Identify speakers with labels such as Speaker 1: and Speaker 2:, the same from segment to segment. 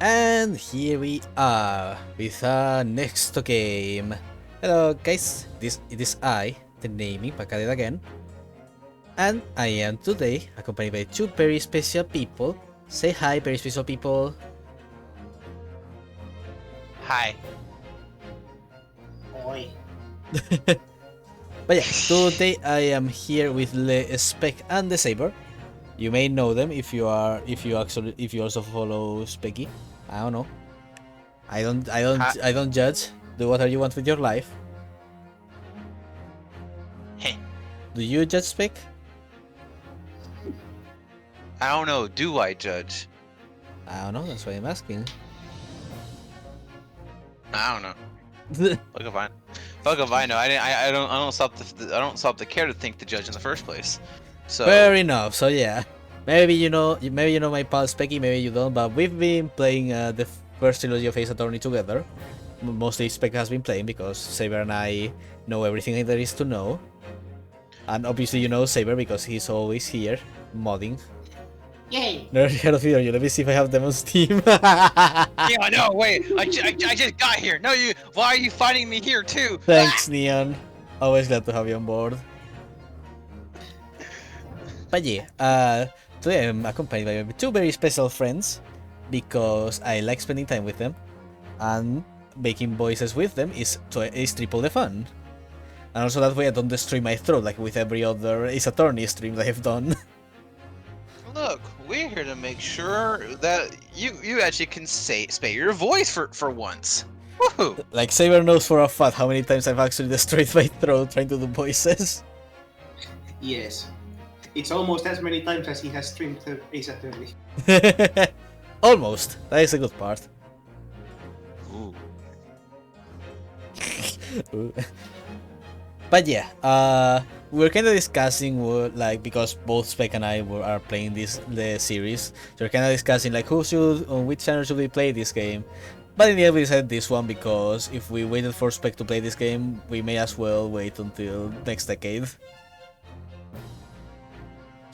Speaker 1: And here we are with our next game. Hello guys, it is I, the naming Pacaded again. And I am today accompanied by two very special people. Say hi, very special people.
Speaker 2: Hi.
Speaker 3: Oi.
Speaker 1: But yeah, today I am here with Le Spec and the Saber. You may know them if you also follow Specky. I don't know. I don't judge. Do whatever you want with your life.
Speaker 2: Hey.
Speaker 1: Do you judge Spec?
Speaker 2: I don't know. Do I judge?
Speaker 1: I don't know. That's why I'm asking.
Speaker 2: I don't know. Fuck if I know. I don't stop to care to think to judge in the first place. So
Speaker 1: Fair enough. So yeah, maybe you know my pal Specky, maybe you don't. But we've been playing the first trilogy of Ace Attorney together. Mostly Spec has been playing because Saber and I know everything there is to know. And obviously you know Saber because he's always here modding.
Speaker 3: Yay!
Speaker 1: Never heard of either of you. Let me see if I have them on Steam.
Speaker 2: yeah, no, wait. I just got here. No, you. Why are you fighting me here too?
Speaker 1: Thanks, Neon. Always glad to have you on board. But yeah, today I'm accompanied by two very special friends because I like spending time with them, and making voices with them is triple the fun. And also that way I don't destroy my throat like with every other Ace Attorney stream that I've done.
Speaker 2: Look, we're here to make sure that you actually can spare your voice for once. Woohoo!
Speaker 1: Like Saber knows for a fact how many times I've actually destroyed my throat trying to do voices.
Speaker 3: Yes. It's almost as many times as he has streamed the Ace Attorney.
Speaker 1: Almost. That is a good part.
Speaker 2: Ooh.
Speaker 1: But yeah, we were kind of discussing like because both Spec and I are playing the series, so we're kind of discussing like on which channel should we play this game. But in the end we decided this one because if we waited for Spec to play this game, we may as well wait until next decade.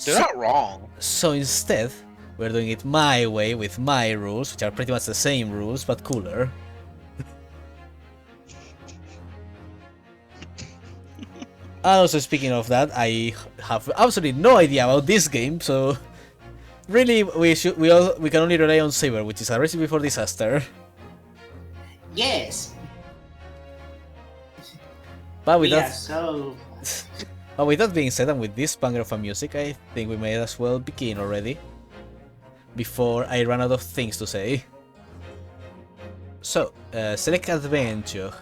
Speaker 2: They're not wrong.
Speaker 1: So instead, we're doing it my way with my rules, which are pretty much the same rules but cooler. And also speaking of that, I have absolutely no idea about this game, so really we can only rely on Saber, which is a recipe for disaster.
Speaker 3: Yes!
Speaker 1: But with
Speaker 3: Yeah,
Speaker 1: that,
Speaker 3: so...
Speaker 1: but with that being said, and with this banger of a music, I think we may as well begin already. Before I run out of things to say. So, select adventure.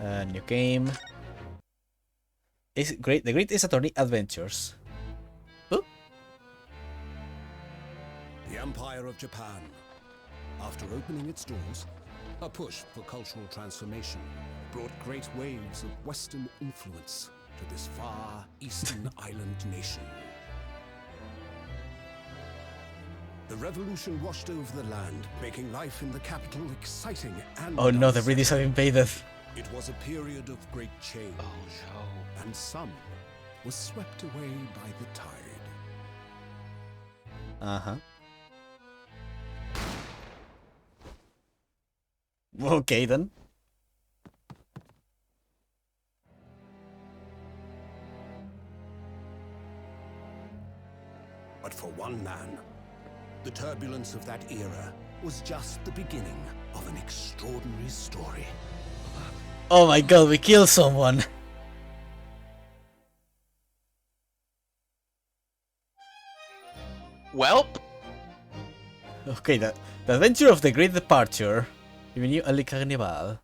Speaker 1: New game. The Great Ace Attorney Adventures. Ooh.
Speaker 4: The Empire of Japan. After opening its doors, a push for cultural transformation brought great waves of Western influence to this far eastern island nation. The revolution washed over the land, making life in the capital exciting and
Speaker 1: Oh no, the British have invaded.
Speaker 4: It was a period of great change.
Speaker 2: Oh no.
Speaker 4: And some was swept away by the tide.
Speaker 1: Uh-huh. Okay then.
Speaker 4: But for one man, the turbulence of that era was just the beginning of an extraordinary story.
Speaker 1: Oh my god, we killed someone.
Speaker 2: Welp.
Speaker 1: Okay, the Adventure of the Great Departure. Bienvenido al Carnival.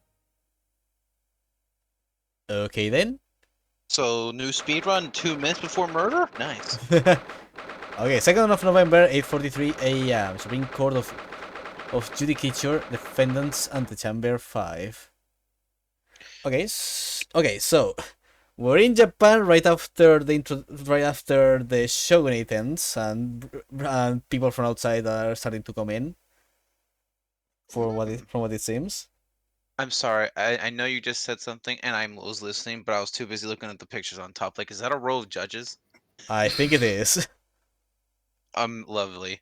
Speaker 1: Okay then.
Speaker 2: So new speedrun 2 minutes before murder. Nice.
Speaker 1: Okay, 2nd of November, 8:43 a.m. Supreme Court of Judicature, Defendants, Antechamber 5. Okay, so we're in Japan right after the shogunate ends, and people from outside are starting to come in. From what it seems.
Speaker 2: I'm sorry. I know you just said something, and I was listening, but I was too busy looking at the pictures on top. Like, is that a row of judges?
Speaker 1: I think it is.
Speaker 2: Lovely.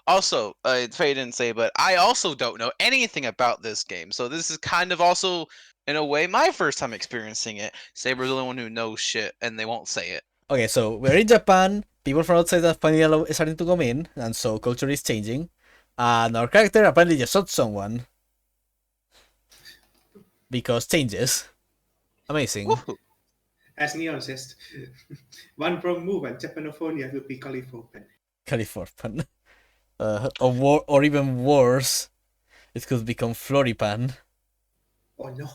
Speaker 2: Also, Faye didn't say, but I also don't know anything about this game, so this is kind of also, in a way, my first time experiencing it. Saber's the only one who knows shit, and they won't say it.
Speaker 1: Okay, so we're in Japan. People from outside are finally starting to come in, and so culture is changing. And our character apparently just shot someone because changes. Amazing.
Speaker 2: Woohoo.
Speaker 3: As Neon says, one wrong move and Japanophonia will be California.
Speaker 1: Califorpan. Or even worse, it could become Floripan.
Speaker 3: Oh no.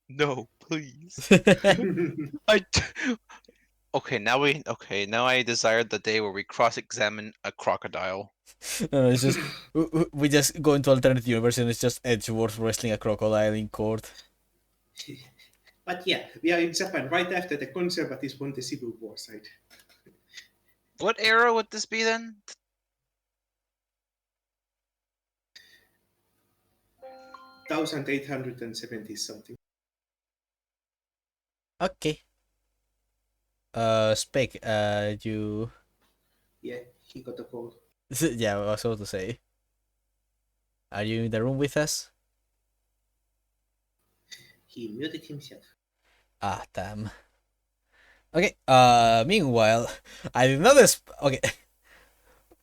Speaker 2: No, please. Okay, now I desired the day where we cross-examine a crocodile.
Speaker 1: No, it's just we just go into alternate universe and it's just Edgeworth wrestling a crocodile in court.
Speaker 3: But yeah, we are in Japan right after the conservatives won the Civil War side.
Speaker 2: What era would this be then?
Speaker 3: 1870 something.
Speaker 1: Okay. Spec, you.
Speaker 3: Yeah, he got a call.
Speaker 1: Yeah, I was about to say. Are you in the room with us?
Speaker 3: He muted himself.
Speaker 1: Ah, damn. Okay. Meanwhile, I did not. Okay.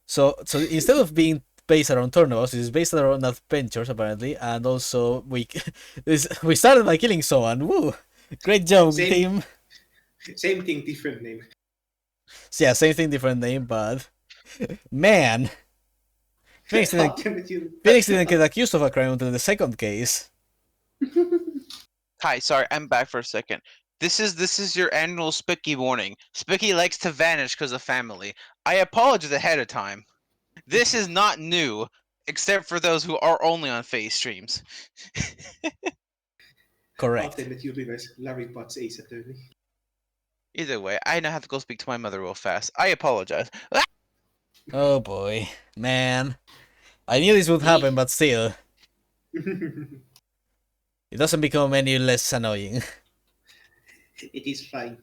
Speaker 1: So instead of being based around tournaments, it's based around adventures apparently, and also we started by killing someone. Woo! Great job, team.
Speaker 3: Same thing, different name.
Speaker 1: So yeah, same thing, different name, but man, Phoenix didn't get accused of a crime until the second case.
Speaker 2: Hi, sorry, I'm back for a second. This is your annual Spicky warning. Spicky likes to vanish because of family. I apologize ahead of time. This is not new, except for those who are only on Phase streams.
Speaker 1: Correct.
Speaker 3: Alternate universe, Larry Potts Ace Attorney.
Speaker 2: Either way, I now have to go speak to my mother real fast. I apologize. Ah!
Speaker 1: Oh boy, man. I knew this would happen, but still. It doesn't become any less annoying.
Speaker 3: It is fine.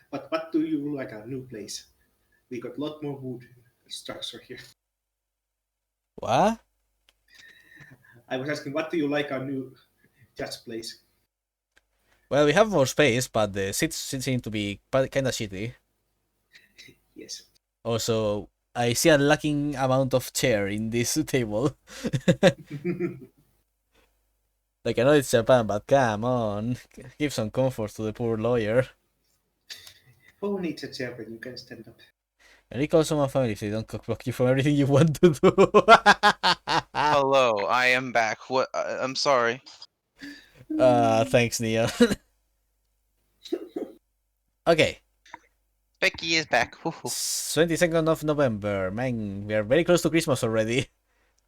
Speaker 3: But what do you like our new place? We got a lot more wood structure here.
Speaker 1: What?
Speaker 3: I was asking, what do you like our new judge place?
Speaker 1: Well, we have more space, but the seats seem to be kind of shitty.
Speaker 3: Yes.
Speaker 1: Also, I see a lacking amount of chair in this table. Like, I know it's Japan, but come on. Give some comfort to the poor lawyer.
Speaker 3: Who needs a chair when you can stand up?
Speaker 1: And recall someone family if they don't block you from everything you want to do.
Speaker 2: Hello, I am back. What? I'm sorry.
Speaker 1: Thanks, Neon. Okay.
Speaker 2: Becky is back.
Speaker 1: 22nd of November. Man, we are very close to Christmas already.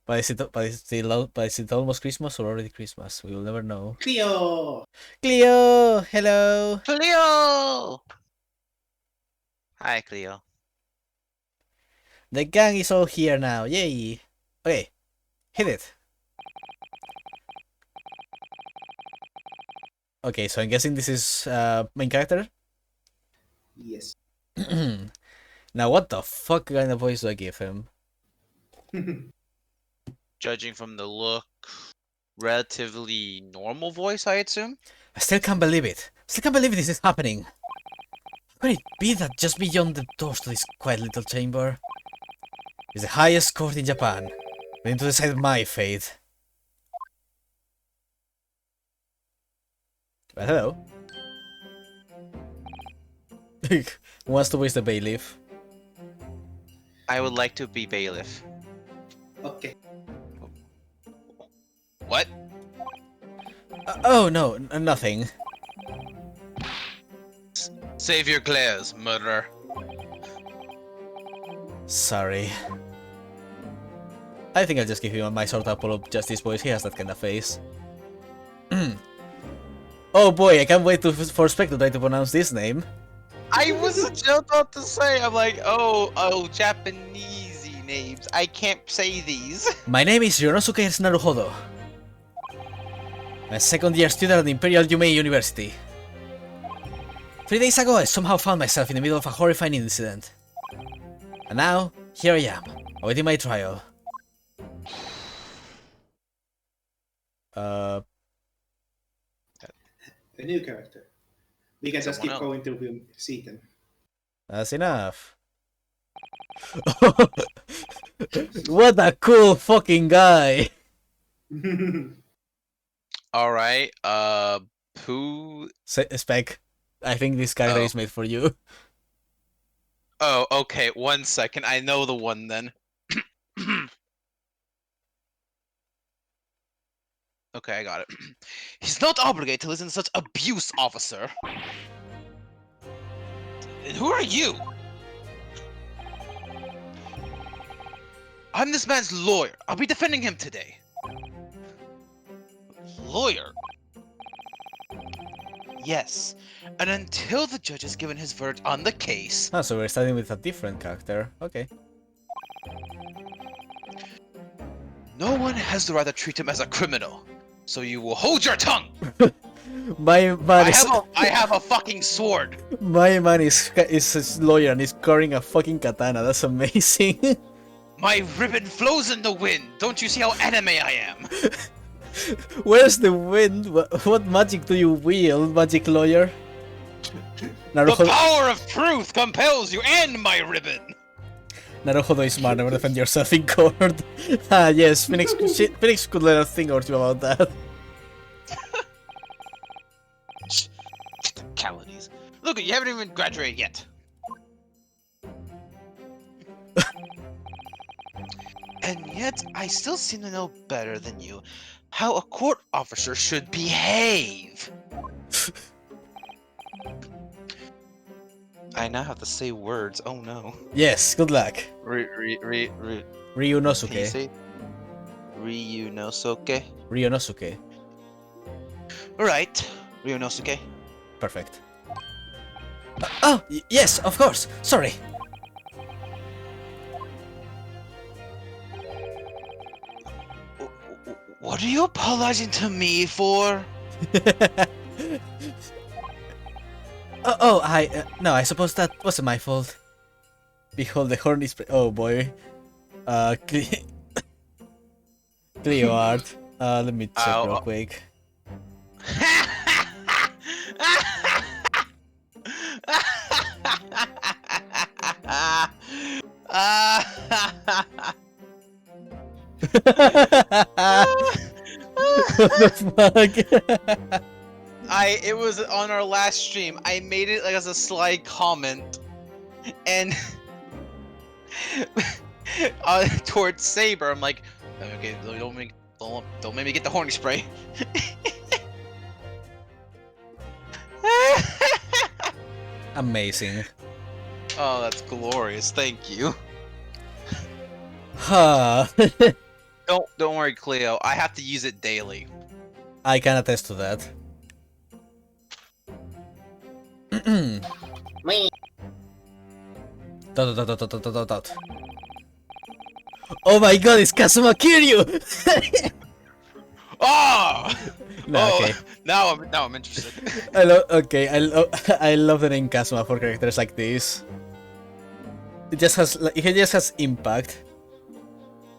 Speaker 1: But is it almost Christmas or already Christmas? We will never know.
Speaker 3: Cleo!
Speaker 1: Cleo! Hello!
Speaker 2: Cleo! Hi, Cleo.
Speaker 1: The gang is all here now. Yay! Okay. Hit it. Okay, so I'm guessing this is main character?
Speaker 3: Yes.
Speaker 1: Now what the fuck kind of voice do I give him?
Speaker 2: Judging from the look, relatively normal voice, I assume?
Speaker 1: I still can't believe it. Still can't believe this is happening. How could it be that just beyond the doors to this quiet little chamber is the highest court in Japan, waiting to decide my fate? Well, hello. Who wants to waste the bailiff?
Speaker 2: I would like to be bailiff.
Speaker 3: Okay.
Speaker 2: What?
Speaker 1: Oh no, nothing.
Speaker 2: Save your glares, murderer.
Speaker 1: Sorry. I think I'll just give him my sort of Apollo Justice voice. He has that kind of face. Oh boy, I can't wait for Spec to try to pronounce this name.
Speaker 2: I was just about to say, I'm like, oh, Japanesey names. I can't say these.
Speaker 1: My name is Yonosuke Naruhodo. I'm a second-year student at Imperial Yumei University. 3 days ago, I somehow found myself in the middle of a horrifying incident. And now, here I am, awaiting my trial.
Speaker 3: A new character. We can just
Speaker 2: Someone
Speaker 3: keep
Speaker 2: else.
Speaker 3: going till we see them.
Speaker 1: That's enough. What a cool fucking guy!
Speaker 2: Alright, who...
Speaker 1: Spec, I think this character
Speaker 2: Oh.
Speaker 1: is made for you.
Speaker 2: Oh, okay, 1 second. I know the one then. Okay, I got it. He's not obligated to listen to such abuse, officer. And who are you? I'm this man's lawyer. I'll be defending him today. Lawyer? Yes. And until the judge has given his verdict on the case...
Speaker 1: Ah, so we're starting with a different character. Okay.
Speaker 2: No one has the right to treat him as a criminal. So you will hold your tongue!
Speaker 1: My man
Speaker 2: I have a fucking sword!
Speaker 1: my man is a lawyer and is carrying a fucking katana. That's amazing.
Speaker 2: My ribbon flows in the wind! Don't you see how anime I am?
Speaker 1: Where's the wind? What magic do you wield, magic lawyer?
Speaker 2: The
Speaker 1: Naruhodo,
Speaker 2: power of truth compels you and my ribbon!
Speaker 1: Naruhodo is smart. Never defend yourself in court. Ah, yes, Phoenix could let us think or two about that.
Speaker 2: Technicalities. Look, you haven't even graduated yet. And yet, I still seem to know better than you how a court officer should behave. I now have to say words. Oh no.
Speaker 1: Yes, good luck.
Speaker 2: Ryu
Speaker 1: Ryunosuke.
Speaker 2: say? Ryunosuke.
Speaker 1: Ryunosuke.
Speaker 2: Alright, Ryunosuke.
Speaker 1: Perfect. Oh, yes, of course. Sorry.
Speaker 2: What are you apologizing to me for?
Speaker 1: No, I suppose that wasn't my fault. Behold the horny spray. Oh boy. Cleo art. Let me check
Speaker 2: Ow.
Speaker 1: real quick. What the fuck?
Speaker 2: It was on our last stream. I made it like as a sly comment, and towards Saber, I'm like, okay, don't make me get the horny spray.
Speaker 1: Amazing.
Speaker 2: Oh, that's glorious. Thank you.
Speaker 1: Huh.
Speaker 2: Don't worry, Cleo. I have to use it daily.
Speaker 1: I can attest to that. Dot. Oh my god, it's Kazuma Kiryu!
Speaker 2: Oh!
Speaker 1: No,
Speaker 2: Oh,
Speaker 1: okay.
Speaker 2: Now I'm interested.
Speaker 1: I love the name Kazuma for characters like this. It just has impact.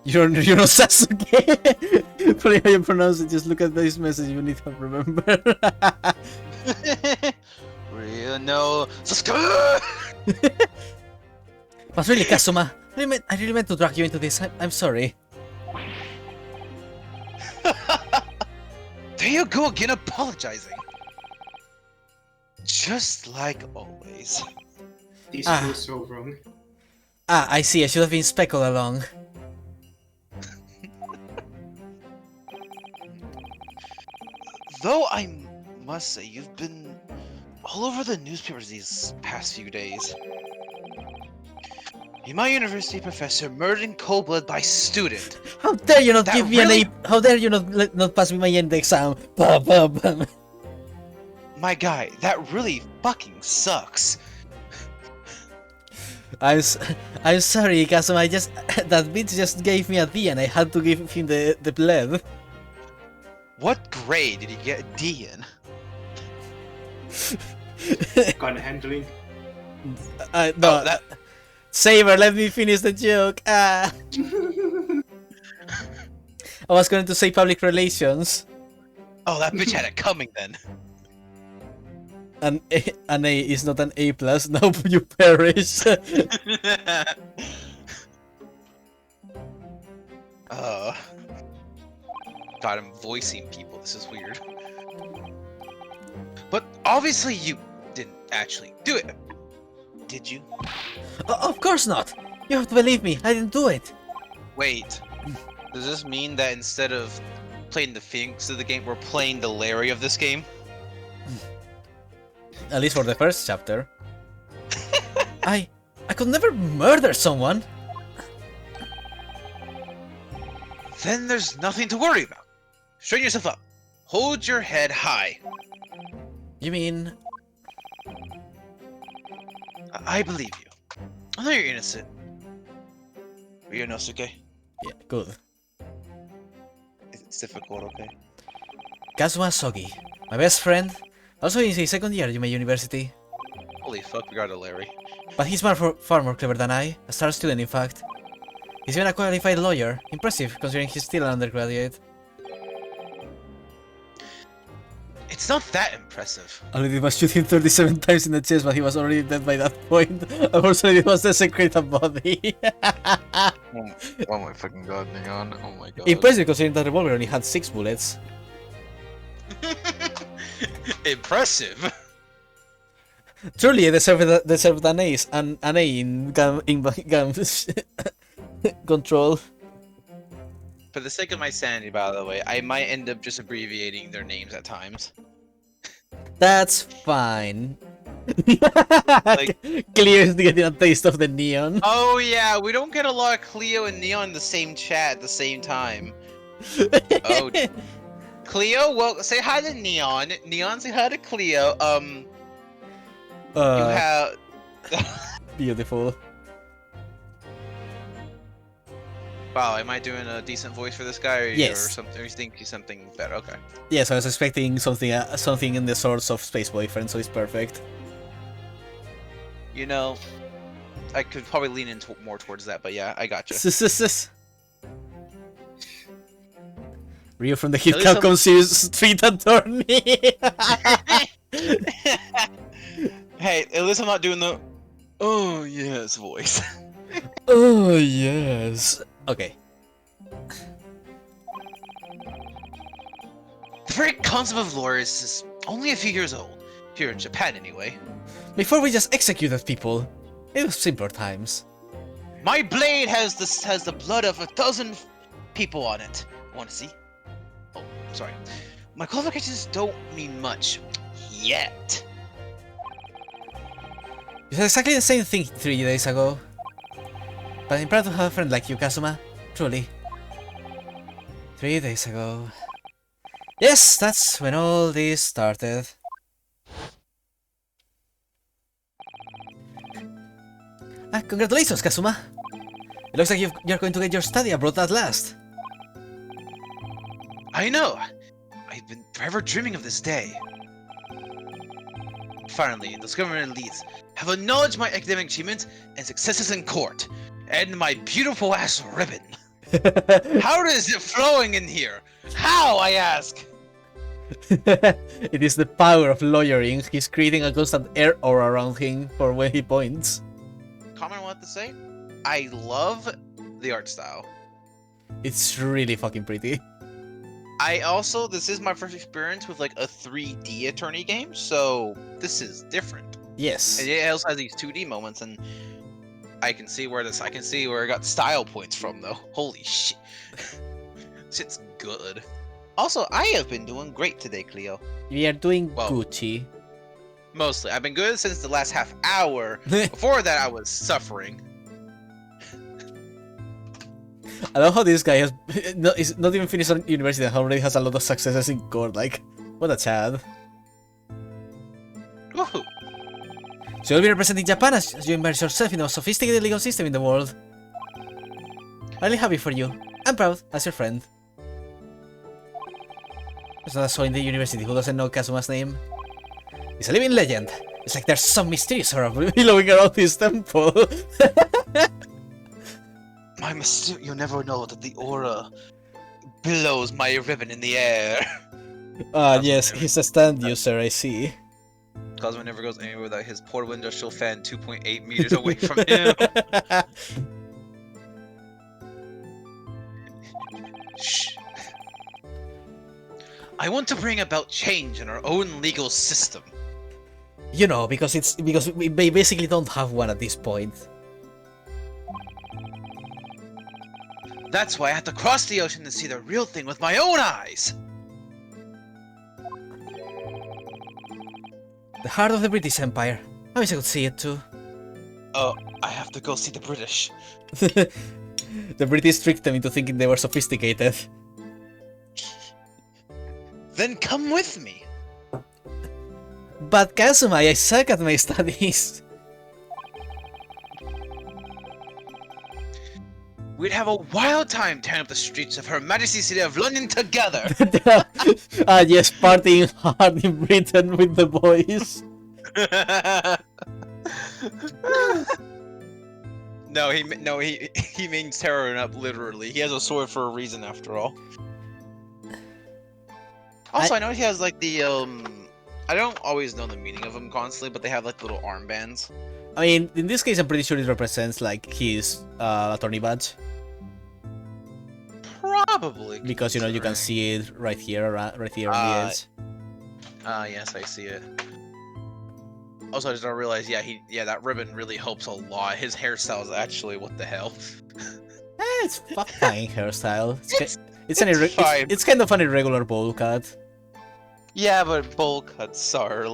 Speaker 1: You know Sasuke. Funny how you pronounce it. Just look at this message. You need to remember.
Speaker 2: Real no Sasuke.
Speaker 1: But really, Kazuma, I really meant to drag you into this. I'm sorry.
Speaker 2: There you go again, apologizing. Just like always.
Speaker 3: This
Speaker 1: Ah.
Speaker 3: feels so wrong.
Speaker 1: Ah, I see. I should have been Speck all along.
Speaker 2: Though I must say, you've been all over the newspapers these past few days. My university professor murdered in cold blood by student.
Speaker 1: How dare you not
Speaker 2: That
Speaker 1: give me
Speaker 2: really-
Speaker 1: an A? How dare you not pass me my end exam? Bah, bah, bah.
Speaker 2: My guy, that really fucking sucks.
Speaker 1: I'm sorry, Kazuma. That bitch just gave me a D, and I had to give him the bled.
Speaker 2: What grade did he get a D in?
Speaker 3: Gun handling.
Speaker 1: No,
Speaker 2: Oh, that-
Speaker 1: Saber, let me finish the joke. Ah. I was going to say public relations.
Speaker 2: Oh, that bitch had it coming then.
Speaker 1: An A is not an A+, now you perish.
Speaker 2: God, I'm voicing people. This is weird. But obviously you didn't actually do it. Did you?
Speaker 1: Of course not! You have to believe me, I didn't do it!
Speaker 2: Wait. Does this mean that instead of playing the Phoenix of the game, we're playing the Larry of this game?
Speaker 1: At least for the first chapter. I could never murder someone!
Speaker 2: Then there's nothing to worry about. Straighten yourself up. Hold your head high.
Speaker 1: You mean...
Speaker 2: I believe you. I know you're innocent. Ryunosuke.
Speaker 1: Yeah, good.
Speaker 2: It's difficult, okay?
Speaker 1: Kazuma Sogi, my best friend, also in his second year at Yume University.
Speaker 2: Holy fuck, we got a Larry.
Speaker 1: But he's far more clever than I, a star student in fact. He's even a qualified lawyer, impressive considering he's still an undergraduate.
Speaker 2: It's not that impressive.
Speaker 1: Already was shooting 37 times in the chest, but he was already dead by that point. Unfortunately, it was the secreted body.
Speaker 5: Oh my fucking god, Neon. Oh my god.
Speaker 1: Impressive considering that revolver only had 6 bullets.
Speaker 2: Impressive.
Speaker 1: Truly, I deserved an ace, an A in gun control.
Speaker 2: For the sake of my sanity, by the way, I might end up just abbreviating their names at times.
Speaker 1: That's fine.
Speaker 2: Like-
Speaker 1: Cleo is getting a taste of the neon.
Speaker 2: Oh yeah, we don't get a lot of Cleo and Neon in the same chat at the same time. Oh, Cleo, well, say hi to Neon. Neon, say hi to Cleo. You have.
Speaker 1: Beautiful.
Speaker 2: Wow, am I doing a decent voice for this guy, or,
Speaker 1: Yes.
Speaker 2: or something? Or you think he's something better? Okay.
Speaker 1: Yes, I was expecting something in the sorts of Space Boyfriend, so it's perfect.
Speaker 2: You know, I could probably lean in more towards that, but yeah, I got you.
Speaker 1: Ryu from the Hit
Speaker 2: At least
Speaker 1: Capcom series Street Attorney.
Speaker 2: Hey, at least I'm not doing the "oh yes" voice.
Speaker 1: Oh yes. Okay.
Speaker 2: The very concept of lore is only a few years old, here in Japan anyway.
Speaker 1: Before we just executed people, it was simpler times.
Speaker 2: My blade has the blood of 1,000 people on it. Want to see? Oh, sorry. My qualifications don't mean much yet.
Speaker 1: You said exactly the same thing 3 days ago. But I'm proud to have a friend like you, Kazuma. Truly. 3 days ago. Yes, that's when all this started. Congratulations, Kazuma! It looks like you're going to get your study abroad at last.
Speaker 2: I know. I've been forever dreaming of this day. Finally, those government elites have acknowledged my academic achievements and successes in court, and my beautiful ass ribbon. How is it flowing in here? How, I ask?
Speaker 1: It is the power of lawyering. He's creating a constant air aura around him for when he points.
Speaker 2: Comment what to say? I love the art style.
Speaker 1: It's really fucking pretty.
Speaker 2: This is my first experience with like a 3D attorney game, so this is different.
Speaker 1: Yes.
Speaker 2: And it also has these 2D moments, and I can see where I got style points from though. Holy shit. Shit's good. Also, I have been doing great today, Cleo.
Speaker 1: We are doing
Speaker 2: Well,
Speaker 1: Gucci.
Speaker 2: Mostly. I've been good since the last half hour. Before that, I was suffering.
Speaker 1: I love how this guy is not even finished on university and already has a lot of successes in court. Like, what a Chad.
Speaker 2: Woohoo!
Speaker 1: So you'll be representing Japan as you immerse yourself in the most sophisticated legal system in the world. I'm really happy for you. I'm proud as your friend. There's not a soul in the university who doesn't know Kazuma's name. He's a living legend. It's like there's some mysterious aura billowing around this temple.
Speaker 2: You'll never know that the aura billows my ribbon in the air.
Speaker 1: Yes, he's a stand user, I see.
Speaker 2: Cosmo never goes anywhere without his portable industrial fan 2.8 meters away from him. Shh. I want to bring about change in our own legal system.
Speaker 1: You know, because we basically don't have one at this point.
Speaker 2: That's why I have to cross the ocean to see the real thing with my own eyes.
Speaker 1: The heart of the British Empire. I wish I could see it too.
Speaker 2: Oh, I have to go see the British.
Speaker 1: The British tricked them into thinking they were sophisticated.
Speaker 2: Then come with me.
Speaker 1: But Kazuma, I suck at my studies.
Speaker 2: We'd have a wild time tearing up the streets of Her Majesty's City of London together.
Speaker 1: Yes, partying hard in Britain with the boys.
Speaker 2: No, he means tearing up literally. He has a sword for a reason, after all. Also, I know he has like the I don't always know the meaning of them constantly, but they have like little armbands.
Speaker 1: I mean, in this case, I'm pretty sure it represents like his attorney badge.
Speaker 2: Probably.
Speaker 1: Because you know you can see it right here, right here on the edge.
Speaker 2: Yes, I see it. Also, I just don't realize. Yeah, that ribbon really helps a lot. His hairstyle is actually what the hell.
Speaker 1: It's fine hairstyle. It's
Speaker 2: fine.
Speaker 1: It's kind of an irregular bowl cut.
Speaker 2: Yeah, but bowl cuts are,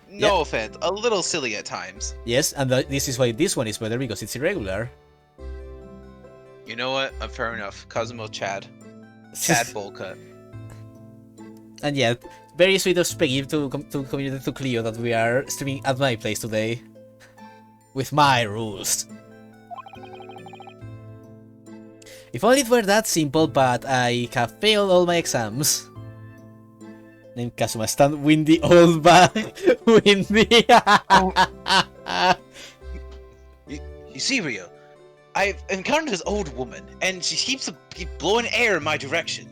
Speaker 2: no offense, a little silly at times.
Speaker 1: Yes, and this is why this one is better, because it's irregular.
Speaker 2: You know what? Fair enough. Cosmo Chad bowl cut.
Speaker 1: And yeah, very sweet of Peggy to communicate to Cleo that we are streaming at my place today. With my rules. If only it were that simple, but I have failed all my exams. Name Kazuma stand Windy old bag. Windy.
Speaker 2: You see, Rio, I've encountered this old woman, and she keeps blowing air in my direction.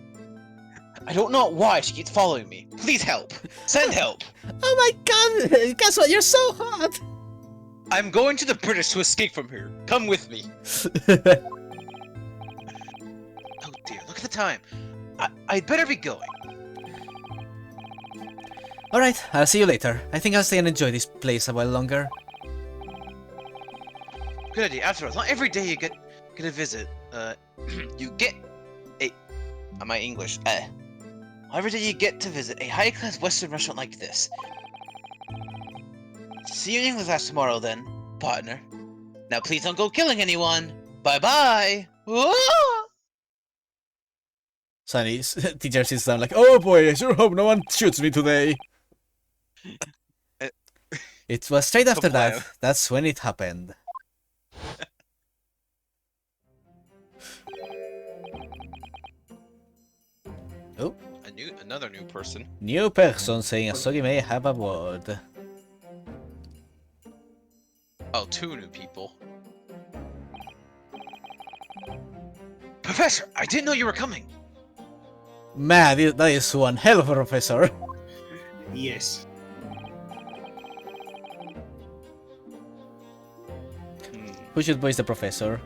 Speaker 2: I don't know why she keeps following me. Please help. Send help.
Speaker 1: Oh my god, Kazuma, you're so hot.
Speaker 2: I'm going to the British to escape from here. Come with me. Oh dear, look at the time. I'd better be going.
Speaker 1: Alright, I'll see you later. I think I'll stay and enjoy this place a while longer.
Speaker 2: Good idea. After all, not every day you get a visit. You get a. Am I English? Every day you get to visit a high-class Western restaurant like this. See you in English class tomorrow, then, partner. Now, please don't go killing anyone. Bye-bye.
Speaker 1: Sunny's teacher sits down like, oh boy, I sure hope no one shoots me today. It was straight after that. That's when it happened. Oh.
Speaker 2: Another new person.
Speaker 1: New person saying Asogi may have a word.
Speaker 2: Oh, two new people. Professor, I didn't know you were coming.
Speaker 1: Man, that is one hell of a professor.
Speaker 3: Yes.
Speaker 1: Who should voice the professor?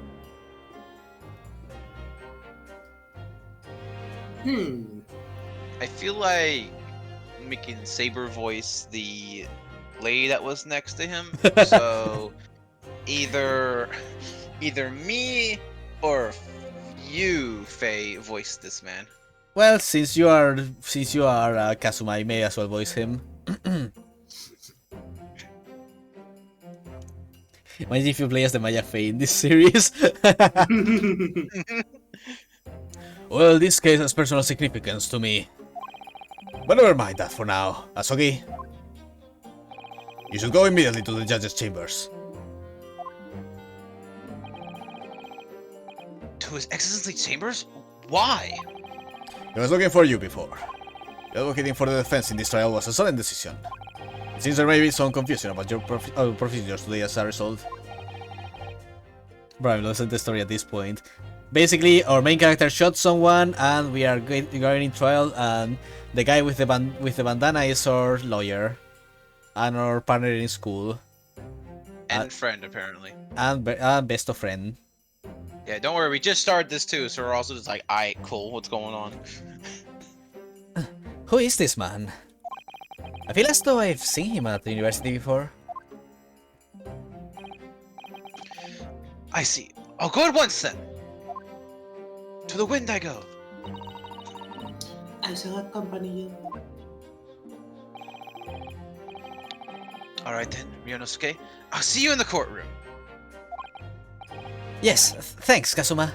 Speaker 2: I feel like making Saber voice the lady that was next to him. So either me or you, Faye, voice this man.
Speaker 1: Well, since you are Kazuma, I may as well voice him. Imagine if you play as the Maya Faye in this series. Well, this case has personal significance to me. But never mind that for now. Asogi, you should go immediately to the judge's chambers.
Speaker 2: To His Excellency's chambers? Why?
Speaker 1: He was looking for you before. Advocating for the defense in this trial was a sudden decision. Since there may be some confusion about your procedures today as a result. Bro, I'm lost in the story at this point. Basically, our main character shot someone, and we are going in trial, and the guy with the bandana is our lawyer, and our partner in school,
Speaker 2: And friend, apparently.
Speaker 1: and best of friend.
Speaker 2: Yeah, don't worry, we just started this too, so we're also just like, alright, cool, what's going on?
Speaker 1: Who is this man? I feel as though I've seen him at the university before.
Speaker 2: I see. I'll go at once then. To the wind I go.
Speaker 3: I shall accompany you.
Speaker 2: Alright then, Ryonosuke. I'll see you in the courtroom.
Speaker 1: Yes, thanks, Kazuma.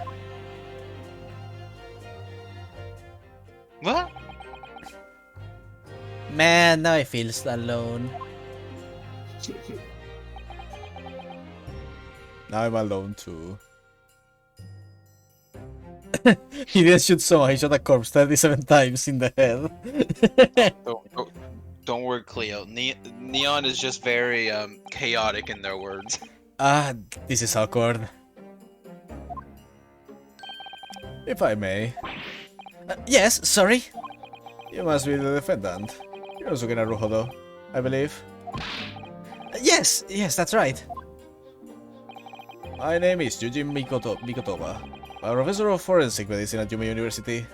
Speaker 2: What?
Speaker 1: Man, now I feel alone. Now I'm alone too. He didn't shoot someone, he shot a corpse 37 times in the head.
Speaker 2: Don't worry, Cleo. Neon is just very chaotic in their words.
Speaker 1: Ah, this is awkward. If I may. Yes, sorry. You must be the defendant. You're Suzuki Naruhodo, I believe. Yes, that's right. My name is Yuji Mikotoba. I'm a professor of forensic medicine at Yuma University.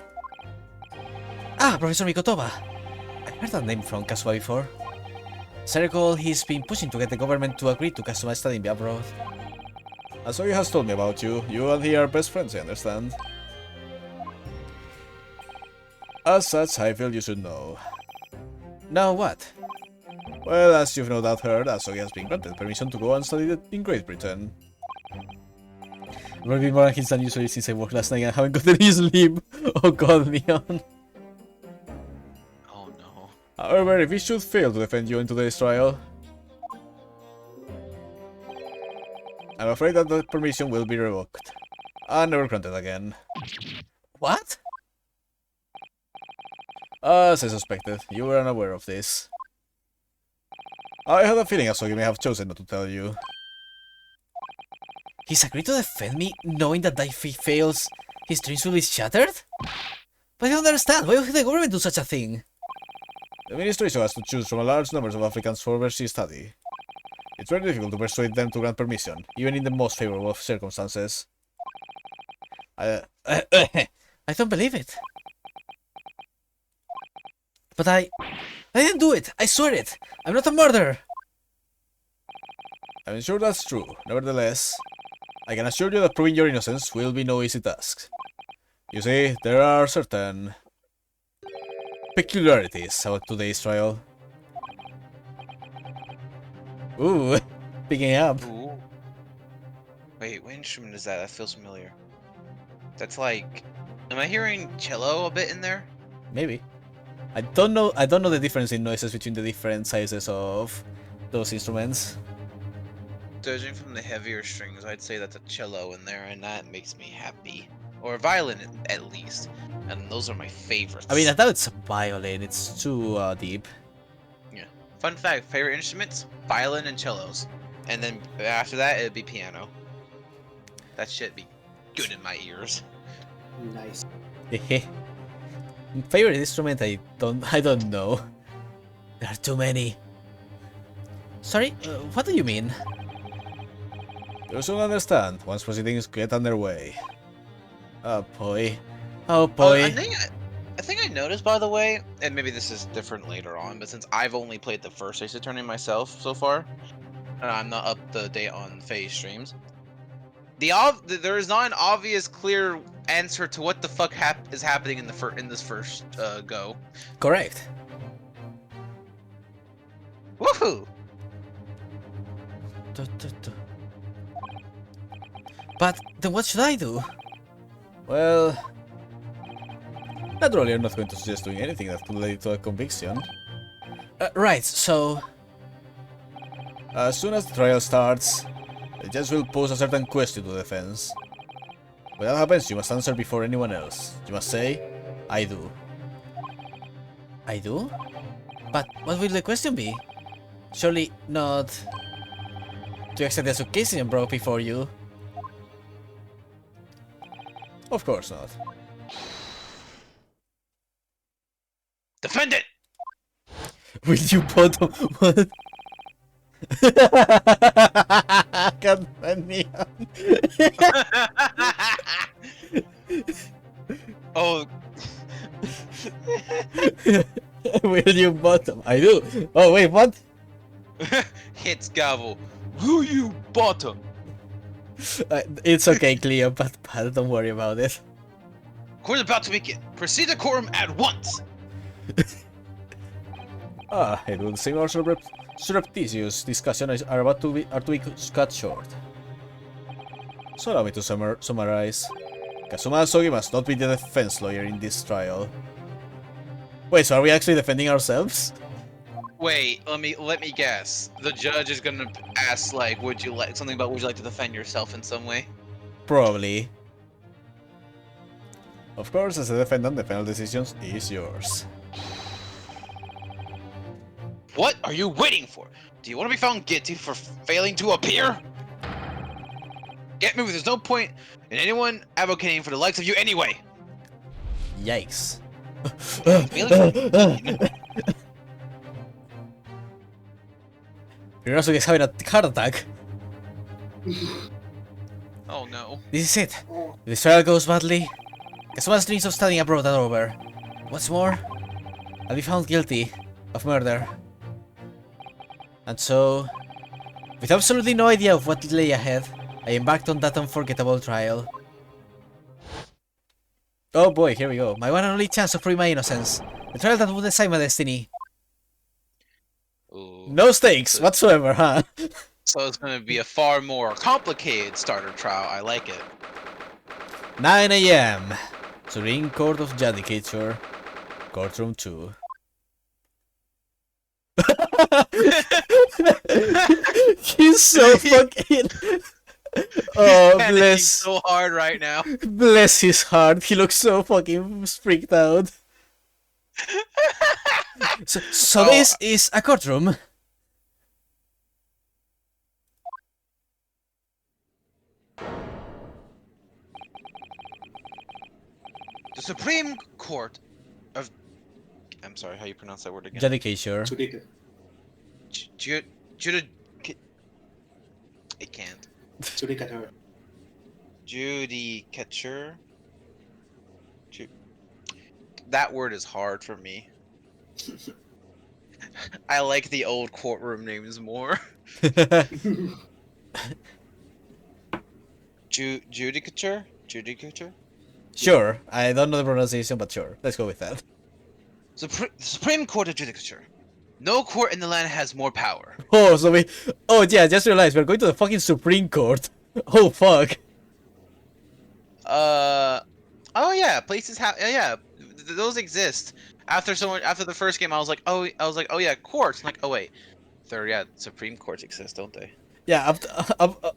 Speaker 1: Ah, Professor Mikotoba. I've heard that name from Kazuma before. As I recall, he's been pushing to get the government to agree to Kazuma studying abroad. And so he has told me about you. You and he are best friends, I understand. As such, I feel you should know. Now what? Well, as you've no doubt heard, Asogi has been granted permission to go and study in Great Britain. I've been more anxious than usually since I woke last night and haven't gotten any sleep. Oh god, Neon.
Speaker 2: Oh no.
Speaker 1: However, if he should fail to defend you in today's trial, I'm afraid that the permission will be revoked. And never granted again. What? As I suspected, you were unaware of this. I had a feeling Asogi may have chosen not to tell you. He's agreed to defend me, knowing that if he fails, his dreams will be shattered? But I don't understand, why would the government do such a thing? The administration has to choose from a large number of applicants for overseas study. It's very difficult to persuade them to grant permission, even in the most favorable of circumstances. I don't believe it. But I didn't do it! I swear it! I'm not a murderer! I'm sure that's true. Nevertheless, I can assure you that proving your innocence will be no easy task. You see, there are certain peculiarities about today's trial. Ooh, picking up.
Speaker 2: Ooh. Wait, what instrument is that? That feels familiar. That's like... Am I hearing cello a bit in there?
Speaker 1: Maybe. I don't know the difference in noises between the different sizes of those instruments.
Speaker 2: Judging from the heavier strings, I'd say that's a cello in there, and that makes me happy. Or a violin, at least. And those are my favorites.
Speaker 1: I mean, I thought it's a violin, it's too deep.
Speaker 2: Yeah. Fun fact, favorite instruments? Violin and cellos. And then after that, it'd be piano. That shit be good in my ears.
Speaker 3: Nice.
Speaker 1: Favorite instrument? I don't know. There are too many. Sorry, what do you mean? You'll soon understand once proceedings get underway. Oh boy. Oh boy.
Speaker 2: I think I noticed, by the way, and maybe this is different later on, but since I've only played the first Ace Attorney myself so far, and I'm not up to date on Faye streams, there is not an obvious, clear answer to what the fuck is happening in this first go.
Speaker 1: Correct.
Speaker 2: Woohoo!
Speaker 1: But then what should I do? Well, naturally I'm not going to suggest doing anything that could lead to a conviction. Right, so... As soon as the trial starts, the judge will pose a certain question to the defense. When that happens, you must answer before anyone else. You must say, I do. I do? But what will the question be? Surely not to accept the occasion broke before you. Of course not.
Speaker 2: Defend it!
Speaker 1: Will you bottom what? God damn.
Speaker 2: Oh,
Speaker 1: Will you bottom? I do. Oh wait, what?
Speaker 2: hits gavel. Will you bottom?
Speaker 1: It's okay, Cleo, but don't worry about it.
Speaker 2: Court is about to begin. Proceed to courtroom at once.
Speaker 1: It will seem our surreptitious discussions are to be cut short. So allow me to summarize. Kazuma Asogi must not be the defense lawyer in this trial. Wait, so are we actually defending ourselves?
Speaker 2: Wait, let me guess. The judge is gonna ask like, would you like to defend yourself in some way?
Speaker 1: Probably. Of course, as a defendant, the final decision is yours.
Speaker 2: What are you waiting for? Do you want to be found guilty for failing to appear? Get moving. There's no point in anyone advocating for the likes of you anyway.
Speaker 1: Yikes. Hirosuke is having a heart attack.
Speaker 2: Oh no.
Speaker 1: This is it. If this trial goes badly, Kazuma's dreams of studying abroad are over. What's more, I'll be found guilty of murder. And so, with absolutely no idea of what lay ahead, I embarked on that unforgettable trial. Oh boy, here we go. My one and only chance to prove my innocence. The trial that would decide my destiny.
Speaker 2: Ooh.
Speaker 1: No stakes whatsoever, huh?
Speaker 2: So it's gonna be a far more complicated starter trial. I like it.
Speaker 1: 9 AM. Supreme Court of Judicature. Courtroom 2. He's so fucking... Oh,
Speaker 2: Panicking
Speaker 1: bless...
Speaker 2: so hard right now.
Speaker 1: Bless his heart. He looks so fucking freaked out. So this is a courtroom.
Speaker 2: The Supreme Court of... I'm sorry, how you pronounce that word again?
Speaker 1: Judicature.
Speaker 2: I can't.
Speaker 3: Judicature.
Speaker 2: Judicature? That word is hard for me. I like the old courtroom names more. Judicature? Judicature?
Speaker 1: Sure. I don't know the pronunciation, but sure. Let's go with that.
Speaker 2: Supreme Court of Judicature. No court in the land has more power.
Speaker 1: Oh, so we... Oh, yeah, I just realized we're going to the fucking Supreme Court. Oh, fuck.
Speaker 2: Oh yeah, places have... Yeah, those exist. After the first game, I was like, oh yeah, courts. I'm like, oh wait. Supreme Courts exist, don't they?
Speaker 1: Yeah,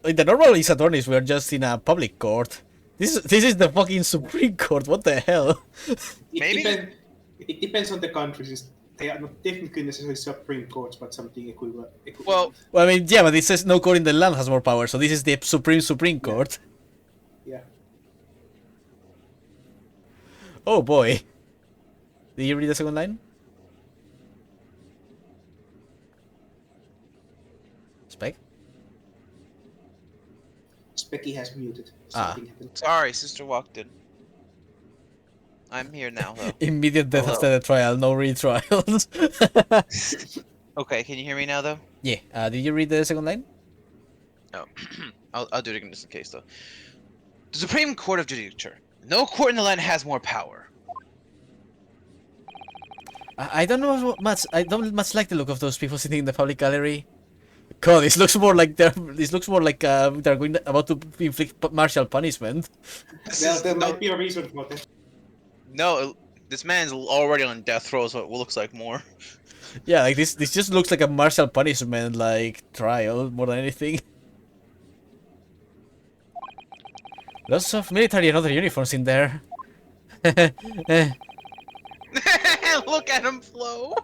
Speaker 1: in the normal Ace Attorneys, we're just in a public court. This is the fucking Supreme Court, what the hell?
Speaker 2: Maybe?
Speaker 3: It depends on the countries. They are not technically necessarily Supreme Courts, but something equivalent.
Speaker 2: Well,
Speaker 1: I mean, yeah, but it says no court in the land has more power, so this is the Supreme Court.
Speaker 3: Yeah.
Speaker 1: Oh boy. Did you read the second line? Spec?
Speaker 3: Specky has muted.
Speaker 1: Ah.
Speaker 3: Something happened.
Speaker 2: sorry, sister walked in. I'm here now, though.
Speaker 1: Immediate death
Speaker 2: Hello.
Speaker 1: after the trial, no retrials.
Speaker 2: Okay, can you hear me now, though?
Speaker 1: Yeah, did you read the second line?
Speaker 2: No. I'll do it again just in case, though. The Supreme Court of Judicature. No court in the land has more power.
Speaker 1: I don't know much. I don't much like the look of those people sitting in the public gallery. God, this looks more like they're going about to inflict martial punishment.
Speaker 3: Well, there might be a reason for that.
Speaker 2: No, this man's already on death row, so it looks like more.
Speaker 1: Yeah, like this just looks like a martial punishment like trial more than anything. Lots of military and other uniforms in there.
Speaker 2: Look at him flow.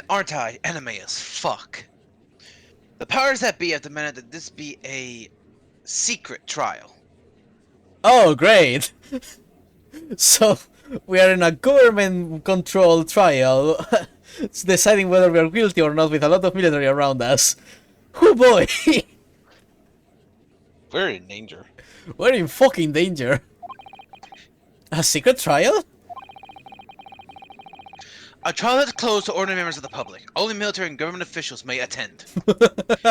Speaker 2: Aren't I anime as fuck? The powers that be have demanded that this be a secret trial.
Speaker 1: Oh, great! So, we are in a government-controlled trial, it's deciding whether we are guilty or not with a lot of military around us. Oh boy!
Speaker 2: We're in danger.
Speaker 1: We're in fucking danger. A secret trial?
Speaker 2: A trial that's closed to ordinary members of the public. Only military and government officials may attend.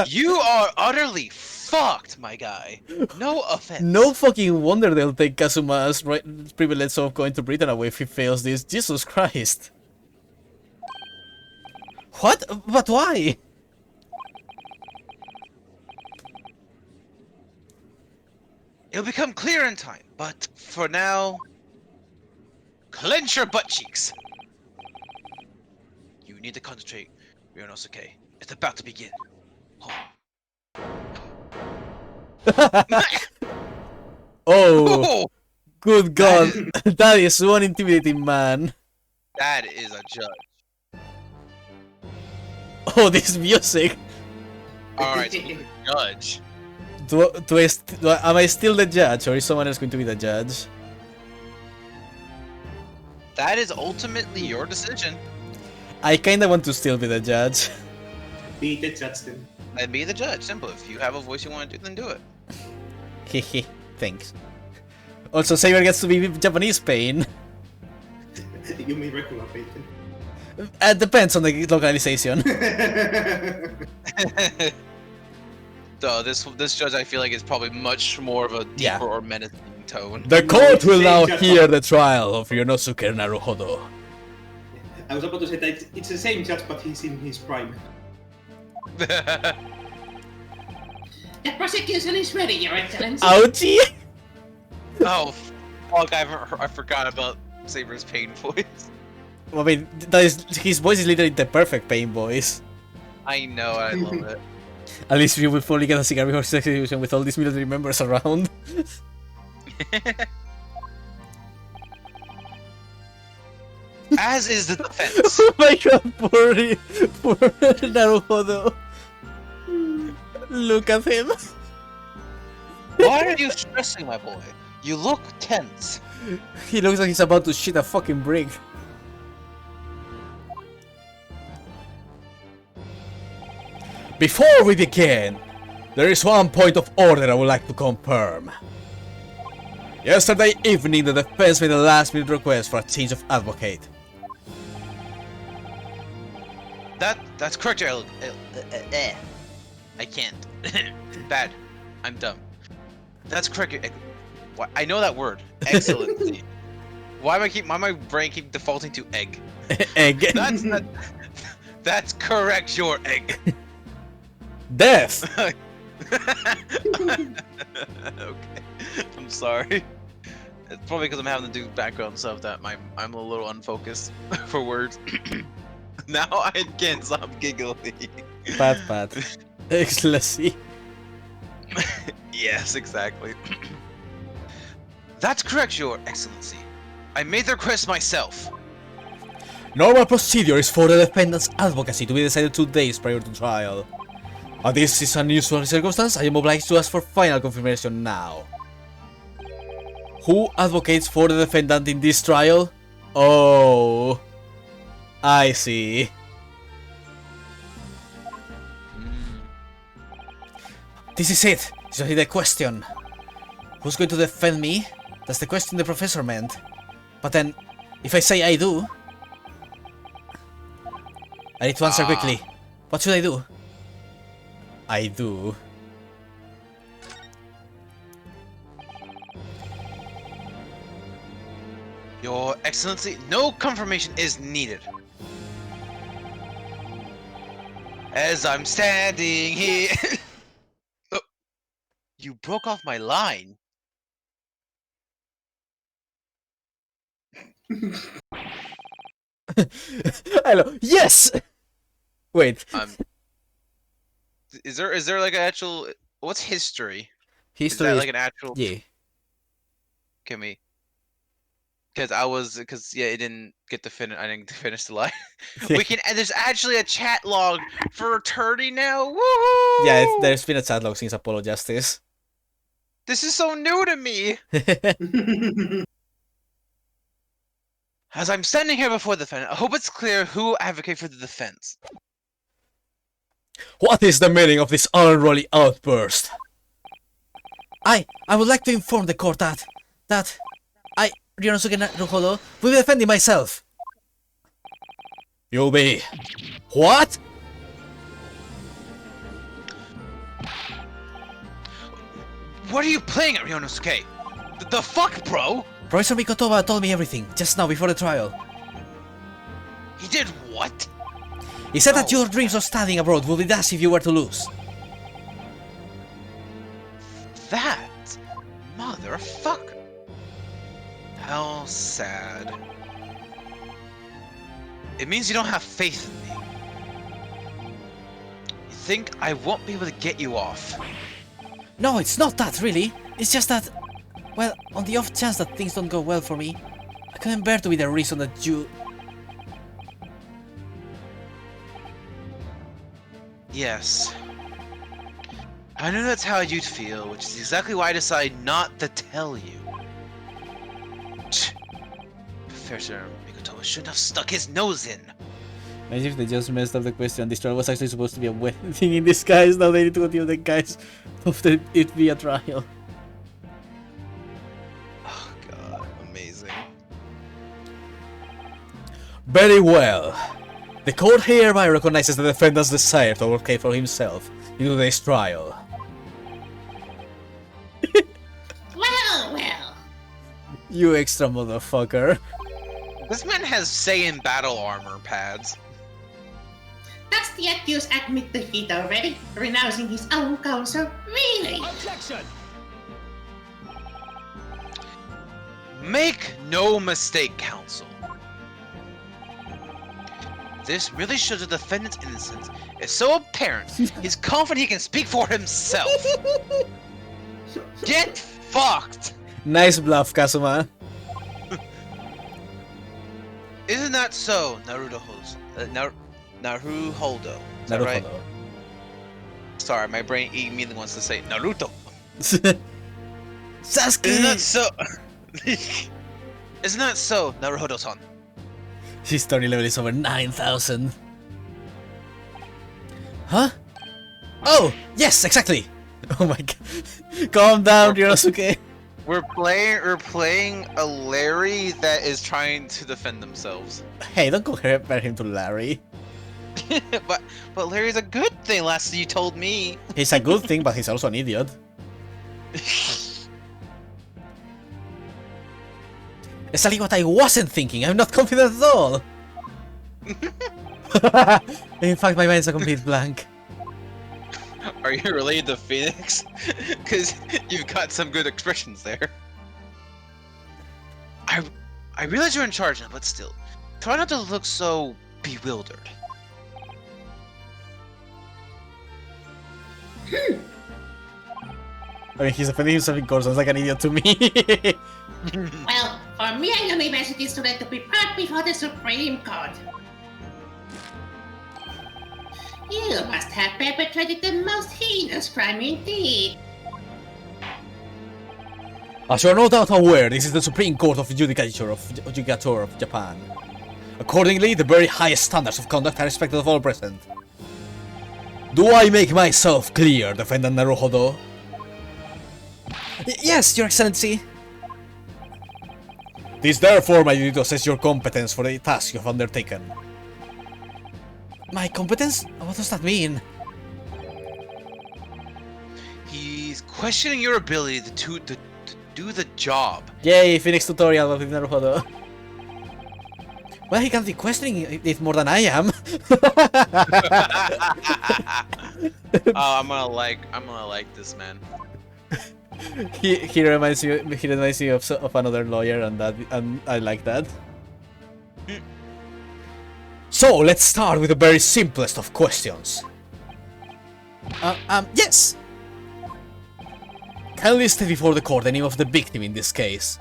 Speaker 2: You are utterly fucked, my guy. No offense.
Speaker 1: No fucking wonder they'll take Kazuma's privilege of going to Britain away if he fails this. Jesus Christ. What? But why?
Speaker 2: It'll become clear in time, but for now, clench your butt cheeks. You need to concentrate, Ryunosuke. It's about to begin.
Speaker 1: Oh,
Speaker 2: Oh,
Speaker 1: good god. That is one intimidating man.
Speaker 2: that is a judge.
Speaker 1: Oh, this music.
Speaker 2: Alright, so who's the judge?
Speaker 1: Am I still the judge, or is someone else going to be the judge?
Speaker 2: That is ultimately your decision.
Speaker 1: I kinda want to still be the judge.
Speaker 3: Be the judge then.
Speaker 2: And be the judge. Simple. If you have a voice you want to do, then do it.
Speaker 1: Hehe, thanks. Also, Saber gets to be Japanese pain.
Speaker 3: You mean regular pain
Speaker 1: It depends on the localization.
Speaker 2: So this judge, I feel like, is probably much more of a deeper
Speaker 1: Yeah.
Speaker 2: or menacing tone.
Speaker 1: The court will now
Speaker 3: Same
Speaker 1: hear the trial of Ryonosuke Naruhodo.
Speaker 3: I was about to say that it's the same judge, but he's in his prime.
Speaker 6: The prosecution is ready, Your Excellency.
Speaker 1: Ouchie!
Speaker 2: Oh, fuck! I forgot about Saber's pain voice.
Speaker 1: I mean, that is, his voice is literally the perfect pain voice.
Speaker 2: I know, I love it.
Speaker 1: At least you will probably get a cigar before execution with all these military members around.
Speaker 2: As is the defense.
Speaker 1: Oh my god, poor Naruhodo. Look at him.
Speaker 2: Why are you stressing, my boy? You look tense.
Speaker 1: He looks like he's about to shit a fucking brick. Before we begin, there is one point of order I would like to confirm. Yesterday evening, the defense made a last-minute request for a change of advocate.
Speaker 2: That's correct, Gerald. I can't. Bad. I'm dumb. That's correct. I know that word. Excellency. Why my brain keep defaulting to egg?
Speaker 1: Egg.
Speaker 2: That's correct, your egg.
Speaker 1: Death.
Speaker 2: Okay. I'm sorry. It's probably because I'm having to do background stuff that I'm a little unfocused for words. Now I can't stop giggling.
Speaker 1: Bad. Excellency.
Speaker 2: Yes, exactly. That's correct, Your Excellency. I made the request myself.
Speaker 1: Normal procedure is for the defendant's advocacy to be decided 2 days prior to trial. As this is an unusual circumstance, I am obliged to ask for final confirmation now. Who advocates for the defendant in this trial? Oh, I see. This is it. This is the question. Who's going to defend me? That's the question the professor meant. But then, if I say I do, I need to answer quickly. What should I do? I do.
Speaker 2: Your Excellency, no confirmation is needed. As I'm standing here... Oh, you broke off my line.
Speaker 1: Hello. Yes. Wait.
Speaker 2: Is there like an actual... What's history?
Speaker 1: History.
Speaker 2: Is that like an actual...
Speaker 1: Yeah.
Speaker 2: Give me... because it didn't get to finish. I didn't get to finish the line. We can. And there's actually a chat log for attorney now. Woohoo!
Speaker 1: Yeah, there's been a chat log since Apollo Justice.
Speaker 2: This is so new to me. As I'm standing here before the defendant, I hope it's clear who advocate for the defense.
Speaker 1: What is the meaning of this unruly outburst? I would like to inform the court that I, Ryonosuke Naruhodo, will be defending myself. You'll be... What?
Speaker 2: What are you playing at, Ryonosuke? The fuck, bro?
Speaker 1: Professor Mikotoba told me everything, just now before the trial.
Speaker 2: He did what?
Speaker 1: He said that your dreams of studying abroad will be dashed if you were to lose.
Speaker 2: That motherfucker. How sad. It means you don't have faith in me. You think I won't be able to get you off?
Speaker 1: No, it's not that, really. It's just that... Well, on the off chance that things don't go well for me, I couldn't bear to be the reason that you...
Speaker 2: Yes. I knew that's how you'd feel, which is exactly why I decided not to tell you. Professor Mikotoba shouldn't have stuck his nose in.
Speaker 1: Imagine if they just messed up the question. This trial was actually supposed to be a wedding in disguise. Now they need to continue the guise of it be a trial.
Speaker 2: Oh god, amazing.
Speaker 1: Very well. The court hereby recognizes the defendant's desire to advocate for himself in today's trial.
Speaker 6: Well.
Speaker 1: You extra motherfucker.
Speaker 2: This man has Saiyan battle armor pads.
Speaker 6: Does the accused admit defeat already? Renouncing his own counsel? Really?
Speaker 4: Objection!
Speaker 2: Make no mistake, counsel. This really shows the defendant's innocence. It's so apparent. He's confident he can speak for himself. Get fucked!
Speaker 1: Nice bluff, Kazuma.
Speaker 2: Isn't that so, Naruholdo? Is that right?
Speaker 1: Naruhodo.
Speaker 2: Sorry, my brain immediately wants to say Naruto.
Speaker 1: Sasuke!
Speaker 2: Isn't that so? Isn't that so, Naruhodo-san?
Speaker 1: His story level is over 9,000. Huh? Oh, yes, exactly. Oh my god. Calm down, Ryonosuke.
Speaker 2: We're playing a Larry that is trying to defend themselves.
Speaker 1: Hey, don't compare him to Larry.
Speaker 2: but Larry's a good thing, last you told me.
Speaker 1: He's a good thing, but he's also an idiot. Exactly what I wasn't thinking. I'm not confident at all. In fact, my mind's a complete blank.
Speaker 2: Are you related to Phoenix? Because you've got some good expressions there. I realize you're in charge now, but still, try not to look so bewildered.
Speaker 1: I mean, he's offending himself in court, sounds like an idiot to me.
Speaker 6: Well, for me, a university student to be brought before the Supreme Court. You must have perpetrated the most heinous crime indeed.
Speaker 1: As you are no doubt aware, this is the Supreme Court of Judicature of Japan. Accordingly, the very highest standards of conduct are expected of all present. Do I make myself clear, Defendant Naruhodo? Yes, Your Excellency. It is therefore my duty to assess your competence for the task you have undertaken. My competence? What does that mean?
Speaker 2: He's questioning your ability to do the job.
Speaker 1: Yay, Phoenix tutorial with Naruhodo. Well, he can't be questioning it more than I am.
Speaker 2: Oh, I'm gonna like this man.
Speaker 1: He reminds me of another lawyer, and I like that. So let's start with the very simplest of questions. Yes. Kindly state before the court the name of the victim in this case.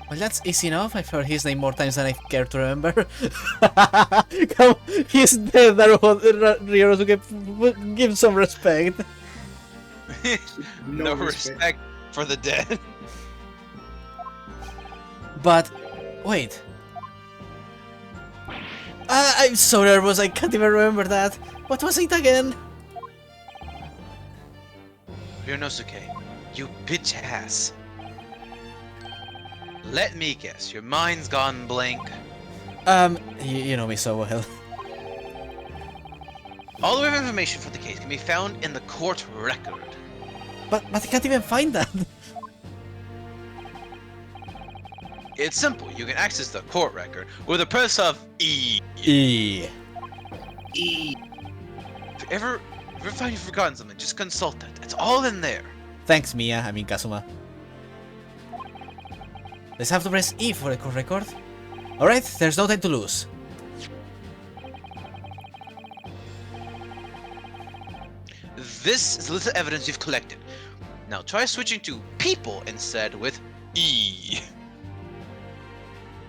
Speaker 1: Well, that's easy enough. I've heard his name more times than I care to remember. Come, he's dead, Ryosuke. Give some respect.
Speaker 2: No respect for the dead.
Speaker 1: But, wait. I'm so nervous, I can't even remember that. What was it again?
Speaker 2: Ryonosuke, you bitch ass. Let me guess, your mind's gone blank.
Speaker 1: You know me so well.
Speaker 2: All the information for the case can be found in the court record.
Speaker 1: But I can't even find that.
Speaker 2: It's simple. You can access the court record with the press of E.
Speaker 1: E.
Speaker 2: If you ever find you've forgotten something, just consult it. It's all in there.
Speaker 1: Thanks, Mia. I mean, Kazuma. Let's have to press E for the court record. Alright, there's no time to lose.
Speaker 2: This is the list of evidence you've collected. Now try switching to people instead with E.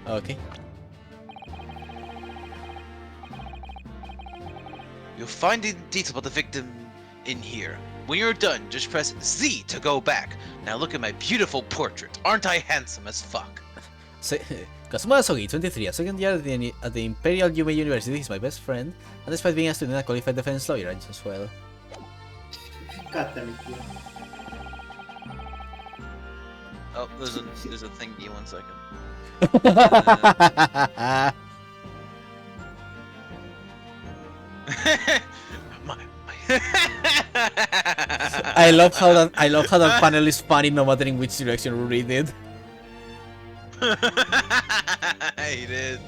Speaker 1: Okay.
Speaker 2: You'll find the details about the victim in here. When you're done, just press Z to go back. Now look at my beautiful portrait. Aren't I handsome as fuck?
Speaker 1: Kazuma Asogi, 23, a second year at the Imperial Yume University. He's my best friend, and despite being a student, a qualified defense lawyer as well.
Speaker 3: God damn it.
Speaker 2: Oh, there's a thingy. 1 second.
Speaker 1: I love how that panel is funny no matter in which direction we read it.
Speaker 2: It is.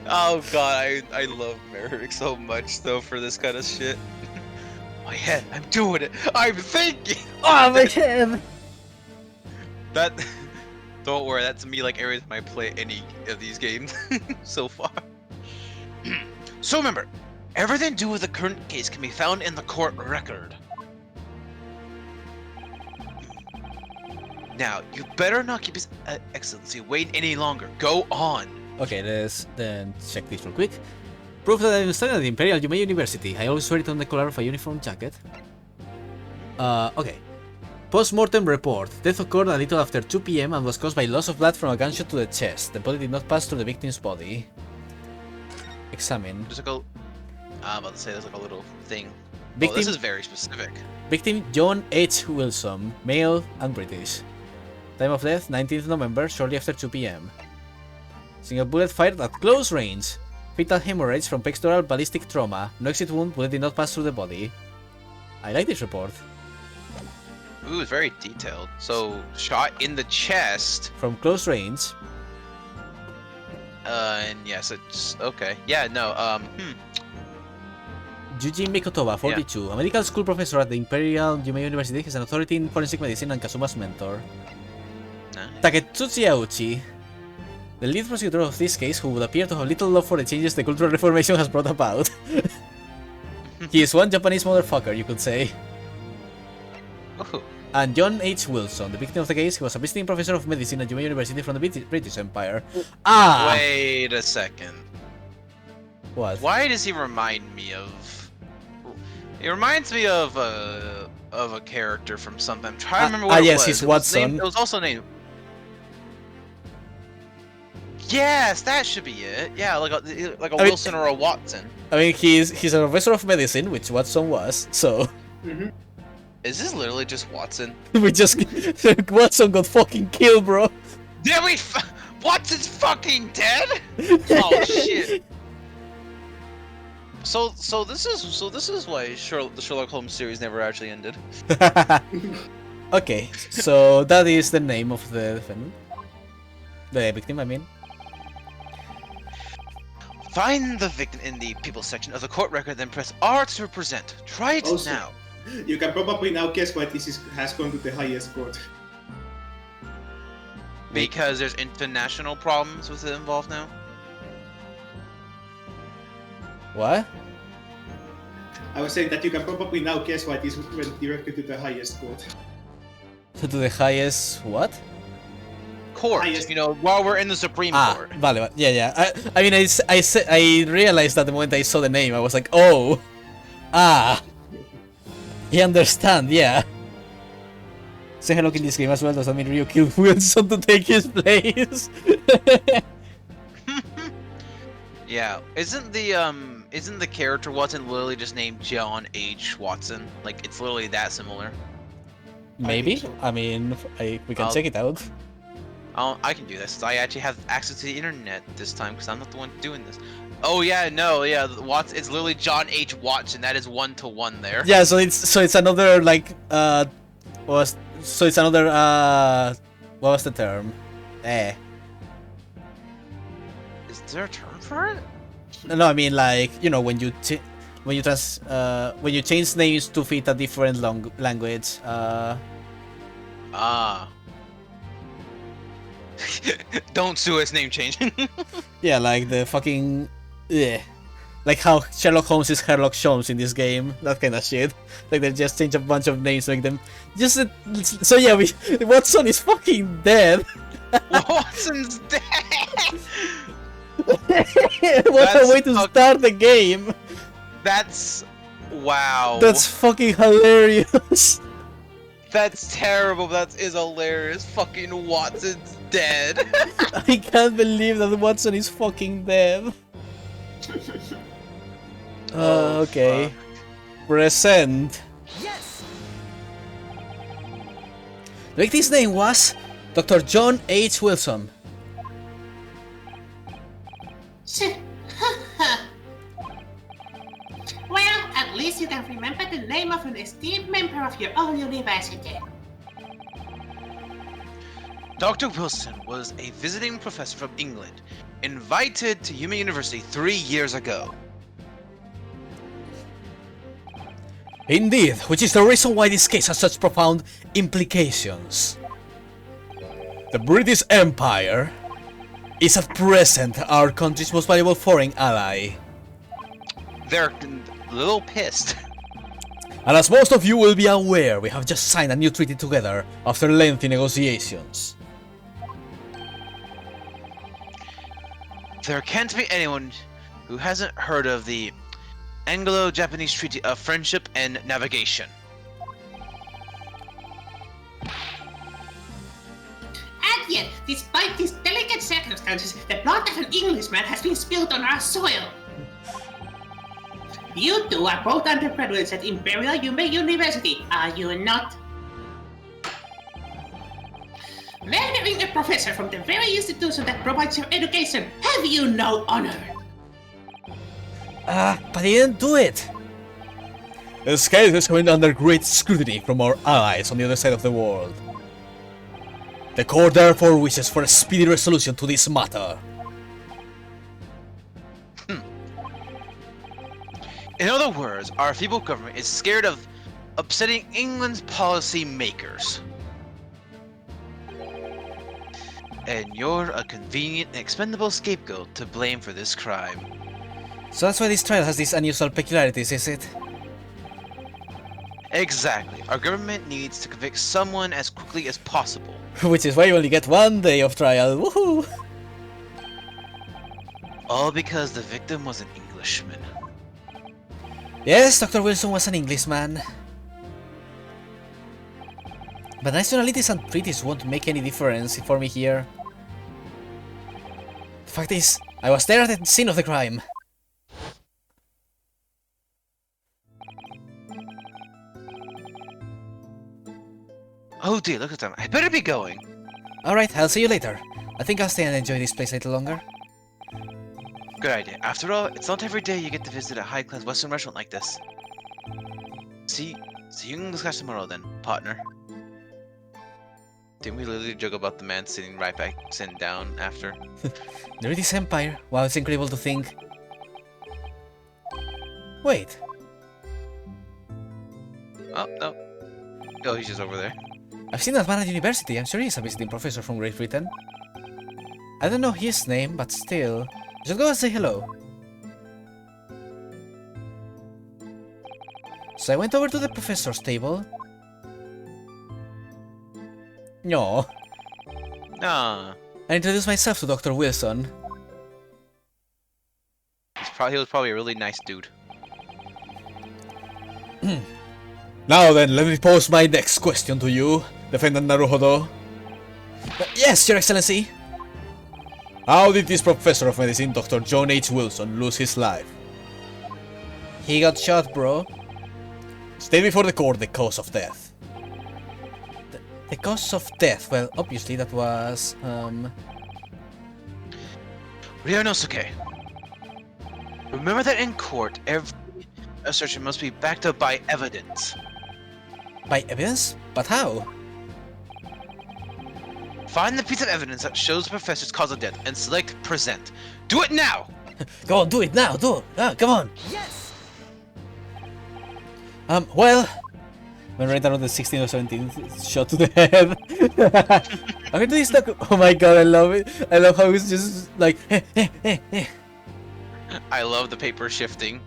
Speaker 2: Oh god, I love Merrick so much though for this kind of shit. My head, I'm doing it. I'm thinking.
Speaker 1: Oh my head!
Speaker 2: That. Don't worry, that's me like every time I play any of these games so far. So remember, everything to do with the current case can be found in the court record. Now, you better not keep His Excellency waiting any longer. Go on.
Speaker 1: Okay, let's then check this real quick. Proof that I'm studying at the Imperial Yume University. I always wear it on the collar of a uniform jacket. Okay. Post-mortem report. Death occurred a little after 2 PM and was caused by loss of blood from a gunshot to the chest. The body did not pass through the victim's body. Examine.
Speaker 2: There's like a... I'm about to say there's like a little thing.
Speaker 1: Victim,
Speaker 2: Oh, this is very specific.
Speaker 1: Victim John H. Wilson, male and British. Time of death 19th November, shortly after 2 PM. Single bullet fired at close range. Fatal hemorrhage from pectoral ballistic trauma. No exit wound, bullet did not pass through the body. I like this report.
Speaker 2: Ooh, it's very detailed. So, shot in the chest.
Speaker 1: From close range.
Speaker 2: And yes, it's... Okay. Yeah, no,
Speaker 1: Yuji Mikotoba, 42, a medical school professor at the Imperial Yume University, is an authority in forensic medicine and Kazuma's mentor.
Speaker 2: Nice.
Speaker 1: Taketsuchi Auchi, the lead prosecutor of this case, who would appear to have little love for the changes the Cultural Reformation has brought about. He is one Japanese motherfucker, you could say.
Speaker 2: Ooh.
Speaker 1: And John H. Wilson, the victim of the case, he was a visiting professor of medicine at Yume University from the British Empire. Ah!
Speaker 2: Wait a second.
Speaker 1: What?
Speaker 2: Why does he remind me of... He reminds me of a character from something. I'm trying to remember what it
Speaker 1: yes,
Speaker 2: was.
Speaker 1: he's Watson.
Speaker 2: It was also named... Yes, that should be it. Yeah, like a Wilson or a Watson.
Speaker 1: I mean, he's a professor of medicine, which Watson was, so...
Speaker 2: Is this literally just Watson?
Speaker 1: We just... Watson got fucking killed, bro.
Speaker 2: Did we Watson's fucking dead? Oh shit. So this is why the Sherlock Holmes series never actually ended.
Speaker 1: Okay, so that is the name of the defendant. The victim, I mean.
Speaker 2: Find the victim in the people section of the court record, then press R to present. Try it
Speaker 3: Also,
Speaker 2: now.
Speaker 3: You can probably now guess why this has gone to the highest court.
Speaker 2: Because there's international problems with it involved now.
Speaker 1: What?
Speaker 3: I was saying that you can probably now guess why this went directly to the highest court.
Speaker 1: To the highest what?
Speaker 2: court.
Speaker 3: Highest-
Speaker 2: You know, while we're in the Supreme Court.
Speaker 1: Vale, vale. Yeah, yeah. I mean, I realized that the moment I saw the name, I was like, oh, I understand. Yeah. Say hello in this game as well. Does that mean Ryu killed Wilson to take his place?
Speaker 2: Yeah, isn't the character Watson literally just named John H. Watson? Like, it's literally that similar.
Speaker 1: Maybe.
Speaker 3: so.
Speaker 1: I mean, we can
Speaker 2: I'll-
Speaker 1: check it out.
Speaker 2: I can do this. I actually have access to the internet this time because I'm not the one doing this. Oh yeah, no, yeah, Watson. It's literally John H. Watson. That is 1-to-1 there.
Speaker 1: Yeah. So it's another like it's another what was the term?
Speaker 2: Is there a term for it?
Speaker 1: No, I mean like when you change names to fit a different language.
Speaker 2: Don't sue us, name change.
Speaker 1: Yeah, like the fucking like how Sherlock Holmes is Sherlock Holmes in this game. That kind of shit. Like they just change a bunch of names, make them just so yeah. Watson is fucking dead.
Speaker 2: Watson's dead.
Speaker 1: What a way to start the game.
Speaker 2: That's wow.
Speaker 1: That's fucking hilarious.
Speaker 2: That's terrible. That is hilarious. Fucking Watson's dead.
Speaker 1: I can't believe that Watson is fucking dead.
Speaker 2: Oh,
Speaker 1: Okay.
Speaker 2: fuck.
Speaker 1: Present.
Speaker 4: Yes!
Speaker 1: The victim's name was Dr. John H. Wilson.
Speaker 6: Well, at least you can remember the name of an esteemed member of your own university.
Speaker 2: Dr. Wilson was a visiting professor from England, invited to Yuma University 3 years ago.
Speaker 1: Indeed, which is the reason why this case has such profound implications. The British Empire is at present our country's most valuable foreign ally.
Speaker 2: They're a little pissed.
Speaker 1: And as most of you will be aware, we have just signed a new treaty together after lengthy negotiations.
Speaker 2: There can't be anyone who hasn't heard of the Anglo-Japanese Treaty of Friendship and Navigation.
Speaker 6: And yet, despite these delicate circumstances, the blood of an Englishman has been spilled on our soil. You two are both undergraduates at Imperial Yuma University, are you not? Murdering a professor from the very institution that provides your education, have you no honor?
Speaker 1: But he didn't do it! This case is coming under great scrutiny from our allies on the other side of the world. The court therefore wishes for a speedy resolution to this matter.
Speaker 2: In other words, our feeble government is scared of upsetting England's policy makers. And you're a convenient and expendable scapegoat to blame for this crime.
Speaker 1: So that's why this trial has these unusual peculiarities, is it?
Speaker 2: Exactly. Our government needs to convict someone as quickly as possible.
Speaker 1: Which is why you only get 1 day of trial, woohoo!
Speaker 2: All because the victim was an Englishman.
Speaker 1: Yes, Dr. Wilson was an Englishman. But nationalities and treaties won't make any difference for me here. The fact is, I was there at the scene of the crime.
Speaker 2: Oh dear, look at them. I better be going.
Speaker 1: Alright, I'll see you later. I think I'll stay and enjoy this place a little longer.
Speaker 2: Good idea. After all, it's not every day you get to visit a high-class Western restaurant like this. See you in class tomorrow then, partner. Didn't we literally joke about the man sitting down after?
Speaker 1: The British Empire. Wow, it's incredible to think. Wait,
Speaker 2: Oh, no. Oh, he's just over there.
Speaker 1: I've seen that man at university. I'm sure he's a visiting professor from Great Britain. I don't know his name, but still. I should go and say hello. So I went over to the professor's table. No.
Speaker 2: Ah,
Speaker 1: I introduced myself to Dr. Wilson.
Speaker 2: he was probably a really nice dude.
Speaker 1: Now then, let me pose my next question to you, Defendant Naruhodo. Yes, Your Excellency. How did this professor of medicine, Dr. John H. Wilson, lose his life? He got shot, bro. State before the court the cause of death. The cause of death? Well, obviously that was,
Speaker 2: Ryonosuke, remember that in court, every assertion must be backed up by evidence.
Speaker 1: by evidence? But how?
Speaker 2: Find the piece of evidence that shows the professor's cause of death and select present. Do it now!
Speaker 1: Go on, do it now, do it! Come on! Yes! Well... When right around the 16th or 17th shot to the head. Okay, this stuck. Oh my god, I love it. I love how it's just like
Speaker 2: I love the paper shifting.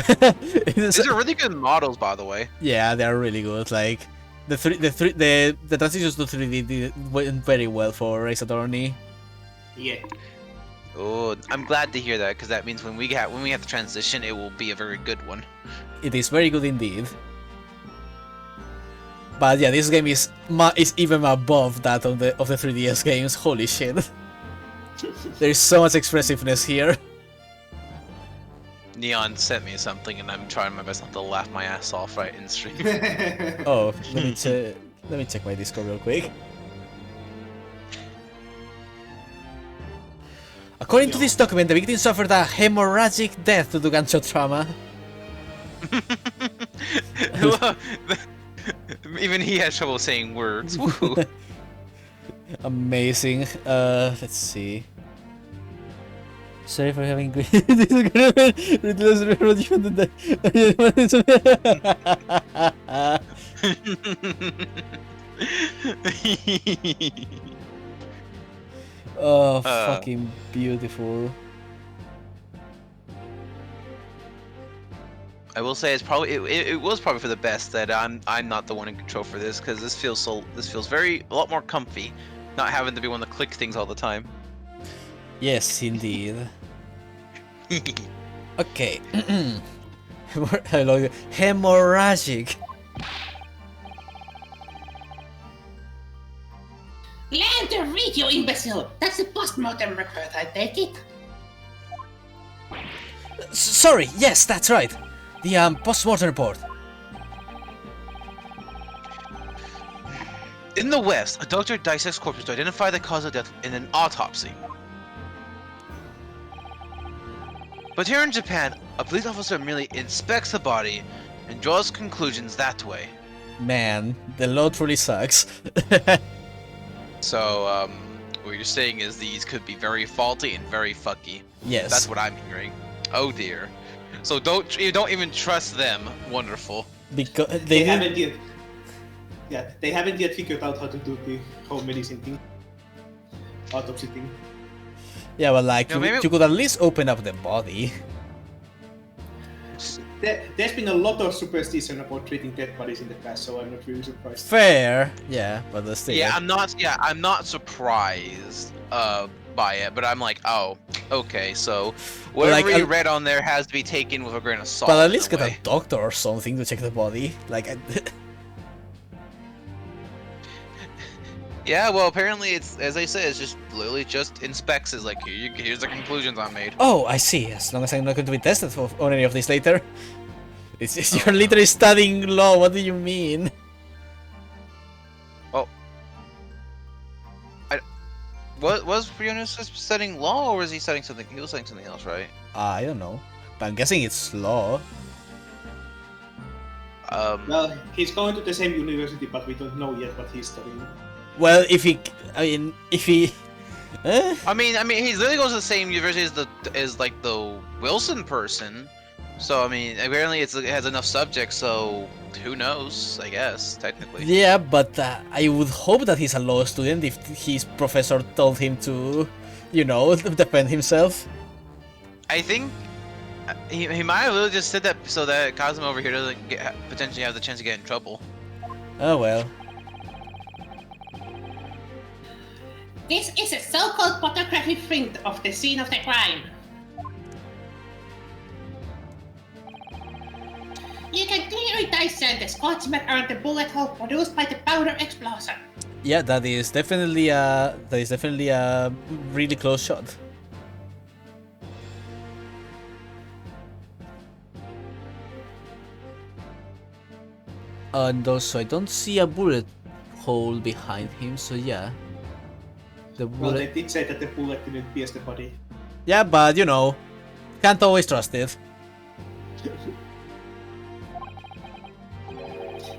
Speaker 1: It's-
Speaker 2: These are really good models, by the way.
Speaker 1: yeah, they're really good. Like the transitions to 3D went very well for Ace Attorney.
Speaker 3: Yeah.
Speaker 2: Oh, I'm glad to hear that because that means when we have the transition, it will be a very good one.
Speaker 1: It is very good indeed. But yeah, this game is even above that of the 3DS games. Holy shit! There's so much expressiveness here.
Speaker 2: Neon sent me something, and I'm trying my best not to laugh my ass off right in stream.
Speaker 1: Oh, let me check my Discord real quick. According to this document, the victim suffered a hemorrhagic death due to gunshot trauma.
Speaker 2: Even he has trouble saying words. Woo.
Speaker 1: Amazing. Let's see. Sorry for having this is gonna be ridiculous reproduction today. Oh, fucking beautiful.
Speaker 2: I will say it was probably for the best that I'm not the one in control for this because this feels a lot more comfy, not having to be one to click things all the time.
Speaker 1: Yes, indeed. Okay. I love it. Hemorrhagic.
Speaker 6: Learn to read, you imbecile! That's the post-mortem report, I take it.
Speaker 1: Sorry, yes, that's right. The post-mortem report.
Speaker 2: In the West, a doctor dissects corpses to identify the cause of death in an autopsy. But here in Japan, a police officer merely inspects the body and draws conclusions that way.
Speaker 1: Man, the law truly sucks.
Speaker 2: So, what you're saying is these could be very faulty and very fucky.
Speaker 1: Yes.
Speaker 2: That's what I'm hearing. Oh dear. So you don't even trust them. Wonderful.
Speaker 1: Because
Speaker 3: They haven't yet. Yeah, they haven't yet figured out how to do the home medicine thing, autopsy thing.
Speaker 1: Yeah, well, like
Speaker 2: No, maybe-
Speaker 1: you could at least open up the body.
Speaker 3: There's been a lot of superstition about treating dead bodies in the past, so I'm not really surprised.
Speaker 1: Fair, yeah, but still.
Speaker 2: Yeah, I'm not surprised by it, but I'm like, oh, okay, so whatever
Speaker 1: like,
Speaker 2: you read on there has to be taken with a grain of salt.
Speaker 1: But at
Speaker 2: in
Speaker 1: least
Speaker 2: a
Speaker 1: get
Speaker 2: way.
Speaker 1: a doctor or something to check the body. Like,
Speaker 2: Yeah, well, apparently it's, as I say, it's just literally just inspects. Is like, here's the conclusions I made.
Speaker 1: oh, I see. As long as I'm not going to be tested on any of this later. You're literally studying law. What do you mean?
Speaker 2: What was Briones studying law, or was he studying something? He was studying something else, right?
Speaker 1: I don't know. But I'm guessing it's law.
Speaker 3: Well, he's going to the same university, but we don't know yet what he's studying.
Speaker 1: Well, if he
Speaker 2: I mean, he literally goes to the same university as like the Wilson person. So I mean, apparently it has enough subjects. So who knows? I guess technically.
Speaker 1: yeah, but I would hope that he's a law student if his professor told him to, you know, defend himself.
Speaker 2: I think he might have literally just said that so that Cosmo over here doesn't potentially have the chance to get in trouble.
Speaker 1: Oh well.
Speaker 6: This is a so-called photographic print of the scene of the crime. You can clearly discern the scotch mark around the bullet hole produced by the powder explosion.
Speaker 1: Yeah, that is definitely a really close shot. And also, I don't see a bullet hole behind him, so yeah. The
Speaker 3: Well, they
Speaker 1: bullet.
Speaker 3: did say that the bullet didn't pierce the body.
Speaker 1: Yeah, but you know, can't always trust it.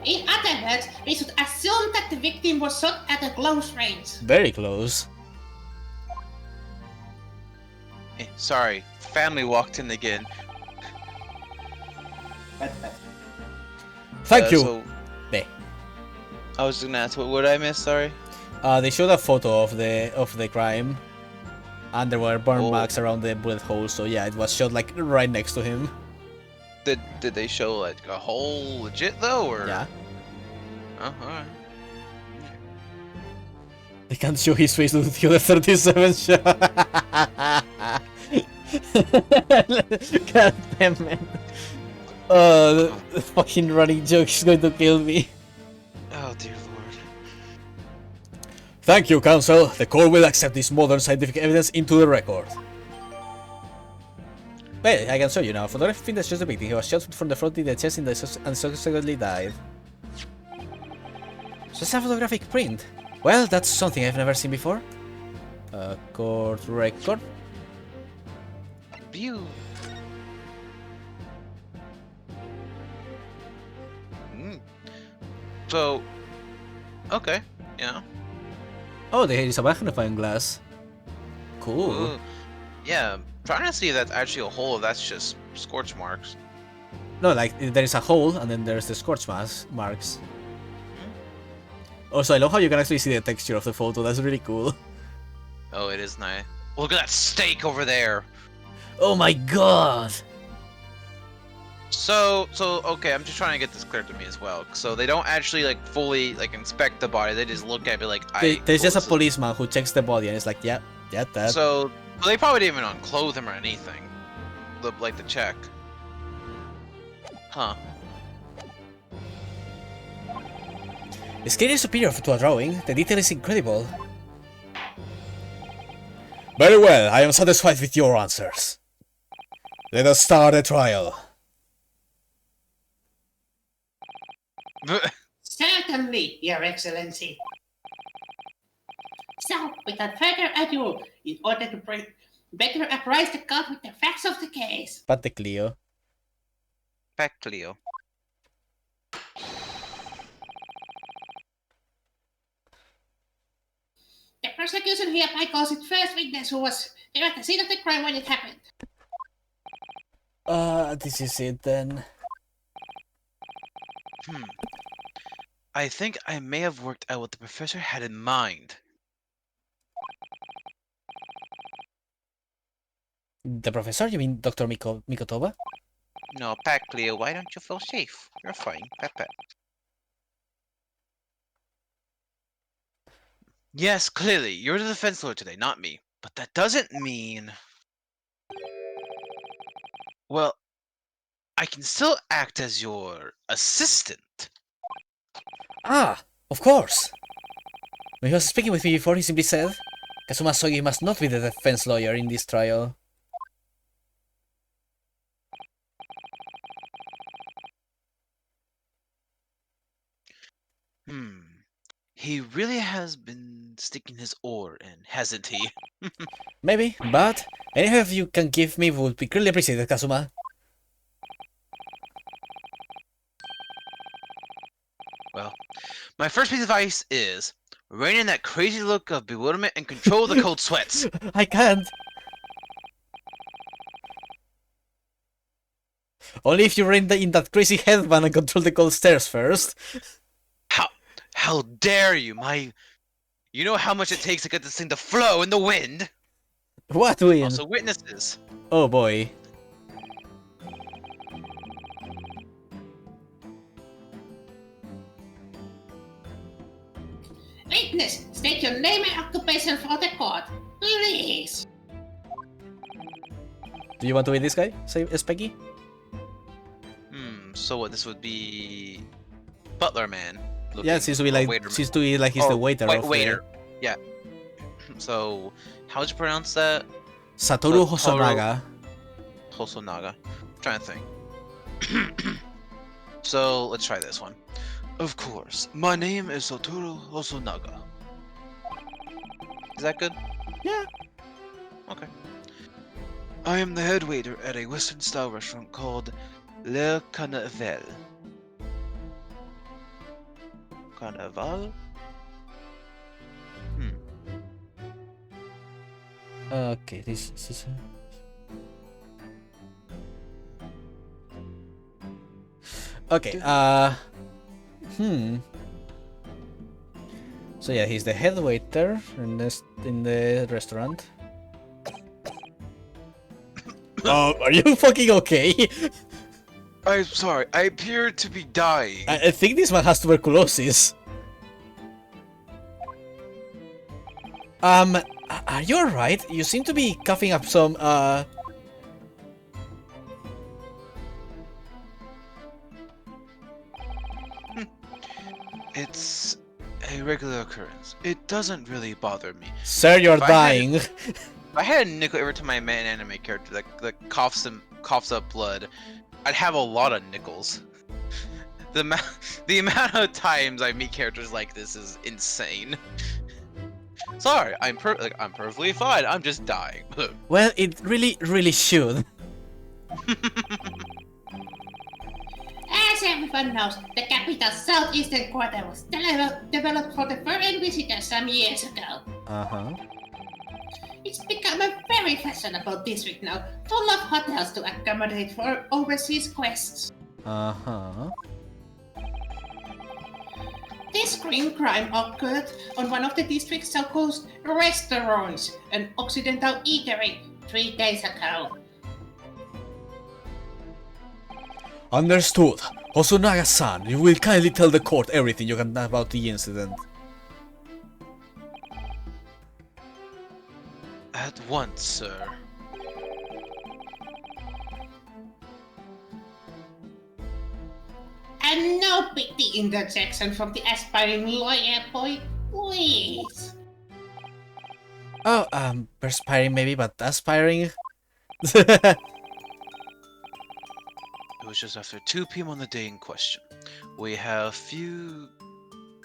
Speaker 6: In other words, we should assume that the victim was shot at a close range.
Speaker 1: Very close.
Speaker 2: Sorry, family walked in again.
Speaker 3: Bad.
Speaker 1: Thank you.
Speaker 2: So,
Speaker 1: There.
Speaker 2: I was gonna ask, what did I miss? Sorry.
Speaker 1: They showed a photo of the crime, and there were burn
Speaker 2: Oh.
Speaker 1: marks around the bullet hole. So yeah, it was shot like right next to him.
Speaker 2: Did they show like a hole legit though, or?
Speaker 1: Yeah.
Speaker 2: Oh, alright.
Speaker 1: They can't show his face to the other 37 shot. God damn it. The fucking running joke is going to kill me.
Speaker 2: Oh dear lord.
Speaker 1: Thank you, Counsel. The court will accept this modern scientific evidence into the record. Wait, I can show you now. Photographic print that shows the victim. He was shot from the front in the chest and subsequently died. So it's a photographic print. Well, that's something I've never seen before. Court record.
Speaker 2: View. So, okay, yeah.
Speaker 1: Oh, there is a magnifying glass. Cool.
Speaker 2: Ooh. Yeah, I'm trying to see if that's actually a hole, if that's just scorch marks.
Speaker 1: No, like there is a hole and then there's the scorch marks. Also, I love how you can actually see the texture of the photo. That's really cool.
Speaker 2: Oh, it is nice. Look at that steak over there.
Speaker 1: Oh my god!
Speaker 2: So okay, I'm just trying to get this clear to me as well. So they don't actually like fully like inspect the body. They just look at it like
Speaker 1: There's just a policeman who checks the body and it's like, yeah, that.
Speaker 2: So they probably didn't even unclothe him or anything. The check. Huh.
Speaker 1: The scale is superior to a drawing. The detail is incredible. Very well, I am satisfied with your answers. Let us start the trial.
Speaker 6: Certainly, Your Excellency. So, without further ado, in order to better apprise the court with the facts of the case,
Speaker 1: Pat the Cleo.
Speaker 2: Back to Leo.
Speaker 6: the prosecution hereby calls its first witness who was there at the scene of the crime when it happened.
Speaker 1: This is it then.
Speaker 2: I think I may have worked out what the professor had in mind.
Speaker 1: The professor? You mean Dr. Mikotoba?
Speaker 2: No, Pac Leo, why don't you feel safe? You're fine, Pat. Yes, clearly, you're the defense lawyer today, not me. But that doesn't mean... Well, I can still act as your assistant.
Speaker 1: Ah, of course! When he was speaking with me before, he simply said, Kazuma Sogi must not be the defense lawyer in this trial.
Speaker 2: He really has been sticking his oar in, hasn't he?
Speaker 1: Maybe, but any help you can give me would be greatly appreciated, Kazuma.
Speaker 2: Well, my first piece of advice is rein in that crazy look of bewilderment and control the cold sweats.
Speaker 1: I can't. Only if you rein in that crazy headband and control the cold stairs first.
Speaker 2: How dare you, You know how much it takes to get this thing to flow in the wind?
Speaker 1: What wind?
Speaker 2: Also witnesses.
Speaker 1: Oh boy.
Speaker 6: We Witness, state your name and occupation for the court. Please.
Speaker 1: Do you want to be this guy? Say Specky?
Speaker 2: So what? This would be Butler Man.
Speaker 1: Yeah, seems to be like
Speaker 2: waiter man.
Speaker 1: seems to be like he's the waiter of
Speaker 2: waiter. Yeah. So how'd you pronounce that?
Speaker 1: Satoru Hosonaga.
Speaker 2: Hosonaga. I'm trying to think. So let's try this one. Of course, my name is Satoru Hosonaga. Is that good?
Speaker 1: Yeah.
Speaker 2: Okay. I am the head waiter at a Western-style restaurant called Le Carnaval. Carnaval?
Speaker 1: Okay, this is. Okay. So yeah, he's the head waiter in the restaurant. Oh, are you fucking okay?
Speaker 2: I'm sorry, I appear to be dying.
Speaker 1: I think this man has tuberculosis. Are you alright? You seem to be coughing up some,
Speaker 2: It's a regular occurrence. It doesn't really bother me.
Speaker 1: Sir, you're dying.
Speaker 2: If I had a nickel every time I met an anime character that coughs up blood, I'd have a lot of nickels. The amount of times I meet characters like this is insane. Sorry, I'm perfectly fine. I'm just dying.
Speaker 1: Well, it really should.
Speaker 6: As everyone knows, the capital's southeastern quarter was developed for the foreign visitors some years ago.
Speaker 1: Uh-huh.
Speaker 6: It's become a very fashionable district now, full of hotels to accommodate for overseas guests.
Speaker 1: Uh-huh.
Speaker 6: This green crime occurred on one of the district's so-called restaurants, an occidental eatery, 3 days ago.
Speaker 1: Understood. Hosonaga-san, you will kindly tell the court everything you can know about the incident.
Speaker 2: At once, sir.
Speaker 6: And no pity interjection from the aspiring lawyer boy, please.
Speaker 1: Oh, perspiring maybe, but aspiring?
Speaker 2: It was just after 2 p.m. on the day in question. We have few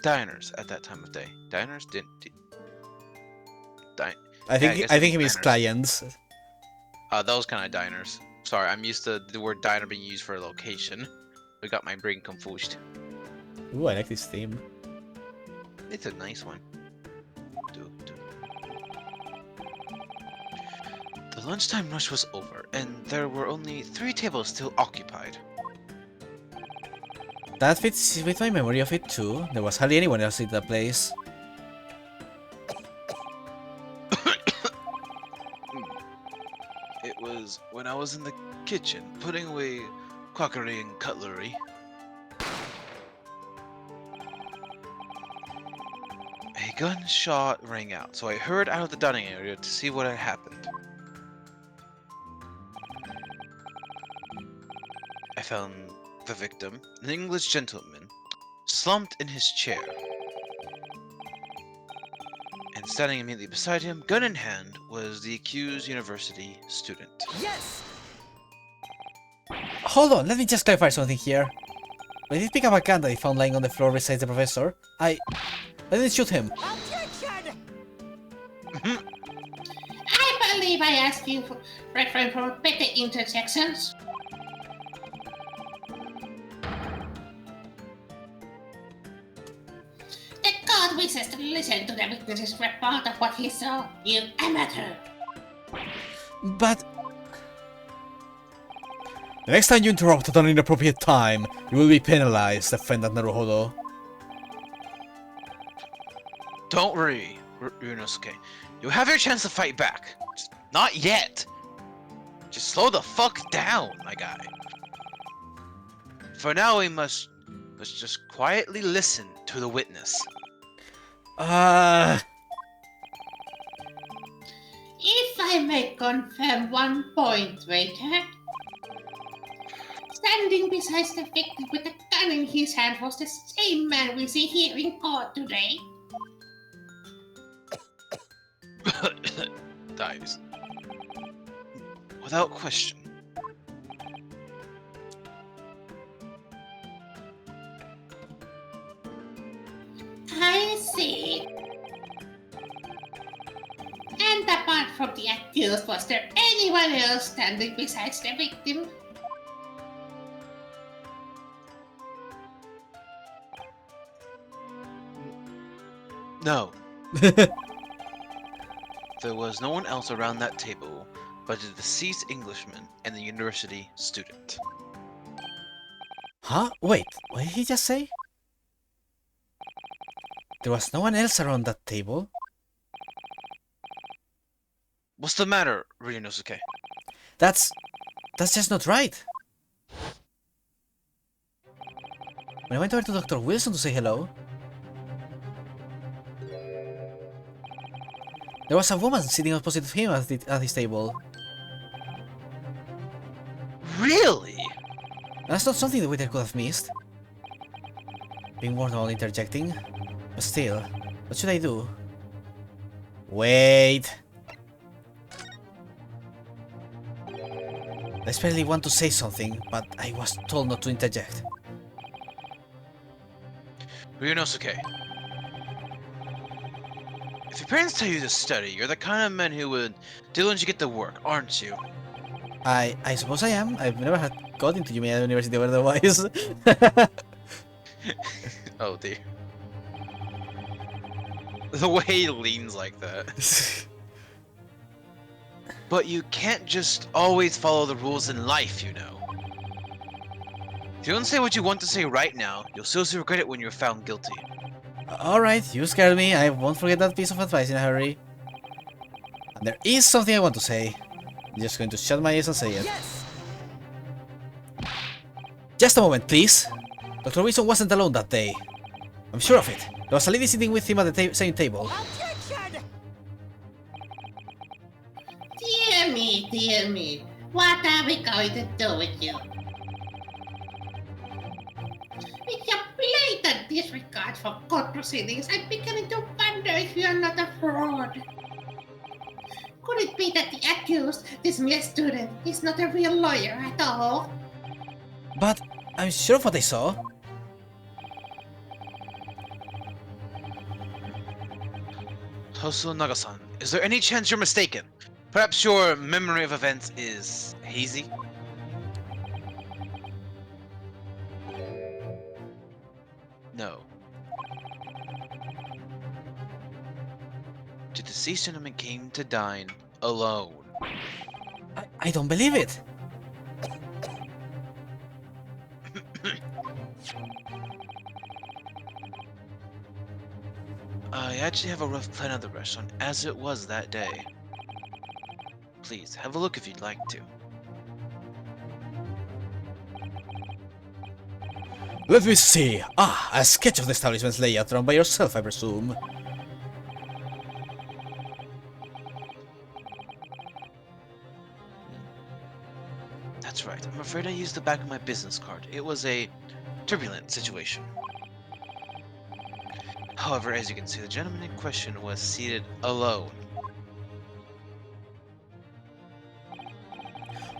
Speaker 2: diners at that time of day. Diners didn't.
Speaker 1: I think he means
Speaker 2: diners.
Speaker 1: clients.
Speaker 2: Those kind of diners. Sorry, I'm used to the word diner being used for a location. I got my brain confused.
Speaker 1: Ooh, I like this theme.
Speaker 2: It's a nice one. The lunchtime rush was over, and there were only 3 tables still occupied.
Speaker 1: That fits with my memory of it too. There was hardly anyone else in that place.
Speaker 2: It was when I was in the kitchen, putting away crockery and cutlery. A gunshot rang out, so I hurried out of the dining area to see what had happened. I found the victim, an English gentleman, slumped in his chair. And standing immediately beside him, gun in hand, was the accused university student.
Speaker 4: Yes!
Speaker 1: Hold on, let me just clarify something here. When he picked up a gun that he found lying on the floor beside the professor, I didn't shoot him.
Speaker 4: Objection!
Speaker 6: I believe I asked you for refrain from petty interjections. The court wishes to listen to the witness's report of what he saw, you amateur.
Speaker 1: But the next time you interrupt at an inappropriate time, you will be penalized, defendant Naruhodo.
Speaker 2: Don't worry, Ryunosuke. You have your chance to fight back. Just not yet. Just slow the fuck down, my guy. For now, we must just quietly listen to the witness.
Speaker 6: If I may confirm 1 point, waiter. Standing beside the victim with a gun in his hand was the same man we see here in court today.
Speaker 2: Dies. Without question.
Speaker 6: I see. And apart from the accused, was there anyone else standing beside the victim?
Speaker 2: No. There was no one else around that table but the deceased Englishman and the university student.
Speaker 1: Huh? Wait, what did he just say? There was no one else around that table?
Speaker 2: What's the matter, Ryunosuke?
Speaker 1: That's just not right. When I went over to Dr. Wilson to say hello, there was a woman sitting opposite him at his table.
Speaker 2: Really?
Speaker 1: That's not something the waiter could have missed. Being warned while interjecting. But still, what should I do? Wait. I desperately want to say something, but I was told not to interject.
Speaker 2: Ryunosuke. If your parents tell you to study, you're the kind of man who would do once you get to work, aren't you?
Speaker 1: I suppose I am. I've never had got into Yumiya University otherwise.
Speaker 2: Oh dear. The way he leans like that. But you can't just always follow the rules in life, you know. If you don't say what you want to say right now, you'll seriously regret it when you're found guilty.
Speaker 1: Alright, you scared me. I won't forget that piece of advice in a hurry. And there is something I want to say. I'm just going to shut my ears and say it.
Speaker 4: Yes!
Speaker 1: Just a moment, please. Dr. Wilson wasn't alone that day. I'm sure of it. There was a lady sitting with him at the same table.
Speaker 4: Objection!
Speaker 6: Dear me, what are we going to do with you? With your blatant disregard for court proceedings, I'm beginning to wonder if you are not a fraud. Could it be that the accused, this mere student, is not a real lawyer at all?
Speaker 1: But I'm sure of what I saw.
Speaker 2: Tosunaga-san, is there any chance you're mistaken? Perhaps your memory of events is hazy? No. The deceased gentleman came to dine alone.
Speaker 1: I don't believe it.
Speaker 2: I actually have a rough plan of the restaurant as it was that day. Please, have a look if you'd like to.
Speaker 1: Let me see. Ah, a sketch of the establishment's layout drawn by yourself, I presume.
Speaker 2: That's right. I'm afraid I used the back of my business card. It was a turbulent situation. However, as you can see, the gentleman in question was seated alone.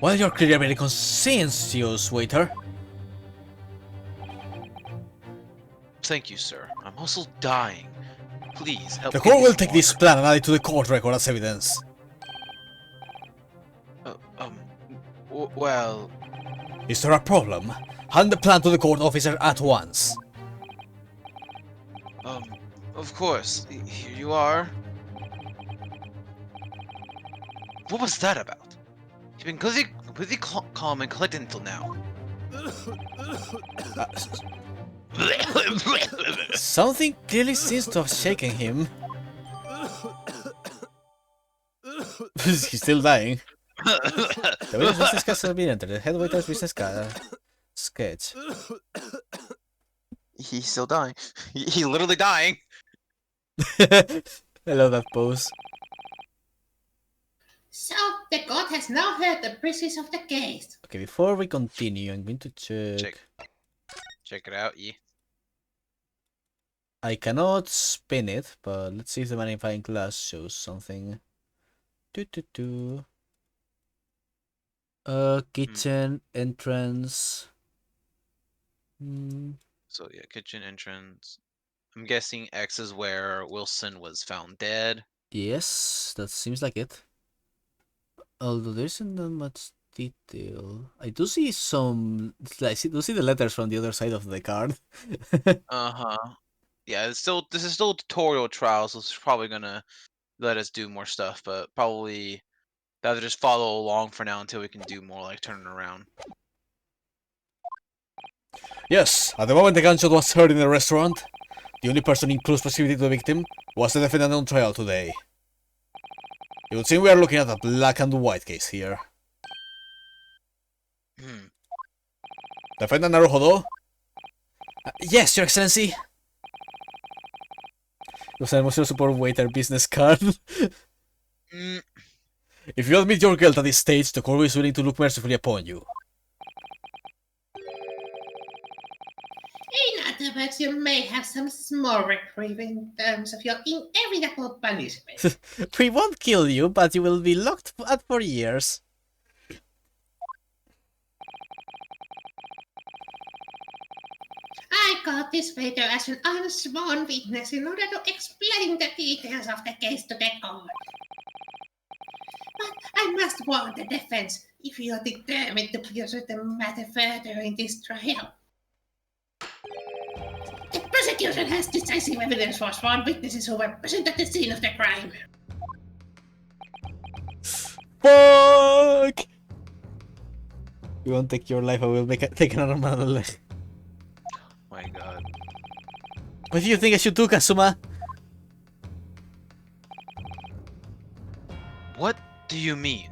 Speaker 1: Well, you're clearly very conscientious, waiter.
Speaker 2: Thank you, sir. I'm also dying. Please help.
Speaker 1: The
Speaker 2: get
Speaker 1: court will
Speaker 2: this
Speaker 1: take
Speaker 2: water.
Speaker 1: this plan and add it to the court record as evidence.
Speaker 2: Well,
Speaker 1: Is there a problem? Hand the plan to the court officer at once.
Speaker 2: of course. Here you are. What was that about? You've been completely calm and collected until now.
Speaker 1: Something clearly seems to have shaken him. He's still dying. The waiter's business card has been entered. The head waiter's business card. Sketch.
Speaker 2: He's still dying. He's literally dying.
Speaker 1: I love that pose.
Speaker 6: So, the court has now heard the pieces of the case.
Speaker 1: Okay, before we continue, I'm going to check.
Speaker 2: Check it out, yeah.
Speaker 1: I cannot spin it, but let's see if the magnifying glass shows something. Kitchen entrance.
Speaker 2: So yeah, kitchen entrance. I'm guessing X is where Wilson was found dead.
Speaker 1: Yes, that seems like it. Although there isn't that much detail. I do see some. I do see the letters from the other side of the card.
Speaker 2: Uh-huh. Yeah, this is still a tutorial trial, so it's probably gonna let us do more stuff, but probably rather just follow along for now until we can do more like turning around.
Speaker 1: Yes, at the moment the gunshot was heard in the restaurant, the only person in close proximity to the victim was the defendant on trial today. It would seem we are looking at a black and white case here. Defendant Naruhodo? Yes, Your Excellency. It was an emotional support waiter business card. If you admit your guilt at this stage, the court is willing to look mercifully upon you.
Speaker 6: In other words, you may have some small reprieve in terms of your inevitable punishment.
Speaker 1: We won't kill you, but you will be locked up for years.
Speaker 6: I got this waiter as an unsworn witness in order to explain the details of the case to the court. But I must warn the defense if you are determined to pursue the matter further in this trial. The prosecution has decisive evidence for sworn witnesses who were present at the scene of the crime.
Speaker 1: Fuck! You won't take your life, I will take another man.
Speaker 2: My god.
Speaker 1: What do you think I should do, Kazuma?
Speaker 2: What do you mean?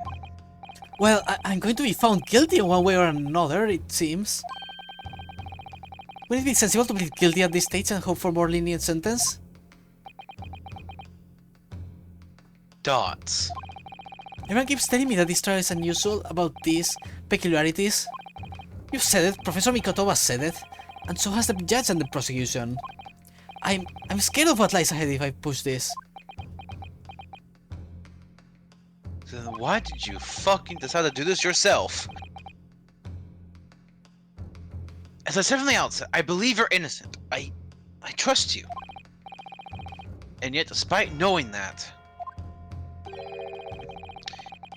Speaker 1: Well, I'm going to be found guilty in one way or another, it seems. Would it be sensible to plead guilty at this stage and hope for more lenient sentence?
Speaker 2: Dots.
Speaker 1: Everyone keeps telling me that this trial is unusual about these peculiarities. You've said it, Professor Mikotoba said it, and so has the judge and the prosecution. I'm scared of what lies ahead if I push this.
Speaker 2: Then why did you fucking decide to do this yourself? As I said from the outset, I believe you're innocent. I trust you. And yet, despite knowing that,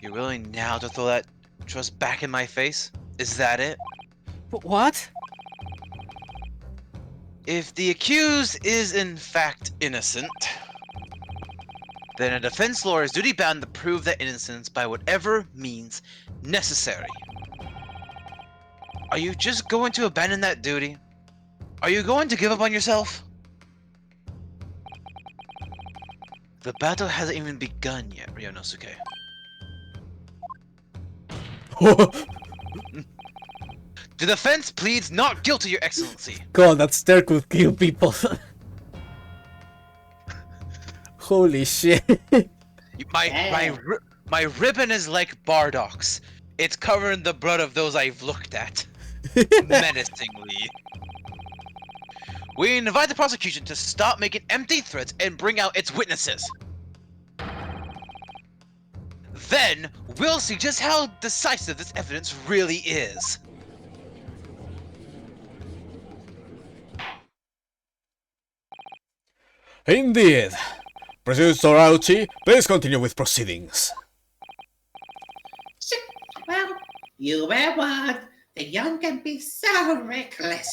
Speaker 2: you're willing now to throw that trust back in my face? Is that it?
Speaker 1: What?
Speaker 2: If the accused is in fact innocent, then a defense lawyer is duty-bound to prove that innocence by whatever means necessary. Are you just going to abandon that duty? Are you going to give up on yourself? The battle hasn't even begun yet, Ryonosuke. The defense pleads not guilty, Your Excellency.
Speaker 1: God, that stare could kill people. Holy shit.
Speaker 2: My ribbon is like Bardock's. It's covering the blood of those I've looked at. Menacingly. We invite the prosecution to stop making empty threats and bring out its witnesses. Then, we'll see just how decisive this evidence really is.
Speaker 1: Indeed. President Sorauchi, please continue with proceedings.
Speaker 6: Well, you were warned. The young can be so reckless.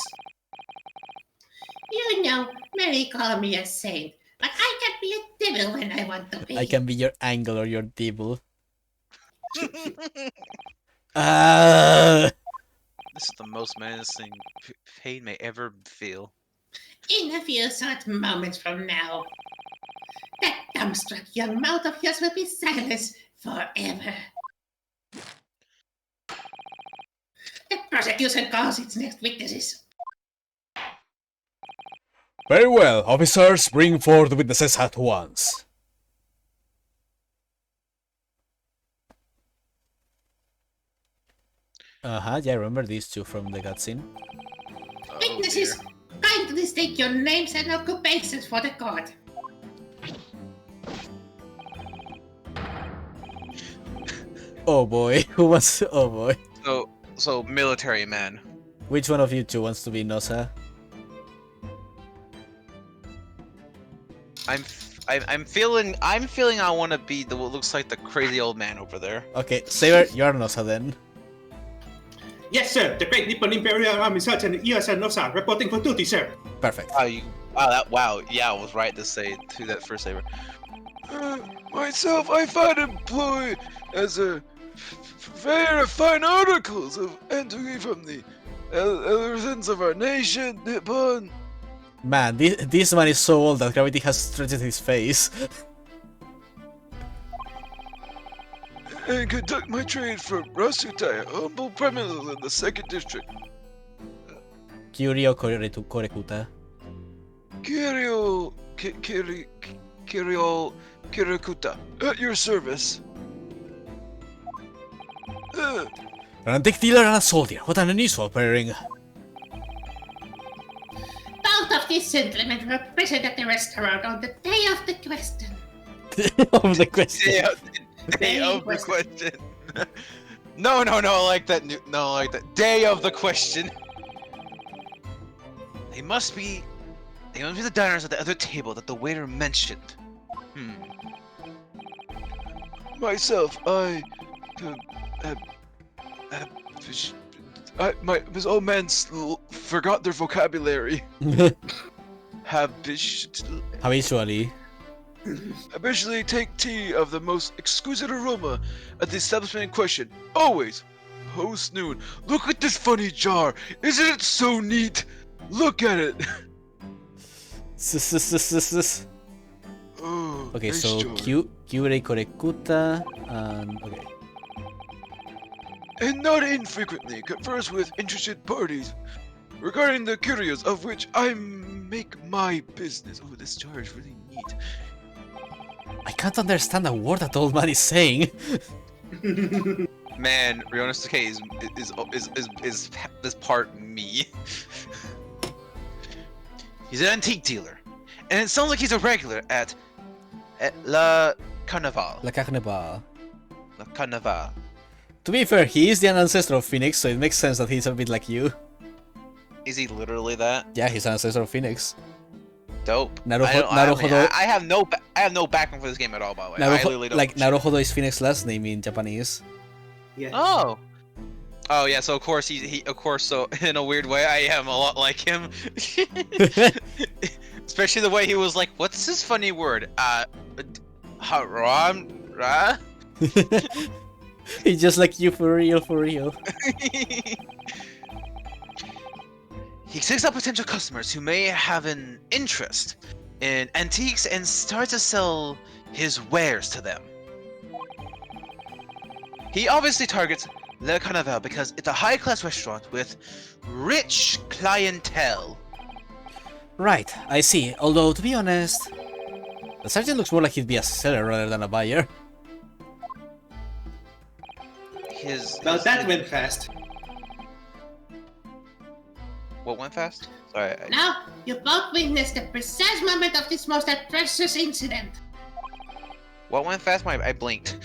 Speaker 6: You know, many call me a saint, but I can be a devil when I want to be.
Speaker 1: I can be your angel or your devil.
Speaker 2: This is the most menacing pain may ever feel.
Speaker 6: In a few short moments from now, that dumbstruck young mouth of yours will be silenced forever. The prosecution calls its next witnesses.
Speaker 1: Very well, officers, bring forth the witnesses at once. Yeah, I remember these two from the cutscene.
Speaker 6: Witnesses, kindly state your names and occupations for the court.
Speaker 1: Oh boy, who wants? Oh boy,
Speaker 2: So military man.
Speaker 1: which one of you two wants to be Nosa?
Speaker 2: I'm feeling I want to be the what looks like the crazy old man over there.
Speaker 1: Okay, Saber, you're Nosa then.
Speaker 3: Yes, sir. The Great Nippon Imperial Army Sergeant Ieyasu Nosa reporting for duty, sir.
Speaker 1: Perfect.
Speaker 2: Wow, yeah, I was right to say to that first saber.
Speaker 5: Myself, I find employed as a very fine articles of entry from the elders of our nation, Nippon.
Speaker 1: Man, this man is so old that gravity has stretched his face.
Speaker 5: And conduct my trade from Rasutai, humble criminal in the 2nd District.
Speaker 1: Kyrio Korekuta.
Speaker 5: Kirikuta, at your service.
Speaker 1: An antique dealer and a soldier. What an unusual pairing.
Speaker 6: Both of these gentlemen were present at the restaurant on the day of the question.
Speaker 1: Of the question.
Speaker 2: Day of the question. No, like that. No, like that. Day of the question. They must be the diners at the other table that the waiter mentioned.
Speaker 5: Myself, this old man forgot their vocabulary.
Speaker 1: Habitually.
Speaker 5: Habitually take tea of the most exquisite aroma at the establishment in question. Always. Post noon. Look at this funny jar. Isn't it so neat? Look at it. Oh,
Speaker 1: Okay,
Speaker 5: nice
Speaker 1: so
Speaker 5: jar.
Speaker 1: Kyurei Korekuta and okay.
Speaker 5: And not infrequently converse with interested parties regarding the curios of which I make my business. Oh, this jar is really neat.
Speaker 1: I can't understand a word that old man is saying.
Speaker 2: Man, Ryonosuke is this part me. He's an antique dealer, and it sounds like he's a regular at La Carnival.
Speaker 1: La Carnival.
Speaker 2: La Carnival.
Speaker 1: To be fair, he is the ancestor of Phoenix, so it makes sense that he's a bit like you.
Speaker 2: Is he literally that?
Speaker 1: Yeah, he's an ancestor of Phoenix.
Speaker 2: Dope.
Speaker 1: Naruhodo.
Speaker 2: I have no background for this game at all, by the way. I literally don't.
Speaker 1: Like Naruhodo is Phoenix's last name in Japanese.
Speaker 3: Yeah.
Speaker 2: Oh. Oh yeah. So of course he of course so in a weird way I am a lot like him. Especially the way he was like, "What's this funny word? Haram, ra."
Speaker 1: He's just like you for real.
Speaker 2: He seeks out potential customers who may have an interest in antiques and starts to sell his wares to them. He obviously targets Le Carnaval because it's a high-class restaurant with rich clientele.
Speaker 1: Right, I see. Although, to be honest, the sergeant looks more like he'd be a seller rather than a buyer.
Speaker 3: Well, that went fast.
Speaker 2: What went fast? Sorry.
Speaker 6: Now, you both witnessed the precise moment of this most atrocious incident.
Speaker 2: What went fast? I blinked.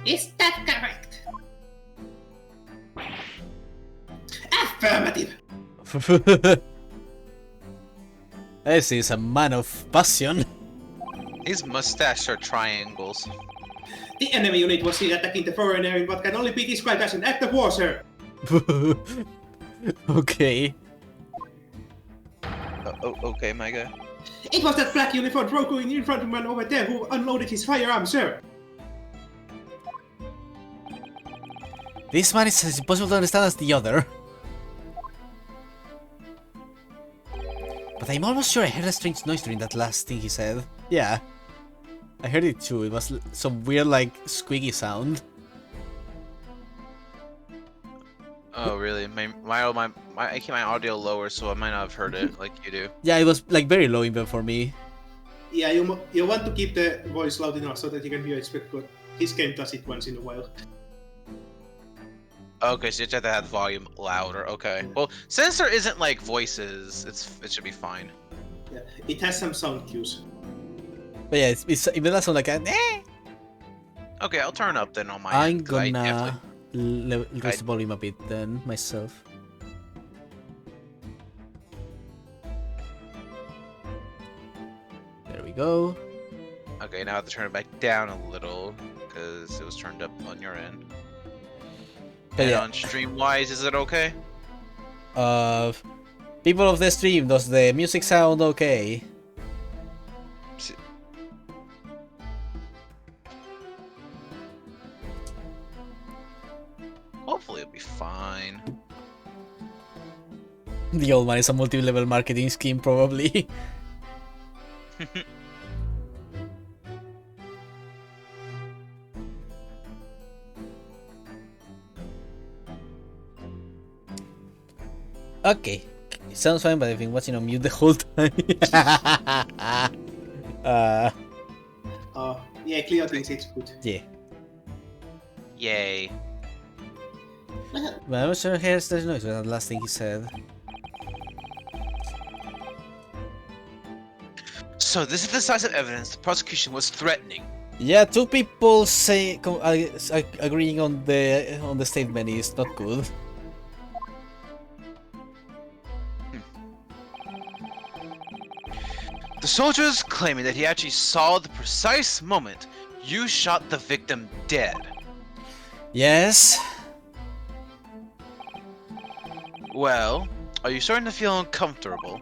Speaker 6: Is that correct?
Speaker 3: Affirmative.
Speaker 1: This is a man of passion.
Speaker 2: His mustache are triangles.
Speaker 3: The enemy unit was seen attacking the foreigner in what can only be described as an act of war, sir.
Speaker 1: Okay.
Speaker 2: Okay, my guy.
Speaker 3: It was that black uniformed Roku in front of man over there who unloaded his firearm, sir.
Speaker 1: This man is as impossible to understand as the other. But I'm almost sure I heard a strange noise during that last thing he said. Yeah. I heard it too. It was some weird, like, squeaky sound.
Speaker 2: Oh really? I keep my audio lower, so I might not have heard it like you do.
Speaker 1: Yeah, it was like very low even for me.
Speaker 3: Yeah, you want to keep the voice loud enough so that you can hear it, because his game does it once in a while.
Speaker 2: Okay, so you just have to have the volume louder. Okay. Well, since there isn't like voices, it should be fine.
Speaker 3: Yeah, it has some sound cues.
Speaker 1: But yeah, it does sound like a.
Speaker 2: Okay, I'll turn up then on my
Speaker 1: I'm
Speaker 2: end. 'Cause I
Speaker 1: gonna
Speaker 2: definitely-
Speaker 1: raise the volume a bit then myself. There we go.
Speaker 2: Okay, now I have to turn it back down a little because it was turned up on your end.
Speaker 1: But
Speaker 2: And
Speaker 1: yeah.
Speaker 2: on stream wise, is it okay?
Speaker 1: People of the stream, does the music sound okay?
Speaker 2: Hopefully it'll be fine.
Speaker 1: The old man is a multi-level marketing scheme, probably. Okay, it sounds fine, but I've been watching on mute the whole time.
Speaker 3: Yeah, Cleo thinks it's good.
Speaker 1: Yeah.
Speaker 2: Yay.
Speaker 6: Well,
Speaker 1: But I'm not sure here's the noise, but the last thing he said.
Speaker 2: So this is the size of evidence the prosecution was threatening.
Speaker 1: Yeah, two people say agreeing on the statement is not good.
Speaker 2: The soldiers claiming that he actually saw the precise moment you shot the victim dead.
Speaker 1: Yes.
Speaker 2: Well, are you starting to feel uncomfortable?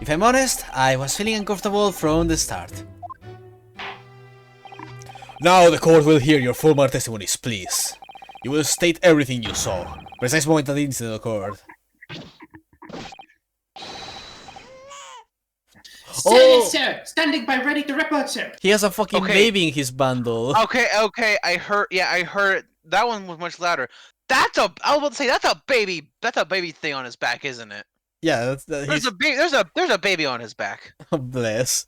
Speaker 1: If I'm honest, I was feeling uncomfortable from the start. Now the court will hear your formal testimonies, please. You will state everything you saw. Precise moment that the incident occurred.
Speaker 6: Silence, sir! Standing by ready to report, sir!
Speaker 1: He has a fucking
Speaker 2: Okay.
Speaker 1: baby in his bundle.
Speaker 2: Okay, I heard it. That one was much louder. I was about to say that's a baby thing on his back, isn't it?
Speaker 1: Yeah,
Speaker 2: There's a baby on his back.
Speaker 1: bless.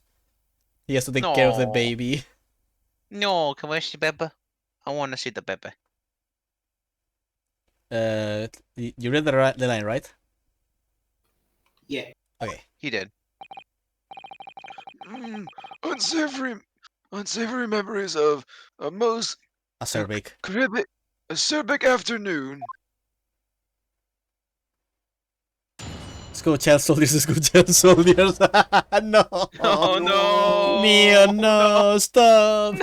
Speaker 1: He has to take care of the
Speaker 2: No.
Speaker 1: baby.
Speaker 2: No, can we see baby? I want to see the baby.
Speaker 1: You read the line, right?
Speaker 3: Yeah.
Speaker 1: Okay.
Speaker 2: He did.
Speaker 5: Unsavory memories of a most
Speaker 1: Acerbic.
Speaker 5: acerbic afternoon.
Speaker 1: Let's go, child soldiers. Let's go, child soldiers. No.
Speaker 2: Oh no!
Speaker 1: Mio, no, stop.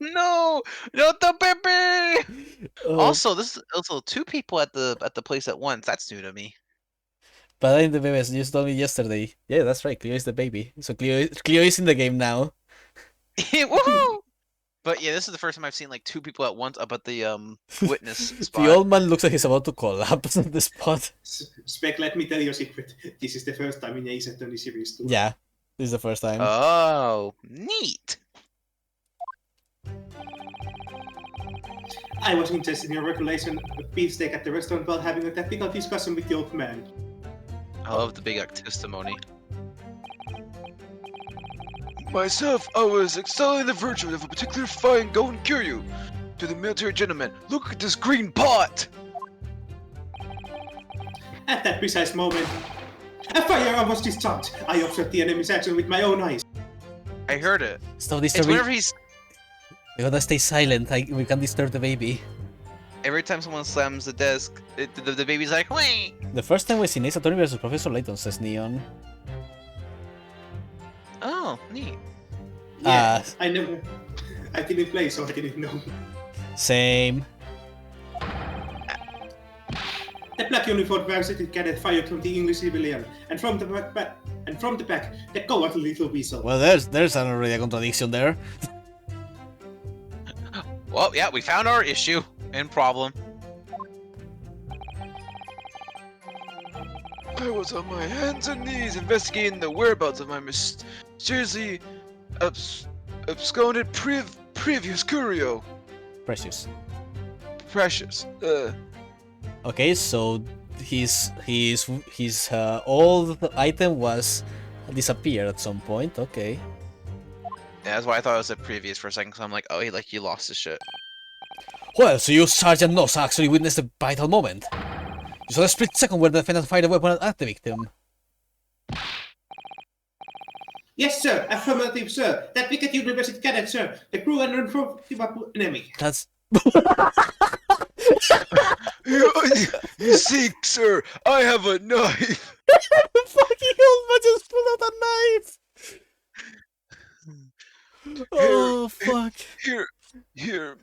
Speaker 2: No, not the baby.
Speaker 1: Oh,
Speaker 2: Also, this is also two people at the place at once. That's new to me.
Speaker 1: but I'm the baby, as you told me yesterday. Yeah, that's right. Cleo is the baby. So Cleo is in the game now.
Speaker 2: Woohoo! But yeah, this is the first time I've seen like two people at once up at the witness spot.
Speaker 1: The old man looks like he's about to collapse on the spot.
Speaker 3: Spec, let me tell you a secret. This is the first time in Ace Attorney series too.
Speaker 1: Yeah, this is the first time.
Speaker 2: Oh, neat.
Speaker 3: I was interested in your regulation of beefsteak at the restaurant while having a technical discussion with the old man.
Speaker 2: I love the big testimony.
Speaker 5: Myself, I was extolling the virtue of a particular fine golden Kiryu. To the military gentleman, look at this green pot!
Speaker 3: At that precise moment, a firearm was discharged. I observed the enemy's action with my own eyes.
Speaker 2: I heard it.
Speaker 1: Stop
Speaker 2: It's
Speaker 1: disturbing.
Speaker 2: whenever he's
Speaker 1: We gotta stay silent. We can't disturb the baby.
Speaker 2: every time someone slams the desk, the baby's like, wait.
Speaker 1: The first time we see Ace Attorney versus Professor Layton, says Neon.
Speaker 2: Oh, neat.
Speaker 3: Yeah, I didn't play, so I didn't know.
Speaker 1: Same.
Speaker 3: The black uniformed varsity cadet fired from the English civilian, and from the back, the coward little weasel.
Speaker 1: Well, there's already a contradiction there.
Speaker 2: Well, yeah, we found our issue and problem.
Speaker 5: I was on my hands and knees investigating the whereabouts of my mysteriously absconded previous Curio.
Speaker 1: Precious.
Speaker 5: Precious.
Speaker 1: Okay, so his old item was disappeared at some point. Okay.
Speaker 2: Yeah, that's why I thought it was a previous for a second. Cause I'm like, oh, he lost his shit.
Speaker 1: Well, so you, Sergeant Noss, actually witnessed a vital moment. You saw a split second where the defendant fired a weapon at the victim.
Speaker 3: Yes, sir. Affirmative, sir. That wicked university cadet, sir. The crew and unforgivable enemy.
Speaker 1: That's
Speaker 5: You see, sir, I have a knife.
Speaker 1: the fucking old man just pulled out a knife. Oh fuck!
Speaker 5: Here,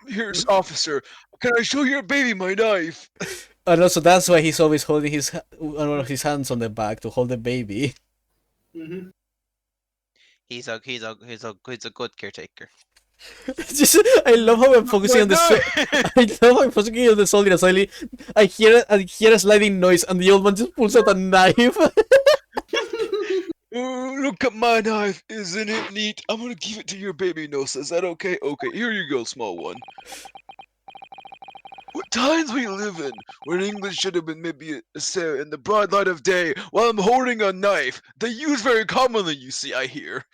Speaker 5: here's officer. Can I show your baby my knife?
Speaker 1: And also that's why he's always holding one of his hands on the back to hold the baby.
Speaker 3: Mm-hmm.
Speaker 2: He's a good caretaker.
Speaker 1: Just, I love how I'm focusing on the. I love how I'm focusing on the soldier. And suddenly, I hear a sliding noise, and the old man just pulls out a knife.
Speaker 5: Oh, look at my knife. Isn't it neat? I'm gonna give it to your baby, Nosa. Is that okay? Okay, here you go, small one. What times we live in, when English should have been maybe a sailor in the broad light of day, while I'm holding a knife. They use very commonly, you see, I hear.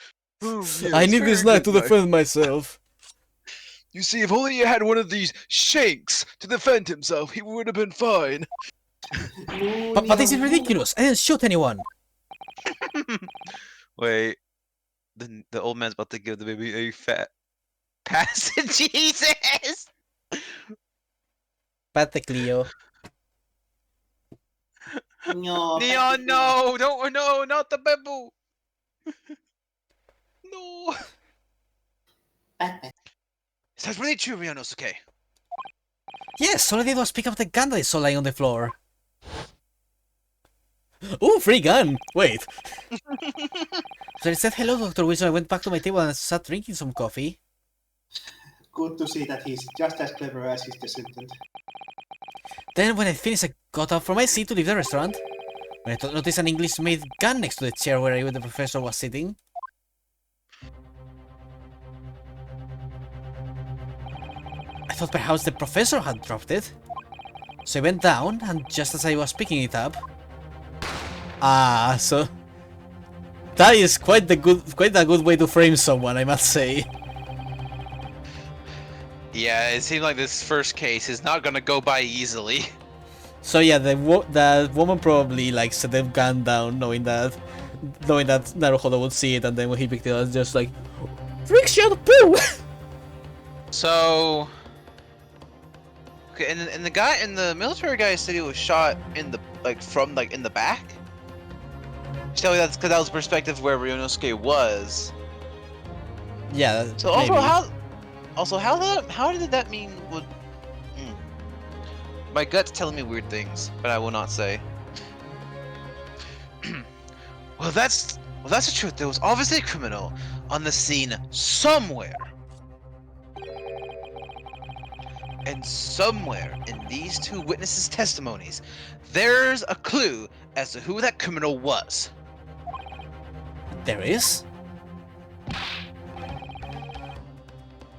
Speaker 5: Oh, yes,
Speaker 1: I need this
Speaker 5: very
Speaker 1: knife to
Speaker 5: good
Speaker 1: defend myself.
Speaker 5: You see, if only he had one of these shanks to defend himself, he would have been fine.
Speaker 1: But this is ridiculous. I didn't shoot anyone.
Speaker 2: Wait, the old man's about to give the baby a fat passage. Jesus.
Speaker 1: Pate Cleo.
Speaker 3: No.
Speaker 2: Neon, no, don't, no, not the bamboo. No. Is that really true, Ryanosuke?
Speaker 1: Yes, all I did was pick up the gun that I saw lying on the floor. Ooh, free gun! Wait. So I said hello, Dr. Wilson. I went back to my table and sat drinking some coffee.
Speaker 3: Good to see that he's just as clever as his descendant.
Speaker 1: Then when I finished, I got up from my seat to leave the restaurant. When I noticed an English-made gun next to the chair where the professor was sitting. I thought perhaps the professor had dropped it. So I went down, and just as I was picking it up... so... That is quite a good way to frame someone, I must say.
Speaker 2: Yeah, it seems like this first case is not gonna go by easily.
Speaker 1: So yeah, the woman probably like set the gun down, knowing that Naruhodo would see it, and then when he picked it up, it's just like, freak shot, boom.
Speaker 2: So, okay, and the military guy said he was shot in the in the back. So that's because that was the perspective where Ryunosuke was.
Speaker 1: Yeah.
Speaker 2: So
Speaker 1: maybe.
Speaker 2: how did that mean? My gut's telling me weird things, but I will not say. Well, that's the truth. There was obviously a criminal on the scene somewhere. And somewhere in these two witnesses' testimonies, there's a clue as to who that criminal was.
Speaker 1: There is?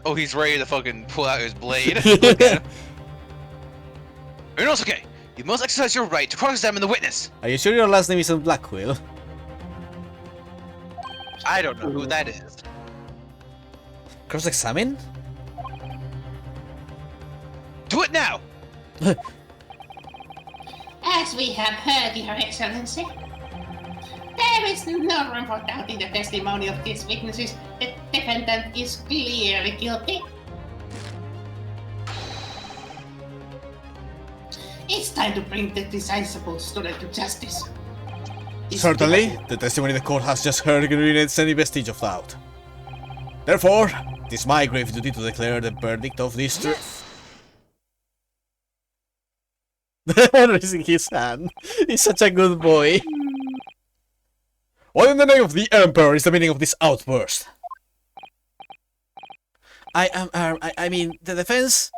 Speaker 2: Oh, he's ready to fucking pull out his blade. Look at him. Ryunosuke, you must exercise your right to cross-examine the witness.
Speaker 1: Are you sure your last name isn't Blackquill?
Speaker 2: I don't know who that is.
Speaker 1: Cross-examine?
Speaker 2: Do it now!
Speaker 6: As we have heard, Your Excellency, there is no room for doubting the testimony of these witnesses. The defendant is clearly guilty. It's time to bring the decisible student to justice.
Speaker 1: Certainly, the testimony the court has just heard eliminates any vestige of doubt. Therefore, it is my grave duty to declare the verdict of this raising his hand. He's such a good boy. What in the name of the Emperor is the meaning of this outburst? I mean, the defense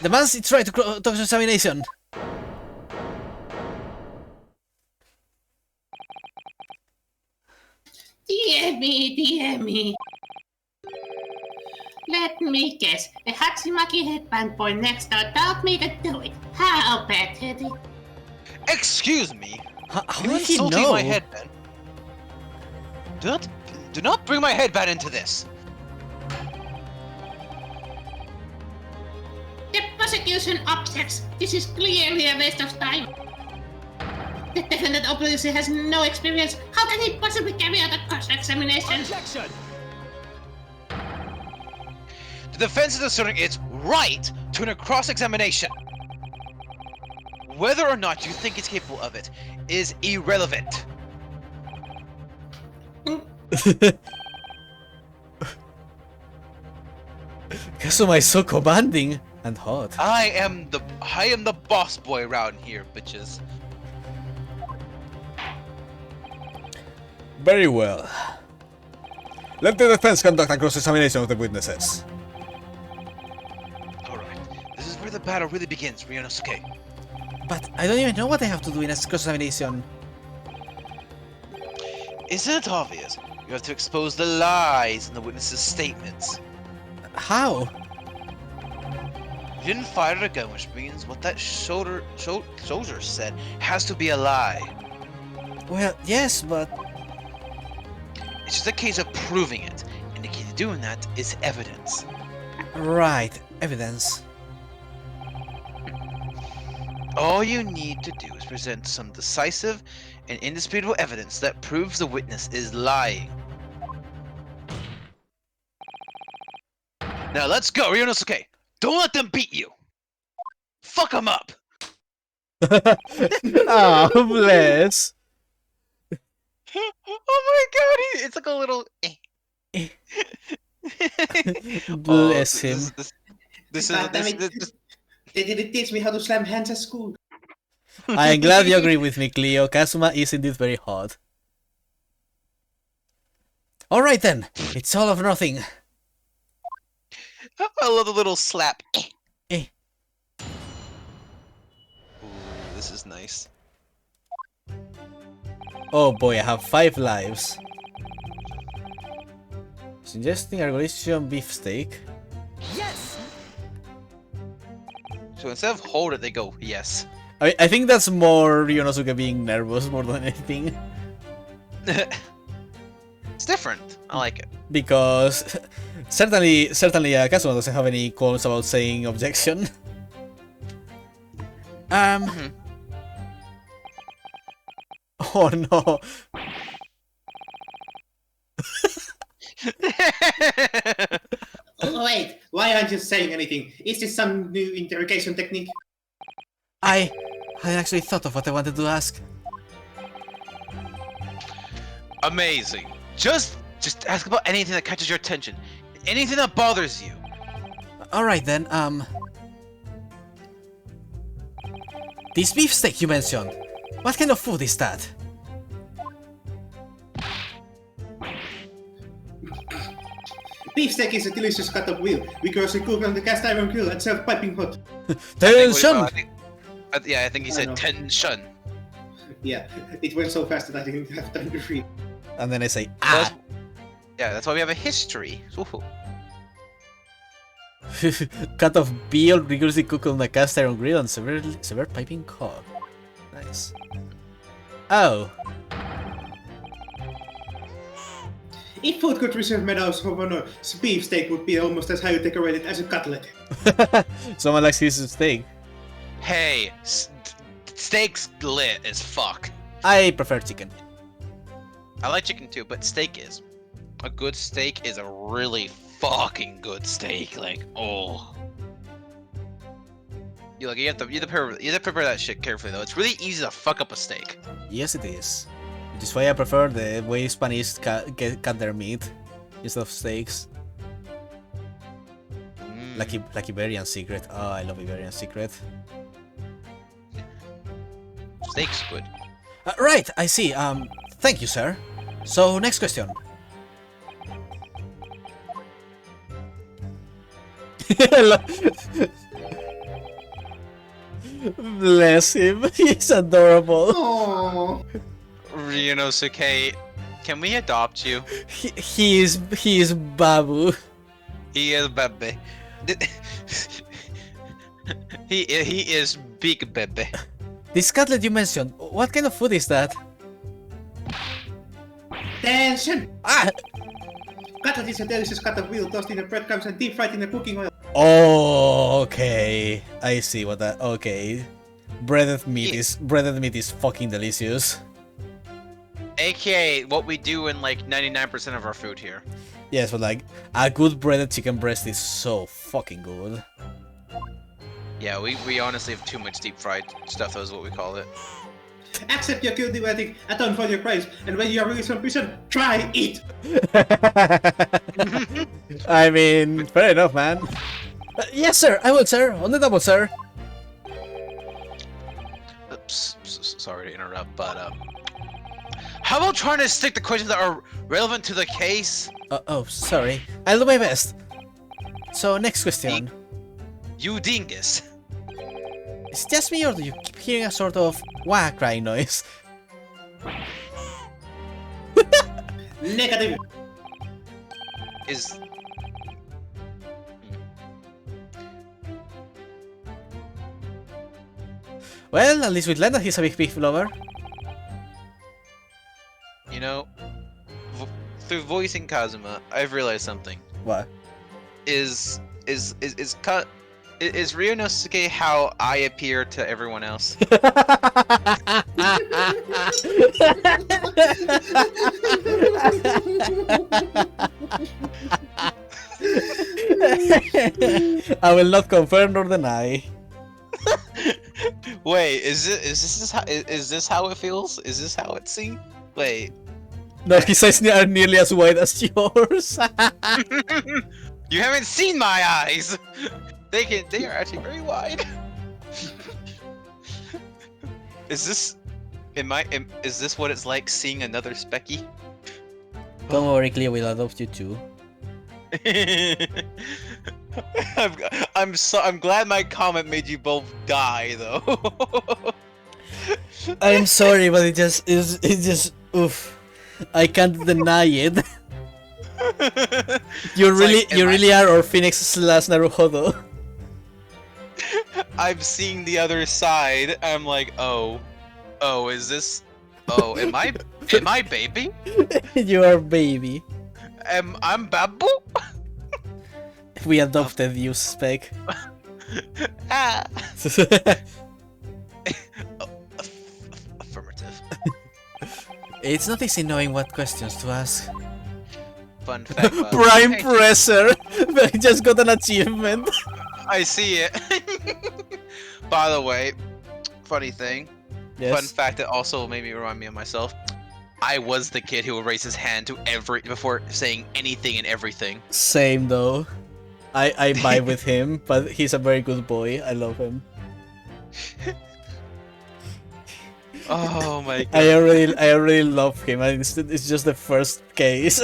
Speaker 1: demands its right to cross-examination.
Speaker 6: Dear me, dear me. Let me guess. A Hatsumaki headband boy next door told me to do it. How pathetic.
Speaker 2: Excuse me.
Speaker 1: How
Speaker 2: You're
Speaker 1: did he
Speaker 2: insulting
Speaker 1: know?
Speaker 2: my headband. Do not bring my headband into this.
Speaker 6: The prosecution objects. This is clearly a waste of time. The defendant obviously has no experience. How can he possibly carry out a cross-examination?
Speaker 4: Objection!
Speaker 2: The defense is asserting its right to a cross-examination. Whether or not you think it's capable of it is irrelevant.
Speaker 1: Kazuma is so commanding and hot.
Speaker 2: I am the boss boy around here, bitches.
Speaker 1: Very well. Let the defense conduct a cross-examination of the witnesses.
Speaker 2: Alright. This is where the battle really begins, Ryunosuke.
Speaker 1: But I don't even know what I have to do in a cross-examination.
Speaker 2: Isn't it obvious? You have to expose the lies in the witnesses' statements.
Speaker 1: How?
Speaker 2: You didn't fire a gun, which means what that soldier said has to be a lie.
Speaker 1: Well, yes, but...
Speaker 2: It's just a case of proving it, and the key to doing that is evidence.
Speaker 1: Right, evidence.
Speaker 2: All you need to do is present some decisive and indisputable evidence that proves the witness is lying. Now let's go, Ryunosuke! Don't let them beat you! Fuck them up!
Speaker 1: Ah, bless.
Speaker 2: Oh my god, it's like a little...
Speaker 1: Bless him.
Speaker 2: This
Speaker 3: God damn
Speaker 2: is...
Speaker 3: it. They didn't teach me how to slam hands at school.
Speaker 1: I am glad you agree with me, Cleo. Kazuma is indeed very hot. Alright then, it's all or nothing.
Speaker 2: I love the little slap.
Speaker 1: Eh.
Speaker 2: Ooh, this is nice.
Speaker 1: Oh boy, I have 5 lives. Suggesting Argolician beefsteak.
Speaker 4: Yes!
Speaker 2: So instead of hold it, they go, yes.
Speaker 1: I think that's more Ryunosuke being nervous more than anything.
Speaker 2: It's different. I like it.
Speaker 1: Because certainly Kazuma doesn't have any qualms about saying objection. Oh no.
Speaker 3: Oh, wait, why aren't you saying anything? Is this some new interrogation technique?
Speaker 1: I actually thought of what I wanted to ask.
Speaker 2: Amazing. Just ask about anything that catches your attention. Anything that bothers you.
Speaker 1: Alright then, this beefsteak you mentioned, what kind of food is that?
Speaker 3: Beefsteak is a delicious cut of veal. We grossly cook on the cast iron grill and serve piping hot.
Speaker 1: Tension!
Speaker 2: Yeah, I think he
Speaker 3: I
Speaker 2: said
Speaker 3: know.
Speaker 2: tension.
Speaker 3: Yeah, it went so fast that I didn't have time to read.
Speaker 1: And then I say, ah!
Speaker 2: Yeah, that's why we have a history. Ooh.
Speaker 1: Cut of veal rigorously cooked on a cast iron grill and severed piping hot. Nice. Oh.
Speaker 3: If food could reserve medals of honor, beefsteak would be almost as highly decorated as a cutlet.
Speaker 1: Someone likes his steak.
Speaker 2: Hey, steak's lit as fuck.
Speaker 1: I prefer chicken.
Speaker 2: I like chicken too, but steak is. A good steak is a really fucking good steak. Like, oh. You have to prepare that shit carefully though. It's really easy to fuck up a steak.
Speaker 1: Yes, it is. Which is why I prefer the way Spanish cut their meat instead of steaks. Like Iberian Secret. Oh, I love Iberian Secret.
Speaker 2: Steak's good.
Speaker 1: Right, I see. Thank you, sir. So, next question. Bless him. He's adorable.
Speaker 3: Oh,
Speaker 2: Ryunosuke, can we adopt you?
Speaker 1: He is Babu.
Speaker 2: He is baby. he is big baby.
Speaker 1: This cutlet you mentioned, what kind of food is that?
Speaker 3: Attention!
Speaker 1: Ah!
Speaker 3: Cutlet is a delicious cut of veal toasted in breadcrumbs and deep fried in a cooking oil.
Speaker 1: Oh, okay. I see what that. Okay, breaded meat
Speaker 2: Yeah.
Speaker 1: is fucking delicious.
Speaker 2: AKA what we do in like 99% of our food here.
Speaker 1: Yes, but like a good breaded chicken breast is so fucking good.
Speaker 2: Yeah, we honestly have too much deep fried stuff, that's what we call it.
Speaker 3: Accept your guilty verdict, atone for your crimes, and when you are released from prison, try it!
Speaker 1: I mean, fair enough, man. Yes, sir. I will, sir. On the double, sir.
Speaker 2: Sorry to interrupt, but how about trying to stick to questions that are relevant to the case?
Speaker 1: Oh, sorry. I'll do my best. So, next question.
Speaker 2: You dingus.
Speaker 1: Is it just me or do you keep hearing a sort of wah crying noise?
Speaker 3: Negative!
Speaker 2: Is
Speaker 1: Well, at least with Lenda, he's a big beef lover.
Speaker 2: you know, through voicing Kazuma, I've realized something.
Speaker 1: What?
Speaker 2: Is Ryunosuke how I appear to everyone else?
Speaker 1: I will not confirm nor deny.
Speaker 2: Wait, is this how it feels? Is this how it's seen? Wait,
Speaker 1: No, his eyes are nearly as wide as yours.
Speaker 2: you haven't seen my eyes. They are actually very wide. Is this what it's like seeing another Specky?
Speaker 1: Don't worry, Cleo will adopt you too.
Speaker 2: I'm glad my comment made you both die though.
Speaker 1: I'm sorry, but it just oof. I can't deny it. You really are our Phoenix / Naruhodo.
Speaker 2: I'm seeing the other side. I'm like, oh, is this? Oh, am I baby?
Speaker 1: You are baby.
Speaker 2: I'm Babu?
Speaker 1: We adopted you, Spec.
Speaker 2: Ah. Affirmative.
Speaker 1: It's not easy knowing what questions to ask.
Speaker 2: Fun fact.
Speaker 1: Prime
Speaker 2: Hey,
Speaker 1: Presser! I just got an achievement.
Speaker 2: I see it. By the way, funny thing. Fun
Speaker 1: Yes.
Speaker 2: fact that also made me remind me of myself. I was the kid who would raise his hand to before saying anything and everything.
Speaker 1: Same though. I vibe with him, but he's a very good boy. I love him.
Speaker 2: Oh my god.
Speaker 1: I already love him, and it's just the first case.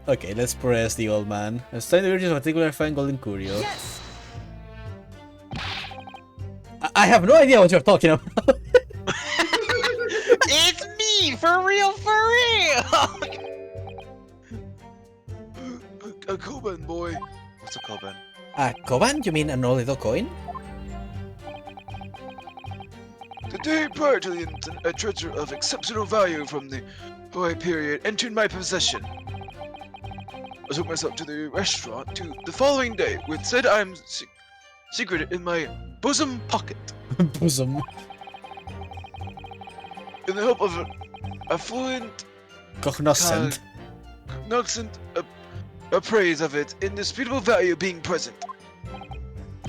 Speaker 1: Okay, let's press the old man. Study the virtues of a particular fine golden curio.
Speaker 4: Yes!
Speaker 1: I have no idea what you're talking about.
Speaker 2: It's me, for real.
Speaker 5: A Koban boy.
Speaker 2: What's a Koban?
Speaker 1: A Koban? You mean an old little coin?
Speaker 5: The day prior to the incident, a treasure of exceptional value from the Hoi period entered my possession. I took myself to the restaurant the following day with said items secreted in my bosom pocket.
Speaker 1: Bosom.
Speaker 5: In the hope of an affluent,
Speaker 1: Cognoscent.
Speaker 5: cognizant appraise of its indisputable value being present.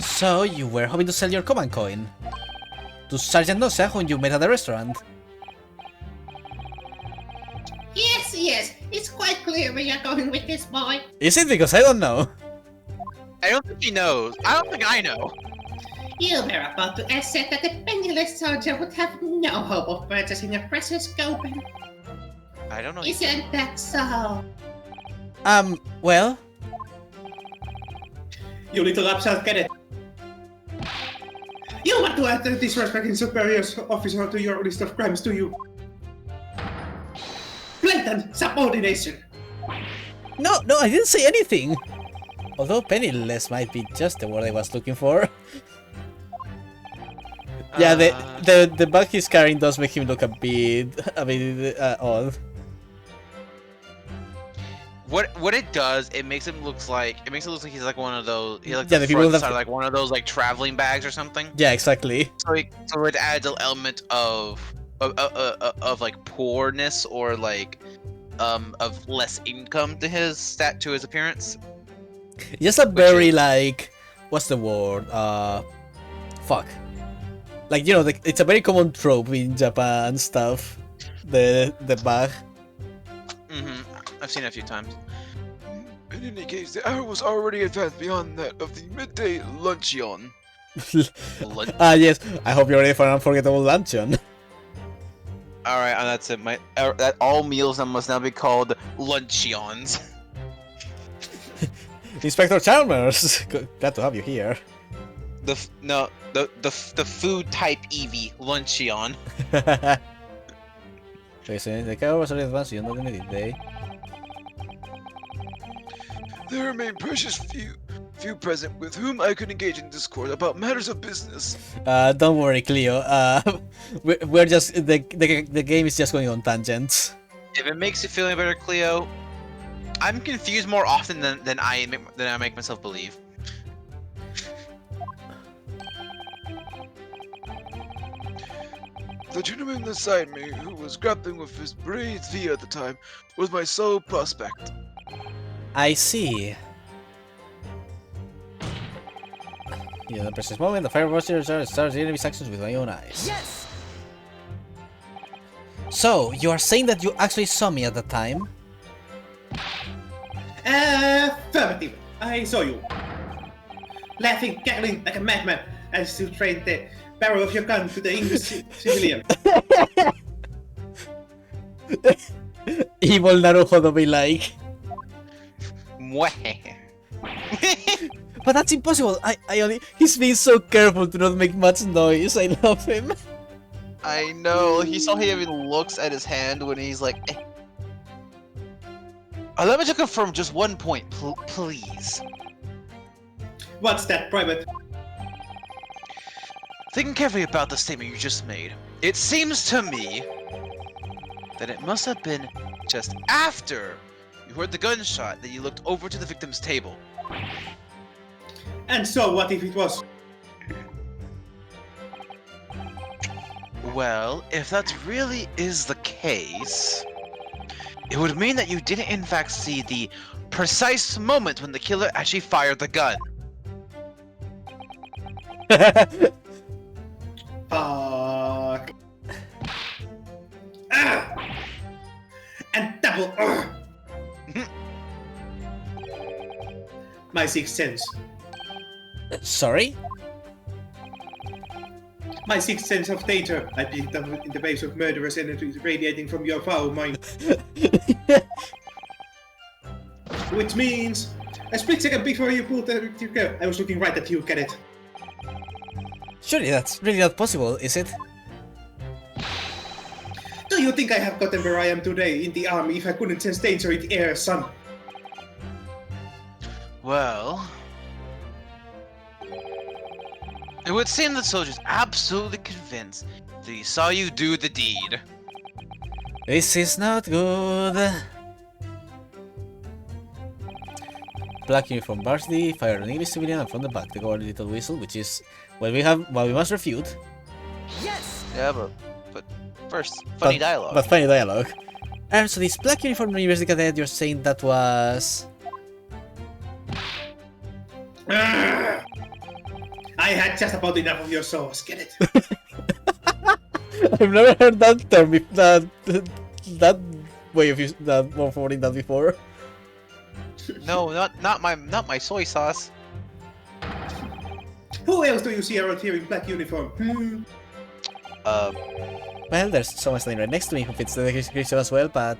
Speaker 1: So, you were hoping to sell your Koban coin? To Sergeant Nosa, whom you met at the restaurant?
Speaker 6: Yes, it's quite clear where you're going with this, boy.
Speaker 1: Is it? Because I don't know.
Speaker 2: I don't think he knows. I don't think I know.
Speaker 6: You were about to assert that a penniless soldier would have no hope of purchasing a precious Koban.
Speaker 2: I don't know.
Speaker 6: Isn't that so?
Speaker 1: Well,
Speaker 3: You little upset cadet! You want to add disrespecting superiors officer to your list of crimes, do you? Blatant subordination!
Speaker 1: No, I didn't say anything. Although penniless might be just the word I was looking for. Yeah, the bag he's carrying does make him look a bit odd.
Speaker 2: What it does, it makes it look like he's like one of those. He like
Speaker 1: Yeah,
Speaker 2: the
Speaker 1: the people
Speaker 2: front
Speaker 1: that-
Speaker 2: side, like one of those like traveling bags or something.
Speaker 1: Yeah, exactly.
Speaker 2: So it adds an element of like poorness or like of less income to his appearance.
Speaker 1: Just a very like, what's the word? Fuck. Like, you know, it's a very common trope in Japan stuff. The bag.
Speaker 2: I've seen it a few times.
Speaker 5: In any case, the hour was already advanced beyond that of the midday luncheon.
Speaker 1: Yes. I hope you're ready for an unforgettable luncheon.
Speaker 2: All right, and that's it. That all meals must now be called luncheons.
Speaker 1: Inspector Chalmers, glad to have you here.
Speaker 2: The food type Eevee luncheon.
Speaker 1: The cover was already advanced, you don't need it, day.
Speaker 5: There remain precious few present with whom I could engage in discourse about matters of business.
Speaker 1: Don't worry, Cleo. We're just the game is just going on tangents.
Speaker 2: If it makes you feel any better, Cleo, I'm confused more often than I make myself believe.
Speaker 5: The gentleman beside me, who was grappling with his brains via at the time, was my sole prospect.
Speaker 1: I see. In the precious moment, the firebuster starts the enemy's actions with my own eyes.
Speaker 4: Yes!
Speaker 1: So, you are saying that you actually saw me at the time?
Speaker 3: Affirmative. I saw you. Laughing, cackling like a madman as you trained the barrel of your gun to the English civilian.
Speaker 1: Evil Naruto to be like.
Speaker 2: Mwah.
Speaker 1: But that's impossible. He's being so careful to not make much noise. I love him.
Speaker 2: I know. He saw he even looks at his hand when he's like, eh. Allow me to confirm just one point, please.
Speaker 3: What's that, Private?
Speaker 2: Thinking carefully about the statement you just made, it seems to me that it must have been just after you heard the gunshot that you looked over to the victim's table.
Speaker 3: And so, what if it was?
Speaker 2: Well, if that really is the case, it would mean that you didn't in fact see the precise moment when the killer actually fired the gun.
Speaker 3: Fuck. Ah! And double. My sixth sense.
Speaker 1: Sorry?
Speaker 3: My sixth sense of danger. I picked up in the base of murderous energy radiating from your foul mind. Which means, a split second before you pulled the trigger, I was looking right at you, get it?
Speaker 1: Surely that's really not possible, is it?
Speaker 3: Do you think I have gotten where I am today in the army if I couldn't sense danger in the air, son?
Speaker 2: Well, it would seem the soldier's absolutely convinced that he saw you do the deed.
Speaker 1: This is not good. Black uniform varsity, fire an English civilian, and from the back, the guarded little whistle, which is what we must refute.
Speaker 4: Yes!
Speaker 2: Yeah, but first, funny dialogue.
Speaker 1: But funny dialogue. And so this black uniform university cadet, you're saying that was...
Speaker 3: I had just about enough of your sauce, get it?
Speaker 1: I've never heard that term, that way of wording that before.
Speaker 2: No, not my soy sauce.
Speaker 3: Who else do you see around here in black uniform?
Speaker 1: Well, there's someone standing right next to me who fits the description as well, but...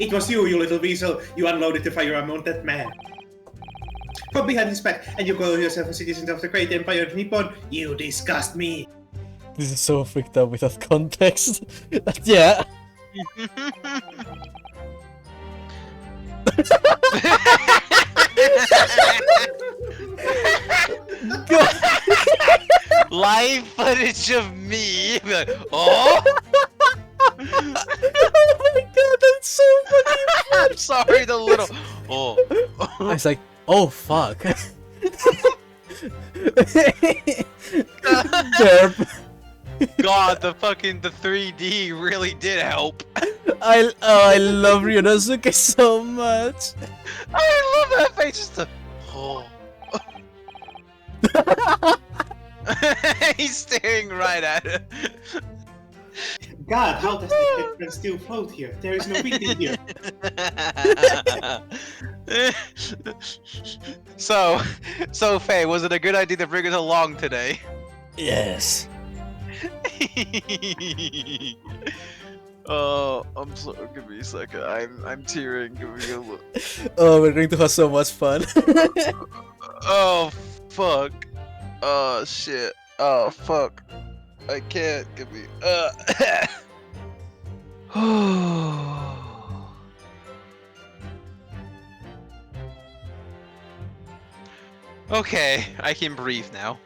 Speaker 3: It was you, you little weasel. You unloaded the firearm on that man. From behind his back, and you call yourself a citizen of the great empire of Nippon. You disgust me.
Speaker 1: This is so freaked out without context. Yeah.
Speaker 2: Live footage of me. Be like, oh,
Speaker 1: Oh my god, that's so fucking.
Speaker 2: I'm sorry. The little. Oh.
Speaker 1: I was like, oh fuck. Derp.
Speaker 2: God, the 3D really did help.
Speaker 1: I love Ryonosuke so much.
Speaker 2: I love that face. Just the. Oh. He's staring right at it.
Speaker 3: God, how does the headband still float here? There is no wind in here.
Speaker 2: So Faye, was it a good idea to bring us along today?
Speaker 1: Yes.
Speaker 5: Oh, I'm sorry. Give me a second. I'm tearing. Give me a look.
Speaker 1: Oh, we're going to have so much fun.
Speaker 2: Oh fuck.
Speaker 5: Oh shit. Oh fuck. I can't. Give me.
Speaker 2: Okay, I can breathe now.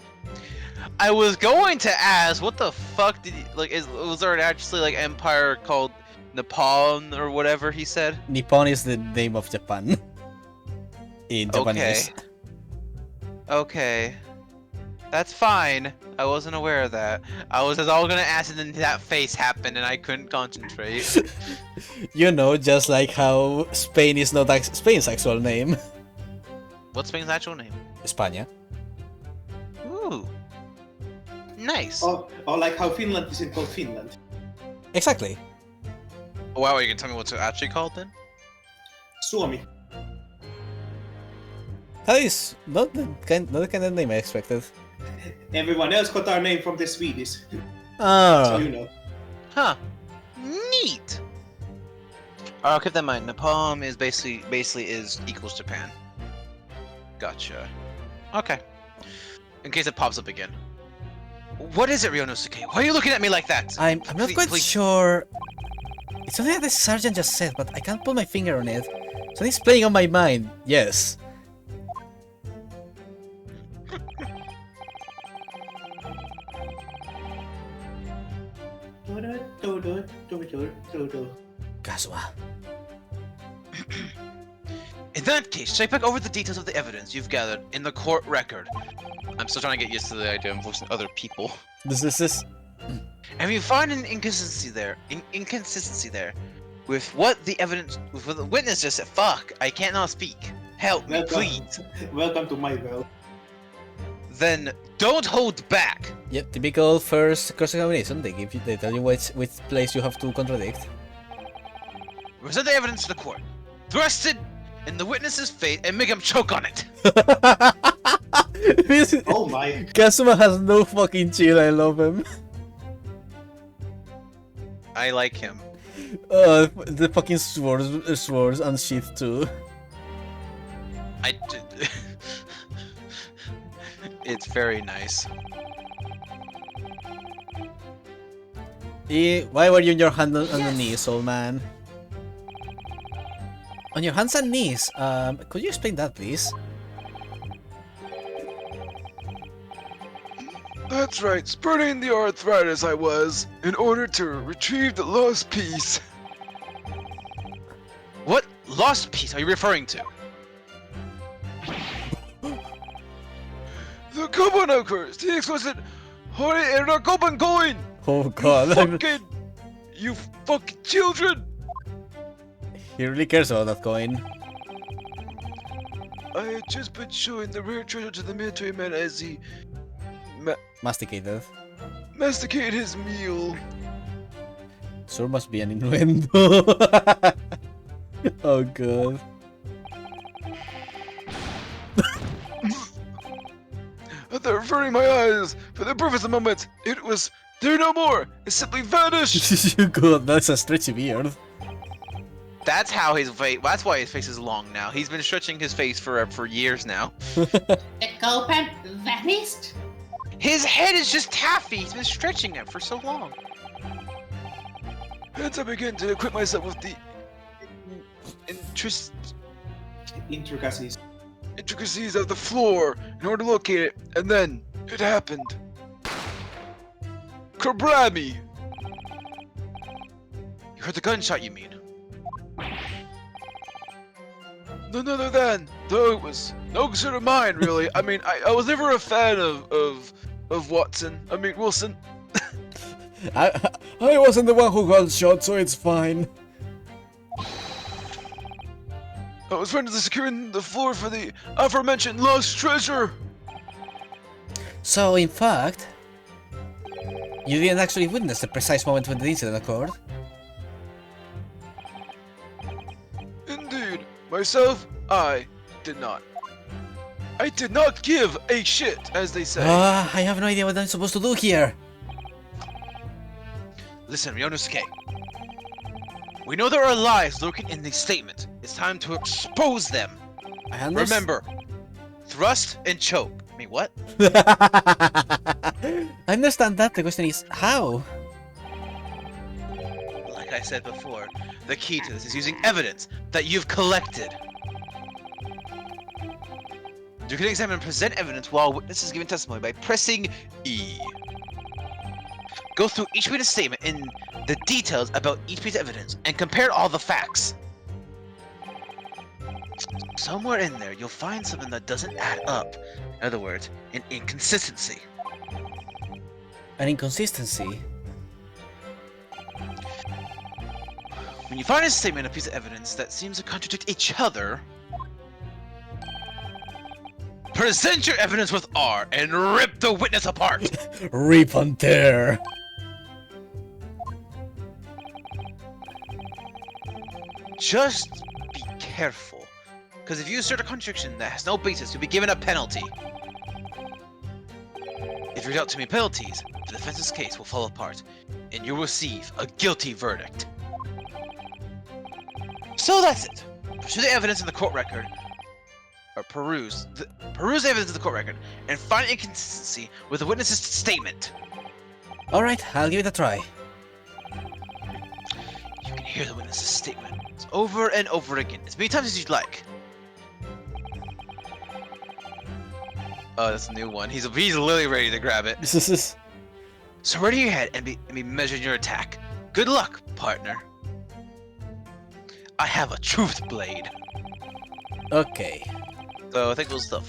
Speaker 2: I was going to ask, what the fuck did he, like? Was there actually like empire called Nippon or whatever he said?
Speaker 1: Nippon is the name of Japan. In Japanese.
Speaker 2: Okay. That's fine. I wasn't aware of that. I was all gonna ask, and then that face happened, and I couldn't concentrate.
Speaker 1: You know, just like how Spain is not Spain's actual name.
Speaker 2: What's Spain's actual name?
Speaker 1: España.
Speaker 2: Ooh. Nice.
Speaker 3: Or like how Finland isn't called Finland.
Speaker 1: Exactly.
Speaker 2: Oh, wow, you can tell me what's it actually called then?
Speaker 3: Suomi.
Speaker 1: That is not the kind of name I expected.
Speaker 3: Everyone else got our name from the Swedish. So
Speaker 1: Oh.
Speaker 3: you know.
Speaker 2: Huh. Neat. I'll keep that in mind. Nippon is basically is equals Japan. Gotcha. Okay. In case it pops up again. What is it, Ryonosuke? Why are you looking at me like that?
Speaker 1: I'm not
Speaker 2: Please-
Speaker 1: quite
Speaker 2: please-
Speaker 1: sure. It's something that the sergeant just said, but I can't put my finger on it. Something's playing on my mind. Yes. Kazuma.
Speaker 2: In that case, check back over the details of the evidence you've gathered in the court record. I'm still trying to get used to the idea of voicing other people.
Speaker 1: This is.
Speaker 2: And if you find an inconsistency there, with what the witness just said, fuck, I cannot speak. Help me, please.
Speaker 3: Welcome to my world.
Speaker 2: Then don't hold back.
Speaker 1: Yep, typical first cross-examination. They tell you which place you have to contradict.
Speaker 2: Present the evidence to the court. Thrust it in the witness's face and make him choke on it.
Speaker 3: Oh my.
Speaker 1: Kazuma has no fucking chill. I love him.
Speaker 2: I like him.
Speaker 1: The fucking swords and shit too.
Speaker 2: It's very nice.
Speaker 1: Why were you on your hand on the knees, old man? On your hands and knees. Could you explain that, please?
Speaker 5: That's right, spurting the arthritis I was, in order to retrieve the lost piece.
Speaker 2: What lost piece are you referring to?
Speaker 5: The Koban curse, the explicit Hori Era Koban coin!
Speaker 1: Oh god.
Speaker 5: You fucking children!
Speaker 1: He really cares about that coin.
Speaker 5: I had just been showing the rare treasure to the military man as he
Speaker 1: Masticated.
Speaker 5: masticated his meal.
Speaker 1: Sure must be an innuendo. Oh god.
Speaker 5: After averting my eyes for the briefest of moments, it was there no more. It simply vanished.
Speaker 1: God, that's a stretchy beard.
Speaker 2: That's how his face. That's why his face is long now. He's been stretching his face for years now.
Speaker 6: The Copan vanished?
Speaker 2: His head is just taffy. He's been stretching it for so long.
Speaker 5: Hence I began to equip myself with the interest
Speaker 3: Intricacies.
Speaker 5: Intricacies of the floor in order to locate it, and then it happened. Kabrami!
Speaker 2: You heard the gunshot, you mean?
Speaker 5: None other than, though it was no concern of mine, really. I mean, I was never a fan of Watson. I mean, Wilson.
Speaker 1: I wasn't the one who got shot, so it's fine.
Speaker 5: I was frantically securing the floor for the aforementioned lost treasure.
Speaker 1: So, in fact, you didn't actually witness the precise moment when the incident occurred?
Speaker 5: Indeed. Myself, I did not. I did not give a shit, as they say.
Speaker 1: I have no idea what I'm supposed to do here.
Speaker 2: Listen, Ryonosuke. We know there are lies lurking in these statements. It's time to expose them.
Speaker 1: I understand.
Speaker 2: Remember, thrust and choke. I mean, what?
Speaker 1: I understand that. The question is, how?
Speaker 2: Like I said before, the key to this is using evidence that you've collected. You can examine and present evidence while witnesses giving testimony by pressing E. Go through each witness statement in the details about each piece of evidence and compare all the facts. Somewhere in there, you'll find something that doesn't add up. In other words, an inconsistency.
Speaker 1: An inconsistency?
Speaker 2: When you find a statement, a piece of evidence that seems to contradict each other, present your evidence with R and rip the witness apart.
Speaker 1: Rip and tear.
Speaker 2: Just be careful, because if you assert a contradiction that has no basis, you'll be given a penalty. If you doubt too many penalties, the defense's case will fall apart, and you'll receive a guilty verdict. So that's it. Pursue the evidence in the court record, or peruse the evidence in the court record, and find inconsistency with the witness's statement.
Speaker 1: Alright, I'll give it a try.
Speaker 2: You can hear the witness's statement over and over again, as many times as you'd like. Oh, that's a new one. He's literally ready to grab it.
Speaker 1: This is...
Speaker 2: So ready your head and be measuring your attack. Good luck, partner. I have a truth blade.
Speaker 1: Okay.
Speaker 2: So I think it was the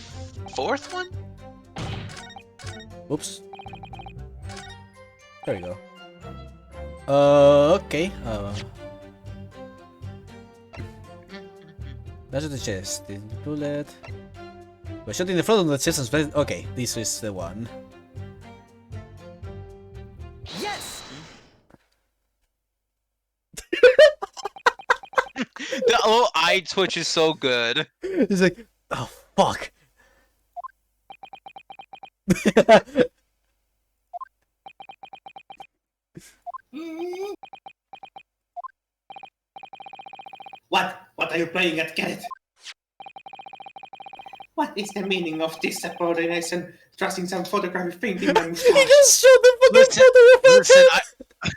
Speaker 2: fourth one?
Speaker 1: Oops. There we go. Okay. That's the chest. The bullet. We're shot in the front of the chest and spread. Okay, this is the one.
Speaker 4: Yes!
Speaker 2: The little eye twitch is so good.
Speaker 1: It's like, oh fuck.
Speaker 3: What? What are you playing at, Garrett? What is the meaning of this subordination? Trusting some photographic paint in my
Speaker 1: He
Speaker 3: moustache?
Speaker 1: just shot the fucking
Speaker 2: Listen,
Speaker 1: photo of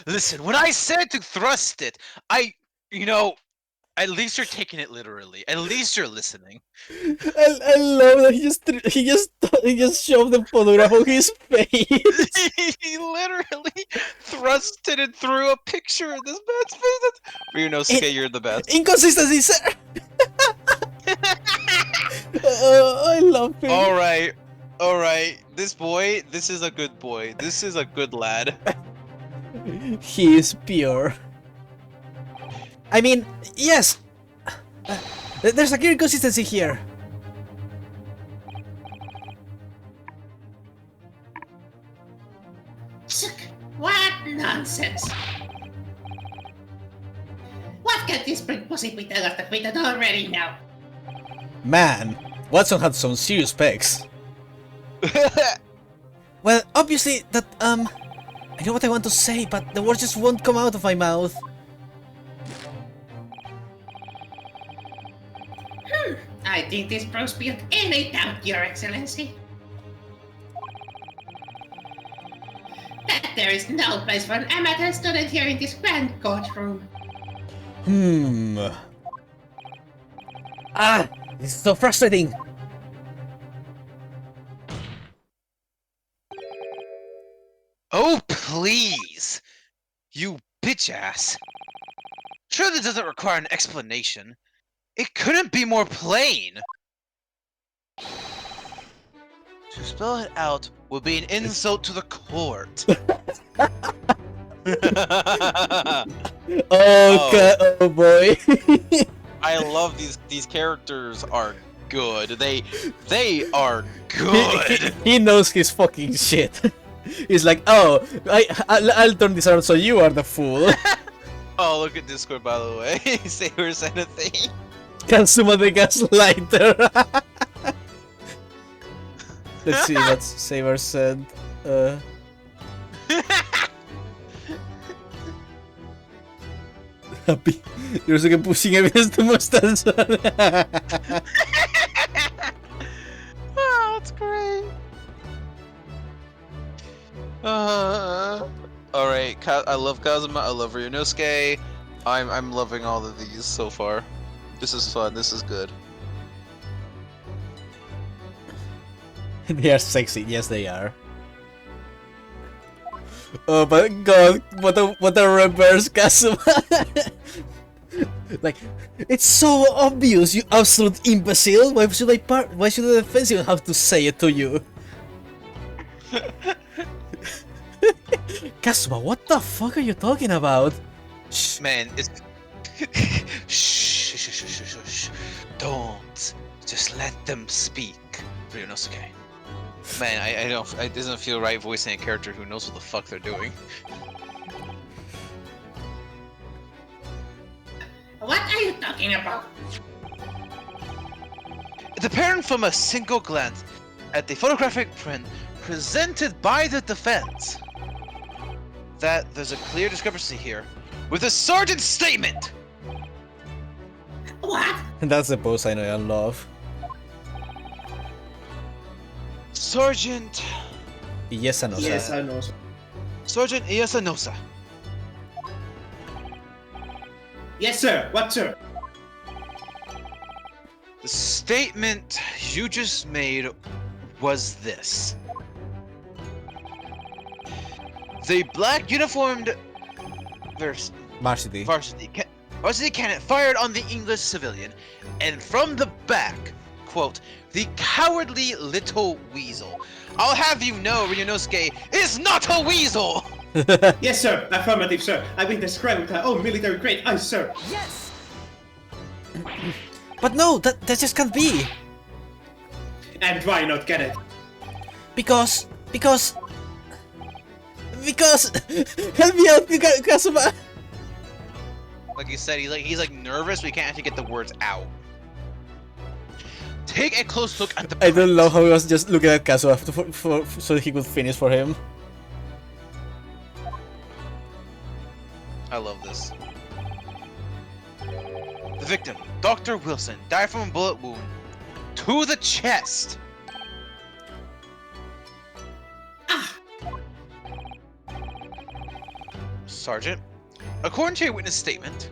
Speaker 2: listen, when I said to thrust it, at least you're taking it literally. At least you're listening.
Speaker 1: I love that he just shoved the photograph on his face.
Speaker 2: He literally thrusted it through a picture of this man's face. Ryonosuke, you're the best.
Speaker 1: Inconsistency, sir. I love him.
Speaker 2: Alright. This is a good boy. This is a good lad.
Speaker 1: He is pure. I mean, yes. There's a clear inconsistency here.
Speaker 6: What nonsense! What can this prick possibly tell us that we don't already know?
Speaker 1: Man, Watson had some serious specs. Well, obviously that I know what I want to say, but the words just won't come out of my mouth.
Speaker 6: I think this proves beyond any doubt, Your Excellency. That there is no place for an amateur student here in this grand courtroom.
Speaker 1: Ah! This is so frustrating!
Speaker 2: Oh, please! You bitch ass. Sure, this doesn't require an explanation. It couldn't be more plain. To spell it out would be an insult to the court.
Speaker 1: Oh boy.
Speaker 2: I love these characters are good. They are good.
Speaker 1: He knows his fucking shit. He's like, oh, I'll turn this around so you are the fool.
Speaker 2: Oh, look at Discord, by the way. Saber sent a thing.
Speaker 1: Kansuma the Gaslighter. Let's see what Saber said. Happy. You're also pushing evidence to mustache.
Speaker 2: Oh, that's great. Alright, I love Kazuma, I love Ryunosuke. I'm loving all of these so far. This is fun, this is good.
Speaker 1: They are sexy, yes they are. Oh my god, what a reverse Kazuma. Like, it's so obvious, you absolute imbecile. Why should the defensive have to say it to you? Kazuma, what the fuck are you talking about? Shh.
Speaker 2: Man, it's shh, shh, shh, shh, shh, shh. Don't just let them speak, Ryunosuke. Man, I don't. It doesn't feel right voicing a character who knows what the fuck they're doing.
Speaker 6: What are you talking about?
Speaker 2: It's apparent from a single glance at the photographic print presented by the defense that there's a clear discrepancy here with the sergeant's statement.
Speaker 6: What?
Speaker 1: That's the pose I know and love.
Speaker 2: Sergeant
Speaker 1: Yes,
Speaker 3: Yes, I know.
Speaker 2: Sergeant Iyasanosa.
Speaker 3: Yes, sir. What, sir?
Speaker 2: The statement you just made was this. The black uniformed
Speaker 1: Varsity.
Speaker 2: varsity cannon fired on the English civilian, and from the back, quote, the cowardly little weasel. I'll have you know, Ryunosuke is not a weasel!
Speaker 3: Yes, sir. Affirmative, sir. I witnessed crime with my own military grade eyes, sir.
Speaker 4: Yes!
Speaker 1: But no, that just can't be.
Speaker 3: And why not get it?
Speaker 1: Because help me out, Kazuma.
Speaker 2: Like you said, he's like nervous, we can't actually get the words out. Take a close look at the
Speaker 1: I don't
Speaker 2: print.
Speaker 1: love how he was just looking at Kazuma so he could finish for him.
Speaker 2: I love this. The victim, Dr. Wilson, died from a bullet wound to the chest. Sergeant, according to your witness statement,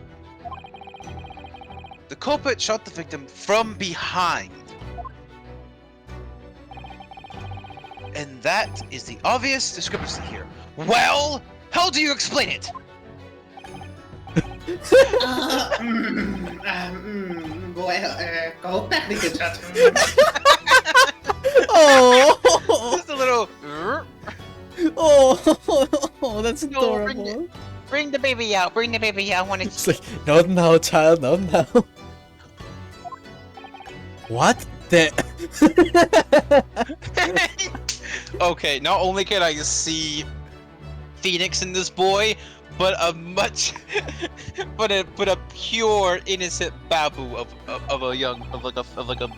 Speaker 2: the culprit shot the victim from behind. And that is the obvious discrepancy here. Well, how do you explain it?
Speaker 6: Well, go back, little chat.
Speaker 1: Oh,
Speaker 2: Just a little.
Speaker 1: oh, that's
Speaker 2: No,
Speaker 1: adorable.
Speaker 2: Bring the baby out. Bring the baby out. I want
Speaker 1: It's like, not now, child, not now. What the?
Speaker 2: Okay, not only can I see Phoenix in this boy, but a much, but a pure innocent babu of a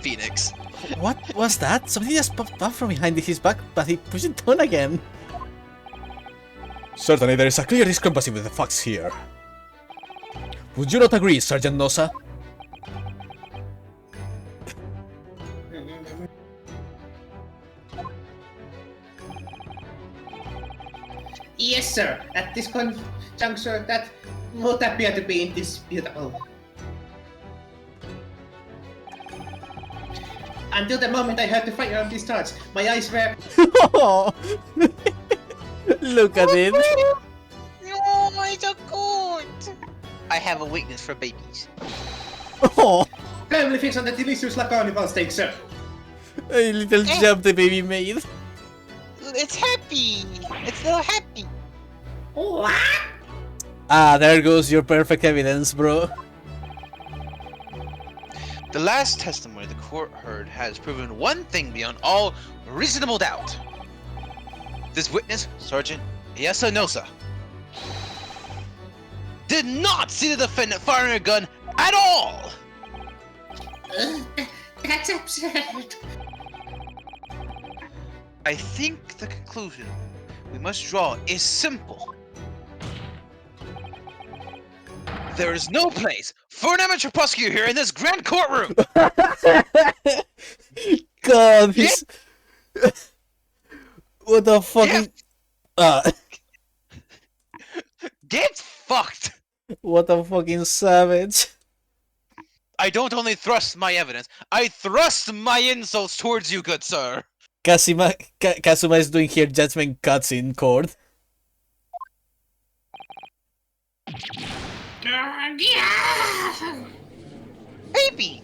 Speaker 2: Phoenix.
Speaker 1: What was that? Something just popped up from behind his back, but he pushed it down again. Certainly, there is a clear discrepancy with the facts here. Would you not agree, Sergeant Nosa?
Speaker 6: Yes, sir. At this conjuncture, that would appear to be indisputable.
Speaker 3: Until the moment I heard the firearm discharge, my eyes were...
Speaker 1: Look at it.
Speaker 2: No, it's so good. I have a weakness for babies.
Speaker 1: Oh,
Speaker 3: Firmly fixed on the delicious La Carnival steak, sir.
Speaker 1: a little jump the baby made.
Speaker 2: It's happy. It's so happy.
Speaker 6: What?
Speaker 1: Ah, there goes your perfect evidence, bro.
Speaker 2: The last testimony the court heard has proven one thing beyond all reasonable doubt. This witness, Sergeant Yasunosa, did not see the defendant firing a gun at all!
Speaker 6: That's absurd.
Speaker 2: I think the conclusion we must draw is simple. There is no place for an amateur prosecutor here in this grand courtroom!
Speaker 1: God, he's... What the fucking...
Speaker 2: Get fucked!
Speaker 1: What a fucking savage.
Speaker 2: I don't only thrust my evidence, I thrust my insults towards you, good sir!
Speaker 1: Kazuma is doing here judgment cuts in court.
Speaker 6: Yeah.
Speaker 2: Baby!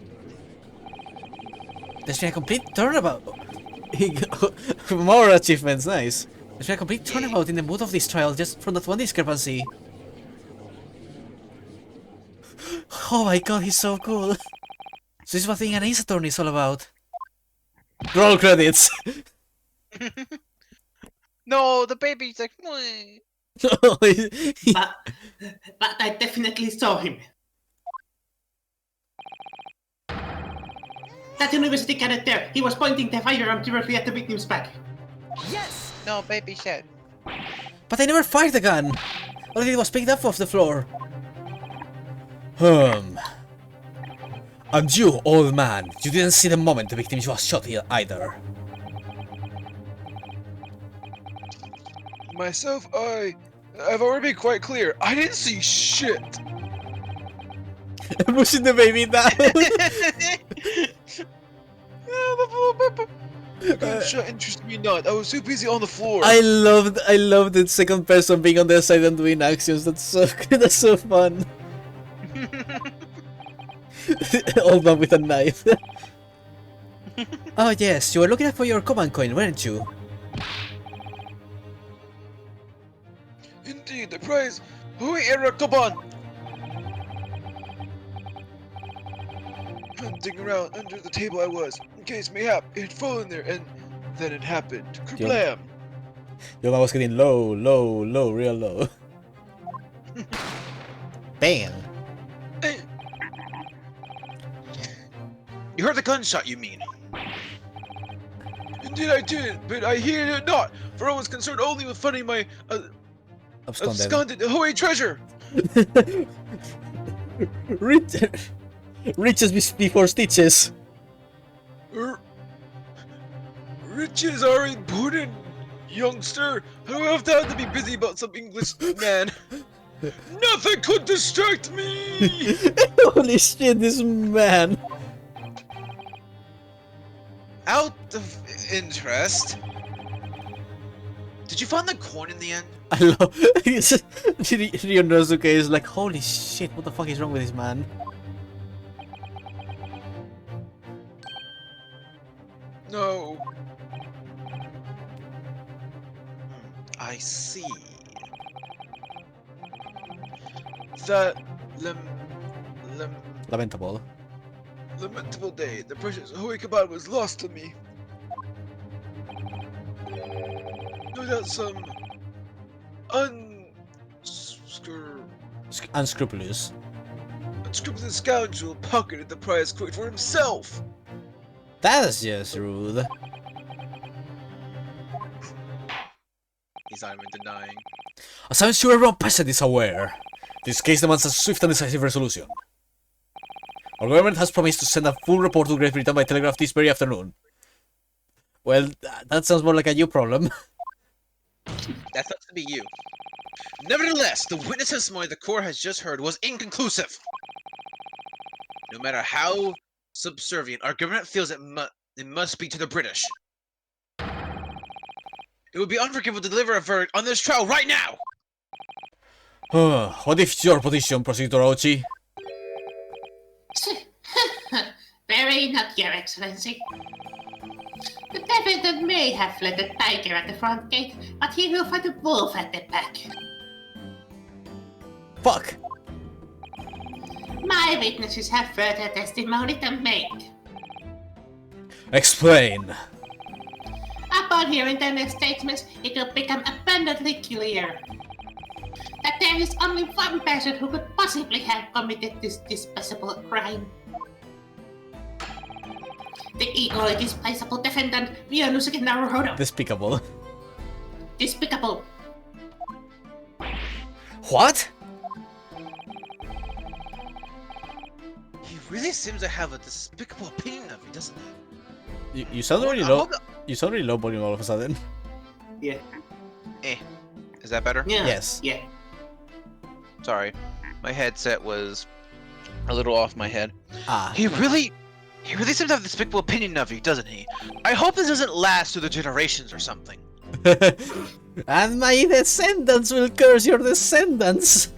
Speaker 1: There's been a complete turnabout. More achievements, nice. There's been a complete turnabout in the mood of this trial just from that one discrepancy. Oh my god, he's so cool. So this is what being an ace attorney is all about. Roll credits.
Speaker 2: No, the baby's like, "Mwah."
Speaker 3: But I definitely saw him. That university cadet there, he was pointing the firearm directly at the victim's back.
Speaker 2: No, baby said.
Speaker 1: But I never fired the gun. All I did was pick it up off the floor. And you, old man, you didn't see the moment the victim was shot here either.
Speaker 5: Myself, I've already been quite clear. I didn't see shit.
Speaker 1: Pushing the baby down.
Speaker 5: The gunshot interested me not. I was too busy on the floor.
Speaker 1: I loved the second person being on their side and doing actions. That's so fun. Old man with a knife. Oh yes, you were looking for your command coin, weren't you?
Speaker 5: Indeed, the prize. Hui era Kaban. Hunting around under the table I was, in case mayhap it had fallen there, and then it happened. Kablam!
Speaker 1: Your man was getting low, real low. Bam!
Speaker 5: Eh,
Speaker 2: You heard the gunshot, you mean?
Speaker 5: Indeed I did, but I heeded it not, for I was concerned only with finding my absconded Hui treasure.
Speaker 1: Riches before stitches.
Speaker 5: Riches are important, youngster. I don't have time to be busy about some English man. Nothing could distract me.
Speaker 1: Holy shit, this man.
Speaker 2: Out of interest, did you find the coin in the end?
Speaker 1: I love Ryonosuke is like, holy shit, what the fuck is wrong with this man?
Speaker 5: No.
Speaker 2: I see.
Speaker 5: That
Speaker 1: Lamentable.
Speaker 5: lamentable day, the precious Hui Kabad was lost to me. No doubt some
Speaker 1: Unscrupulous.
Speaker 5: unscrupulous scoundrel pocketed the prize coin for himself.
Speaker 1: That's just rude.
Speaker 2: He's not even denying.
Speaker 1: As I'm sure everyone present is aware, this case demands a swift and decisive resolution. Our government has promised to send a full report to Great Britain by telegraph this very afternoon. Well, that sounds more like a you problem.
Speaker 2: That sucks to be you. Nevertheless, the witness testimony the court has just heard was inconclusive. No matter how subservient our government feels it It must be to the British. It would be unforgivable to deliver a verdict on this trial right now!
Speaker 1: What is your position, Prosecutor Ochi?
Speaker 6: Very not, Your Excellency. The defendant may have fled the tiger at the front gate, but he will find a wolf at the back.
Speaker 1: Fuck!
Speaker 6: My witnesses have further testimony to make.
Speaker 1: Explain!
Speaker 6: Upon hearing their next statements, it will become abundantly clear that there is only one person who could possibly have committed this despicable crime. The equally despicable defendant, Ryunosuke Naruhodo.
Speaker 1: Despicable.
Speaker 6: Despicable.
Speaker 1: What?
Speaker 2: He really seems to have a despicable opinion of me, doesn't he?
Speaker 1: You sound really
Speaker 2: I
Speaker 1: low.
Speaker 2: hope that-
Speaker 1: You sound really low volume all of a sudden.
Speaker 3: Yeah.
Speaker 2: Is that better?
Speaker 6: Yeah.
Speaker 1: Yes.
Speaker 6: Yeah.
Speaker 2: Sorry. My headset was a little off my head.
Speaker 1: Ah.
Speaker 2: He really seems to have a despicable opinion of you, doesn't he? I hope this doesn't last through the generations or something.
Speaker 1: And my descendants will curse your descendants.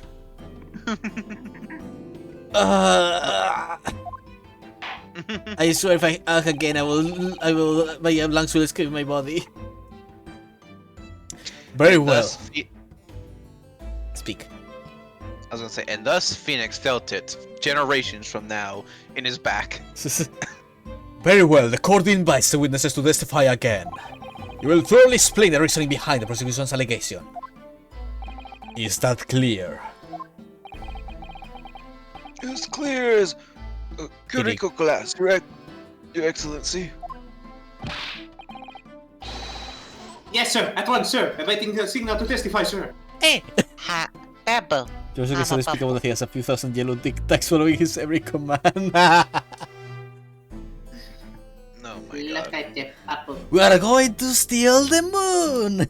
Speaker 1: I swear, if I ugh again, my lungs will escape my body. Very
Speaker 2: And
Speaker 1: well.
Speaker 2: thus
Speaker 1: Speak.
Speaker 2: I was gonna say, and thus Phoenix felt it generations from now in his back.
Speaker 1: Very well. The court invites the witnesses to testify again. You will thoroughly explain the reasoning behind the prosecution's allegation. Is that clear?
Speaker 5: As clear as Kuriko glass, correct, Your Excellency?
Speaker 3: Yes, sir. At once, sir. Awaiting the signal to testify, sir.
Speaker 7: Ha, Pebble.
Speaker 1: Joseph is so despicable that he has a few thousand yellow tic tacs following his every command.
Speaker 2: No, my
Speaker 6: Look
Speaker 2: god.
Speaker 6: at the apple.
Speaker 1: We are going to steal the moon!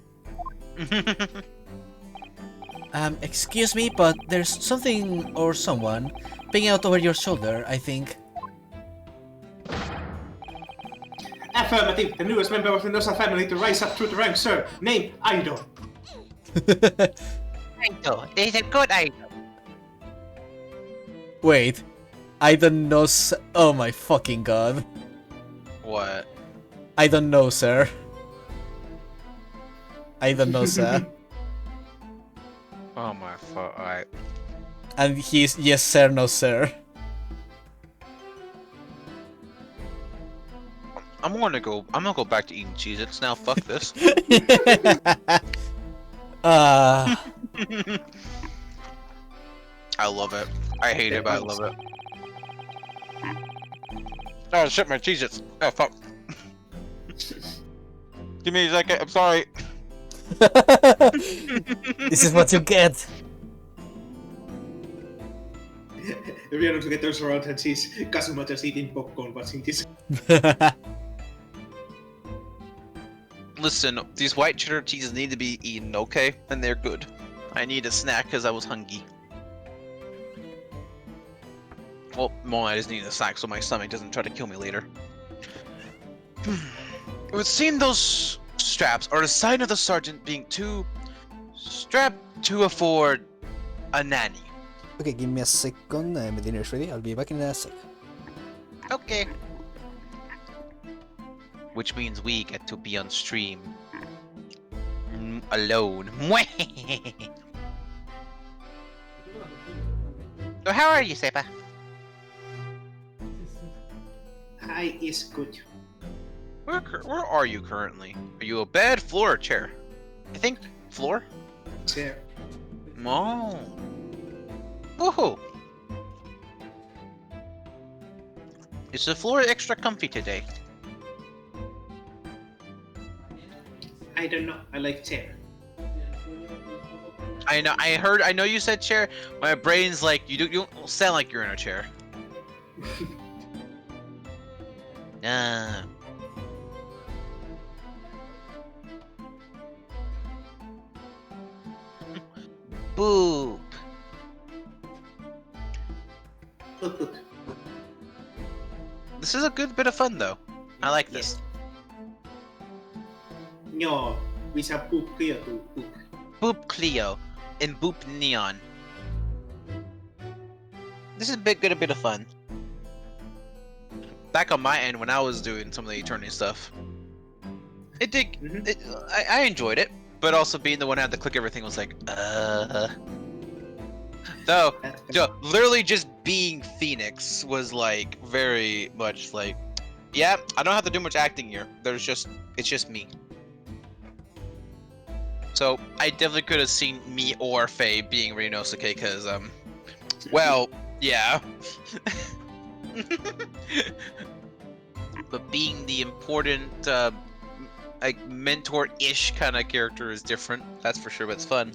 Speaker 1: Excuse me, but there's something or someone peeking out over your shoulder, I think.
Speaker 3: Affirmative. The newest member of the Nosa family to rise up through the ranks, sir. Name, Aido.
Speaker 7: Idol. It's a good idol.
Speaker 1: Wait, I don't know. Oh my fucking god.
Speaker 2: What?
Speaker 1: I don't know, sir. I don't know, sir.
Speaker 2: Oh my fuck. Alright.
Speaker 1: And he's yes, sir, no, sir.
Speaker 2: I'm gonna go back to eating Cheez-Its now. Fuck this.
Speaker 1: uh,
Speaker 2: I love it. I hate it, but I love it. Oh shit, my Cheez-Its. Oh fuck. Give me a second. I'm sorry.
Speaker 1: this is what you get.
Speaker 3: Ryunosuke turns around and sees Kazuma just eating popcorn, watching this.
Speaker 2: Listen, these white cheddar cheeses need to be eaten, okay? And they're good. I need a snack because I was hungry. Well, I just need a snack so my stomach doesn't try to kill me later. It would seem those straps are a sign of the sergeant being too strapped to afford a nanny.
Speaker 1: Okay, give me a second. My dinner's ready. I'll be back in a sec.
Speaker 7: Okay.
Speaker 2: Which means we get to be on stream alone.
Speaker 7: So how are you, Sepa?
Speaker 3: Hi is good.
Speaker 2: Where are you currently? Are you a bed, floor, or chair? I think floor.
Speaker 3: Chair.
Speaker 2: Oh. Woohoo! Is the floor extra comfy today?
Speaker 3: I don't know. I like chair.
Speaker 2: I know. I know you said chair. My brain's like you don't sound like you're in a chair.
Speaker 7: Boop.
Speaker 3: Look, look.
Speaker 2: This is a good bit of fun though. I like this.
Speaker 3: No, bisa poop Cleo to poop.
Speaker 2: Boop Cleo and Boop Neon. This is a bit of fun. Back on my end when I was doing some of the Eternity stuff, it did.
Speaker 3: Mhm.
Speaker 2: I enjoyed it, but also being the one who had to click everything was like, Though, literally just being Phoenix was like very much like, yeah, I don't have to do much acting here. It's just me. So I definitely could have seen me or Faye being Rinosuke because, well, yeah. But being the important, like mentor-ish kind of character is different. That's for sure, but it's fun.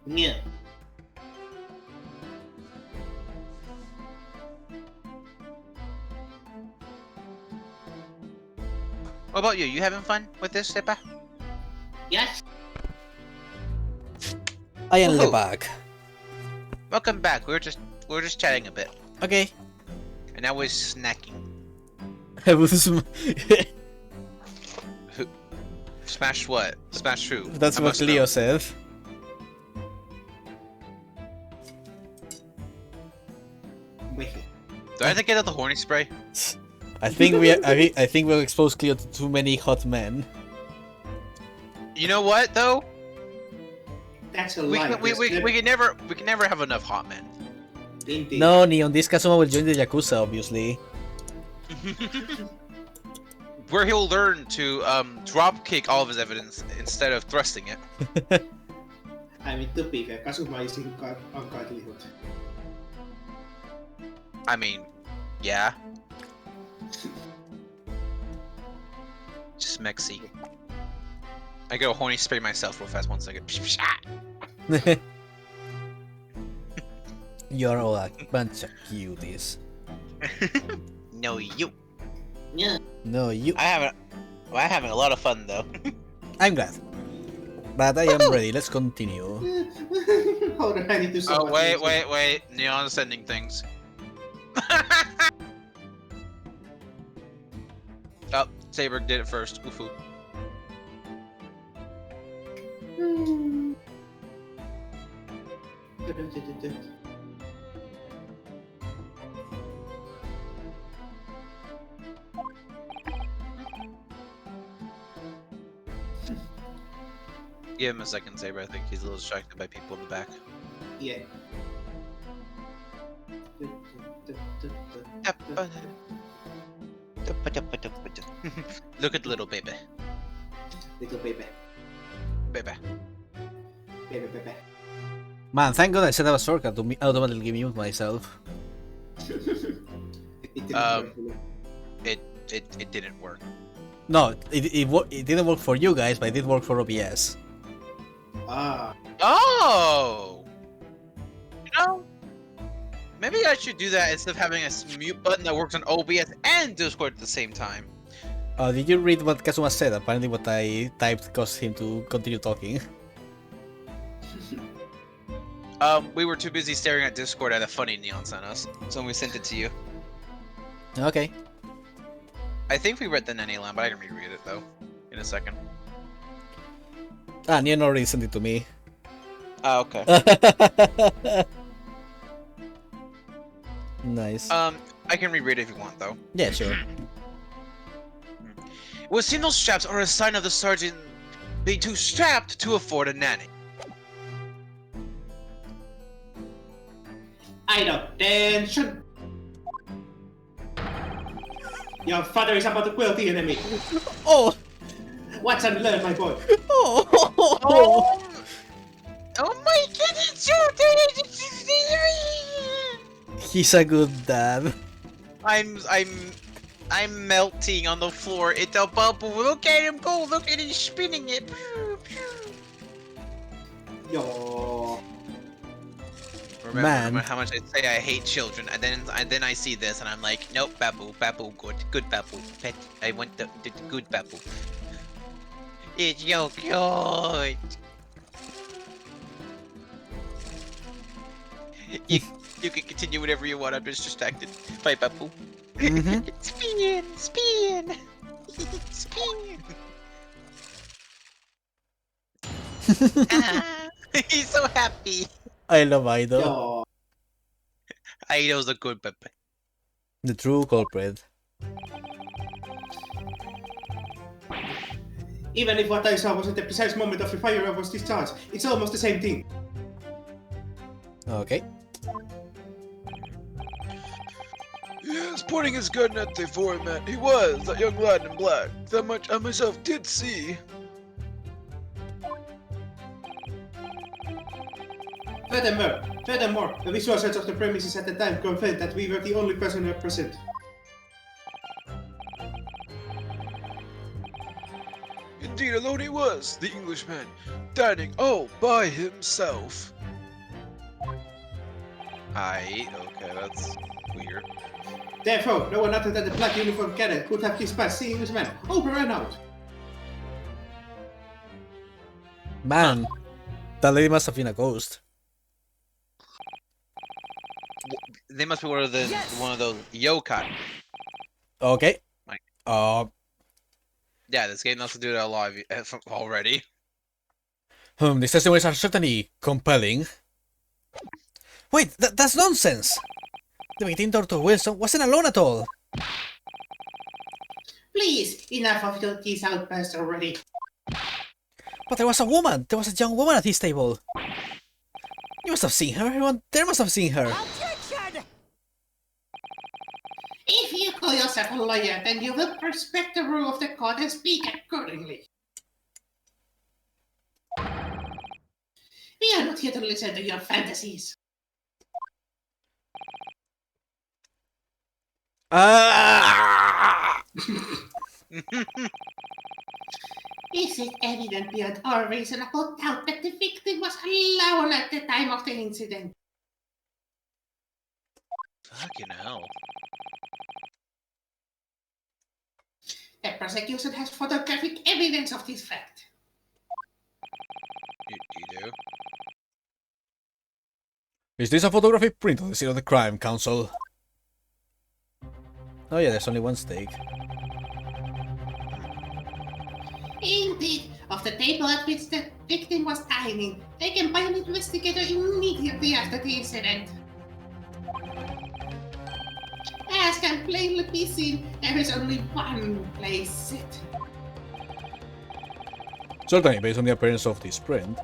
Speaker 3: Yeah.
Speaker 2: What about you? You having fun with this, Seppa?
Speaker 6: Yes.
Speaker 1: I am the
Speaker 2: Woohoo.
Speaker 1: back.
Speaker 2: Welcome back. We were just chatting a bit,
Speaker 1: Okay.
Speaker 2: and now we're snacking. Smash what? Smash who?
Speaker 1: That's
Speaker 2: I
Speaker 1: what
Speaker 2: must
Speaker 1: Leo
Speaker 2: know.
Speaker 1: said.
Speaker 3: Wait.
Speaker 2: Do I have to get out the horny spray?
Speaker 1: I think I think we'll expose Cleo to too many hot men.
Speaker 2: You know what though?
Speaker 3: That's a
Speaker 2: We
Speaker 3: lie.
Speaker 2: can never have enough hot men.
Speaker 3: Indeed.
Speaker 1: No, Neon, this Kazuma will join the Yakuza, obviously.
Speaker 2: Where he'll learn to drop kick all of his evidence instead of thrusting it.
Speaker 3: I mean, to be fair, Kazuma is in ungodlyhood.
Speaker 2: I mean, yeah. Smexy. I go horny spray myself real fast 1 second.
Speaker 1: You're all a bunch of cuties.
Speaker 2: No, you.
Speaker 3: Yeah.
Speaker 1: No, you.
Speaker 2: I'm having a lot of fun though.
Speaker 1: I'm glad. But I am ready. Let's continue.
Speaker 3: Hold on, I need to
Speaker 2: Oh wait. Neon's sending things. Oh, Saber did it first. Woohoo. Give him a second, Saber. I think he's a little distracted by people in the back.
Speaker 3: Yeah.
Speaker 2: Look at the little baby.
Speaker 3: Little baby.
Speaker 2: Baby.
Speaker 3: Baby.
Speaker 1: Man, thank God I set up a shortcut to automatically mute myself.
Speaker 3: It didn't
Speaker 2: Um,
Speaker 3: work, really.
Speaker 2: It didn't work.
Speaker 1: No, it didn't work for you guys, but it did work for OBS.
Speaker 3: Ah.
Speaker 2: Oh! You know, maybe I should do that instead of having a mute button that works on OBS and Discord at the same time.
Speaker 1: Did you read what Kazuma said? Apparently what I typed caused him to continue talking.
Speaker 2: We were too busy staring at Discord at a funny Neon sent us, so we sent it to you.
Speaker 1: Okay.
Speaker 2: I think we read the nanny line, but I can reread it though in a second.
Speaker 1: Neon already sent it to me.
Speaker 2: Oh, okay.
Speaker 1: Nice.
Speaker 2: I can reread it if you want though.
Speaker 1: Yeah, sure.
Speaker 2: It would seem those straps are a sign of the sergeant being too strapped to afford a nanny.
Speaker 3: Attention! Your father is about to quill the enemy.
Speaker 1: Oh!
Speaker 3: Watch and learn, my boy.
Speaker 1: Oh!
Speaker 2: Oh my god, it's so
Speaker 1: He's a good dad.
Speaker 2: I'm melting on the floor. It's a bubble. Look at him go. Look at him spinning it.
Speaker 3: Yo.
Speaker 1: Man.
Speaker 2: Remember how much I say I hate children, and then I see this, and I'm like, nope, Babu, good Babu, pet. I want the good Babu. It's so cute. You can continue whatever you want. I'm just distracted. Bye, Babu.
Speaker 1: Mhm.
Speaker 7: Spin, spin, spin. Ah, he's so happy.
Speaker 1: I love Aido.
Speaker 3: Joo.
Speaker 2: Aido's a good Pepe.
Speaker 1: The true culprit.
Speaker 3: Even if what I saw wasn't the precise moment of the firearm was discharged, it's almost the same thing.
Speaker 1: Okay.
Speaker 5: Yes, pointing his gun at the foreign man. He was that young lad in black. That much I myself did see.
Speaker 3: Furthermore, a visual search of the premises at the time confirmed that we were the only personnel present.
Speaker 5: Indeed, alone he was, the Englishman, dining all by himself.
Speaker 2: Okay, that's weird.
Speaker 3: Therefore, no one other than the black uniformed cadet could have dispatched the Englishman. Over and out.
Speaker 1: Man, that lady must have been a ghost.
Speaker 2: They must be one of those yokai.
Speaker 1: Okay.
Speaker 2: Like-
Speaker 1: Yeah,
Speaker 2: this game knows to do that a lot already.
Speaker 1: These testimonies are certainly compelling. Wait, that's nonsense! The victim, Dr. Wilson, wasn't alone at all.
Speaker 3: Please, enough of your these outbursts already.
Speaker 1: But there was a woman. There was a young woman at his table. You must have seen her. Everyone there must have seen her.
Speaker 6: Objection! If you call yourself a lawyer, then you will respect the rule of the court and speak accordingly. We are not here to listen to your fantasies.
Speaker 1: Ah!
Speaker 6: Is it evident beyond all reasonable doubt that the victim was alone at the time of the incident?
Speaker 2: Fucking hell.
Speaker 6: The prosecution has photographic evidence of this fact.
Speaker 2: You do?
Speaker 1: Is this a photographic print of the scene of the crime, Counsel? Oh yeah, there's only one stake.
Speaker 6: Indeed, of the table at which the victim was dining, taken by an investigator immediately after the incident. As can plainly be seen, there is only one place sit.
Speaker 1: Certainly, based on the appearance of this print,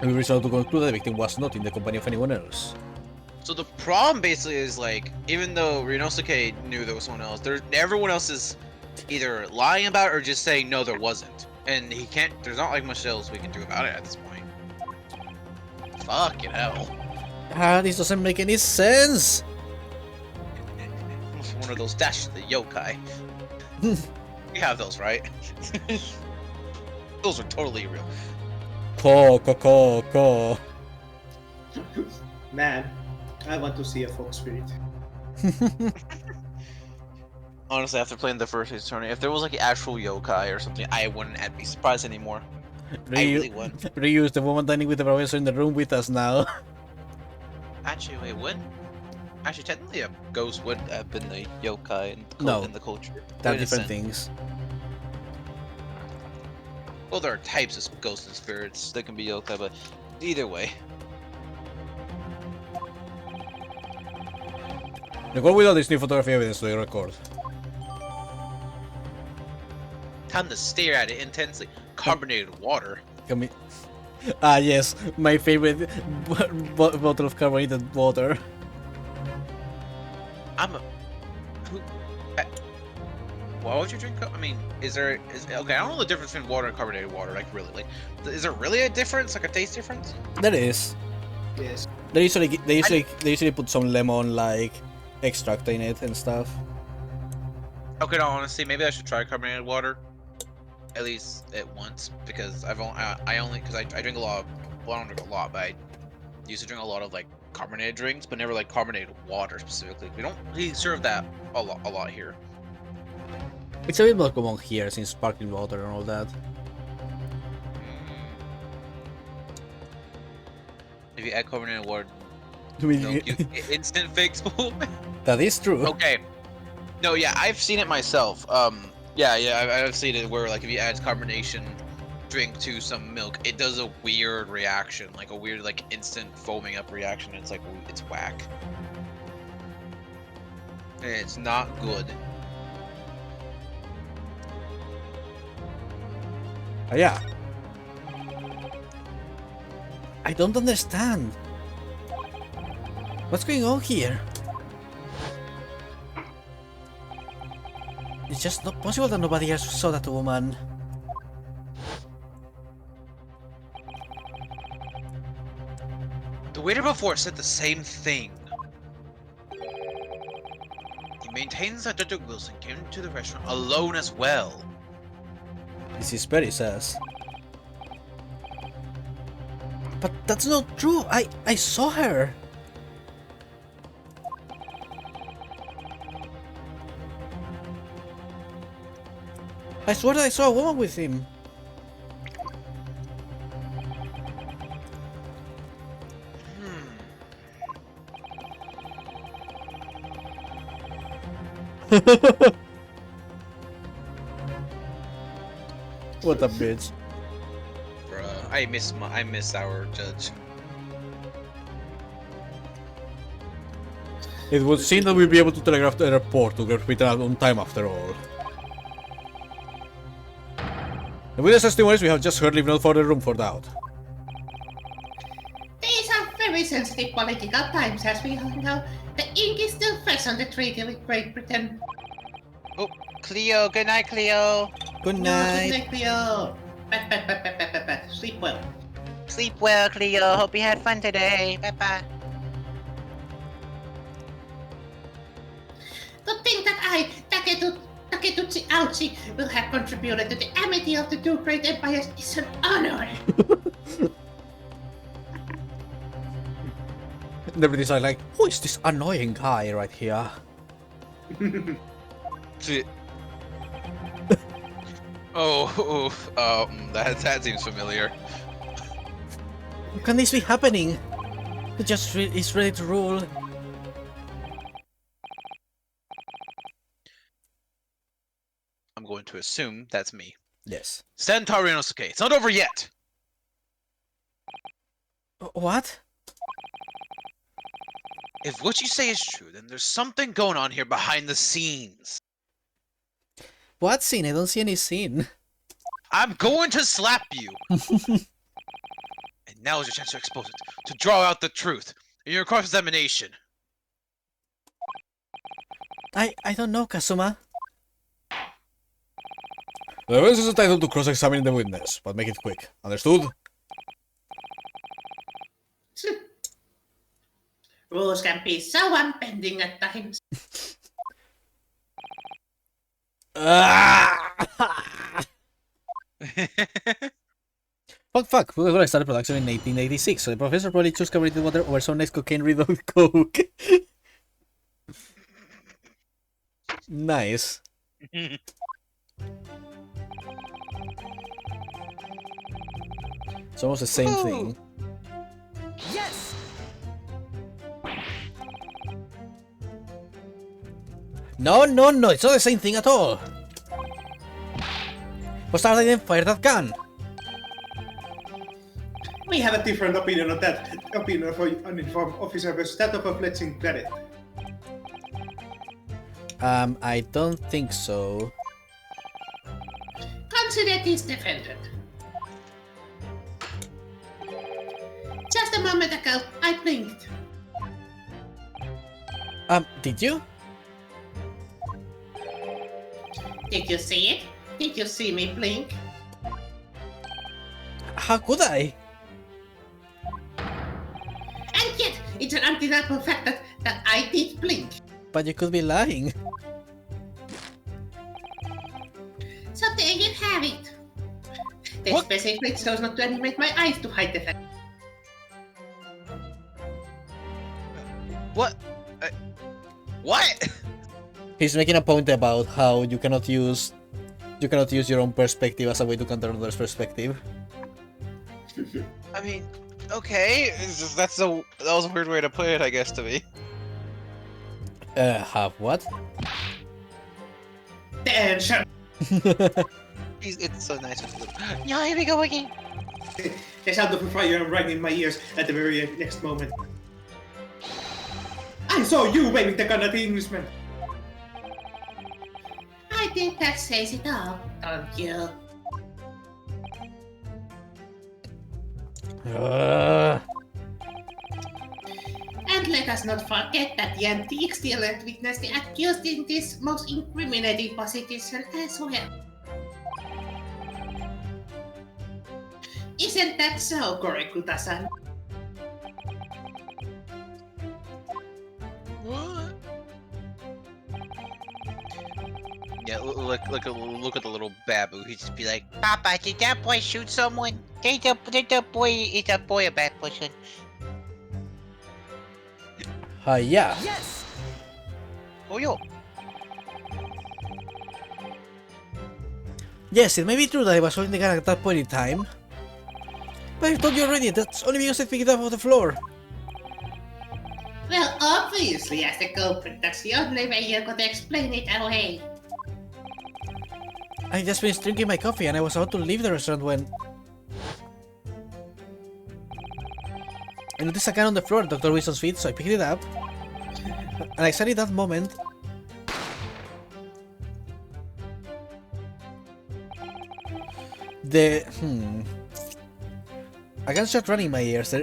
Speaker 1: we result to conclude that the victim was not in the company of anyone else.
Speaker 2: So the problem basically is like, even though Ryunosuke knew there was someone else, everyone else is either lying about it or just saying no, there wasn't, and he can't. There's not like much else we can do about it at this point. Fucking hell!
Speaker 1: This doesn't make any sense.
Speaker 2: One of those dashes the yokai. You have those, right? Those are totally real.
Speaker 1: Ko.
Speaker 3: Man, I want to see a fox spirit.
Speaker 2: Honestly, after playing the first tourney, if there was like an actual yokai or something, I wouldn't be surprised anymore. I really wouldn't.
Speaker 1: Reuse the woman dining with the professor in the room with us now.
Speaker 2: Actually, wait, would? Actually, technically, a ghost would have been the yokai in the culture.
Speaker 1: They're
Speaker 2: In a
Speaker 1: different
Speaker 2: sense.
Speaker 1: things.
Speaker 2: Well, there are types of ghosts and spirits that can be yokai, but either way.
Speaker 1: Record without this new photography evidence to the record.
Speaker 2: Time to stare at it intensely. Carbonated water.
Speaker 1: Can we... Ah yes, my favorite bottle of carbonated water.
Speaker 2: Why would you drink? I mean, okay? I don't know the difference between water and carbonated water. Like, really, like, is there really a difference? Like a taste difference?
Speaker 1: There is.
Speaker 3: Yes.
Speaker 1: They usually put some lemon like extract in it and stuff.
Speaker 2: Okay, no, honestly, maybe I should try carbonated water, at least at once, because I drink a lot of, well, I don't drink a lot, but I used to drink a lot of like carbonated drinks, but never like carbonated water specifically. We don't really serve that a lot here.
Speaker 1: It's a bit more common here since sparkling water and all that.
Speaker 2: If you add carbonated water,
Speaker 1: I mean,
Speaker 2: milk, you instant fake spool.
Speaker 1: That is true.
Speaker 2: Okay. No, yeah, I've seen it myself. I've seen it where like if you add carbonation drink to some milk, it does a weird reaction, like a weird like instant foaming up reaction. It's like it's whack. And it's not good.
Speaker 1: Yeah. I don't understand. What's going on here? It's just not possible that nobody else saw that woman.
Speaker 2: The waiter before said the same thing. He maintains that Dr. Wilson came to the restaurant alone as well.
Speaker 1: This is Perry says. But that's not true. I saw her. I swear that I saw a woman with him. What a bitch.
Speaker 2: Bruh, I miss our judge.
Speaker 1: It would seem that we'll be able to telegraph the report to get returned on time after all. The witness testimonies we have just heard leave no further room for doubt.
Speaker 6: These are very sensitive political times, as we all know. The ink is still fresh on the treaty with Great Britain.
Speaker 7: Oh, Cleo. Good night, Cleo.
Speaker 1: Good
Speaker 6: Good
Speaker 1: night.
Speaker 6: night, Cleo. Pat. Sleep well.
Speaker 7: Sleep well, Cleo. Hope you had fun today. Bye-bye.
Speaker 6: To think that I, Taketuchi Auchi, will have contributed to the amity of the two great empires is an honor.
Speaker 1: And everybody's like, who is this annoying guy right here?
Speaker 2: That seems familiar.
Speaker 1: How can this be happening? He just is ready to rule.
Speaker 2: I'm going to assume that's me.
Speaker 1: Yes.
Speaker 2: Centaur Inosuke, it's not over yet!
Speaker 1: What?
Speaker 2: If what you say is true, then there's something going on here behind the scenes.
Speaker 1: What scene? I don't see any scene.
Speaker 2: I'm going to slap you! And now is your chance to expose it, to draw out the truth in your cross-examination.
Speaker 1: I don't know, Kazuma. The evidence is entitled to cross-examine the witness, but make it quick. Understood?
Speaker 6: Rules can be so unbending at times.
Speaker 1: Fuck, I started production in 1886, so the professor probably chose carbonated water over some nice cocaine-riddled coke. Nice. It's almost the same thing.
Speaker 4: Yes!
Speaker 1: No, it's not the same thing at all. Bastard, I didn't fire that gun.
Speaker 3: We have a different opinion on that. Opinion of an uninformed officer versus that of a fledgling cadet.
Speaker 1: I don't think so.
Speaker 6: Consider this defended. Just a moment ago, I blinked.
Speaker 1: Did you?
Speaker 6: Did you see it? Did you see me blink?
Speaker 1: How could I?
Speaker 6: And yet, it's an undeniable fact that I did blink.
Speaker 1: But you could be lying.
Speaker 6: So there you have it. This
Speaker 2: What?
Speaker 6: specifically chose not to animate my eyes to hide the fact.
Speaker 2: What? What?
Speaker 1: He's making a point about how you cannot use your own perspective as a way to counter another's perspective.
Speaker 2: I mean, okay, that was a weird way to put it, I guess, to me.
Speaker 1: Have what?
Speaker 3: Tension!
Speaker 2: It's so nice with the
Speaker 7: Yeah, here we go again.
Speaker 3: The sound of a fire rang in my ears at the very next moment. I saw you waving the gun at the Englishman!
Speaker 6: I think that says it all, don't you? And let us not forget that the antique dealer witnessed the accused in this most incriminating position as well. Isn't that so, Korekuta-san?
Speaker 5: What?
Speaker 2: yeah. Look at the little babu. He'd just be like,
Speaker 7: Papa, did that boy shoot someone? Did the boy a bad person?
Speaker 1: Yeah.
Speaker 7: Yes!
Speaker 2: "Oh yo,
Speaker 1: Yes, it may be true that I was holding the gun at that point in time. But I told you already, that's only because I picked it up off the floor.
Speaker 6: Well, obviously, as the culprit, that's the only way you could explain it away.
Speaker 1: I just finished drinking my coffee and I was about to leave the restaurant when I noticed a gun on the floor at Dr. Wilson's feet, so I picked it up. And exactly that moment, a gunshot running in my ears.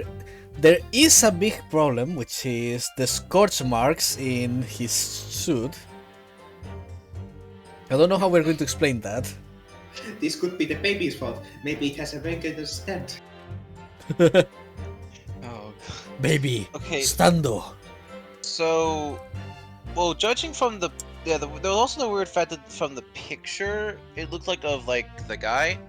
Speaker 1: There is a big problem, which is the scorch marks in his suit. I don't know how we're going to explain that.
Speaker 3: This could be the baby's fault. Maybe it has a regular stent.
Speaker 2: oh."
Speaker 1: Baby,
Speaker 2: Okay.
Speaker 1: stando.
Speaker 2: So, well, judging from the there was also the weird fact that from the picture, it looked like the guy.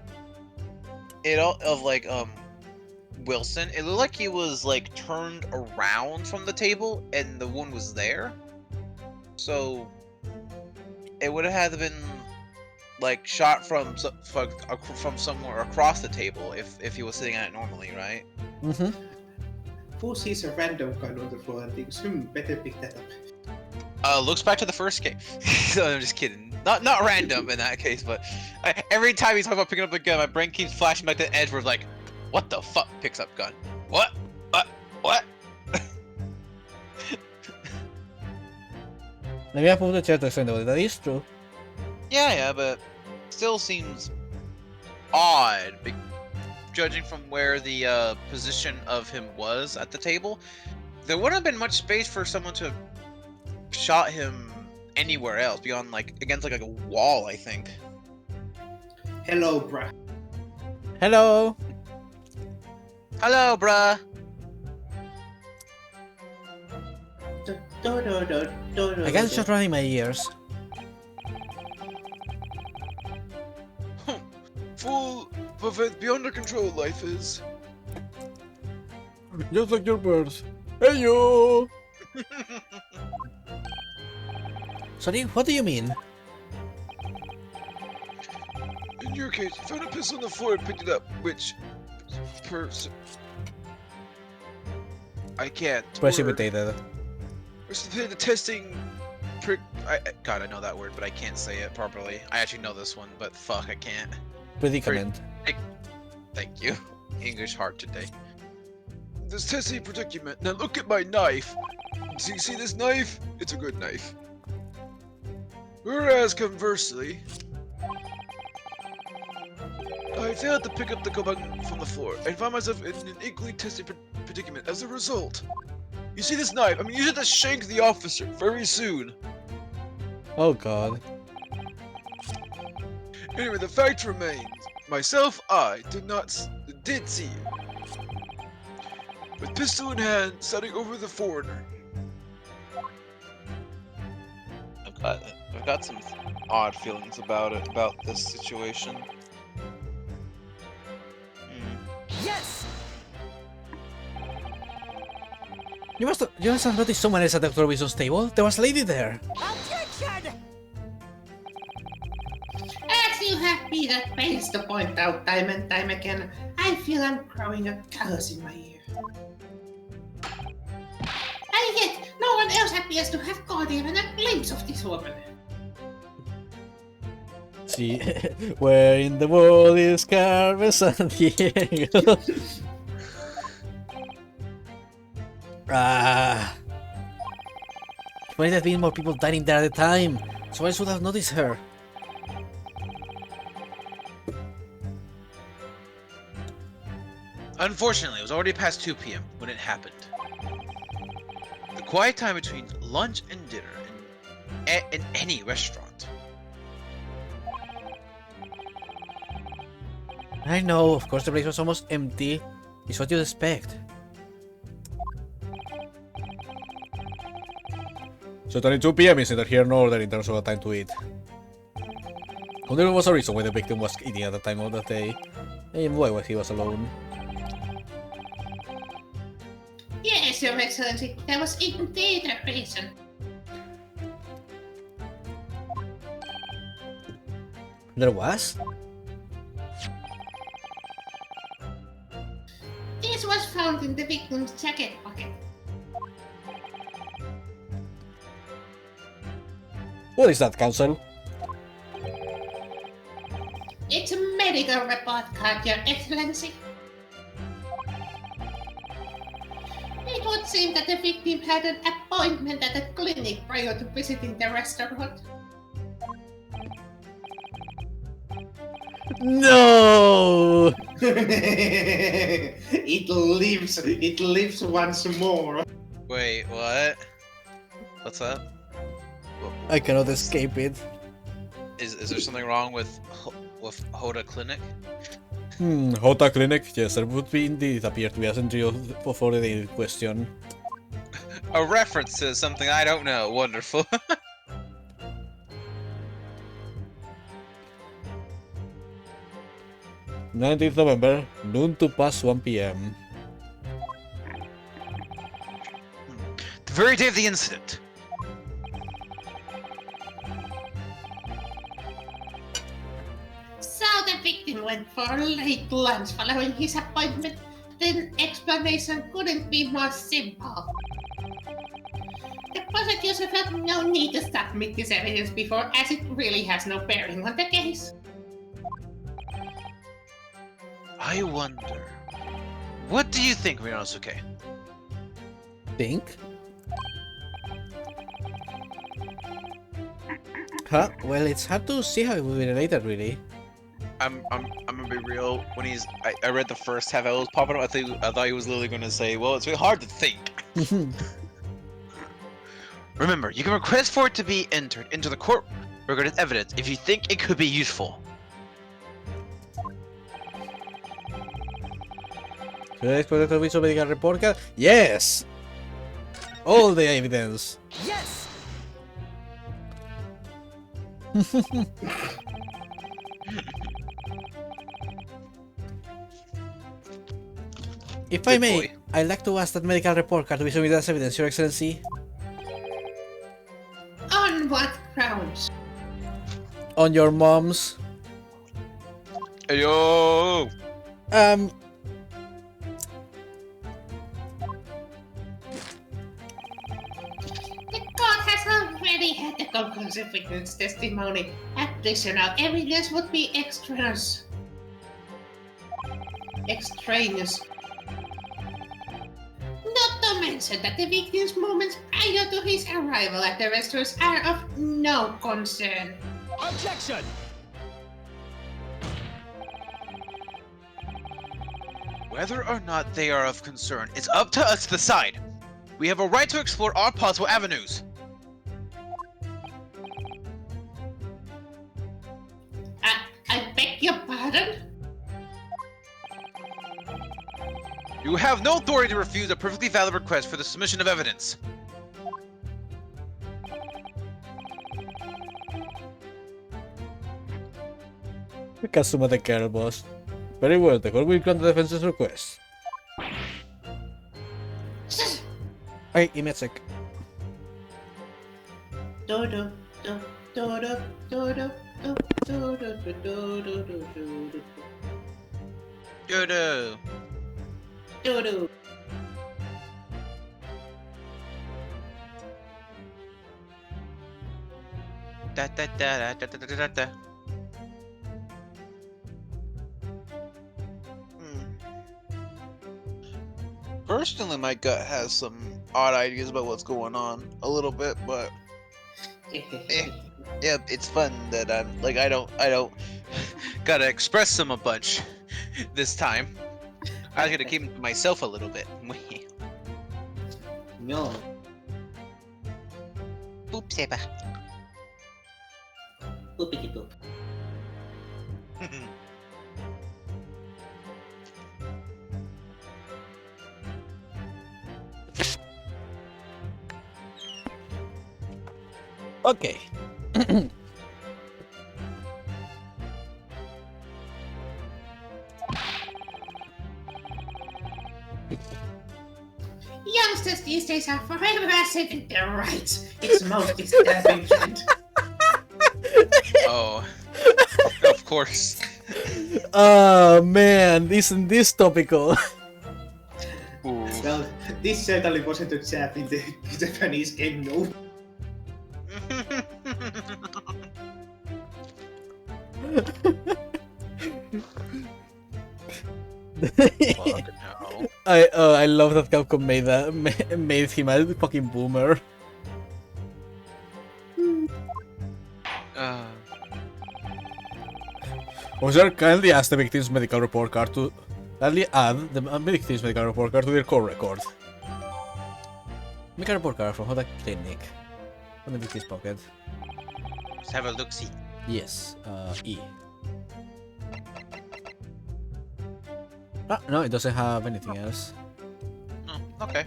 Speaker 2: Wilson. It looked like he was like turned around from the table, and the one was there. So, it would have had to been like shot from somewhere across the table if he was sitting at it normally, right?
Speaker 1: Mm-hmm.
Speaker 3: Who sees a random gun on the floor and thinks, better pick that up?
Speaker 2: Looks back to the first game. No, I'm just kidding. Not random in that case, but every time he talks about picking up the gun, my brain keeps flashing back to Edward like, what the fuck picks up gun? What? What?
Speaker 1: Let me move the chair to explain the way. That is true.
Speaker 2: Yeah, but still seems odd, judging from where the position of him was at the table. There wouldn't have been much space for someone to have shot him anywhere else beyond against a wall, I think.
Speaker 3: Hello, bruh.
Speaker 1: Hello.
Speaker 2: Hello, bruh.
Speaker 1: A gunshot running in my ears.
Speaker 5: Full of it beyond our control, life is.
Speaker 1: Just like your birds. Hey yo. Sorry, what do you mean?
Speaker 5: In your case, you found a pistol on the floor and picked it up, which I can't.
Speaker 1: Precipitated.
Speaker 5: Precipitated testing. God, I know that word, but I can't say it properly. I actually know this one, but fuck, I can't.
Speaker 1: Predicament.
Speaker 2: Thank you. English hard today.
Speaker 5: This testing predicament. Now look at my knife. Do you see this knife? It's a good knife. Whereas conversely, I failed to pick up the gun from the floor and found myself in an equally testing predicament as a result. You see this knife? I'm using it to shank the officer very soon.
Speaker 1: Oh god.
Speaker 5: Anyway, the fact remains, myself, I did see you. With pistol in hand, standing over the foreigner.
Speaker 2: I've got some odd feelings about this situation.
Speaker 7: Yes!
Speaker 1: You must have noticed someone else at Dr. Wilson's table. There was a lady there.
Speaker 7: Objection!
Speaker 6: As you have been at pains to point out time and time again, I feel I'm growing a curse in my ear. And yet, no one one else appears to have caught even a glimpse of this woman.
Speaker 1: See, where in the world is Carmen San Diego? Might have been more people dining there at the time, so I should have noticed her.
Speaker 2: Unfortunately, it was already past 2 p.m. when it happened. The quiet time between lunch and dinner in any restaurant.
Speaker 1: I know, of course the place was almost empty. It's what you'd expect. Certainly 2 p.m. is neither here nor there in terms of a time to eat. There was a reason why the victim was eating at the time of the day, and why he was alone.
Speaker 6: Yes, Your Excellency, there was indeed a reason.
Speaker 1: There was?
Speaker 6: This was found in the victim's jacket pocket.
Speaker 1: What is that, Counsel?
Speaker 6: It's a medical report card, Your Excellency. It would seem that the victim had an appointment at a clinic prior to visiting the restaurant.
Speaker 1: No!
Speaker 3: It lives once more.
Speaker 2: Wait, what? What's that?
Speaker 1: I cannot escape it.
Speaker 2: Is there something wrong with Hoda Clinic?
Speaker 1: Hota Clinic? Yes, there would be indeed. It appeared to be a century before the question.
Speaker 2: A reference to something I don't know. Wonderful.
Speaker 1: 19th November, noon to past 1 p.m.
Speaker 2: The very day of the incident.
Speaker 6: So the victim went for a late lunch following his appointment. The explanation couldn't be more simple. The prosecution felt no need to submit this evidence before, as it really has no bearing on the case.
Speaker 2: I wonder. What do you think, Ryanosuke?
Speaker 1: Think? Huh? Well, it's hard to see how it will be related, really.
Speaker 2: I'm gonna be real. When I read the first half, I was popping up. I thought he was literally gonna say, "Well, it's really hard to think." Remember, you can request for it to be entered into the court recorded evidence if you think it could be useful.
Speaker 1: Should I expect the visual medical report card? Yes! All the evidence.
Speaker 4: Yes!
Speaker 1: If I
Speaker 2: Good
Speaker 1: may,
Speaker 2: boy.
Speaker 1: I'd like to ask that medical report card to be submitted as evidence, Your Excellency.
Speaker 6: On what grounds?
Speaker 1: On your mom's.
Speaker 2: Yo.
Speaker 6: The court has already had the conclusive witness testimony. Additional evidence would be extraneous. Not to mention that the victim's moments prior to his arrival at the restaurant are of no concern.
Speaker 4: Objection!
Speaker 2: Whether or not they are of concern, it's up to us to decide. We have a right to explore all possible avenues.
Speaker 6: I beg your pardon?
Speaker 2: You have no authority to refuse a perfectly valid request for the submission of evidence.
Speaker 1: Customer the care, boss. Very well, the court will grant the defense's request. Okay, give me a sec.
Speaker 6: Do-do, do, do-do, do-do, do, do-do, do, do, do, do,
Speaker 2: Yo-do.
Speaker 6: do-do.
Speaker 2: Da, da, da, da, da, da, da, da. Personally, my gut has some odd ideas about what's going on a little bit, but yeah, it's fun that I'm like I don't gotta express them a bunch this time. I was gonna keep them to myself a little bit.
Speaker 3: No.
Speaker 7: Poop saber.
Speaker 3: Poopity poop.
Speaker 1: Okay.
Speaker 6: Youngsters these days are forever asserting their rights. It's most disturbing trend.
Speaker 2: Oh, of course.
Speaker 1: Oh man, isn't this topical?
Speaker 2: Ooh.
Speaker 3: Well, this certainly wasn't a jab in the Japanese game, no.
Speaker 2: Fucking hell.
Speaker 1: I love that Capcom made him a fucking boomer. Officer, kindly ask the victim's medical report card to kindly add the victim's medical report card to their call record. Medical report card from Hoda Clinic. On the victim's pocket.
Speaker 2: Let's have a look-see.
Speaker 1: Yes, E. Ah, no, it doesn't have anything else.
Speaker 2: Oh, okay.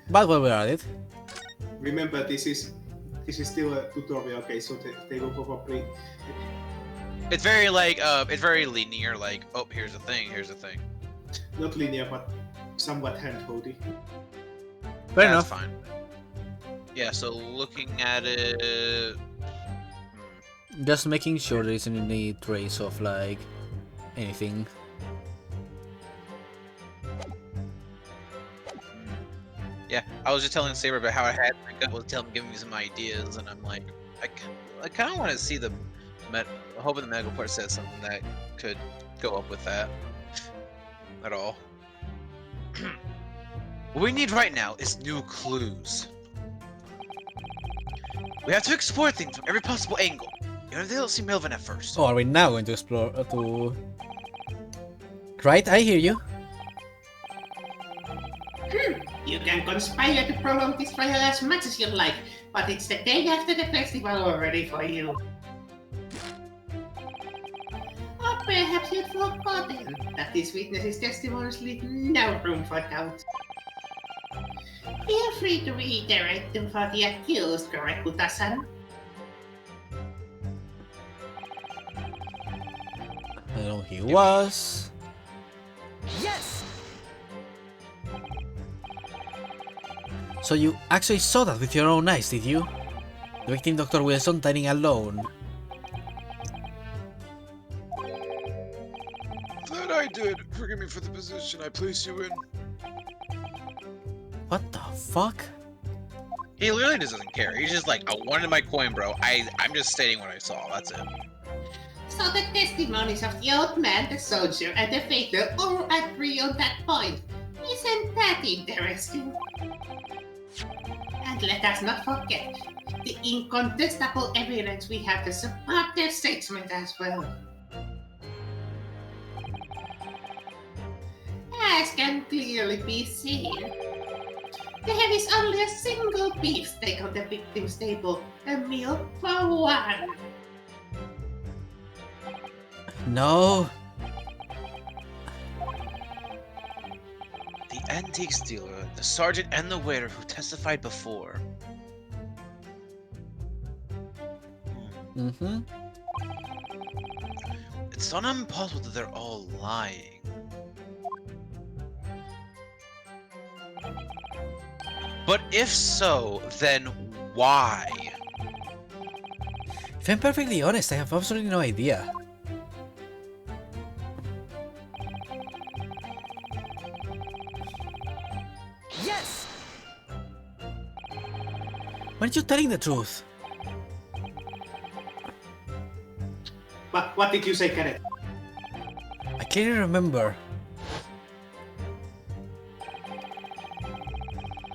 Speaker 1: But while we're at it,
Speaker 3: Remember, this is still a tutorial, okay, so they will probably...
Speaker 2: It's very like it's very linear. Like, oh, here's a thing. Here's a thing.
Speaker 3: Not linear, but somewhat handholdy.
Speaker 1: fair
Speaker 2: That's
Speaker 1: enough.
Speaker 2: fine. Yeah. So looking at it.
Speaker 1: Just making sure there isn't any trace of like anything.
Speaker 2: Yeah, I was just telling Saber about how I had my gut was giving me some ideas, and I'm like, I kind of want to see the, hoping the medical part says something that could go up with that. At all. What we need right now is new clues. We have to explore things from every possible angle. Even if they don't see Melvin at first.
Speaker 1: Oh, are we now going to explore to? Right, I hear you.
Speaker 6: You can conspire to prolong this trial as much as you like, but it's the day after the festival already for you. Or perhaps you'd forgotten that these witnesses' testimonies leave no room for doubt. Feel free to reiterate them for the accused, Korekuta-san.
Speaker 1: I know he was.
Speaker 4: Yes!
Speaker 1: So you actually saw that with your own eyes, did you? The victim, Dr. Wilson, dining alone.
Speaker 5: That I did. Forgive me for the position I placed you in.
Speaker 1: What the fuck?
Speaker 2: He literally doesn't care. He's just like, I wanted my coin, bro. I'm just stating what I saw. That's it.
Speaker 6: So the testimonies of the old man, the soldier, and the faker all agree on that point. Isn't that interesting? And let us not forget the incontestable evidence we have to support their statement as well. As can clearly be seen, there is only a single beefsteak on the victim's table, a meal for one.
Speaker 1: No.
Speaker 2: The antiques dealer, the sergeant, and the waiter who testified before.
Speaker 1: Mm-hmm.
Speaker 2: It's not impossible that they're all lying. But if so, then why?
Speaker 1: If I'm perfectly honest, I have absolutely no idea.
Speaker 4: Yes!
Speaker 1: Weren't you telling the truth?
Speaker 3: What did you say, Kenneth?
Speaker 1: I clearly remember.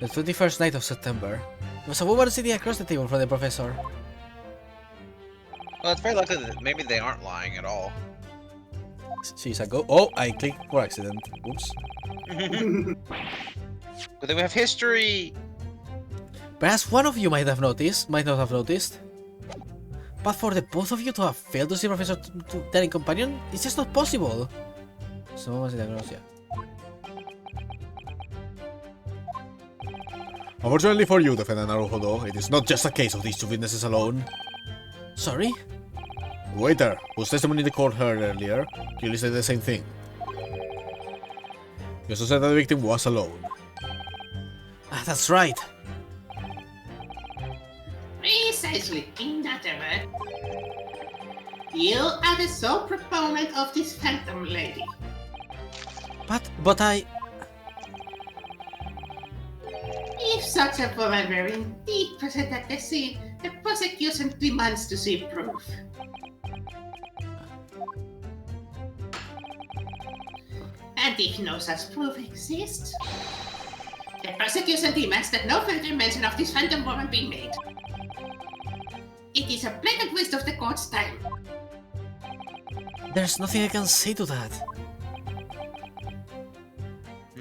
Speaker 1: The 21st night of September. There was a woman sitting across the table from the professor.
Speaker 2: Well, it's very likely that maybe they aren't lying at all.
Speaker 1: She's a go. Oh, I clicked for accident. Oops.
Speaker 2: But then we have history.
Speaker 1: Perhaps one of you might not have noticed. But for the both of you to have failed to see Professor Daring Companion, it's just not possible. Someone sitting across, yeah. Unfortunately for you, Defendant Naruhodo, it is not just a case of these two witnesses alone. Sorry? The waiter, whose testimony the court heard earlier, clearly said the same thing. He also said that the victim was alone. Ah, that's right.
Speaker 6: Precisely, in that word. You are the sole proponent of this phantom lady.
Speaker 1: But I...
Speaker 6: If such a woman were indeed present at the scene, the prosecution demands to see proof. And if no such proof exists, the prosecution demands that no further mention of this phantom woman be made. It is a blatant waste of the court's time.
Speaker 1: There's nothing I can say to that.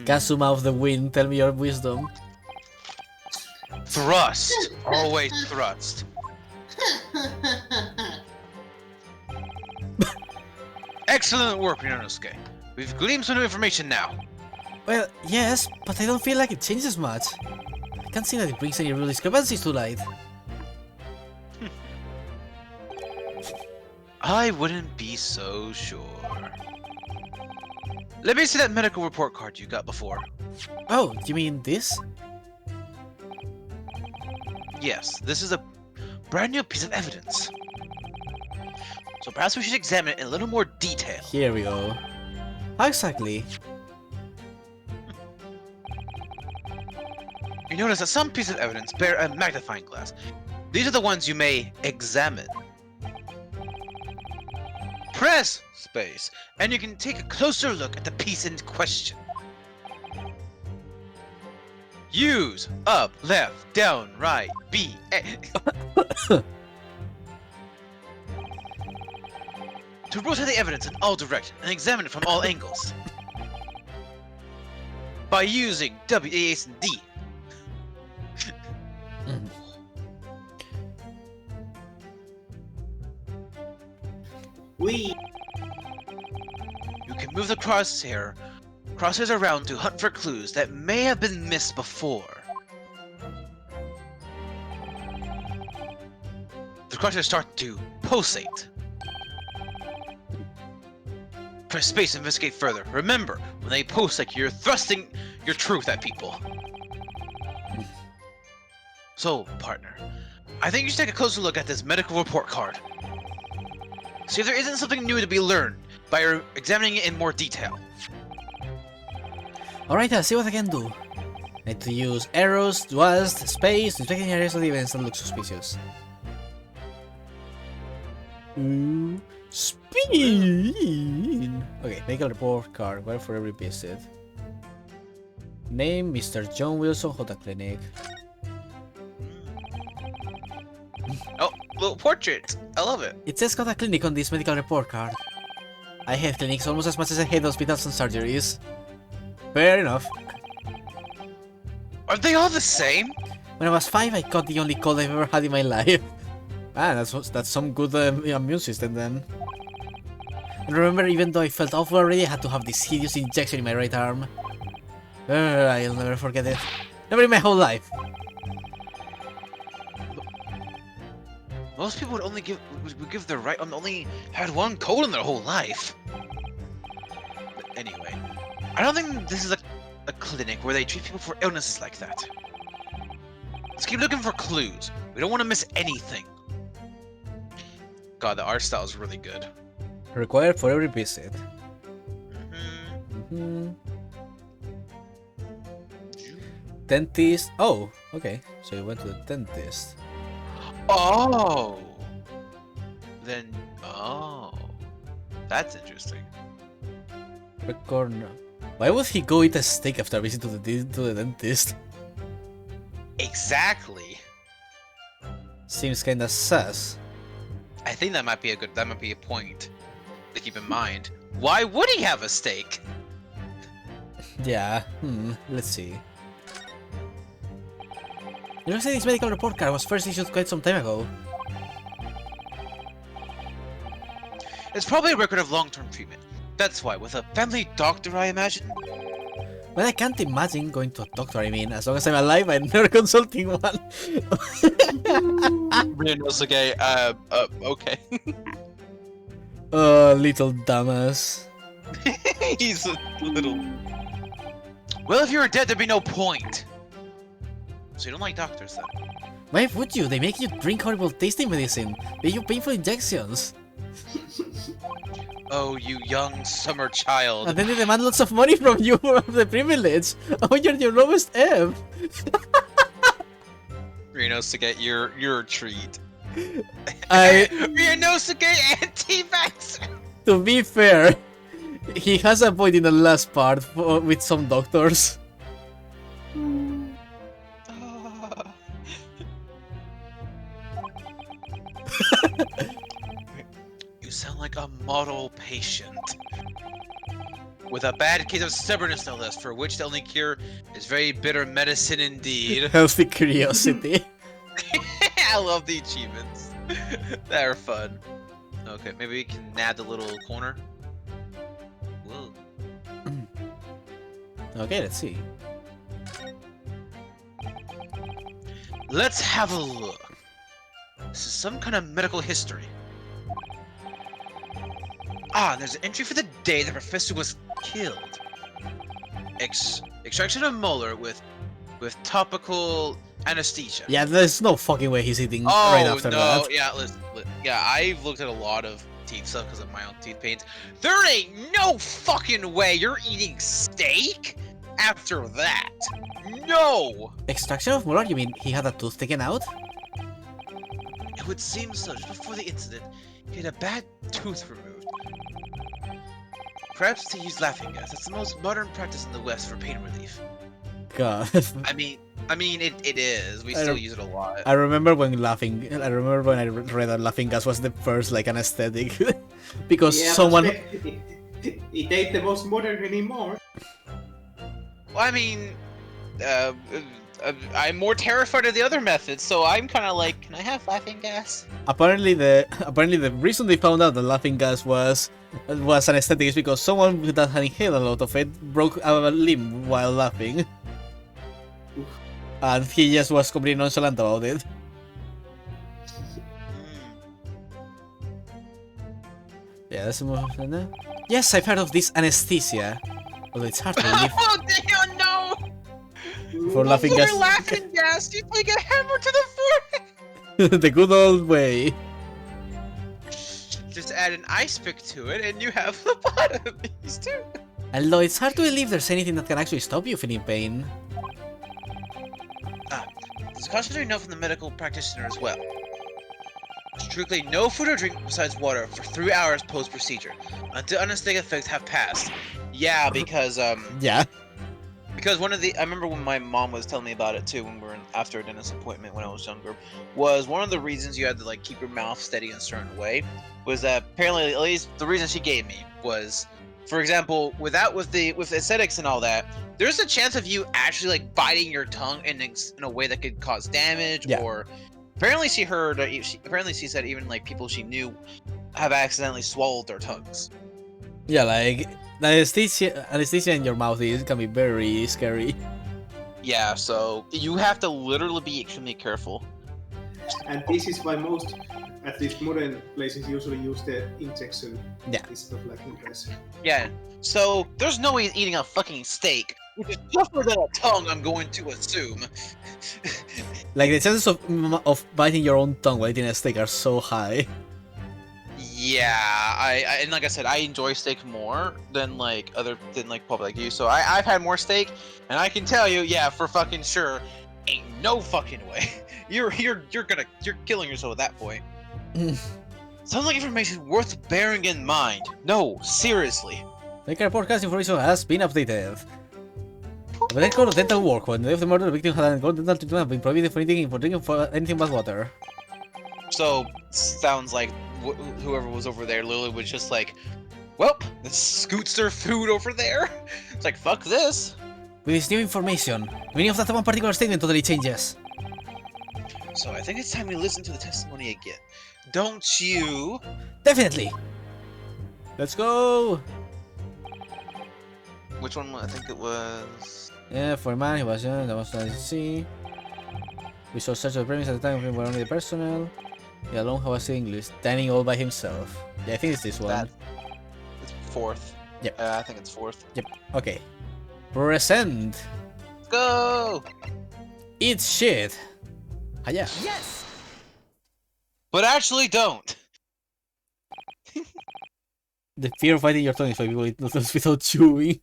Speaker 1: Kazuma of the wind, tell me your wisdom.
Speaker 2: Thrust. Always thrust. Excellent work, Ryunosuke. We've gleaned some new information now.
Speaker 1: Well, yes, but I don't feel like it changes much. I can't see that it brings any real discrepancies to light.
Speaker 2: I wouldn't be so sure. Let me see that medical report card you got before.
Speaker 1: Oh, you mean this?
Speaker 2: Yes, this is a brand new piece of evidence. So perhaps we should examine it in a little more detail.
Speaker 1: Here we go. How exactly?
Speaker 2: You notice that some pieces of evidence bear a magnifying glass. These are the ones you may examine. Press space, and you can take a closer look at the piece in question. Use up, left, down, right, B, A. To rotate the evidence in all directions and examine it from all angles. By using W, A, S, and D.
Speaker 3: We.
Speaker 2: You can move the crosshairs around to hunt for clues that may have been missed before. The crosshairs start to pulsate. Press space to investigate further. Remember, when they pulsate, you're thrusting your truth at people. So, partner, I think you should take a closer look at this medical report card. See if there isn't something new to be learned by examining it in more detail.
Speaker 1: Alright, I'll see what I can do. Need to use arrows, dust, space, to check any areas of the events that look suspicious. Spin! Okay, make a report card, one for every visit. Name Mr. John Wilson Hota Clinic.
Speaker 2: Oh, little portrait! I love it.
Speaker 1: It says Hota Clinic on this medical report card. I hate clinics almost as much as I hate hospitals and surgeries. Fair enough.
Speaker 2: Are they all the same?
Speaker 1: When I was 5, I caught the only cold I've ever had in my life. Ah, that's some good immune system then. And remember, even though I felt awful already, I had to have this hideous injection in my right arm. I'll never forget it. Never in my whole life.
Speaker 2: Most people would give their right arm only had one cold in their whole life. But anyway, I don't think this is a clinic where they treat people for illnesses like that. Let's keep looking for clues. We don't want to miss anything. God, the art style is really good.
Speaker 1: Required for every visit. Dentist. Oh, okay. So you went to the dentist.
Speaker 2: Oh! Then, oh. That's interesting.
Speaker 1: Record. Why would he go eat a steak after a visit to the dentist?
Speaker 2: Exactly.
Speaker 1: Seems kinda sus.
Speaker 2: I think that might be a point to keep in mind. Why would he have a steak?
Speaker 1: Yeah, let's see. You know, say this medical report card was first issued quite some time ago.
Speaker 2: It's probably a record of long-term treatment. That's why, with a family doctor, I imagine.
Speaker 1: Well, I can't imagine going to a doctor, I mean, as long as I'm alive, I'm never consulting one.
Speaker 2: Ryunosuke, okay.
Speaker 1: Little dumbass.
Speaker 2: He's a little... Well, if you were dead, there'd be no point. So you don't like doctors, then?
Speaker 1: Why would you? They make you drink horrible tasting medicine. They give you painful injections.
Speaker 2: Oh, you young summer child.
Speaker 1: And then they demand lots of money from you for the privilege. Oh, you're your lowest ebb.
Speaker 2: Ryunosuke, you're a treat. Ryunosuke anti-vaxxer!
Speaker 1: To be fair, he has a point in the last part with some doctors.
Speaker 2: You sound like a model patient. With a bad case of stubbornness, no less, for which the only cure is very bitter medicine indeed.
Speaker 1: Healthy curiosity.
Speaker 2: I love the achievements. They're fun. Okay, maybe we can add the little corner. Whoa.
Speaker 1: Okay, let's see.
Speaker 2: Let's have a look. This is some kind of medical history. Ah, there's an entry for the day the professor was killed. Extraction of molar with topical anesthesia.
Speaker 1: Yeah, there's no fucking way he's eating right after that.
Speaker 2: Yeah, listen, I've looked at a lot of teeth stuff because of my own teeth pains. There ain't no fucking way you're eating steak after that. No!
Speaker 1: Extraction of molar? You mean he had a tooth taken out?
Speaker 2: It would seem so. Just before the incident, he had a bad tooth removed. Perhaps to use laughing gas. That's the most modern practice in the West for pain relief.
Speaker 1: God.
Speaker 2: I mean, it is. We still use it a lot.
Speaker 1: I remember when I read that laughing gas was the first like anesthetic, because
Speaker 3: Yeah,
Speaker 1: someone.
Speaker 3: It ain't the most modern anymore.
Speaker 2: Well, I mean, I'm more terrified of the other methods, so I'm kind of like, can I have laughing gas?
Speaker 1: Apparently the reason they found out that laughing gas was anesthetic is because someone that had inhaled a lot of it broke a limb while laughing. And he just was completely nonchalant about it. Yeah, that's more. Yes, I've heard of this anesthesia. Although it's hard to believe.
Speaker 2: Oh, damn, no!
Speaker 1: For laughing gas.
Speaker 2: For laughing gas, you take a hammer to the forehead!
Speaker 1: The good old way.
Speaker 2: Just add an ice pick to it, and you have lobotomies too.
Speaker 1: Although it's hard to believe there's anything that can actually stop you feeling pain.
Speaker 2: There's a cautionary note from the medical practitioner as well. Strictly no food or drink besides water for 3 hours post-procedure, until anesthetic effects have passed. Yeah, because
Speaker 1: Yeah.
Speaker 2: Because I remember when my mom was telling me about it too when we were after a dentist appointment when I was younger, was one of the reasons you had to like keep your mouth steady in a certain way, was that apparently, at least the reason she gave me was, for example, with aesthetics and all that, there's a chance of you actually like biting your tongue in a way that could cause damage,
Speaker 1: Yeah.
Speaker 2: or apparently she said even like people she knew have accidentally swallowed their tongues.
Speaker 1: Yeah, like the anesthesia in your mouth can be very scary.
Speaker 2: Yeah, so you have to literally be extremely careful.
Speaker 3: And this is why most, at least modern places, usually use the injection instead of laughing gas.
Speaker 2: Yeah, so there's no way he's eating a fucking steak, which is tougher than a tongue, I'm going to assume.
Speaker 1: Like the chances of biting your own tongue while eating a steak are so high.
Speaker 2: Yeah, and like I said, I enjoy steak more than like people like you. So I've had more steak, and I can tell you, yeah, for fucking sure, ain't no fucking way. You're killing yourself at that point. Sounds like information worth bearing in mind. No, seriously.
Speaker 1: Medical report cast information has been updated. The medical dental work. On the day of the murder, the victim had undergone dental treatment and been prohibited for drinking for anything but water.
Speaker 2: So, sounds like whoever was over there literally was just like, well, this scoots their food over there. It's like, fuck this.
Speaker 1: With this new information, the meaning of that one particular statement totally changes.
Speaker 2: So I think it's time we listen to the testimony again. Don't you?
Speaker 1: Definitely! Let's go!
Speaker 2: Which one? I think it was...
Speaker 1: Yeah, for a man, he was young, that was nice to see. We saw search of the premise at the time of him were only the personnel. He alone who was English, dining all by himself. Yeah, I think it's this one.
Speaker 2: It's fourth.
Speaker 1: Yep.
Speaker 2: I think it's fourth.
Speaker 1: Yep, okay. Present!
Speaker 2: Go!
Speaker 1: Eat shit! Hiya!
Speaker 4: Yes!
Speaker 2: But actually don't.
Speaker 1: The fear of biting your tongue is why people eat noodles without chewing.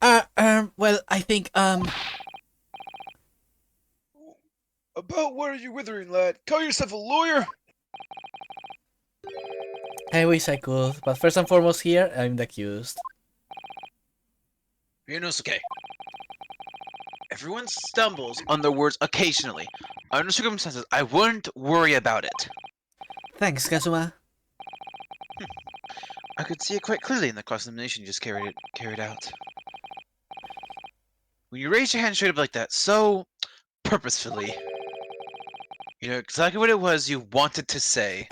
Speaker 1: Well, I think,
Speaker 5: About what are you withering, lad? Call yourself a lawyer?
Speaker 1: I wish I could, but first and foremost here, I'm the accused.
Speaker 2: Ryunosuke. Everyone stumbles on their words occasionally. Under circumstances, I wouldn't worry about it.
Speaker 1: Thanks, Kazuma.
Speaker 2: I could see it quite clearly in the cross-examination you just carried out. When you raise your hand straight up like that, so purposefully, you know exactly what it was you wanted to say.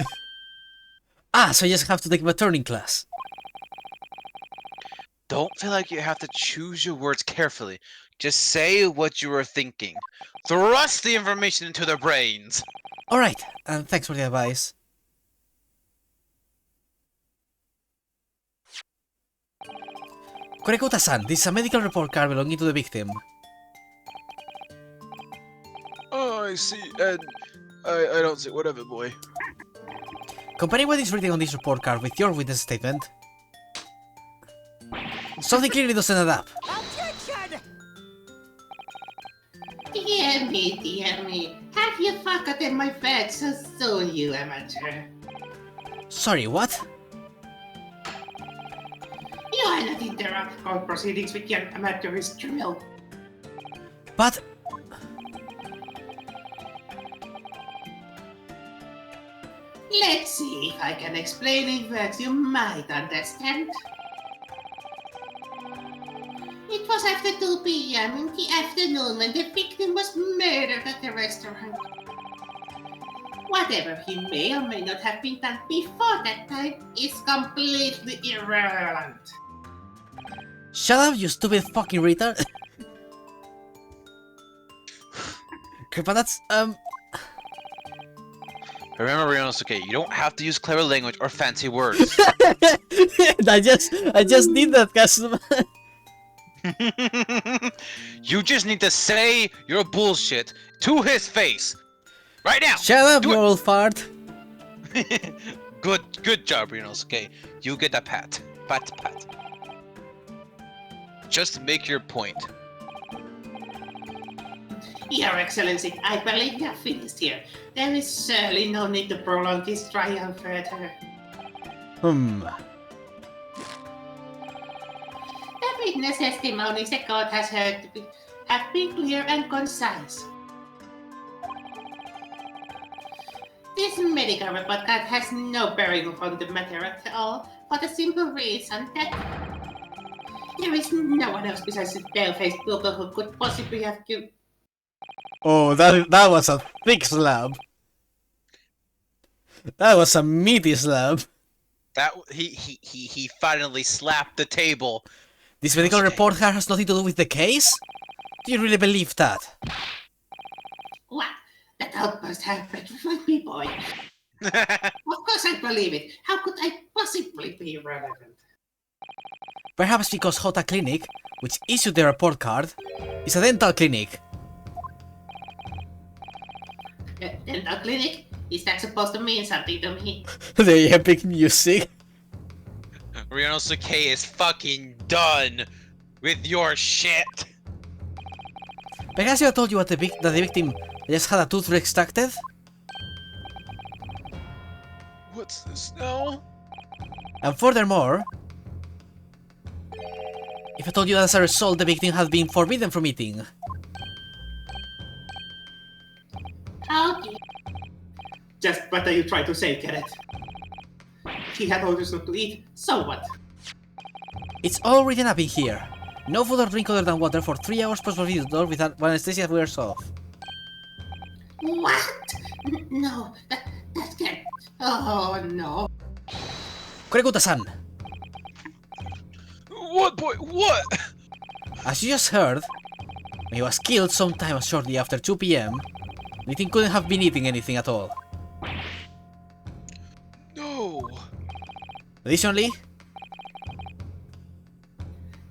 Speaker 1: So you just have to take my turning class.
Speaker 2: Don't feel like you have to choose your words carefully. Just say what you were thinking. Thrust the information into their brains.
Speaker 1: Alright, and thanks for the advice. Korekota-san, this is a medical report card belonging to the victim.
Speaker 5: Oh, I see, and I don't see. Whatever, boy.
Speaker 1: Comparing what is written on this report card with your witness statement, something clearly doesn't add up.
Speaker 6: Dear me. Have you forgotten my facts so soon, you amateur?
Speaker 1: Sorry, what?
Speaker 6: You are not interrupt court proceedings with your amateurish drill.
Speaker 1: But...
Speaker 6: Let's see if I can explain in words you might understand. It was after 2 p.m. in the afternoon when the victim was murdered at the restaurant. Whatever he may or may not have been done before that time is completely irrelevant.
Speaker 1: Shut up, you stupid fucking retard! Okay, but that's,
Speaker 2: Remember, Ryunosuke, you don't have to use clever language or fancy words.
Speaker 1: I just need that, Kazuma.
Speaker 2: You just need to say your bullshit to his face. Right now!
Speaker 1: Shut up,
Speaker 2: Do
Speaker 1: you
Speaker 2: it.
Speaker 1: old fart.
Speaker 2: Good job, Ryunosuke. You get a pat. Pat. Just make your point.
Speaker 6: Your Excellency, I believe we are finished here. There is surely no need to prolong this trial further. The witness testimonies the court has heard have been clear and concise. This medical report card has no bearing on the matter at all, for the simple reason that there is no one else besides the pale-faced people who could possibly have killed.
Speaker 1: Oh, that was a thick slab. That was a meaty slab.
Speaker 2: That he finally slapped the table.
Speaker 1: This medical report card has nothing to do with the case? Do you really believe that?
Speaker 6: What? That outburst happened with me, boy. Of course I believe it. How could I possibly be irrelevant?
Speaker 1: Perhaps because Hota Clinic, which issued the report card, is a dental clinic.
Speaker 6: Dental clinic? Is that supposed to mean something to me?
Speaker 1: The epic music.
Speaker 2: Ryunosuke is fucking done with your shit.
Speaker 1: Perhaps I told you that the victim just had a tooth extracted?
Speaker 5: What's this now?
Speaker 1: And furthermore, if I told you as a result the victim had been forbidden from eating.
Speaker 6: Okay.
Speaker 3: Just what are you trying to say, Kenneth? He had orders not to eat, so what?
Speaker 1: It's all written up in here. No food or drink other than water for 3 hours post-visitor without anesthesia wears off.
Speaker 6: What? No, that can't. Oh no.
Speaker 1: Kurekuta-san,
Speaker 5: What boy? What?
Speaker 1: as you just heard, he was killed sometime shortly after 2 PM. Nitin couldn't have been eating anything at all.
Speaker 5: No.
Speaker 1: Additionally,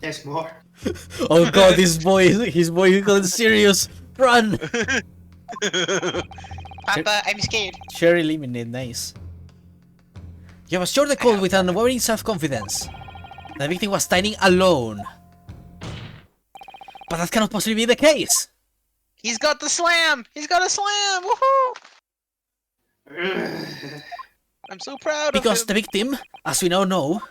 Speaker 3: There's more.
Speaker 1: oh god, his boy got serious. Run!
Speaker 7: Papa, I'm scared.
Speaker 1: Share eliminate, nice. You have assured the call with an unwavering self-confidence. The victim was dining alone. But that cannot possibly be the case!
Speaker 2: He's got the slam! He's got a slam! Woohoo! I'm so proud
Speaker 1: Because
Speaker 2: of
Speaker 1: the
Speaker 2: him.
Speaker 1: victim, as we now know,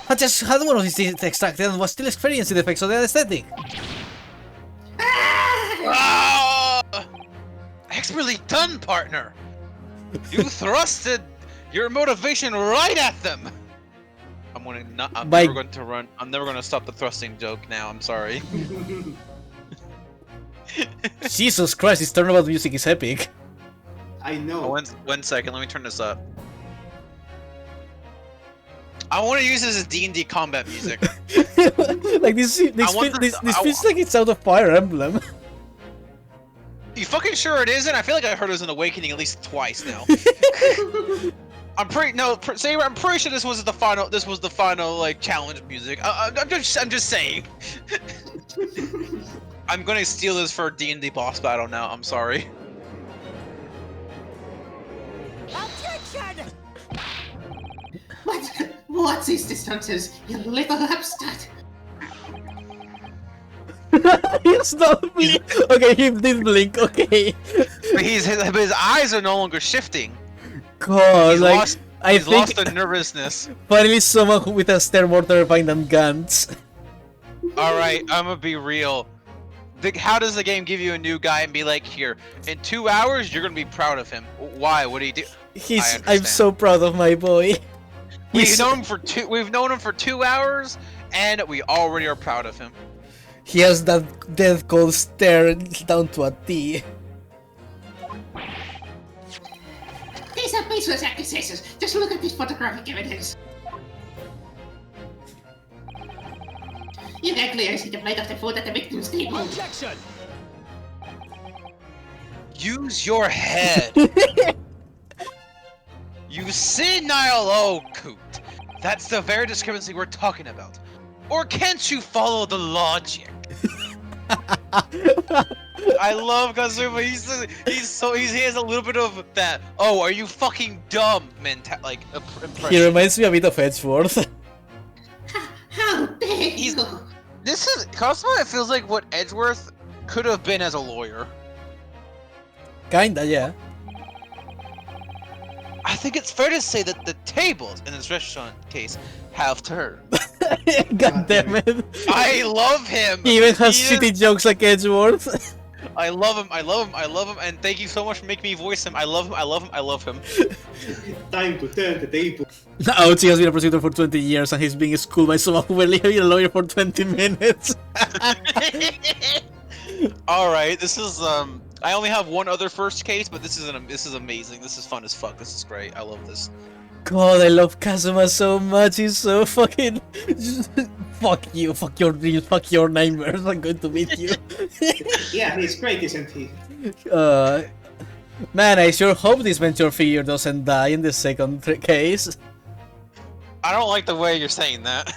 Speaker 1: had just had one of his teeth extracted and was still experiencing the effects of the anesthetic.
Speaker 2: Ah! Expertly done, partner! You thrusted your motivation right at them! I'm never gonna stop the thrusting joke now, I'm sorry.
Speaker 1: Jesus Christ, this turnabout music is epic.
Speaker 3: I know.
Speaker 2: Oh, one second, let me turn this up. I want to use this as D&D combat music.
Speaker 1: Like this feels like it's out of Fire Emblem.
Speaker 2: You fucking sure it isn't? I feel like I heard it was an Awakening at least twice now. I'm pretty sure this was the final like challenge music. I'm just saying. I'm gonna steal this for D&D boss battle now. I'm sorry.
Speaker 6: What's these distances, you little upstart?
Speaker 1: He's not blink. Okay, he did blink. Okay.
Speaker 2: But his eyes are no longer shifting.
Speaker 1: God,
Speaker 2: He's
Speaker 1: like
Speaker 2: lost.
Speaker 1: I
Speaker 2: He's
Speaker 1: think
Speaker 2: lost the nervousness.
Speaker 1: finally someone with a stare more terrifying than Gantz.
Speaker 2: All right, I'm gonna be real. How does the game give you a new guy and be like, here, in 2 hours, you're gonna be proud of him? Why? What did he do?
Speaker 1: I'm so proud of my boy.
Speaker 2: We've known him for 2 hours, and we already are proud of him.
Speaker 1: He has that death cold stare down to a T.
Speaker 6: These are baseless accusations. Just look at this photographic evidence. You can clearly see the plate of the food at the victim's table.
Speaker 4: Objection!
Speaker 2: Use your head. You senile old coot. That's the very discrepancy we're talking about. Or can't you follow the logic? I love Kazuma. He has a little bit of that. Oh, are you fucking dumb? Impression.
Speaker 1: He reminds me a bit of Edgeworth.
Speaker 6: How dare you?
Speaker 2: Kazuma. It feels like what Edgeworth could have been as a lawyer.
Speaker 1: Kinda, yeah.
Speaker 2: I think it's fair to say that the tables in this restaurant case have turned.
Speaker 1: God damn it.
Speaker 2: I love him.
Speaker 1: He even has shitty jokes like Edgeworth.
Speaker 2: I love him, and thank you so much for making me voice him. I love him.
Speaker 3: Time to turn the table.
Speaker 1: Ouch, he has been a prosecutor for 20 years and he's being schooled by someone who barely been a lawyer for 20 minutes.
Speaker 2: Alright, this is, I only have one other first case, but this is amazing. This is fun as fuck. This is great. I love this.
Speaker 1: God, I love Kazuma so much. He's so fucking... Fuck you, fuck your dreams, fuck your nightmares. I'm going to meet you.
Speaker 3: Yeah, he's great, isn't he?
Speaker 1: Man, I sure hope this mentor figure doesn't die in the second case.
Speaker 2: I don't like the way you're saying that.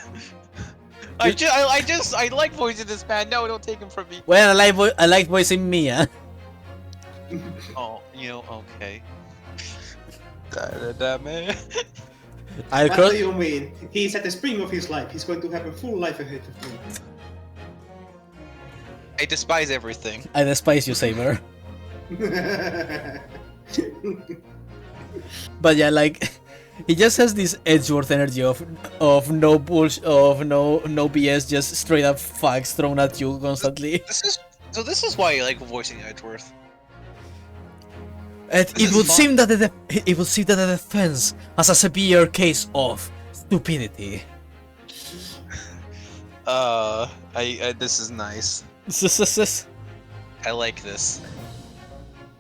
Speaker 2: I like voicing this man. No, don't take him from me.
Speaker 1: Well, I like voicing Mia.
Speaker 2: Oh, okay. Da man.
Speaker 3: What do you mean? He's at the spring of his life. He's going to have a full life ahead of him.
Speaker 2: I despise everything.
Speaker 1: I despise you, Saber. But yeah, like he just has this Edgeworth energy of no bullshit, of no BS, just straight up facts thrown at you constantly.
Speaker 2: This is why you like voicing Edgeworth.
Speaker 1: It
Speaker 2: This is
Speaker 1: would
Speaker 2: fun.
Speaker 1: seem that it would seem that the defense has a severe case of stupidity.
Speaker 2: This is nice. I like this.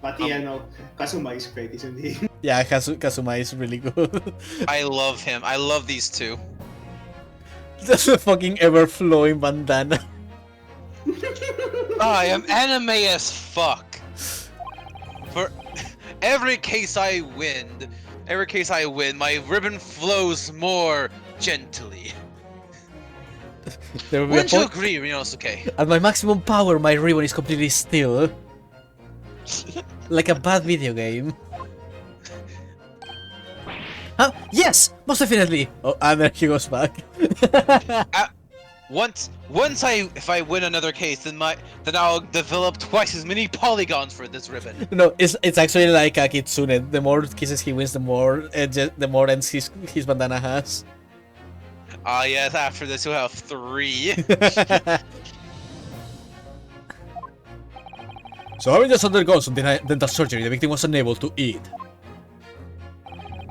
Speaker 3: But yeah, no, Kazuma is great, isn't he?
Speaker 1: Yeah, Kazuma is really good.
Speaker 2: I love him. I love these two.
Speaker 1: That's a fucking ever-flowing bandana.
Speaker 2: I am anime as fuck. For every case I win, my ribbon flows more gently.
Speaker 1: There will be a
Speaker 2: Wouldn't you
Speaker 1: point-
Speaker 2: agree, Ryunosuke?
Speaker 1: At my maximum power, my ribbon is completely still. Like a bad video game. Huh? Yes! Most definitely! Oh, and there he goes back.
Speaker 2: If I win another case, then I'll develop twice as many polygons for this ribbon.
Speaker 1: No, it's actually like a kitsune. The more kisses he wins, the more ends his bandana has.
Speaker 2: Ah, yes, after this you'll have 3.
Speaker 1: So having just undergone some dental surgery, the victim was unable to eat.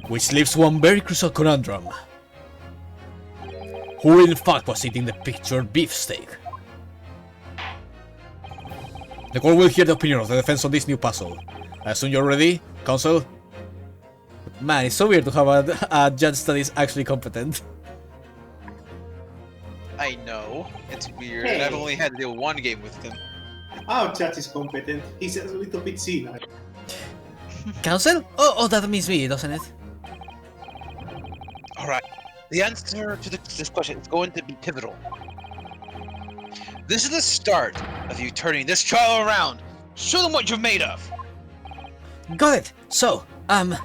Speaker 1: Which leaves one very crucial conundrum. Who in fact was eating the pictured beefsteak? The court will hear the opinion of the defense on this new puzzle. I assume you're ready, counsel? Man, it's so weird to have a judge that is actually competent.
Speaker 2: I know, it's weird, and I've
Speaker 3: Hey.
Speaker 2: only had to do one game with him.
Speaker 3: Our judge is competent. He's a little bit senile.
Speaker 1: Counsel? Oh, that means me, doesn't it?
Speaker 2: Alright, the answer to this question is going to be pivotal. This is the start of you turning this trial around. Show them what you're made of.
Speaker 1: Got it! So, the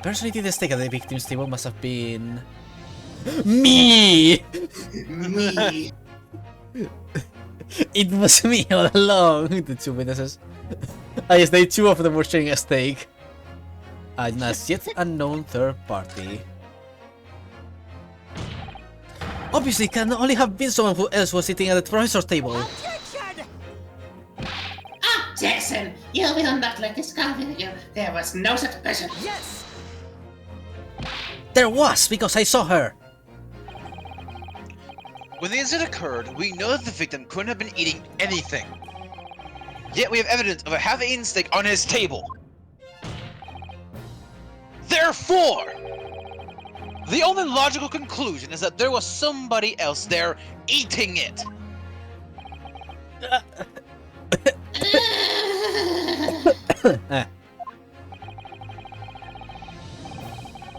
Speaker 1: person eating the steak at the victim's table must have been... me!
Speaker 3: Me.
Speaker 1: It was me all along! The two witnesses. Ah yes, they two of them were sharing a steak. And as yet unknown third party. Obviously, it can only have been someone who else was sitting at the professor's table.
Speaker 6: Objection! You will not let this continue. There was no such person.
Speaker 1: There was, because I saw her.
Speaker 2: When the incident occurred, we know that the victim couldn't have been eating anything. Yet we have evidence of a half-eaten steak on his table. Therefore, the only logical conclusion is that there was somebody else there eating it.
Speaker 1: Eh.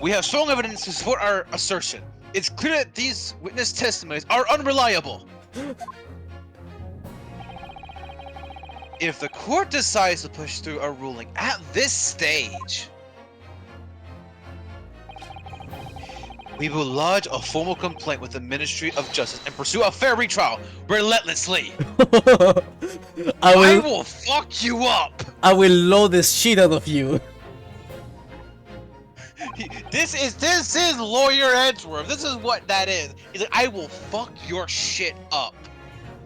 Speaker 2: We have strong evidence to support our assertion. It's clear that these witness testimonies are unreliable. If the court decides to push through a ruling at this stage, we will lodge a formal complaint with the Ministry of Justice and pursue a fair retrial relentlessly.
Speaker 1: I
Speaker 2: I
Speaker 1: will
Speaker 2: will fuck you up.
Speaker 1: load the shit out of you.
Speaker 2: This is Lawyer Edgeworth. This is what that is. He's like, I will fuck your shit up.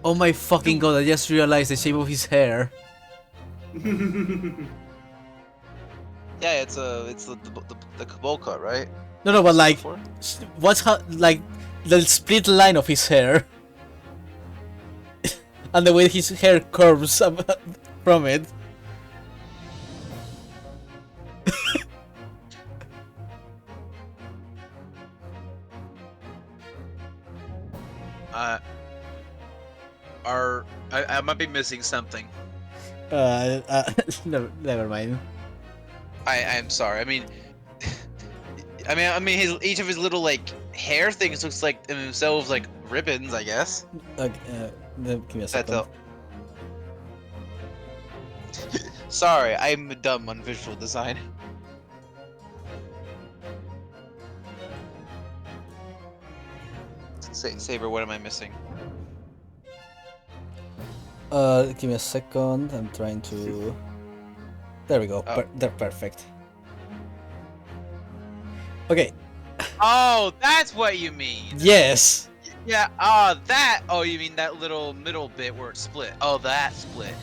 Speaker 1: Oh my fucking god, I just realized the shape of his hair.
Speaker 2: Yeah, it's the bowl cut, right?
Speaker 1: No, but like,
Speaker 2: Before?
Speaker 1: what's like the split line of his hair, and the way his hair curves from it.
Speaker 2: I might be missing something.
Speaker 1: Never mind.
Speaker 2: I'm sorry. I mean, each of his little like hair things looks like themselves like ribbons, I guess.
Speaker 1: Give me a
Speaker 2: That's
Speaker 1: second.
Speaker 2: all. Sorry, I'm dumb on visual design. Saber, what am I missing?
Speaker 1: Give me a second. I'm trying to. There we go.
Speaker 2: Oh.
Speaker 1: They're perfect. Okay.
Speaker 2: Oh, that's what you mean.
Speaker 1: Yes.
Speaker 2: Yeah. That. Oh, you mean that little middle bit where it's split? Oh, that split.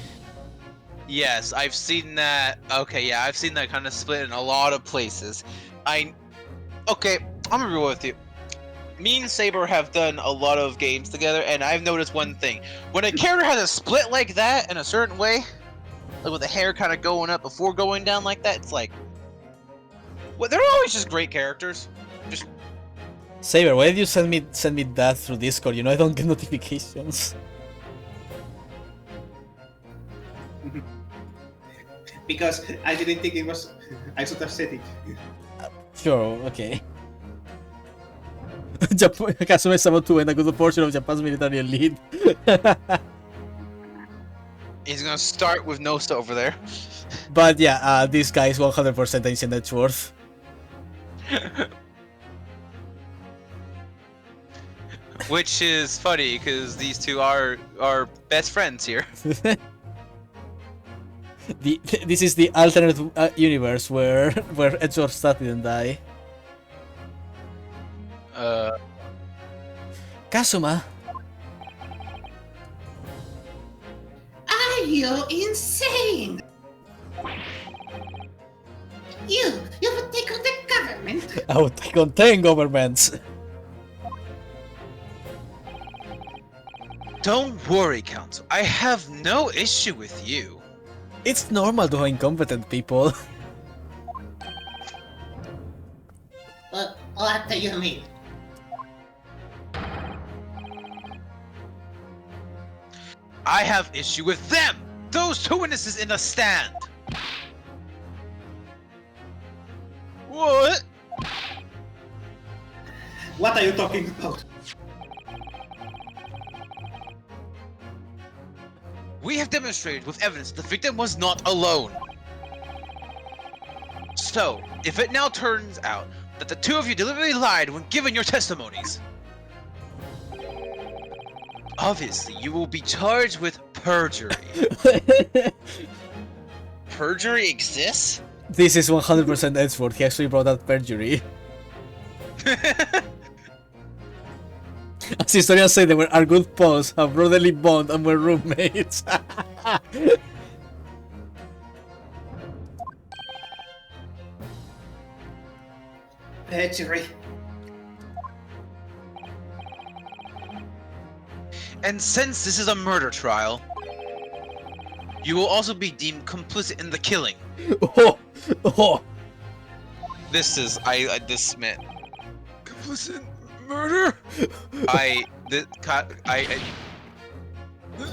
Speaker 2: Yes, I've seen that. Okay, yeah, I've seen that kind of split in a lot of places. Okay, I'm gonna be real with you. Me and Saber have done a lot of games together, and I've noticed one thing: when a character has a split like that in a certain way, like with the hair kind of going up before going down like that, it's like, well, they're always just great characters. Just
Speaker 1: Saber, why did you send me that through Discord? You know I don't get notifications.
Speaker 3: Because I didn't think it was. I should have said it.
Speaker 1: Sure, okay. Kazuma is about to win a good portion of Japan's military elite.
Speaker 2: he's gonna start with Nosa over there.
Speaker 1: But yeah, this guy is 100% ancient net worth.
Speaker 2: Which is funny because these two are best friends here.
Speaker 1: This is the alternate universe where Edward Stat didn't die. Kazuma,
Speaker 6: Are you insane? You would take on the government?
Speaker 1: I would take on 10 governments.
Speaker 2: Don't worry, Council. I have no issue with you.
Speaker 1: It's normal to have incompetent people.
Speaker 6: What do you mean?
Speaker 2: I have issue with them! Those two witnesses in the stand! What?
Speaker 3: What are you talking about?
Speaker 2: We have demonstrated with evidence the victim was not alone. So, if it now turns out that the two of you deliberately lied when giving your testimonies, obviously you will be charged with perjury. Perjury exists?
Speaker 1: This is 100% Edward. He actually brought out perjury. As historians say, they were our good pals, a brotherly bond, and were roommates.
Speaker 3: Perjury.
Speaker 2: And since this is a murder trial, you will also be deemed complicit in the killing.
Speaker 1: Oh, oh.
Speaker 2: This is this meant
Speaker 5: Complicit murder?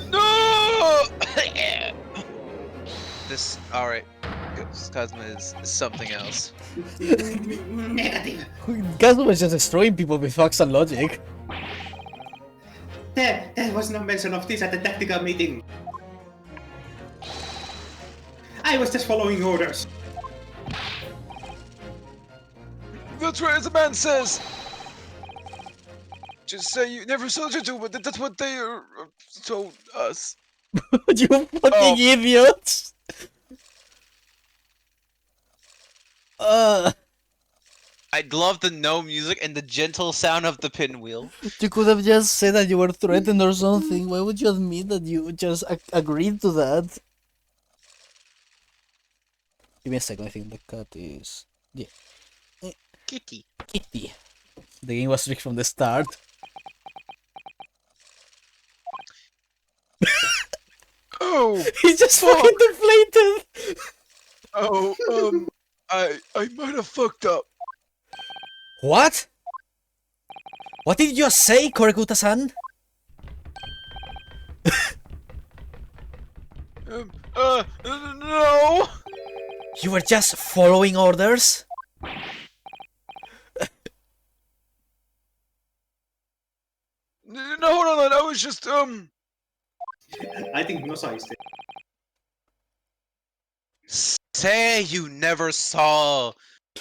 Speaker 2: No. This alright. Cosmo is something else.
Speaker 6: Negative.
Speaker 1: Kazuma was just destroying people with facts and logic.
Speaker 3: There was no mention of this at the tactical meeting. I was just following orders.
Speaker 5: That's right, as the man says. Just say you never saw the but that's what they told us.
Speaker 1: You fucking idiots!
Speaker 2: I'd love the no music and the gentle sound of the pinwheel.
Speaker 1: You could have just said that you were threatened or something. Why would you admit that you just agreed to that? Give me a second, I think the cat is... Yeah.
Speaker 2: Kitty.
Speaker 1: Kitty. The game was rigged from the start.
Speaker 5: Oh,
Speaker 1: He's just fucking deflated!
Speaker 5: oh, I might have fucked up.
Speaker 1: What? What did you say, Korekuta-san?
Speaker 5: No.
Speaker 1: You were just following orders?
Speaker 5: No, hold on, I was just,
Speaker 3: I think Nosa is there.
Speaker 2: Say you never saw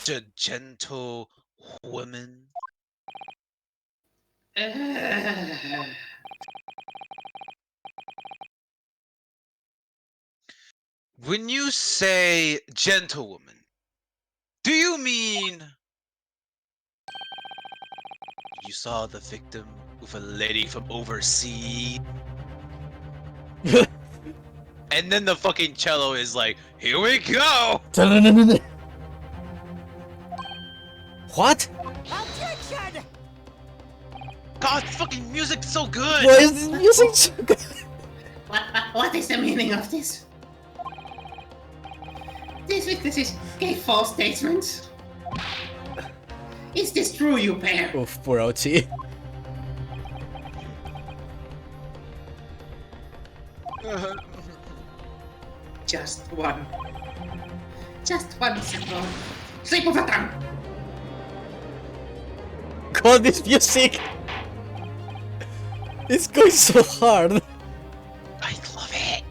Speaker 2: the gentle woman. When you say gentlewoman, do you mean you saw the victim with a lady from overseas? And then the fucking cello is like, here we go!
Speaker 1: What?
Speaker 2: God, fucking music's so good!
Speaker 1: Why is this music so good?
Speaker 6: What is the meaning of this? These witnesses gave false statements. Is this true, you pair?
Speaker 1: Oof, poor Ouchie.
Speaker 3: Just one.
Speaker 6: Just one simple slip of a tongue.
Speaker 1: God, this music! It's going so hard.
Speaker 2: I love it!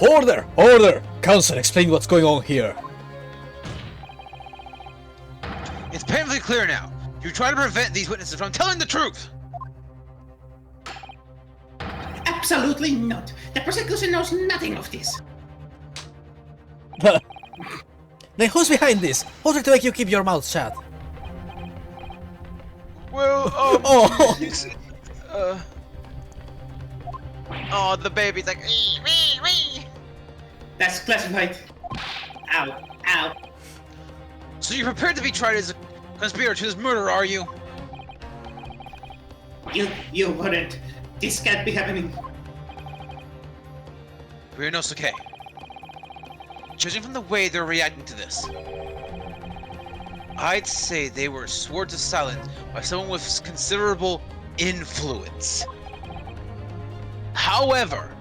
Speaker 1: Order! Order! Counsel, explain what's going on here.
Speaker 2: It's painfully clear now. You try to prevent these witnesses from telling the truth!
Speaker 6: Absolutely not. The prosecution knows nothing of this.
Speaker 1: Then who's behind this? Who tried to make you keep your mouth shut?
Speaker 5: Well,
Speaker 1: Oh!
Speaker 5: you see,
Speaker 2: Oh, the baby's like, "Wee, wee, wee."
Speaker 3: That's classified. Ow. Ow.
Speaker 2: So you're prepared to be tried as a conspirator to this murder, are you?
Speaker 3: You wouldn't. This can't be happening.
Speaker 2: Ryunosuke. Judging from the way they're reacting to this, I'd say they were sworn to silence by someone with considerable influence. However,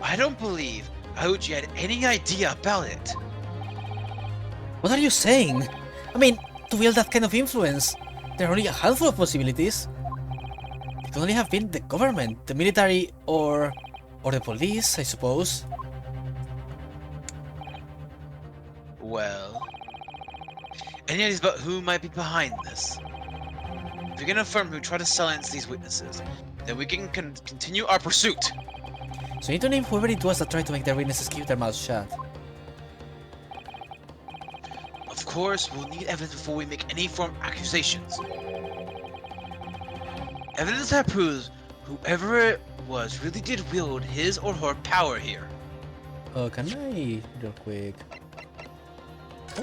Speaker 2: I don't believe Aoji had any idea about it.
Speaker 1: What are you saying? I mean, to wield that kind of influence, there are only a handful of possibilities. It could only have been the government, the military, or the police, I suppose.
Speaker 2: Well, any ideas about who might be behind this? If we can affirm who tried to silence these witnesses, then we can continue our pursuit.
Speaker 1: So you need to name whoever it was that tried to make their witnesses keep their mouths shut.
Speaker 2: Of course, we'll need evidence before we make any form of accusations. Evidence that proves whoever it was really did wield his or her power here.
Speaker 1: Oh, can I real quick?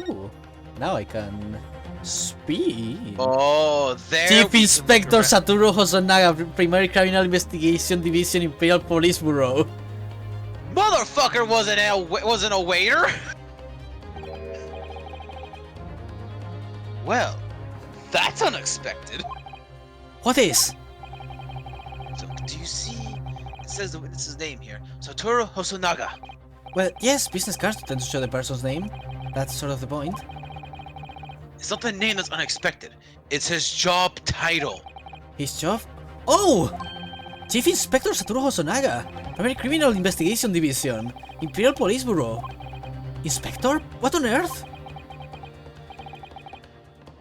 Speaker 1: Oh, now I can speak.
Speaker 2: Oh, there
Speaker 1: Chief
Speaker 2: we
Speaker 1: Inspector
Speaker 2: can-
Speaker 1: Satoru Hosonaga, Primary Criminal Investigation Division, Imperial Police Bureau.
Speaker 2: Motherfucker wasn't a waiter. Well, that's unexpected.
Speaker 1: What is?
Speaker 2: So, do you see? It says the witness's name here, Satoru Hosonaga.
Speaker 1: Well, yes, business cards tend to show the person's name. That's sort of the point.
Speaker 2: It's not the name that's unexpected. It's his job title.
Speaker 1: His job? Oh! Chief Inspector Satoru Hosonaga, Primary Criminal Investigation Division, Imperial Police Bureau. Inspector? What on earth?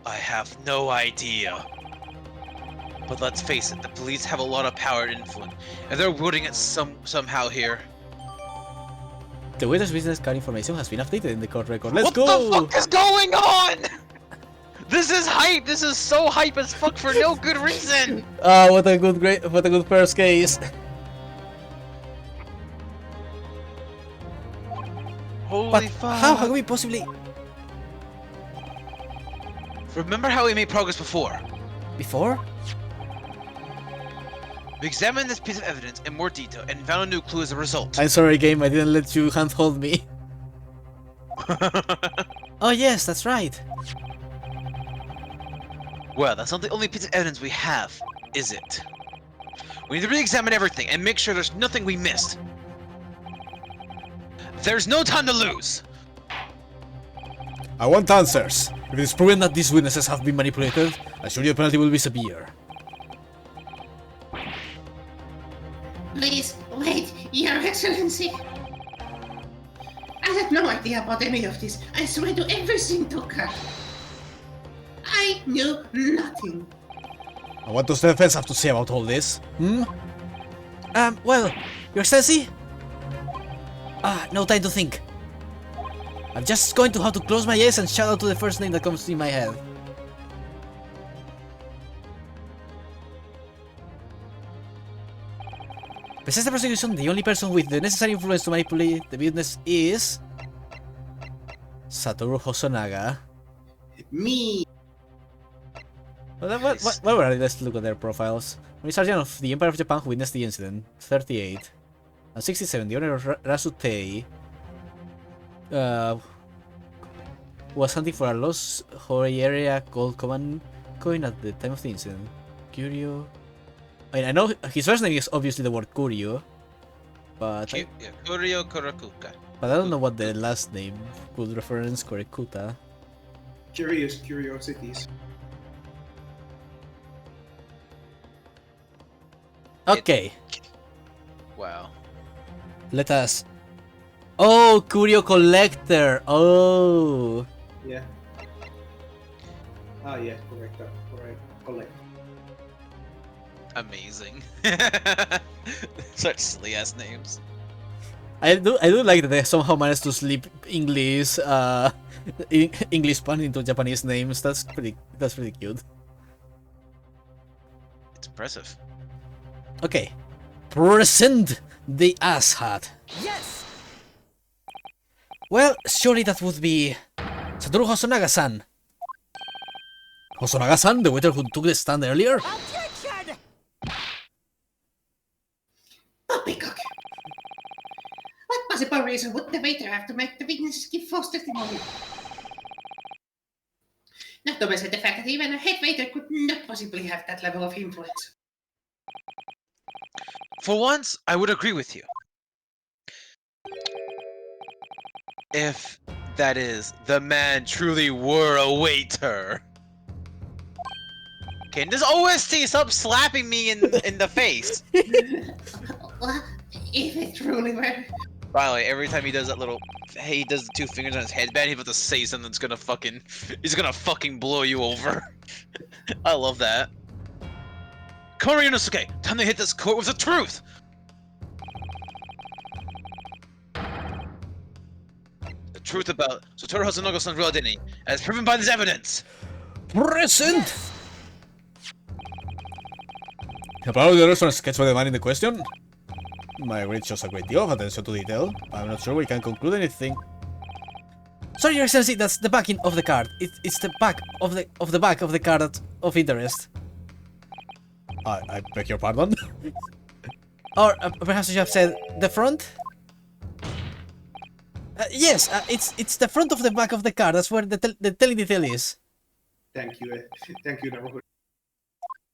Speaker 2: I have no idea. But let's face it, the police have a lot of power and influence, and they're wielding it somehow here.
Speaker 1: The witness business card information has been updated in the court record. Let's
Speaker 2: What
Speaker 1: go!
Speaker 2: the fuck is going on? This is hype. This is so hype as fuck for no good reason.
Speaker 1: Ah, what a good first case.
Speaker 2: Holy
Speaker 1: But
Speaker 2: fuck!
Speaker 1: how can we possibly...
Speaker 2: Remember how we made progress before?
Speaker 1: Before?
Speaker 2: We examined this piece of evidence in more detail and found a new clue as a result.
Speaker 1: I'm sorry, game, I didn't let you handhold me. Oh yes, that's right.
Speaker 2: Well, that's not the only piece of evidence we have, is it? We need to re-examine everything and make sure there's nothing we missed. There's no time to lose!
Speaker 1: I want answers. If it is proven that these witnesses have been manipulated, I assure you the penalty will be severe.
Speaker 6: Please, wait, Your Excellency. I had no idea about any of this. I swear to everything, Toka. I knew nothing.
Speaker 1: And what does the defense have to say about all this? Well, Your Excellency? No time to think. I'm just going to have to close my eyes and shout out to the first name that comes in my head. Besides the prosecution, the only person with the necessary influence to manipulate the business is Satoru Hosonaga.
Speaker 3: Me.
Speaker 1: Well, let's look at their profiles. Sergeant of the Empire of Japan who witnessed the incident, 38. And 67, the owner of Rasutei, was hunting for a lost Hori area gold command coin at the time of the incident. Curio. I mean, I know his first name is obviously the word Curio, but
Speaker 2: Kurio Kurakuka.
Speaker 1: I don't know what the last name could reference. Korekuta.
Speaker 3: Curious curiosities.
Speaker 1: Okay,
Speaker 2: Wow.
Speaker 1: let us. Oh, Curio Collector. Oh.
Speaker 3: Yeah. Ah, yeah, correct. Correct.
Speaker 2: Amazing. Such silly ass names.
Speaker 1: I do like that they somehow managed to slip English English pun into Japanese names. That's pretty cute.
Speaker 2: It's impressive.
Speaker 1: Okay. Present the ass hat.
Speaker 4: Yes!
Speaker 1: Well, surely that would be Satoru Hosonaga-san. Hosonaga-san, the waiter who took the stand earlier?
Speaker 4: Objection!
Speaker 6: Poppycock! What possible reason would the waiter have to make the witness give false testimony? Not to mention the fact that even a head waiter could not possibly have that level of influence.
Speaker 2: For once, I would agree with you. If, that is, the man truly were a waiter. Can this OST stop slapping me in the face?
Speaker 6: Well, if it truly were.
Speaker 2: By the way, every time he does that little, he does the two fingers on his headband, he's about to say something that's gonna fucking blow you over. I love that. Kori Yunosuke, time to hit this court with the truth! The truth about Satoru Hosonaga-san's real identity, as proven by this evidence!
Speaker 1: Present! About the restaurant sketch by the man in the question? My read shows a great deal of attention to detail. I'm not sure we can conclude anything. Sorry, Your Excellency, that's the backing of the card. It's the back of the back of the card of interest. I beg your pardon? Or perhaps you have said the front? Yes, it's the front of the back of the card. That's where the telling detail is.
Speaker 3: Thank you, Naruto.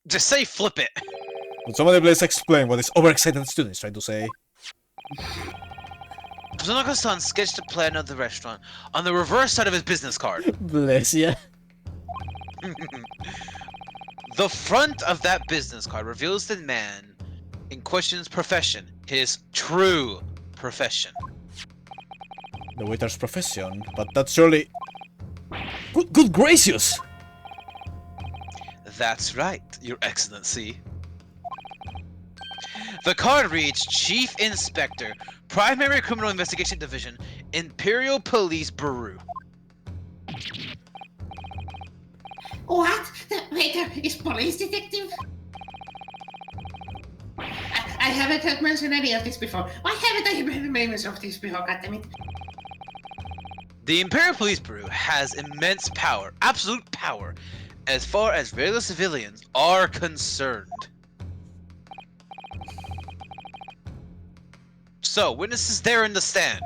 Speaker 2: Just say flip it!
Speaker 1: Would somebody please explain what this overexcited student is trying to say?
Speaker 2: Hosonaga-san sketched a plan of the restaurant on the reverse side of his business card.
Speaker 1: Bless ya.
Speaker 2: The front of that business card reveals the man in question's profession, his true profession.
Speaker 1: The waiter's profession, but that's surely... Good gracious!
Speaker 2: That's right, Your Excellency. The card reads Chief Inspector, Primary Criminal Investigation Division, Imperial Police Bureau.
Speaker 6: What? The waiter is police detective? I haven't heard mention any of this before. Why haven't I heard mention of this before, goddammit?
Speaker 2: The Imperial Police Bureau has immense power, absolute power, as far as regular civilians are concerned. So, witnesses there in the stand.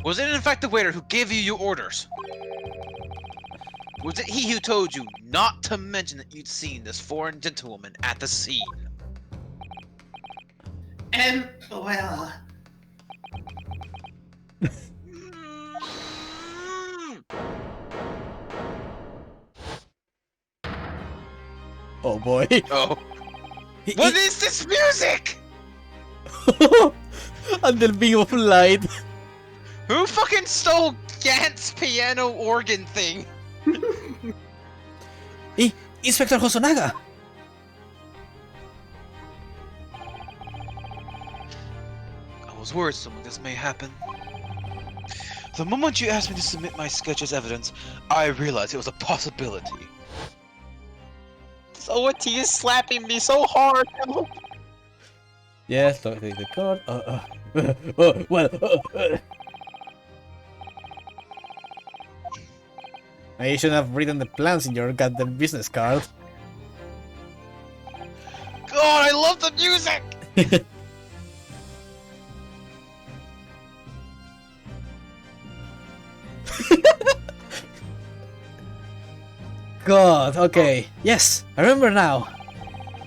Speaker 2: Was it in fact the waiter who gave you your orders? Was it he who told you not to mention that you'd seen this foreign gentlewoman at the scene?
Speaker 6: Well...
Speaker 1: Oh boy.
Speaker 2: Oh. What is this music?
Speaker 1: Under beam of light.
Speaker 2: Who fucking stole Gant's piano organ thing?
Speaker 1: Inspector Hosonaga!
Speaker 5: was worried something like this may happen. The moment you asked me to submit my sketch as evidence, I realized it was a possibility.
Speaker 7: So what? He is slapping me so hard.
Speaker 1: Yes, take the card. You should have written the plans in your goddamn business card.
Speaker 5: God, I love the music!
Speaker 1: God, okay. Yes, I remember now.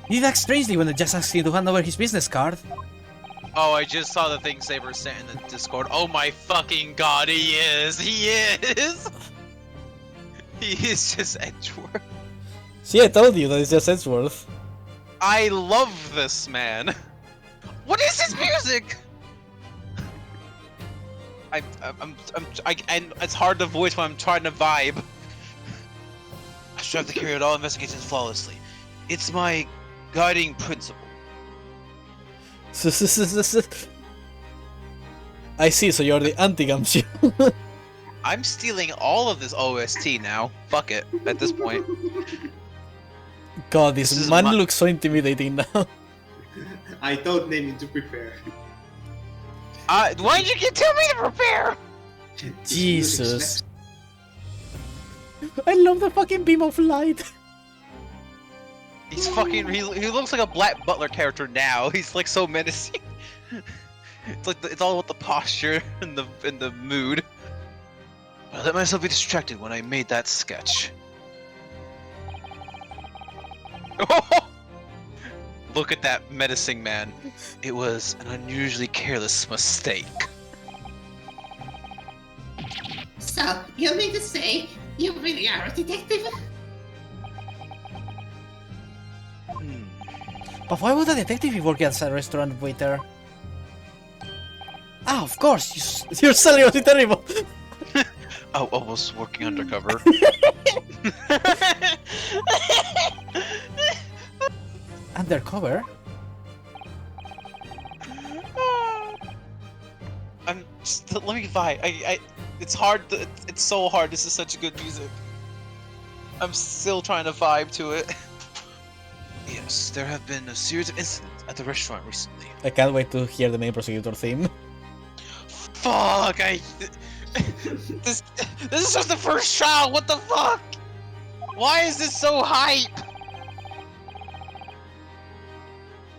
Speaker 1: He did act strangely when I just asked him to hand over his business card.
Speaker 2: Oh, I just saw the thing Saber sent in the Discord. Oh my fucking god, he is! He is! He is just Edgeworth.
Speaker 1: See, I told you that it's just Edgeworth.
Speaker 2: I love this man. What is his music? And it's hard to voice when I'm trying to vibe. I strive to carry out all investigations flawlessly. It's my guiding principle.
Speaker 1: I see, so you're the anti-Gumshoe.
Speaker 2: I'm stealing all of this OST now. Fuck it, at this point.
Speaker 1: God,
Speaker 2: This
Speaker 1: this
Speaker 2: is
Speaker 1: man
Speaker 2: my-
Speaker 1: looks so intimidating now.
Speaker 3: I told Naming to prepare.
Speaker 2: Why did you tell me to prepare?
Speaker 1: Jesus. I love the fucking beam of light.
Speaker 2: He's fucking. He looks like a Black Butler character now. He's like so menacing. It's like it's all about the posture and the mood. I let myself be distracted when I made that sketch. Look at that menacing man. It was an unusually careless mistake.
Speaker 6: So, you mean to say you really are a detective?
Speaker 1: But why would a detective be working as a restaurant waiter? Ah, of course, you're selling us terrible.
Speaker 2: Oh, almost working undercover.
Speaker 1: Undercover?
Speaker 2: Let me vibe. It's hard. It's so hard. This is such good music. I'm still trying to vibe to it. Yes, there have been a series of incidents at the restaurant recently.
Speaker 1: I can't wait to hear the main prosecutor theme.
Speaker 2: Fuck! This is just the first trial. What the fuck? Why is this so hype?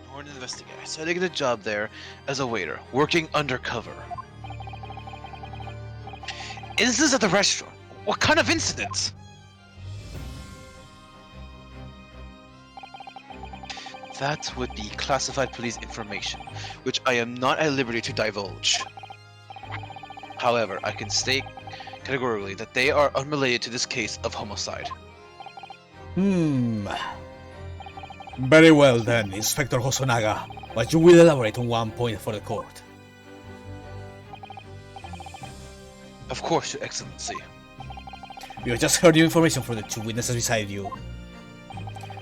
Speaker 2: I want to investigate. So I get a job there as a waiter, working undercover. Incidents at the restaurant. What kind of incidents? That would be classified police information, which I am not at liberty to divulge. However, I can state categorically that they are unrelated to this case of homicide.
Speaker 1: Very well then, Inspector Hosonaga, but you will elaborate on one point for the court.
Speaker 2: Of course, Your Excellency.
Speaker 1: We have just heard new information from the two witnesses beside you.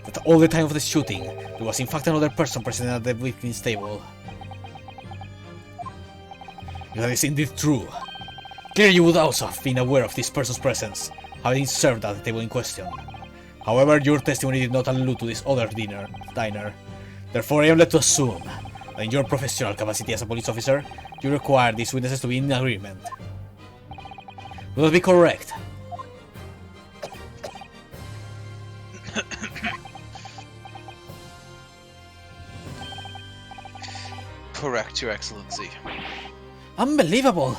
Speaker 1: That all the time of the shooting, there was in fact another person present at the victim's table. That is indeed true. Clearly you would also have been aware of this person's presence, having served at the table in question. However, your testimony did not allude to this other diner. Therefore, I am led to assume that in your professional capacity as a police officer, you require these witnesses to be in agreement. Would that be correct?
Speaker 2: Correct, Your Excellency.
Speaker 1: Unbelievable!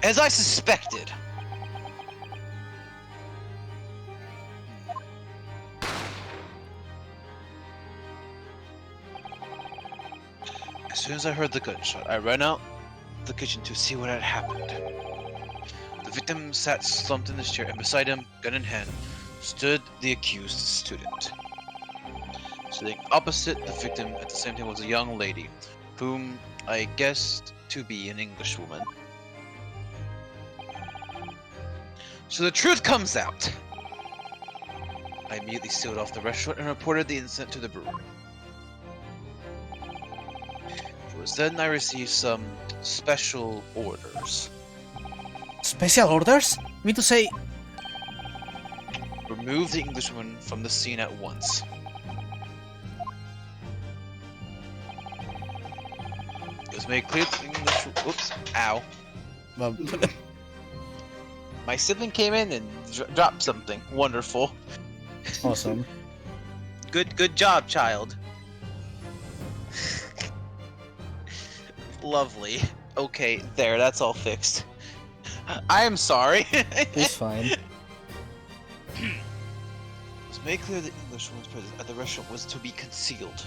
Speaker 2: As I suspected. As soon as I heard the gunshot, I ran out the kitchen to see what had happened. The victim sat slumped in his chair, and beside him, gun in hand, stood the accused student. Sitting opposite the victim at the same time was a young lady, whom I guessed to be an Englishwoman. So the truth comes out. I immediately sealed off the restaurant and reported the incident to the brewery. was then I received some special orders.
Speaker 1: Special orders? You mean to say...
Speaker 2: Remove the Englishwoman from the scene at once. It was made clear that the English... Oops. Ow.
Speaker 1: Well,
Speaker 2: My sibling came in and dropped something. Wonderful.
Speaker 1: awesome.
Speaker 2: Good job, child. Lovely. Okay, there, that's all fixed. I am sorry.
Speaker 1: It's fine.
Speaker 2: It was made clear that Englishwoman's presence at the restaurant was to be concealed.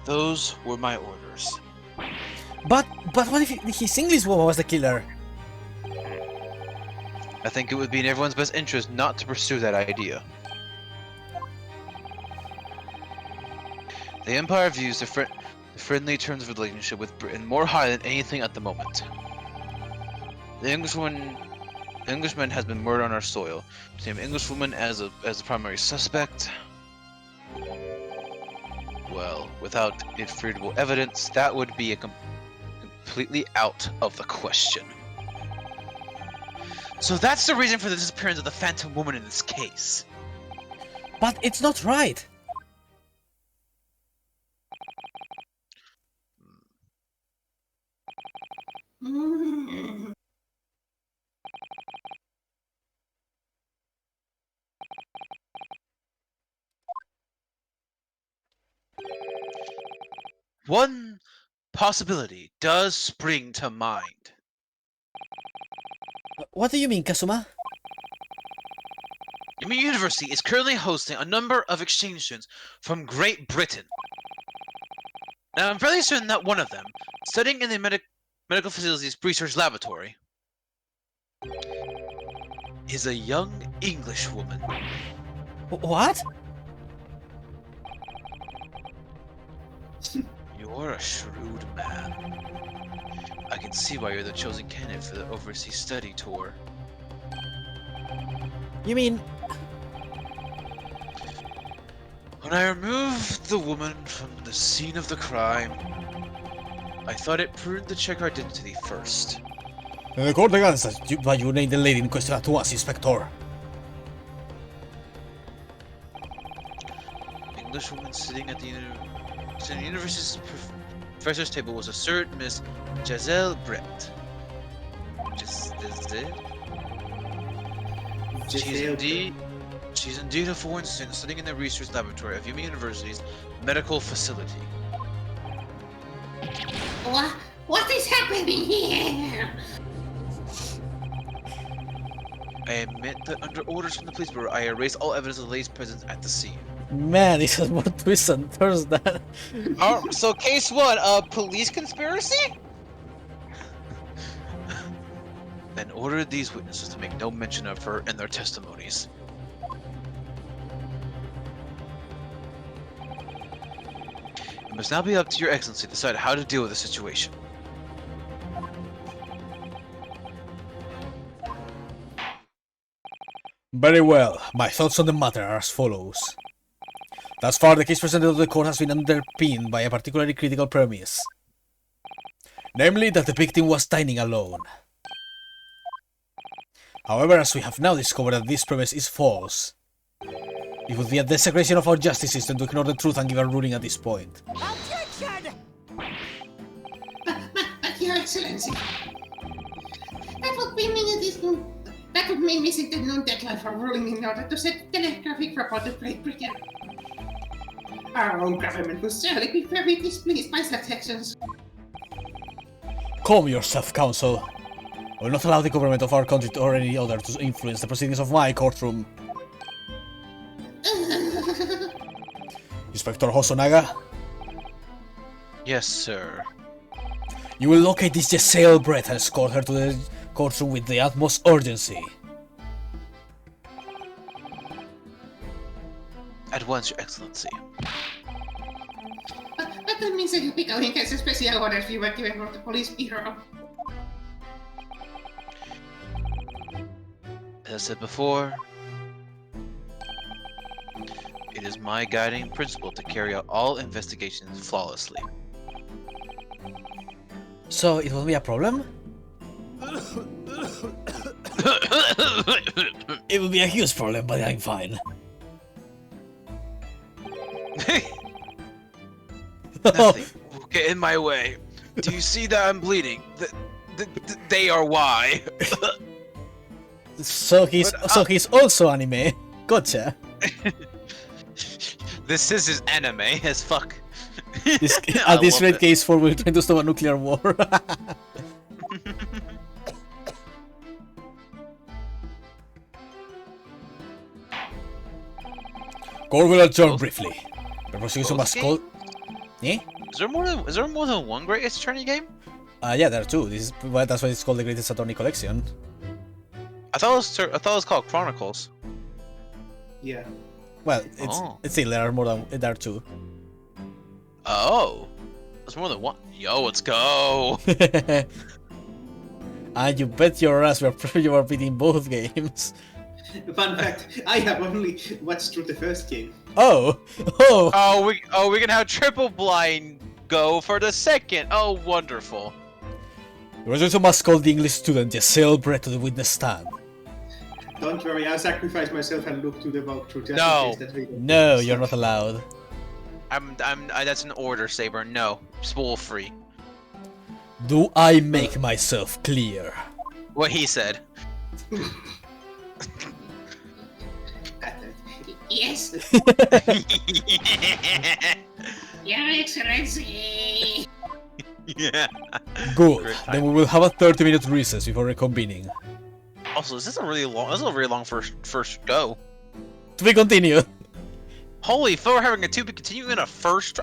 Speaker 2: Those were my orders.
Speaker 1: But what if his English woman was the killer?
Speaker 2: I think it would be in everyone's best interest not to pursue that idea. The Empire views the friendly terms of relationship with Britain more high than anything at the moment. The Englishman has been murdered on our soil. To name Englishwoman as the primary suspect, well, without irrefutable evidence, that would be completely out of the question. So that's the reason for the disappearance of the Phantom Woman in this case.
Speaker 1: But it's not right.
Speaker 2: One possibility does spring to mind.
Speaker 1: What do you mean, Kazuma?
Speaker 2: Yumi University is currently hosting a number of exchange students from Great Britain. Now, I'm fairly certain that one of them, studying in the medical facilities research laboratory, is a young English woman.
Speaker 1: What?
Speaker 2: You're a shrewd man. I can see why you're the chosen candidate for the overseas study tour.
Speaker 1: You mean...
Speaker 2: When I removed the woman from the scene of the crime, I thought it prudent to check her identity first.
Speaker 1: The court against why you named the lady in question at once, Inspector.
Speaker 2: Englishwoman sitting at the university's professor's table was a certain Miss Giselle Brett. She's indeed a foreign student studying in the research laboratory of Yumi University's medical facility.
Speaker 6: What is happening here?
Speaker 2: I admit that under orders from the police bureau, I erased all evidence of the lady's presence at the scene.
Speaker 1: Man, this has more twists and turns than...
Speaker 2: So case one, police conspiracy? Then ordered these witnesses to make no mention of her in their testimonies. It must now be up to your excellency to decide how to deal with the situation.
Speaker 1: Very well. My thoughts on the matter are as follows. Thus far, the case presented to the court has been underpinned by a particularly critical premise. Namely, that the victim was dining alone. However, as we have now discovered that this premise is false, it would be a desecration of our justice system to ignore the truth and give a ruling at this point.
Speaker 6: Objection! But Your Excellency, that would mean missing the noon deadline for ruling in order to set telegraphic report to Great Britain. Our own government will surely be very displeased by such actions.
Speaker 1: Calm yourself, Counsel. I will not allow the government of our country or any other to influence the proceedings of my courtroom. Inspector Hosonaga?
Speaker 2: Yes, sir.
Speaker 1: You will locate this Giselle Brett and escort her to the courtroom with the utmost urgency.
Speaker 2: At once, Your Excellency.
Speaker 6: But that means that you'll be going against the special orders you were given from the police bureau.
Speaker 2: As I said before, It is my guiding principle to carry out all investigations flawlessly.
Speaker 1: So it will be a problem? It will be a huge problem, but I'm fine.
Speaker 5: Nothing will get in my way. Do you see that I'm bleeding? They are why.
Speaker 1: So he's also anime. Gotcha.
Speaker 2: This is his anime as fuck.
Speaker 1: At this rate, case 4 we're trying to stop a nuclear war. Core will adjourn briefly. The prosecution must call. Eh?
Speaker 2: Is there more than one Greatest Attorney game?
Speaker 1: Yeah, there are two. That's why it's called the Greatest Attorney Collection.
Speaker 2: I thought it was called Chronicles.
Speaker 3: Yeah.
Speaker 1: Well,
Speaker 2: Oh.
Speaker 1: it's still there are two.
Speaker 2: Oh, there's more than one. Yo, let's go.
Speaker 1: And you bet your ass you are beating both games.
Speaker 3: Fun fact, I have only watched through the first game.
Speaker 1: Oh!
Speaker 2: We can have triple blind go for the second. Oh, wonderful.
Speaker 1: You're going to must call the English student Giselle Brett to the witness stand.
Speaker 3: Don't worry, I'll sacrifice myself and look to the walkthrough just
Speaker 2: No.
Speaker 3: in case that we don't
Speaker 1: No,
Speaker 3: get
Speaker 1: you're
Speaker 3: stuck.
Speaker 1: not allowed.
Speaker 2: That's an order, Saber. No, spool free.
Speaker 1: Do I make myself clear?
Speaker 2: What he said.
Speaker 6: Yes, Your Excellency.
Speaker 2: Yeah.
Speaker 1: Good.
Speaker 2: Great
Speaker 1: Then we will have a 30-minute recess before reconvening.
Speaker 2: Also, this is a really long. This is a very long first go.
Speaker 1: To be continued.
Speaker 2: Holy fuck, we're having a to be continue in a first.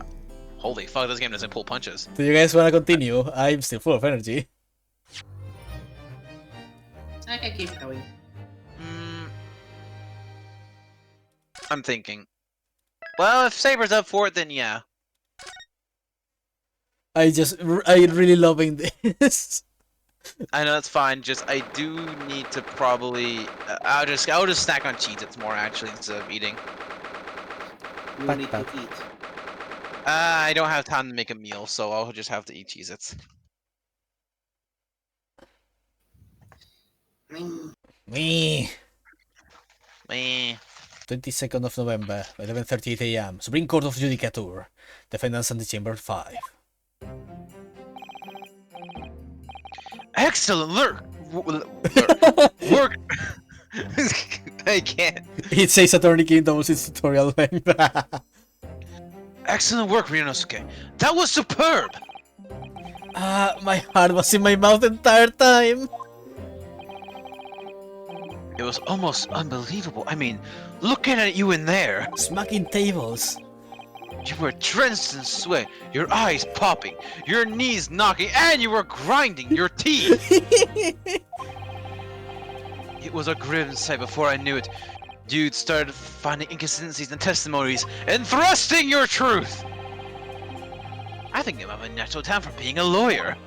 Speaker 2: Holy fuck, this game doesn't pull punches.
Speaker 1: Do you guys want to continue? I'm still full of energy.
Speaker 3: I can keep going.
Speaker 2: I'm thinking. Well, if Saber's up for it, then yeah.
Speaker 1: I'm really loving this.
Speaker 2: I know that's fine. Just I do need to probably. I'll just snack on Cheez-Its more actually instead of eating.
Speaker 3: You need to eat.
Speaker 2: I don't have time to make a meal, so I'll just have to eat Cheez-Its.
Speaker 1: Me.
Speaker 2: Meh.
Speaker 1: 22nd of November, 11:38 a.m. Supreme Court of Judicature. Defendants Antechamber 5.
Speaker 2: Excellent work. I can't.
Speaker 1: It says Attorney Kingdom's its tutorial length.
Speaker 2: Excellent work, Ryunosuke. That was superb.
Speaker 1: My heart was in my mouth the entire time.
Speaker 2: It was almost unbelievable. I mean, looking at you in there.
Speaker 1: Smacking tables.
Speaker 2: You were drenched in sweat, your eyes popping, your knees knocking, and you were grinding your teeth. It was a grim sight before I knew it. You'd started finding inconsistencies in testimonies and thrusting your truth. I think you have a natural talent for being a lawyer.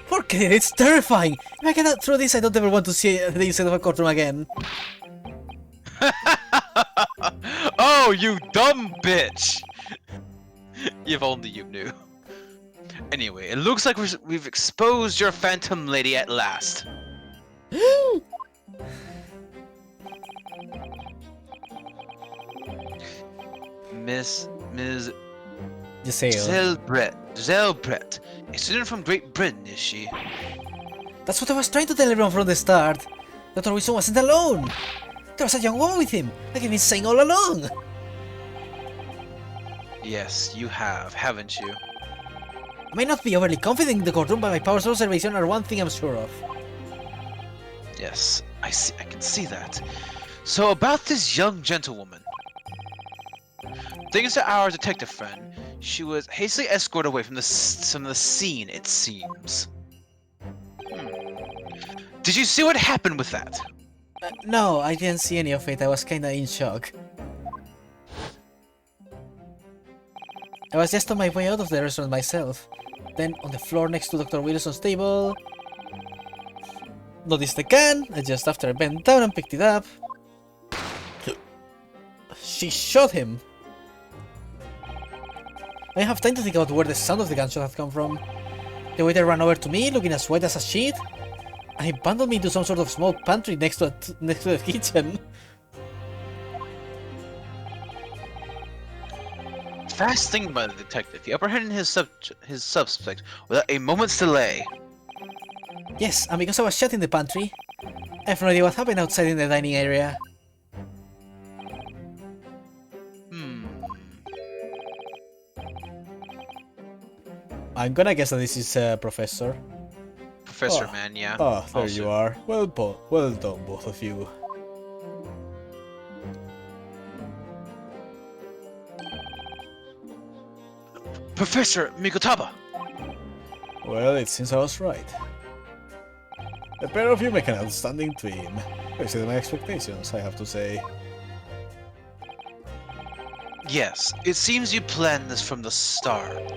Speaker 1: Forget it, it's terrifying. If I cannot through this, I don't ever want to see the inside of a courtroom again.
Speaker 2: Oh, you dumb bitch! If only you knew. Anyway, it looks like we've exposed your phantom lady at last. Ms.
Speaker 1: Giselle.
Speaker 2: Giselle Brett. A student from Great Britain, is she?
Speaker 1: That's what I was trying to tell everyone from the start. Dr. Wilson wasn't alone. There was a young woman with him, like I've been saying all along.
Speaker 2: Yes, you have, haven't you?
Speaker 1: I may not be overly confident in the courtroom, but my powers of observation are one thing I'm sure of.
Speaker 2: Yes, I can see that. So about this young gentlewoman. Thanks to our detective friend, she was hastily escorted away from the scene, it seems. Did you see what happened with that?
Speaker 1: No, I didn't see any of it. I was kinda in shock. I was just on my way out of the restaurant myself. Then, on the floor next to Dr. Wilson's table, noticed the can, and just after I bent down and picked it up, she shot him. I have time to think about where the sound of the gunshot had come from. The waiter ran over to me, looking as white as a sheet, and he bundled me into some sort of small pantry next to the kitchen.
Speaker 2: Fast thinking by the detective, he apprehended his suspect without a moment's delay.
Speaker 1: Yes, and because I was shut in the pantry, I have no idea what happened outside in the dining area. I'm gonna guess that this is Professor.
Speaker 2: Professor
Speaker 1: Oh.
Speaker 2: Man, yeah.
Speaker 1: Oh, there
Speaker 2: Also.
Speaker 1: you are. Well done, both of you.
Speaker 2: Professor Mikotaba!
Speaker 1: Well, it seems I was right. The pair of you make an outstanding team. Exceeded my expectations, I have to say.
Speaker 2: Yes, it seems you planned this from the start.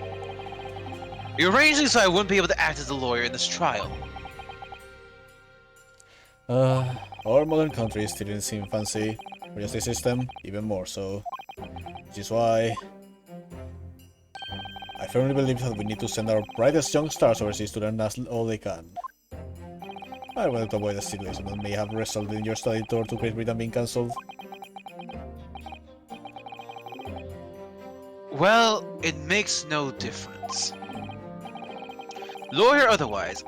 Speaker 2: You arranged it so I wouldn't be able to act as a lawyer in this trial.
Speaker 1: Our modern country is still in its infancy. Our justice system, even more so. Which is why I firmly believe that we need to send our brightest young stars overseas to learn all they can. I wanted to avoid a situation that may have resulted in your study tour to Great Britain being cancelled.
Speaker 2: Well, it makes no difference. Lawyer or otherwise,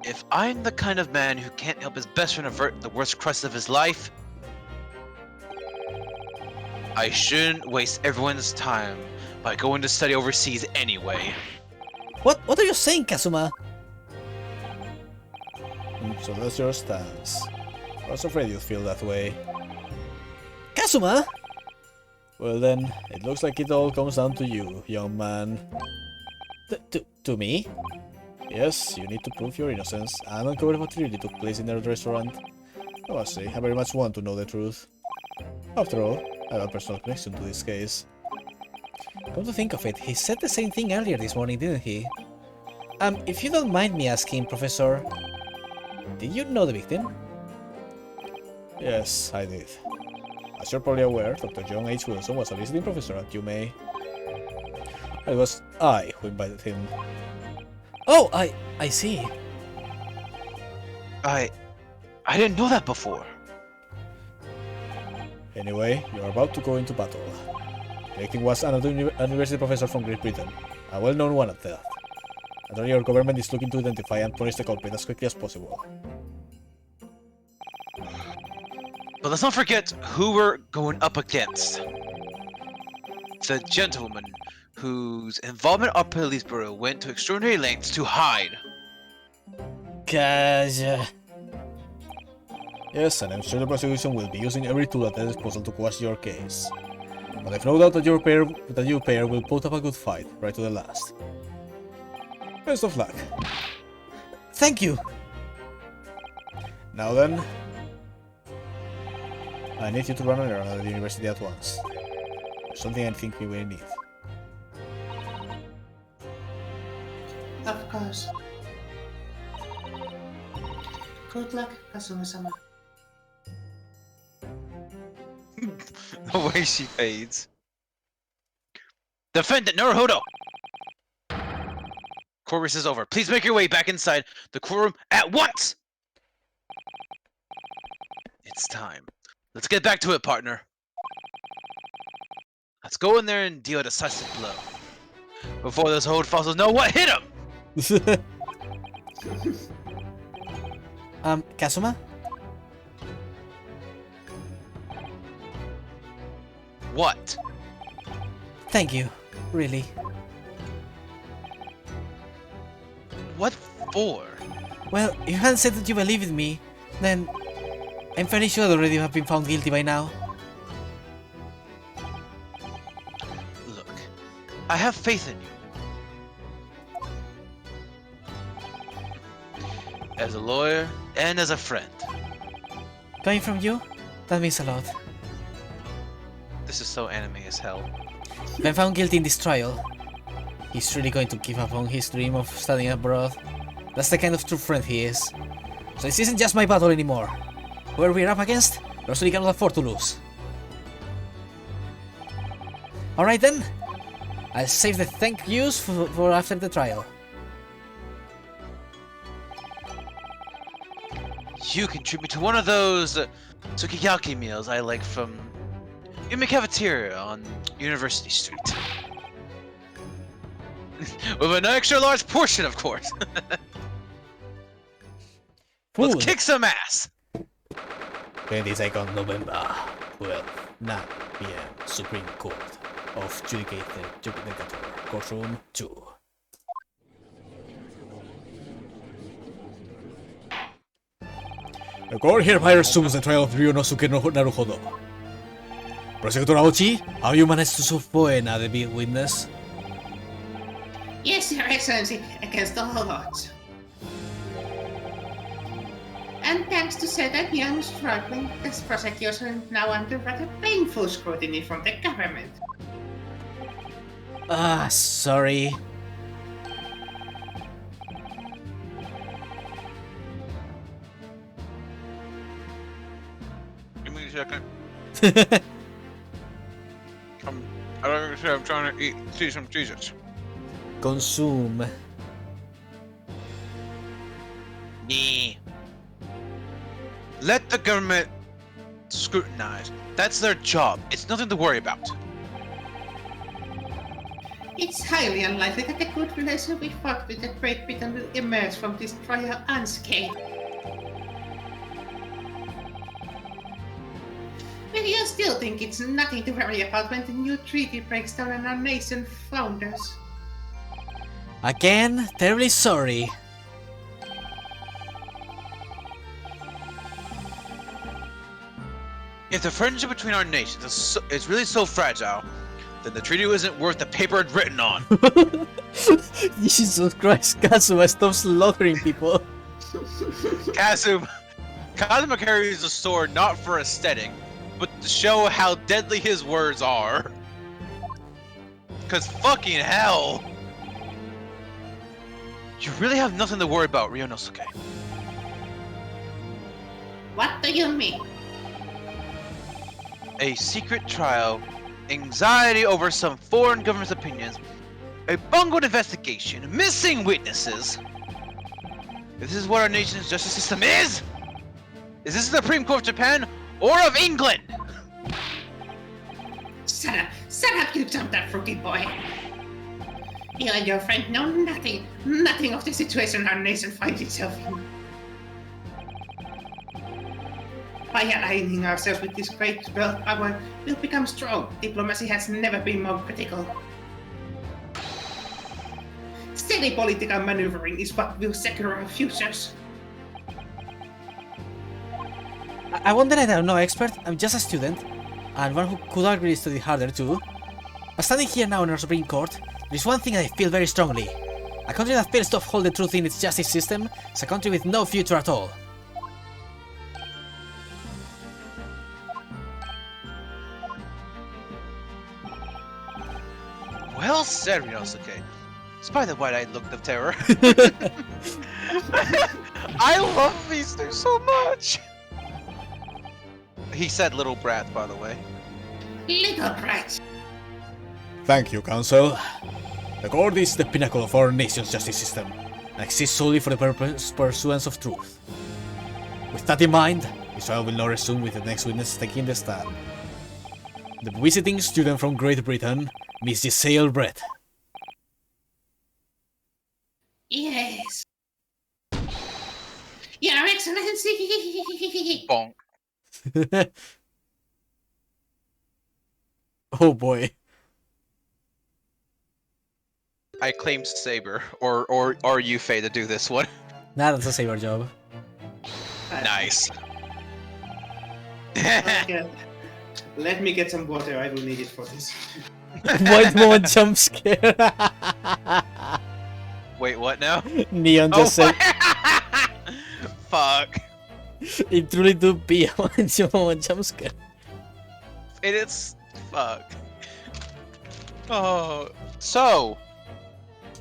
Speaker 2: if I'm the kind of man who can't help his best friend avert the worst crisis of his life, I shouldn't waste everyone's time by going to study overseas anyway.
Speaker 1: What are you saying, Kazuma? So that's your stance. I was afraid you'd feel that way. Kazuma? Well then, it looks like it all comes down to you, young man. To me? Yes, you need to prove your innocence and uncover what really took place in that restaurant. I must say, I very much want to know the truth. After all, I have a personal connection to this case. Come to think of it, he said the same thing earlier this morning, didn't he? If you don't mind me asking, Professor, did you know the victim? Yes, I did. As you're probably aware, Dr. John H. Wilson was a visiting professor at UMA. It was I who invited him. Oh, I see.
Speaker 2: I didn't know that before.
Speaker 1: Anyway, you're about to go into battle. The victim was another university professor from Great Britain, a well-known one at that. And your government is looking to identify and punish the culprit as quickly as possible.
Speaker 2: But let's not forget who we're going up against. The gentleman whose involvement our police bureau went to extraordinary lengths to hide.
Speaker 1: Gotcha. Yes, and I'm sure the prosecution will be using every tool at their disposal to quash your case. But I've no doubt that you pair will put up a good fight, right to the last. Best of luck. Thank you! Now then, I need you to run an errand at the university at once. There's something I think we will need.
Speaker 6: Of course. Good luck, Kazuma-sama.
Speaker 2: The way she fades. Defendant Naruhodo! Court is over. Please make your way back inside the courtroom at once! It's time. Let's get back to it, partner. Let's go in there and deal a decisive blow. Before those old fossils know what hit him!
Speaker 1: Kazuma?
Speaker 2: What?
Speaker 1: Thank you. Really.
Speaker 2: What for?
Speaker 1: Well, if you hadn't said that you believed in me, then I'm fairly sure I'd already have been found guilty by now.
Speaker 2: Look, I have faith in you. As a lawyer and as a friend.
Speaker 1: Coming from you, that means a lot.
Speaker 2: This is so anime as hell.
Speaker 1: If I'm found guilty in this trial, he's really going to give up on his dream of studying abroad. That's the kind of true friend he is. So this isn't just my battle anymore. Whoever we're up against, we also cannot afford to lose. Alright then, I'll save the thank yous for after the trial.
Speaker 2: You can treat me to one of those sukiyaki meals I like from Yumi Cafeteria on University Street. With an extra large portion, of course. Let's
Speaker 1: Food.
Speaker 2: kick some ass!
Speaker 1: 22nd November, 12, 9 p.m. Supreme Court of Judicator, Courtroom 2. The court hereby resumes the trial of Ryunosuke no Naruhodo. Prosecutor Aochi, have you managed to subpoena the big witness?
Speaker 6: Yes, Your Excellency, against all odds. And thanks to certain young struggling, this prosecution is now under rather painful scrutiny from the government.
Speaker 1: Ah, sorry.
Speaker 2: Give me a second. I'm trying to see some Jesus.
Speaker 1: Consume.
Speaker 2: Nee. Let the government scrutinize. That's their job. It's nothing to worry about.
Speaker 6: It's highly unlikely that the good relation we fought with the Great Britain will emerge from this trial unscathed. But you still think it's nothing to worry about when the new treaty breaks down and our nation flounders.
Speaker 1: Again, terribly sorry.
Speaker 2: If the friendship between our nations is really so fragile, then the treaty isn't worth the paper it's written on.
Speaker 1: Jesus Christ, Kazuma, stop slaughtering people.
Speaker 2: Kazuma carries a sword not for aesthetic, but to show how deadly his words are. Cause fucking hell! You really have nothing to worry about, Ryunosuke.
Speaker 6: What do you mean?
Speaker 2: A secret trial, anxiety over some foreign government's opinions, a bungled investigation, missing witnesses. If this is what our nation's justice system is this the Supreme Court of Japan or of England?
Speaker 6: Shut up, you jumped that rookie boy. You and your friend know nothing of the situation our nation finds itself in. By aligning ourselves with this great world power, we'll become strong. Diplomacy has never been more critical. Steady political maneuvering is what will secure our futures.
Speaker 1: I wonder that I'm no expert, I'm just a student, and one who could arguably study harder too. But standing here now in our Supreme Court, there's one thing I feel very strongly. A country that fails to uphold the truth in its justice system is a country with no future at all.
Speaker 2: Well said, Ryunosuke. Despite the wide-eyed look of terror. I love Easter so much! He said little brat, by the way.
Speaker 6: Little brat.
Speaker 1: Thank you, Counsel. The court is the pinnacle of our nation's justice system, and exists solely for the pursuance of truth. With that in mind, this trial will now resume with the next witness taking the stand. The visiting student from Great Britain, Miss Giselle Brett.
Speaker 6: Yes. Your Excellency.
Speaker 2: Bonk.
Speaker 1: Oh boy.
Speaker 2: I claim Saber, or you, Faye, to do this one.
Speaker 1: Nah, that's a saber job.
Speaker 2: Nice.
Speaker 3: Okay. Let me get some water, I will need it for this.
Speaker 1: White moment jump scare.
Speaker 2: Wait, what now?
Speaker 1: Neon just said
Speaker 2: Fuck.
Speaker 1: it truly do be a white moment jump scare.
Speaker 2: It is. Fuck. Oh. So,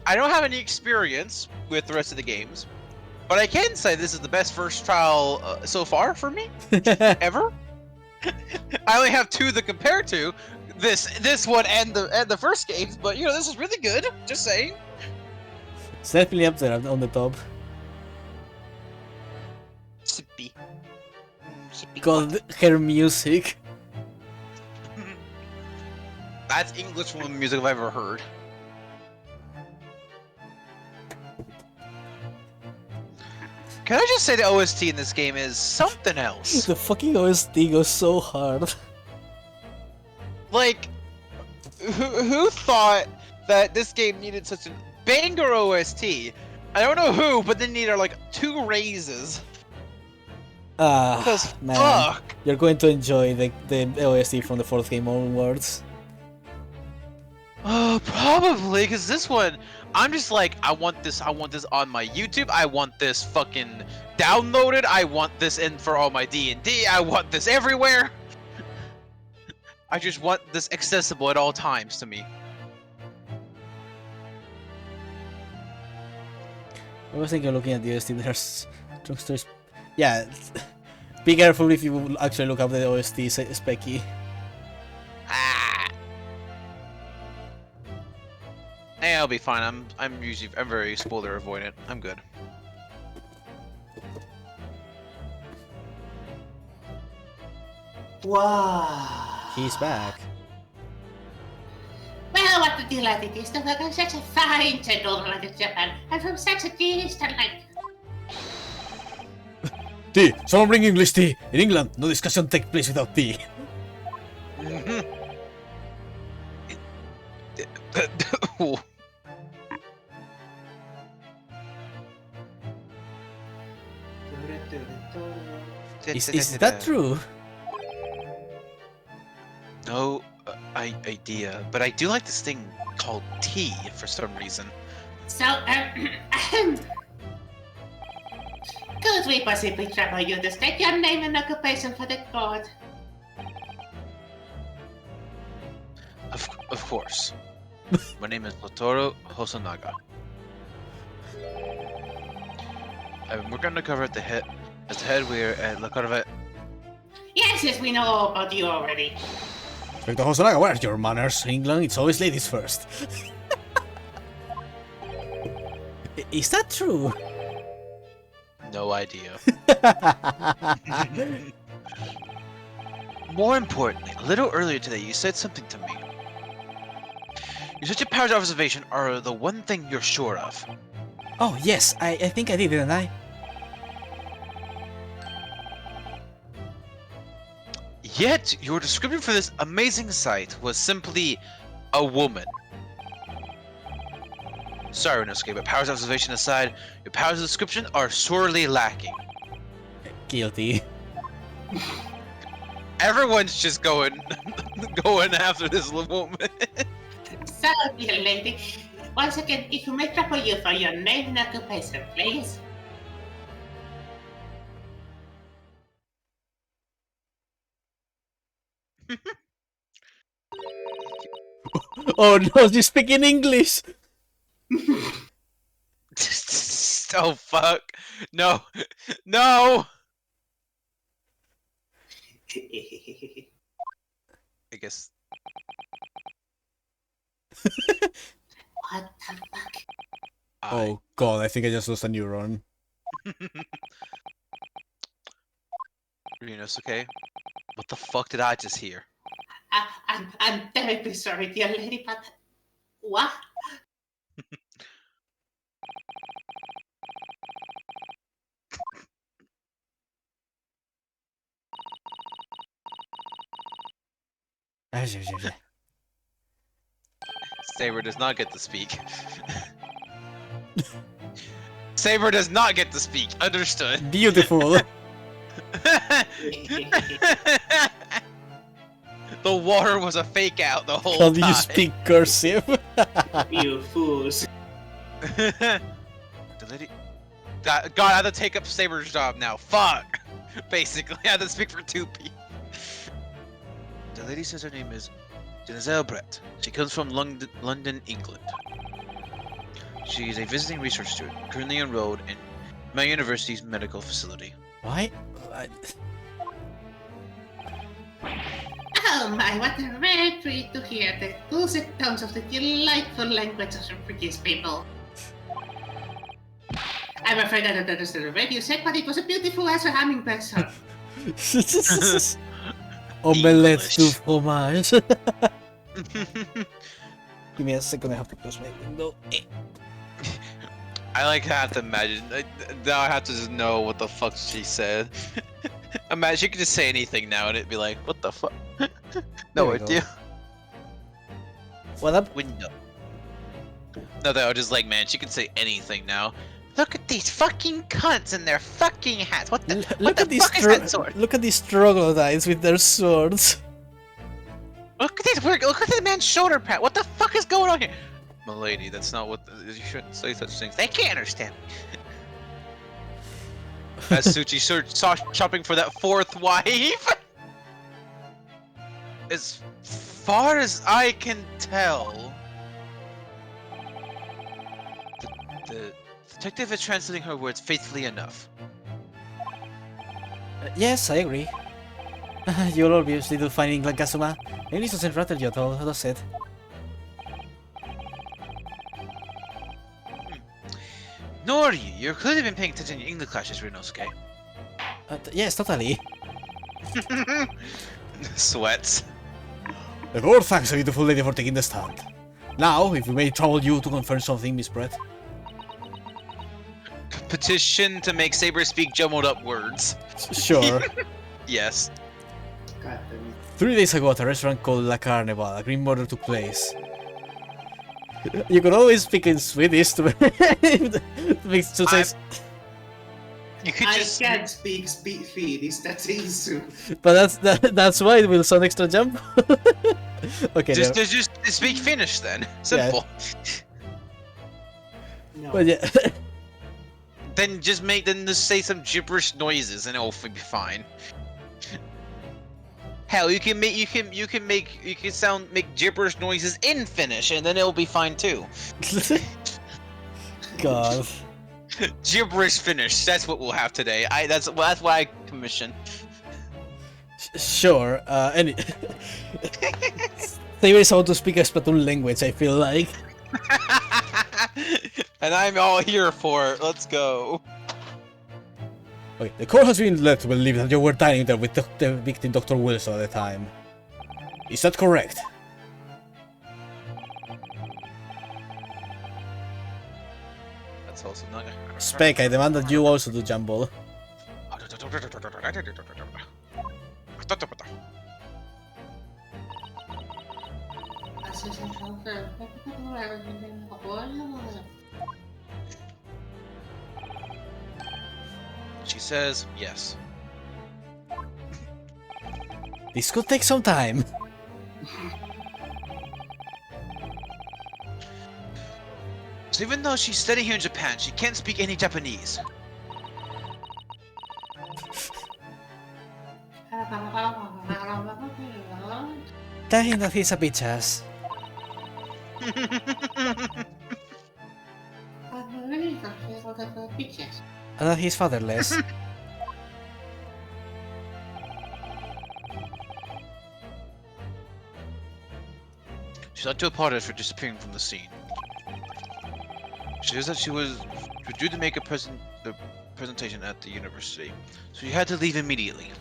Speaker 2: I don't have any experience with the rest of the games, but I can say this is the best first trial so far for me, ever. I only have two to compare to, this one and the first games, but you know this is really good. Just saying.
Speaker 1: It's definitely up there on the top.
Speaker 2: Sippy. Sippy.
Speaker 1: God, her music.
Speaker 2: That's English woman music I've ever heard. Can I just say the OST in this game is something else?
Speaker 1: The fucking OST goes so hard.
Speaker 2: Like, who thought that this game needed such a banger OST? I don't know who, but they needed like 2 raises. Because
Speaker 1: Man,
Speaker 2: fuck.
Speaker 1: you're going to enjoy the OST from the 4th game onwards.
Speaker 2: Oh, probably, because this one, I'm just like, I want this on my YouTube, I want this fucking downloaded, I want this in for all my D&D, I want this everywhere. I just want this accessible at all times to me.
Speaker 1: I was thinking looking at the OST, there's drugstores. Yeah, be careful if you actually look up the OST specky.
Speaker 2: Ah. Hey, I'll be fine. I'm very spoiler avoidant. I'm good.
Speaker 3: Wow.
Speaker 1: He's back.
Speaker 6: Well, what a delight it is to welcome such a fine gentleman to Japan, and from such a distant land.
Speaker 1: Tea! Someone bring English tea! In England, no discussion takes place without tea. Is that true?
Speaker 2: No idea, but I do like this thing called tea for some reason.
Speaker 6: So, could we possibly trouble you to state your name and occupation for the court?
Speaker 2: Of course. My name is Lotoro Hosonaga. I've been working undercover at the head. As the head, we're at La Corvette.
Speaker 6: Yes, we know all about you already.
Speaker 1: Inspector Hosonaga, what are your manners? In England, it's always ladies first. Is that true?
Speaker 2: No idea. More importantly, a little earlier today, you said something to me. You said your powers of observation are the one thing you're sure of.
Speaker 1: Oh, yes, I think I did, didn't I?
Speaker 2: Yet, your description for this amazing sight was simply a woman. Sorry, Rinosuke, but powers of observation aside, your powers of description are sorely lacking.
Speaker 1: Guilty.
Speaker 2: Everyone's just going after this woman.
Speaker 6: So, dear lady, once again, if you may trouble you for your name and occupation, please.
Speaker 1: Oh no, she's speaking English!
Speaker 2: Oh fuck! No, no! I guess.
Speaker 6: What the fuck?
Speaker 1: Oh god, I think I just lost a neuron.
Speaker 2: Rinosuke, what the fuck did I just hear?
Speaker 6: I'm terribly sorry, dear lady, but... What?
Speaker 2: Saber does not get to speak. Saber does not get to speak. Understood.
Speaker 1: Beautiful.
Speaker 2: The water was a fake out the whole
Speaker 1: How
Speaker 2: time.
Speaker 1: do you speak cursive?
Speaker 3: You fools.
Speaker 2: The lady... God, I have to take up Saber's job now. Fuck! Basically, I have to speak for 2 people. The lady says her name is Denzel Brett. She comes from London, England. She is a visiting research student, currently enrolled in my university's medical facility.
Speaker 1: Why?
Speaker 6: Oh, Oh my, what a rare treat to hear the dulcet tones of the delightful language of the British people. I'm afraid I don't understand a word you said, but it was a beautiful as a hummingbird song.
Speaker 1: Omelette du
Speaker 2: English.
Speaker 1: fromage. Give me a second, I have to close my window.
Speaker 2: I like have to imagine. Now I have to just know what the fuck she said. Imagine she could just say anything now and it'd be like, what the fuck?
Speaker 1: There
Speaker 2: No
Speaker 1: we go.
Speaker 2: idea.
Speaker 1: What up?
Speaker 2: Window. No, they were just like, man, she can say anything now. Look at these fucking cunts and their fucking hats. What the, what
Speaker 1: Look
Speaker 2: the
Speaker 1: at these
Speaker 2: fuck is that sword?
Speaker 1: look at these troglodytes with their swords.
Speaker 2: Look at these weird. Look at the man's shoulder pad. What the fuck is going on here? Milady, that's not what. You shouldn't say such things. They can't understand. As Suchi saw shopping for that fourth wife. As far as I can tell, the detective is translating her words faithfully enough.
Speaker 1: Yes, I agree. You'll obviously do fine in England, Kazuma. English doesn't rattle you at all, does it?
Speaker 2: Nor you. You've clearly been paying attention in English classes, Rinosuke.
Speaker 1: Yes, totally.
Speaker 2: Sweats.
Speaker 1: The Lord thanks a beautiful lady for taking the stand. Now, if we may trouble you to confirm something, Miss Brett.
Speaker 2: Petition to make Saber speak jumbled up words.
Speaker 1: Sure.
Speaker 2: Yes.
Speaker 3: God damn it.
Speaker 1: 3 days ago at a restaurant called La Carnival, a green murder took place. You could always speak in Swedish to make to say,
Speaker 2: You could
Speaker 3: I
Speaker 2: just.
Speaker 3: can't speak Swedish, that's easy.
Speaker 1: but that's why it will sound extra jump. Okay,
Speaker 2: Just speak Finnish then. Simple.
Speaker 3: No.
Speaker 1: but yeah.
Speaker 2: Then just say some gibberish noises and it'll be fine. Hell, you can make gibberish noises in Finnish and then it'll be fine too.
Speaker 1: God.
Speaker 2: Gibberish Finnish. That's what we'll have today. That's why I commission.
Speaker 1: Sure. Saber is how to speak a Splatoon language, I feel like.
Speaker 2: And I'm all here for it. Let's go.
Speaker 1: Okay, the court has been led to believe that you were dining there with the victim Dr. Wilson at the time. Is that correct?
Speaker 2: That's also not.
Speaker 1: Spec, I demand that you also do Jumble.
Speaker 2: She says yes.
Speaker 1: This could take some time.
Speaker 2: So even though she's studying here in Japan, she can't speak any Japanese.
Speaker 1: Tell him that he's a bitch ass. And that he's fatherless.
Speaker 2: She'd like to apologize for disappearing from the scene. She says that she was due to make a presentation at the university, so she had to leave immediately.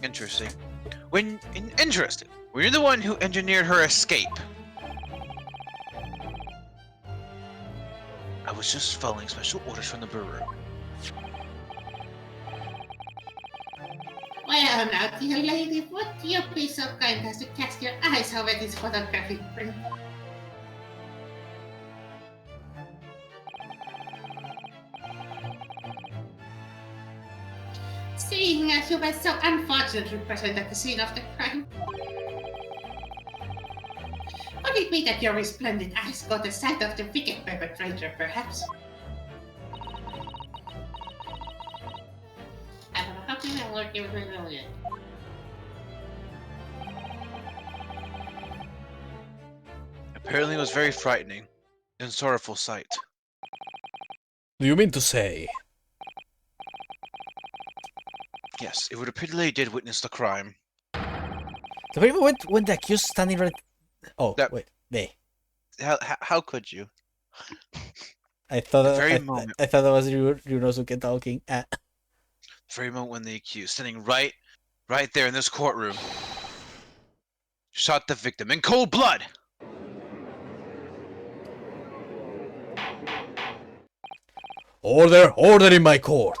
Speaker 2: Interesting. Interesting. Were you the one who engineered her escape? I was just following special orders from the bureau.
Speaker 6: Well, now, dear lady, would you be so kind as to cast your eyes over this photographic print? Seeing as you were so unfortunately present at the scene of the crime, could it be that your resplendent eyes caught the sight of the wicked perpetrator, perhaps?
Speaker 2: Apparently it was very frightening and sorrowful sight.
Speaker 1: Do you mean to say?
Speaker 2: Yes, if the pretty lady did witness the crime.
Speaker 1: The very moment when the accused standing right. Oh,
Speaker 2: That-
Speaker 1: wait. They.
Speaker 2: How could you?
Speaker 1: I thought
Speaker 2: The
Speaker 1: that,
Speaker 2: very moment.
Speaker 1: I thought that was Ryunosuke talking.
Speaker 2: The very moment when the accused, standing right there in this courtroom, shot the victim in cold blood.
Speaker 1: Order! Order in my court!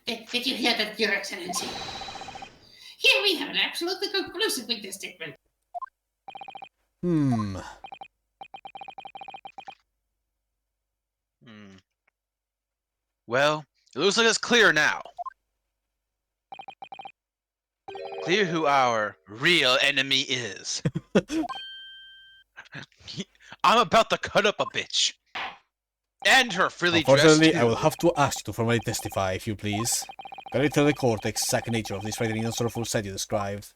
Speaker 6: Did you hear that, Your Excellency? Here we have an absolutely conclusive witness statement.
Speaker 1: Hmm.
Speaker 2: Well, it looks like it's clear now. Clear who our real enemy is. I'm about to cut up a bitch. And her frilly dress
Speaker 1: Unfortunately,
Speaker 2: too.
Speaker 1: I will have to ask you to formally testify, if you please. Can you tell the court the exact nature of this frightening and sorrowful sight you described?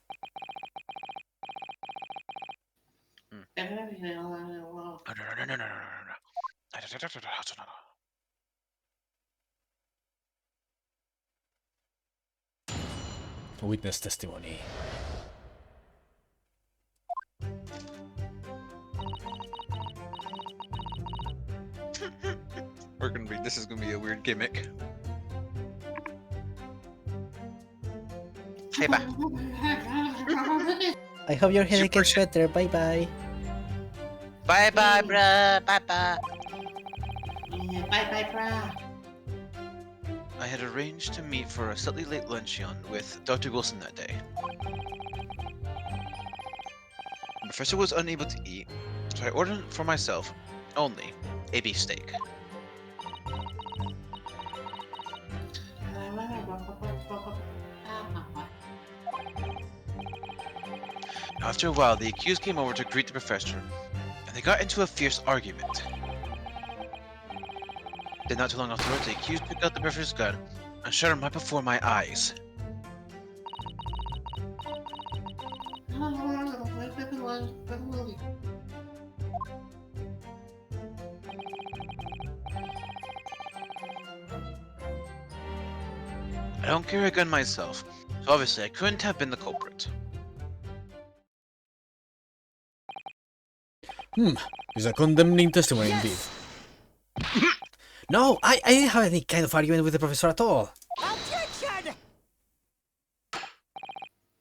Speaker 1: Witness testimony.
Speaker 2: This is gonna be a weird gimmick. Hey, bye.
Speaker 1: I hope your headache
Speaker 2: Super
Speaker 1: gets better. Bye bye.
Speaker 7: Bye bye, bruh. Bye bye.
Speaker 6: Bye, brah.
Speaker 2: I had arranged to meet for a slightly late luncheon with Dr. Wilson that day. The professor was unable to eat, so I ordered for myself only a beefsteak. After a while, the accused came over to greet the professor, and they got into a fierce argument. Then not too long afterwards, the accused took out the professor's gun and shot him right before my eyes. I don't carry a gun myself, so obviously I couldn't have been the culprit.
Speaker 1: It's a condemning testimony indeed. No, I didn't have any kind of argument with the professor at all.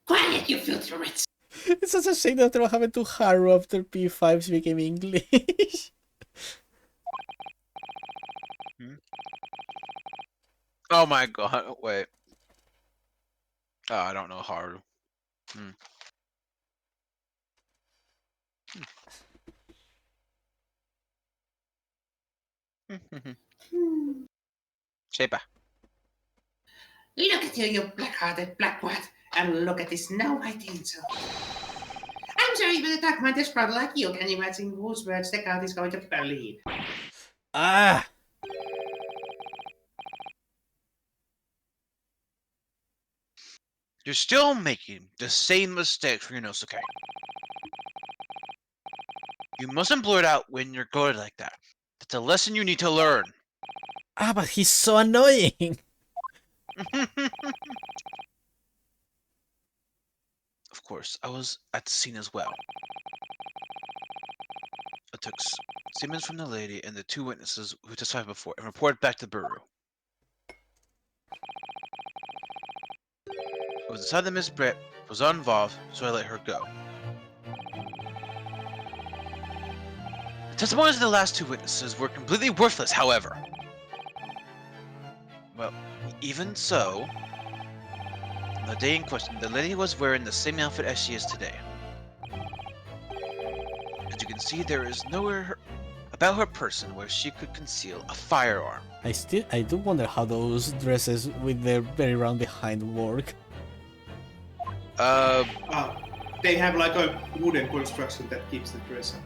Speaker 6: Quiet, you filthy rats.
Speaker 1: It's such a shame that what happened to Haru after P5s became English.
Speaker 2: Oh my god, wait. Oh, I don't know Haru. Sheba.
Speaker 6: Look at you black-hearted blackwad, and look at this no-white angel. I'm sorry, but a dark minded sprout like you can imagine whose words the count is going to believe.
Speaker 1: Ah!
Speaker 2: You're still making the same mistakes, Ryunosuke. You mustn't blurt out when you're good like that. That's a lesson you need to learn.
Speaker 1: Ah, but he's so annoying!
Speaker 2: Of course, I was at the scene as well. I took statements from the lady and the two witnesses who testified before and reported back to the bureau. It was decided that Miss Brett was not involved, so I let her go. The testimonies of the last two witnesses were completely worthless, however. Well, even so, on the day in question, the lady was wearing the same outfit as she is today. As you can see, there is nowhere about her person where she could conceal a firearm.
Speaker 1: I do wonder how those dresses with their very round behind work.
Speaker 3: They have like a wooden construction that keeps the dress up.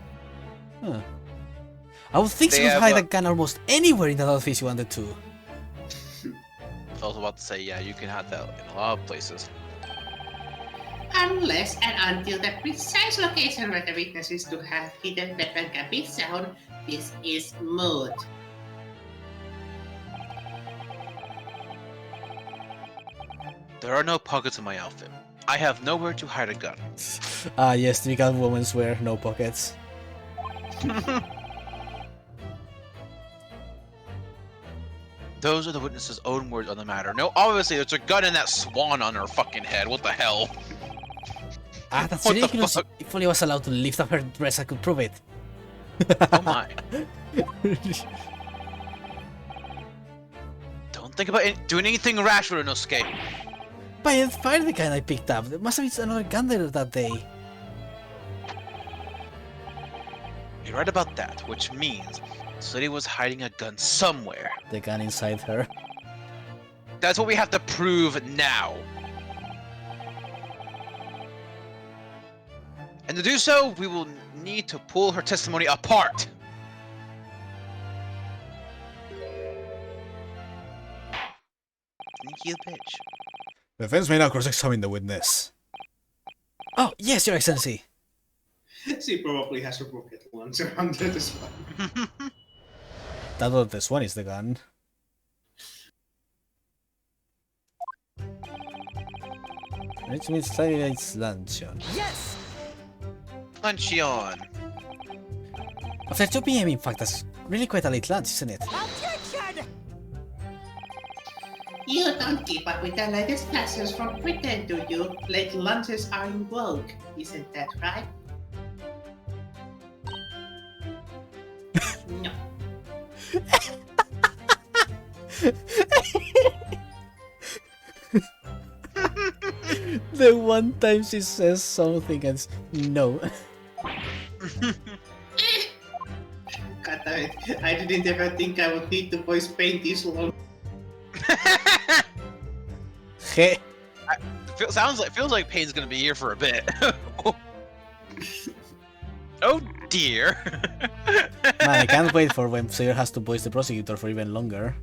Speaker 1: Huh. I would think she
Speaker 2: They
Speaker 1: could
Speaker 2: have
Speaker 1: hide
Speaker 2: a-
Speaker 1: a gun almost anywhere in that outfit she wanted to.
Speaker 2: I was about to say, yeah, you can have that in a lot of places.
Speaker 6: Unless and until the precise location where the witness is to have hidden weapon can be shown, this is moot.
Speaker 2: There are no pockets in my outfit. I have nowhere to hide a gun.
Speaker 1: Ah, yes, typical women's wear, no pockets.
Speaker 2: Those are the witness's own words on the matter. No, obviously there's a gun in that swan on her fucking head. What the hell?
Speaker 1: Ah, that's
Speaker 2: What the
Speaker 1: ridiculous.
Speaker 2: fuck?
Speaker 1: If only I was allowed to lift up her dress, I could prove it.
Speaker 2: Oh my. Don't think about doing anything rash with Inosuke.
Speaker 1: But I fired the gun I picked up. There must have been another gun there that day.
Speaker 2: You're right about that, which means this lady was hiding a gun somewhere.
Speaker 1: The gun inside her.
Speaker 2: That's what we have to prove now. And to do so, we will need to pull her testimony apart. Sneaky bitch.
Speaker 1: The defense may now cross-examine the witness. Oh, yes, Your Excellency.
Speaker 3: She probably has a rocket launcher under the spine.
Speaker 1: That what this one is the gun. Which means slightly its luncheon.
Speaker 7: Yes!
Speaker 2: Luncheon.
Speaker 1: After 2 p.m. in fact, that's really quite a late lunch, isn't it?
Speaker 7: Objection!
Speaker 6: You don't keep up with the latest fashions from Britain, do you? Late lunches are in vogue, isn't that right? No.
Speaker 1: The one time she says something and no.
Speaker 3: God damn it. I didn't ever think I would need to voice paint this long.
Speaker 1: Hey.
Speaker 2: Feels like Payne's gonna be here for a bit. Oh dear.
Speaker 1: Man, I can't wait for when Sayer has to voice the prosecutor for even longer.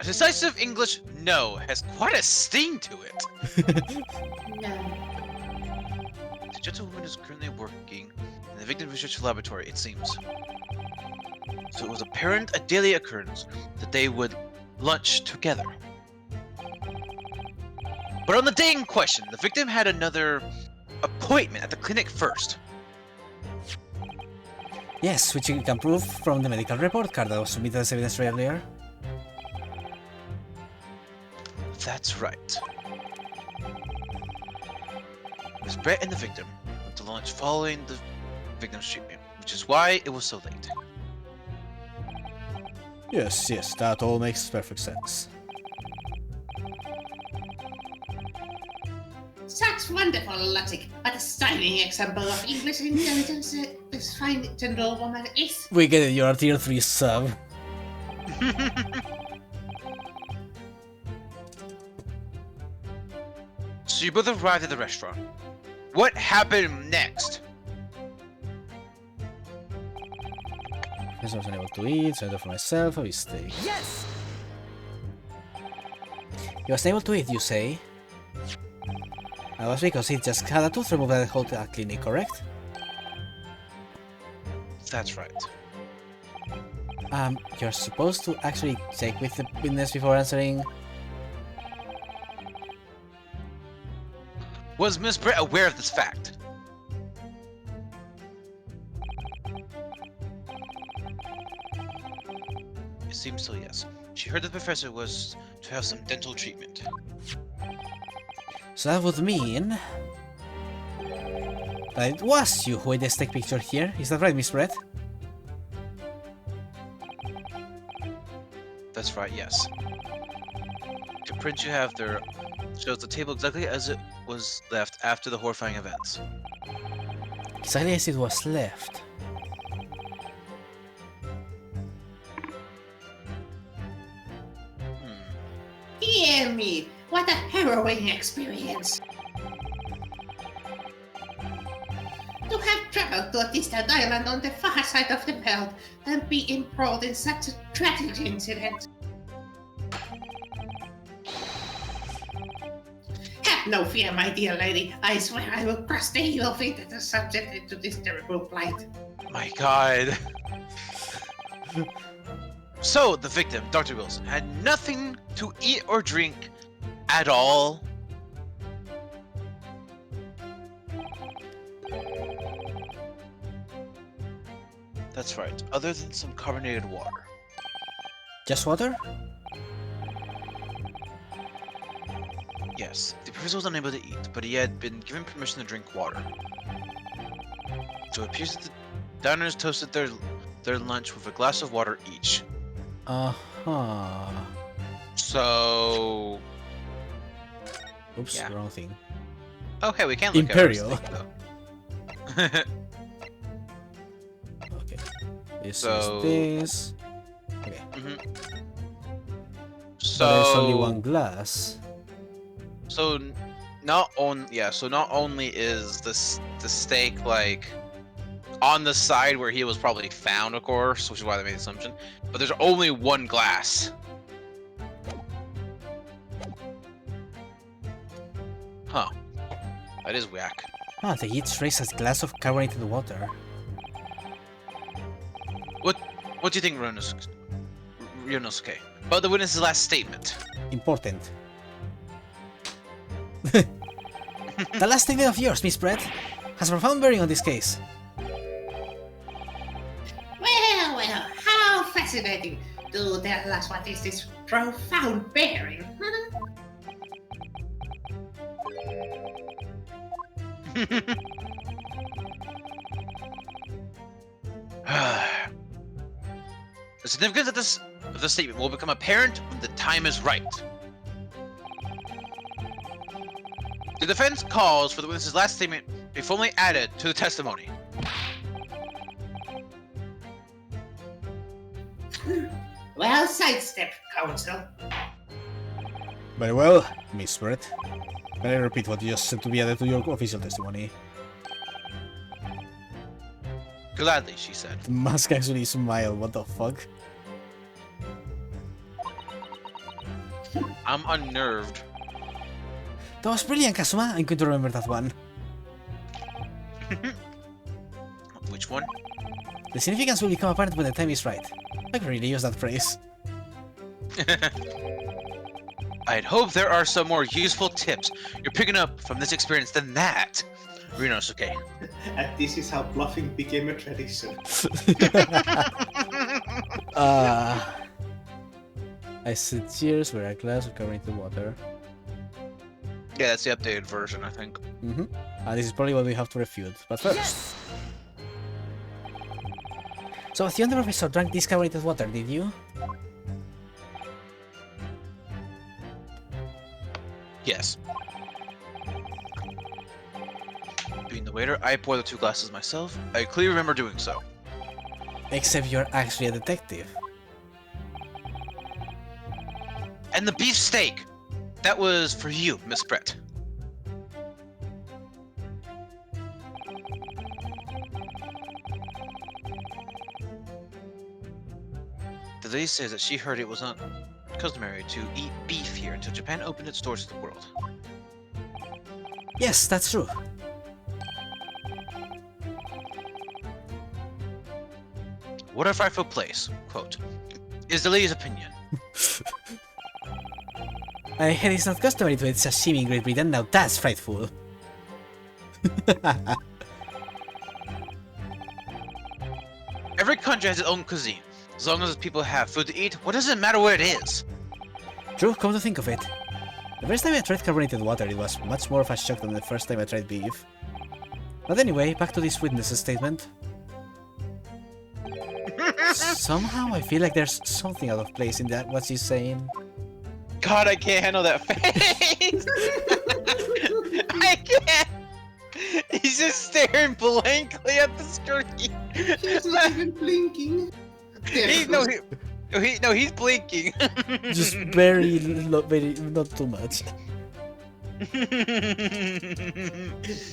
Speaker 2: A decisive English no has quite a sting to it.
Speaker 6: No.
Speaker 2: The gentlewoman is currently working in the victim research laboratory, it seems. So it was apparent a daily occurrence that they would lunch together. But on the day in question, the victim had another appointment at the clinic first.
Speaker 1: Yes, which you can prove from the medical report card that was submitted as evidence earlier.
Speaker 2: That's right. Miss Brett and the victim went to lunch following the victim's treatment, which is why it was so late.
Speaker 1: Yes, that all makes perfect sense.
Speaker 6: Such wonderful logic, but a stunning example of English intelligence this fine gentlewoman is.
Speaker 1: We get it, you're a tier 3 sub.
Speaker 2: So you both arrived at the restaurant. What happened next?
Speaker 1: I was unable to eat, so I did for myself a mistake.
Speaker 7: Yes!
Speaker 1: He was unable to eat, you say? That was because he just had a tooth removed at the hotel clinic, correct?
Speaker 2: That's right.
Speaker 1: You're supposed to actually check with the witness before answering.
Speaker 2: Was Miss Brett aware of this fact? It seems so, yes. She heard the professor was to have some dental treatment.
Speaker 1: So that would mean that it was you who had the stick picture here. Is that right, Miss Brett?
Speaker 2: That's right, yes. The print you have there shows the table exactly as it was left after the horrifying events.
Speaker 1: Exactly as it was left.
Speaker 6: Dear me, what a harrowing experience. To have traveled to a distant island on the far side of the world and be embroiled in such a tragic incident. Have no fear, my dear lady. I swear I will crush the evil fate that is subjected to this terrible plight.
Speaker 2: My god. So the victim, Dr. Wilson, had nothing to eat or drink at all. That's right, other than some carbonated water.
Speaker 1: Just water?
Speaker 2: Yes, the person was unable to eat, but he had been given permission to drink water. So it appears that the diners toasted their lunch with a glass of water each.
Speaker 1: Uh-huh.
Speaker 2: So...
Speaker 1: Oops,
Speaker 2: Yeah.
Speaker 1: wrong thing.
Speaker 2: Okay, we can't look
Speaker 1: Imperial.
Speaker 2: at our though.
Speaker 1: Okay. This
Speaker 2: So-
Speaker 1: is this. Okay.
Speaker 2: So
Speaker 1: But there's only one glass.
Speaker 2: So not only is the steak like on the side where he was probably found, of course, which is why they made the assumption, but there's only one glass. Huh. That is whack.
Speaker 1: Ah, they each raise a glass of carbonated water.
Speaker 2: What do you think, Ryunosuke? About the witness's last statement.
Speaker 1: Important. The last statement of yours, Miss Brett, has a profound bearing on this case.
Speaker 6: Well, how fascinating. Do tell us what is this profound bearing?
Speaker 2: The significance of this statement will become apparent when the time is right. The defense calls for the witness's last statement be formally added to the testimony.
Speaker 6: Well, sidestep, counsel.
Speaker 1: Very well, Miss Brett. May I repeat what you just said to be added to your official testimony?
Speaker 2: Gladly, she said.
Speaker 1: The mask actually smiled, what the fuck?
Speaker 2: I'm unnerved.
Speaker 1: That was brilliant, Kazuma. I'm going to remember that one.
Speaker 2: Which one?
Speaker 1: The significance will become apparent when the time is right. I could really use that phrase.
Speaker 2: I'd hope there are some more useful tips you're picking up from this experience than that, Ryunosuke.
Speaker 3: And this is how bluffing became a tradition.
Speaker 1: I said cheers with a glass of carbonated water.
Speaker 2: Yeah, that's the updated version, I think.
Speaker 1: Mm-hmm. This is probably what we have to refute. But first... Yes! So, the under professor drank this carbonated water, did you?
Speaker 2: Yes. Being the waiter, I poured the 2 glasses myself. I clearly remember doing so.
Speaker 1: Except you're actually a detective.
Speaker 2: And the beef steak! That was for you, Miss Brett. The lady says that she heard it was not customary to eat beef here until Japan opened its doors to the world.
Speaker 1: Yes, that's true.
Speaker 2: What a frightful place, quote, is the lady's opinion.
Speaker 1: I heard it's not customary to eat sashimi in Great Britain, now that's frightful.
Speaker 2: Every country has its own cuisine. As long as people have food to eat, what does it matter what it is?
Speaker 1: True, come to think of it. The first time I tried carbonated water, it was much more of a shock than the first time I tried beef. But anyway, back to this witness's statement. Somehow I feel like there's something out of place in that what she's saying.
Speaker 2: God, I can't handle that face! I can't! He's just staring blankly at the screen.
Speaker 6: He's not even blinking.
Speaker 2: He's blinking.
Speaker 1: Just very, not too much.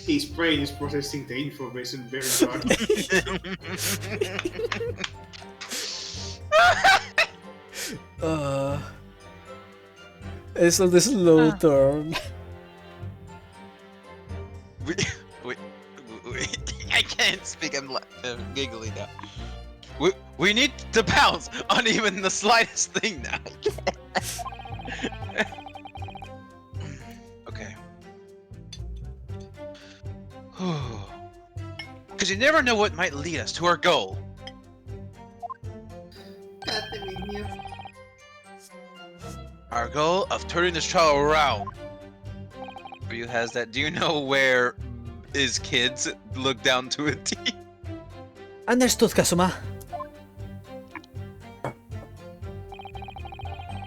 Speaker 3: His brain is processing the information very hard.
Speaker 1: It's on the slow turn.
Speaker 2: wait, I can't speak. I'm giggling now. We need to pounce on even the slightest thing now. Okay. Because you never know what might lead us to our goal. Our goal of turning this trial around. Ryu has that. Do you know where his kids look down to a T?
Speaker 1: Understood, Kazuma.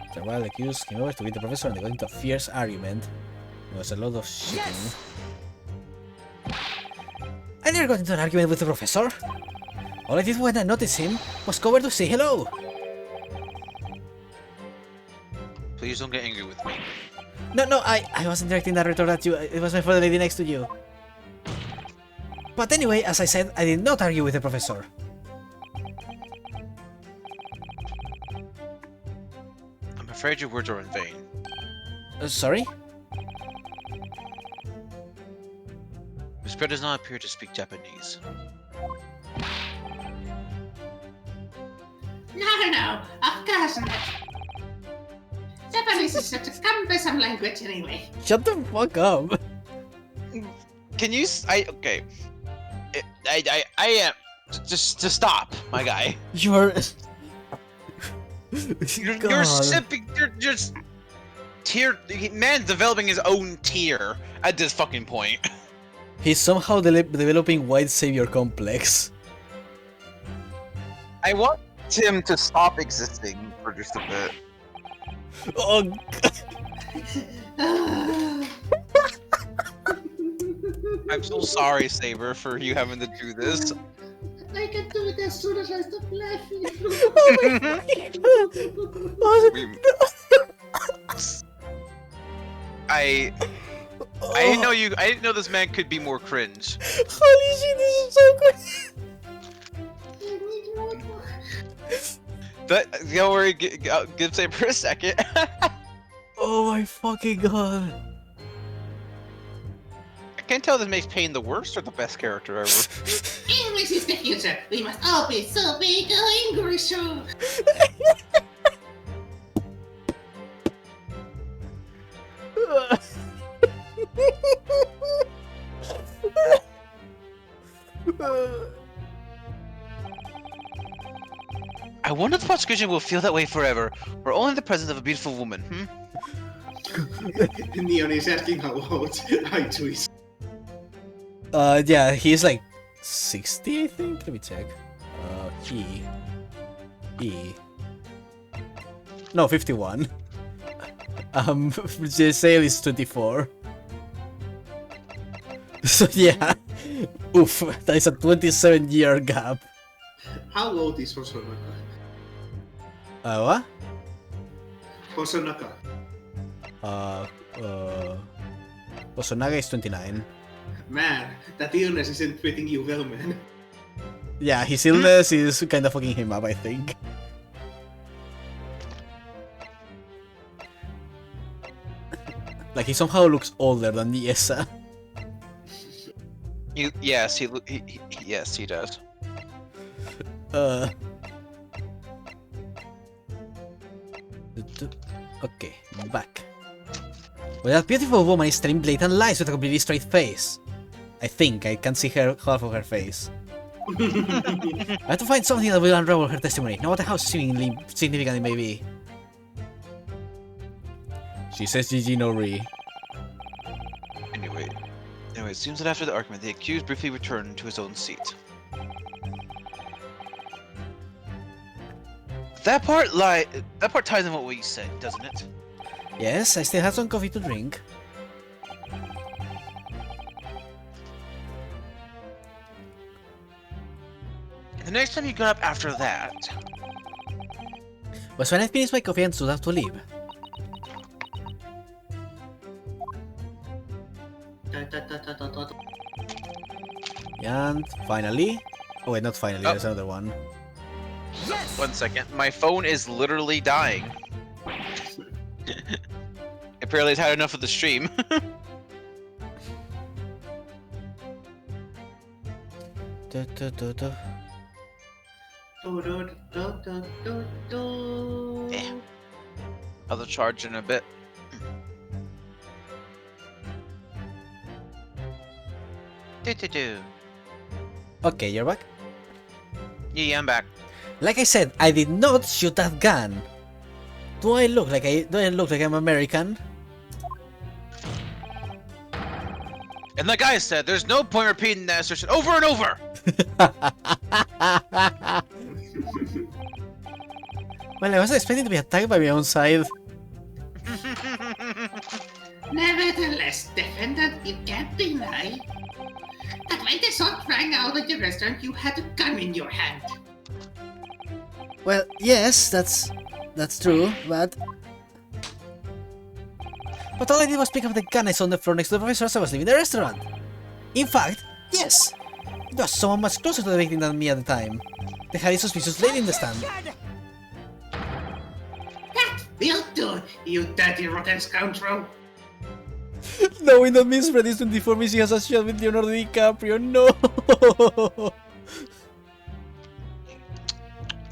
Speaker 1: After a while, the accused came over to meet the professor and they got into a fierce argument. There was a lot of shitting. I never got into an argument with the professor. All I did when I noticed him was go over to say hello.
Speaker 2: Please don't get angry with me.
Speaker 1: No, I wasn't directing that retort at you. It was my for the lady next to you. But anyway, as I said, I did not argue with the professor.
Speaker 2: I'm afraid your words are in vain.
Speaker 1: Sorry?
Speaker 2: Miss Brett does not appear to speak Japanese.
Speaker 6: No, of course not. Japanese is such a cumbersome language anyway.
Speaker 1: Shut the fuck up.
Speaker 2: Can you? Okay. Just stop, my guy.
Speaker 1: You're
Speaker 2: You're sipping. You're just tier. Man's developing his own tier at this fucking point.
Speaker 1: He's somehow developing white savior complex.
Speaker 2: I want him to stop existing for just a bit.
Speaker 1: Oh,
Speaker 2: I'm so sorry, Saber, for you having to do this.
Speaker 6: I can do it as soon as I stop laughing.
Speaker 2: I didn't know you. I didn't know this man could be more cringe.
Speaker 1: Holy shit, this is so good.
Speaker 2: Don't worry. Give Saber a second.
Speaker 1: Oh my fucking god.
Speaker 2: I can't tell if this makes Pain the worst or the best character ever.
Speaker 6: English is the future. We must all be so big English.
Speaker 2: I wonder if Potsukushi will feel that way forever, or only in the presence of a beautiful woman.
Speaker 3: Neon is asking how old I twist.
Speaker 1: Yeah, he's like 60, I think. Let me check. No, 51. Sale is 24. So yeah, oof, that is a 27-year gap.
Speaker 3: How old is Hosonaka?
Speaker 1: What?
Speaker 3: Hosonaka.
Speaker 1: Osonaga is 29.
Speaker 3: Man, that illness isn't treating you well, man.
Speaker 1: Yeah, his illness is kind of fucking him up, I think. Like, he somehow looks older than Niesa.
Speaker 2: Yes, he does.
Speaker 1: Okay, back. Well, that beautiful woman is telling blatant lies with a completely straight face. I think I can see her half of her face. I have to find something that will unravel her testimony, no matter how seemingly significant it may be. She says GG no re.
Speaker 2: Anyway, it seems that after the argument, the accused briefly returned to his own seat. That part ties in what we said, doesn't it?
Speaker 1: Yes, I still have some coffee to drink.
Speaker 2: The next time you got up after that...
Speaker 1: was when I finished my coffee and stood up to leave. And finally... oh wait, not finally, there's another one.
Speaker 2: Yes! 1 second, my phone is literally dying. Apparently it's had enough of the stream. Yeah. I'll charge in a bit. Do.
Speaker 1: Okay, you're back.
Speaker 2: Yeah, I'm back.
Speaker 1: Like I said, I did not shoot that gun. Do I look like I'm American?
Speaker 2: And like I said, there's no point repeating that assertion over and over.
Speaker 1: Well, I was expecting to be attacked by my own side.
Speaker 6: Nevertheless, defendant, you can't deny that when they saw crying out at the restaurant, you had a gun in your hand.
Speaker 1: Well, yes, that's true, but all I did was pick up the gun I saw on the floor next to the professor as I was leaving the restaurant. In fact, yes, it was someone much closer to the victim than me at the time. The highly suspicious lady in the stand.
Speaker 6: That will do, you dirty rotten scoundrel.
Speaker 1: Knowing that Miss Freddy's 24 missing has a shot with Leonardo DiCaprio, no!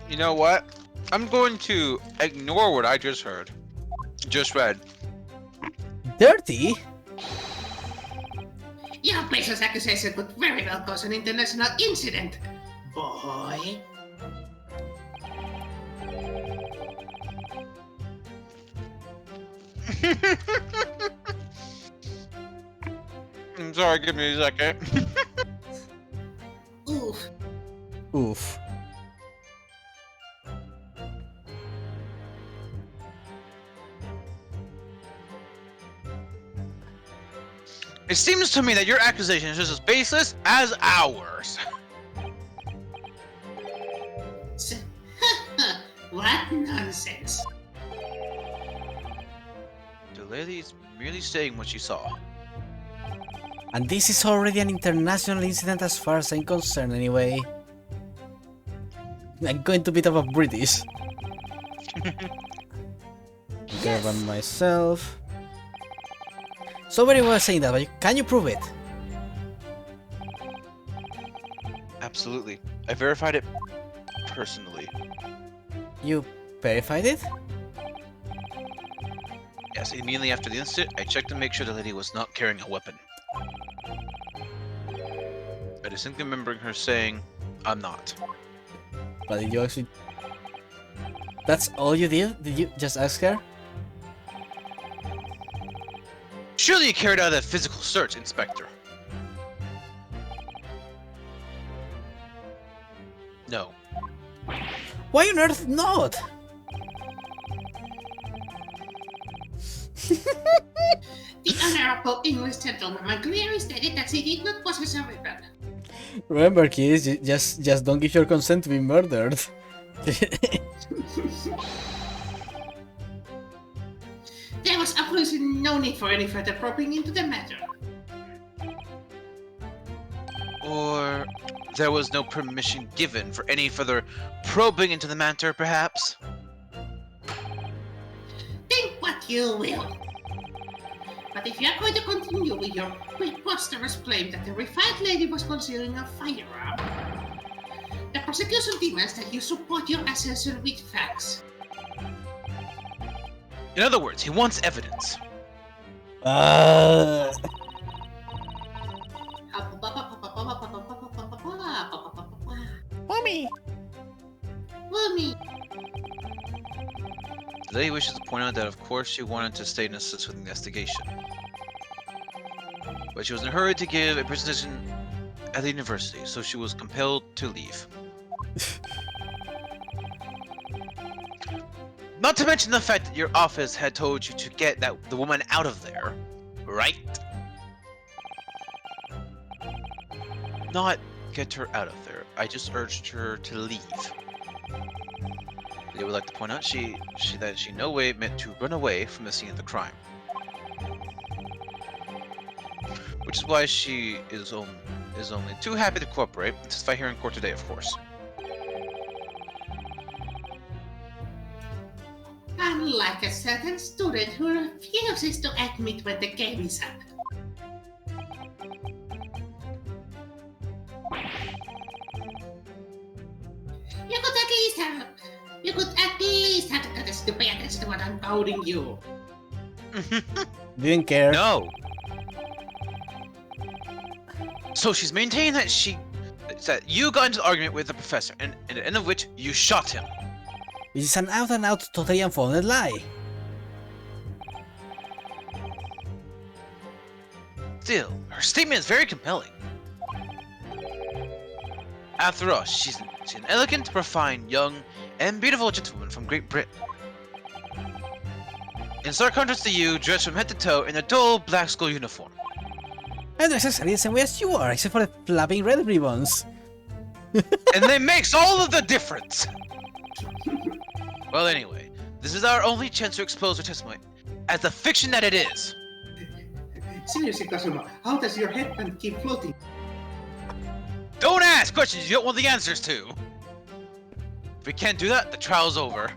Speaker 2: You know what? I'm going to ignore what I just heard. Just read.
Speaker 1: Dirty?
Speaker 6: Your baseless accusation could very well cause an international incident, boy.
Speaker 2: I'm sorry, give me a second.
Speaker 6: Oof.
Speaker 1: Oof.
Speaker 2: It seems to me that your accusation is just as baseless as ours.
Speaker 6: What nonsense.
Speaker 2: The lady is merely saying what she saw.
Speaker 1: And this is already an international incident as far as I'm concerned anyway. I'm going to beat up a British. Grab on myself. Somebody was saying that, but can you prove it?
Speaker 2: Absolutely. I verified it personally.
Speaker 1: You verified it?
Speaker 2: Yes, immediately after the incident, I checked to make sure the lady was not carrying a weapon. I distinctly remember her saying, I'm not.
Speaker 1: But did you actually... That's all you did? Did you just ask her?
Speaker 2: Surely you carried out a physical search, Inspector. No.
Speaker 1: Why on earth not?
Speaker 6: The honorable English gentleman clearly stated that he did not possess a weapon.
Speaker 1: Remember, kids, just don't give your consent to be murdered.
Speaker 6: There was absolutely no need for any further probing into the matter.
Speaker 2: Or there was no permission given for any further probing into the matter, perhaps?
Speaker 6: Think what you will. But if you are going to continue with your preposterous claim that the refined lady was concealing a firearm, the prosecution demands that you support your assertion with facts.
Speaker 2: In other words, he wants evidence.
Speaker 1: Mommy!
Speaker 6: Mommy!
Speaker 2: The lady wishes to point out that of course she wanted to stay and assist with the investigation. But she was in a hurry to give a presentation at the university, so she was compelled to leave. Not to mention the fact that your office had told you to get the woman out of there, right? Not get her out of there. I just urged her to leave. They would like to point out that she no way meant to run away from the scene of the crime. Which is why she is only too happy to cooperate and testify here in court today, of course.
Speaker 6: Unlike a certain student who refuses to admit when the game is up. You could at at least have the courtesy to pay attention to what I'm coding you.
Speaker 1: Didn't care.
Speaker 2: No. So she's maintaining that you got into an argument with the professor, and at the end of which you shot him.
Speaker 1: Which is an out-and-out, totally unfounded lie.
Speaker 2: Still, her statement is very compelling. After all, she's an elegant, refined, young, and beautiful gentlewoman from Great Britain. In stark contrast to you, dressed from head to toe in a dull black school uniform.
Speaker 1: I'm dressed exactly the same way as you are, except for the flapping red ribbons.
Speaker 2: And that makes all of the difference! Well, anyway, this is our only chance to expose her testimony as the fiction that it is.
Speaker 3: Seriously, Kazuma, how does your headband keep floating?
Speaker 2: Don't ask questions you don't want the answers to! If we can't do that, the trial's over.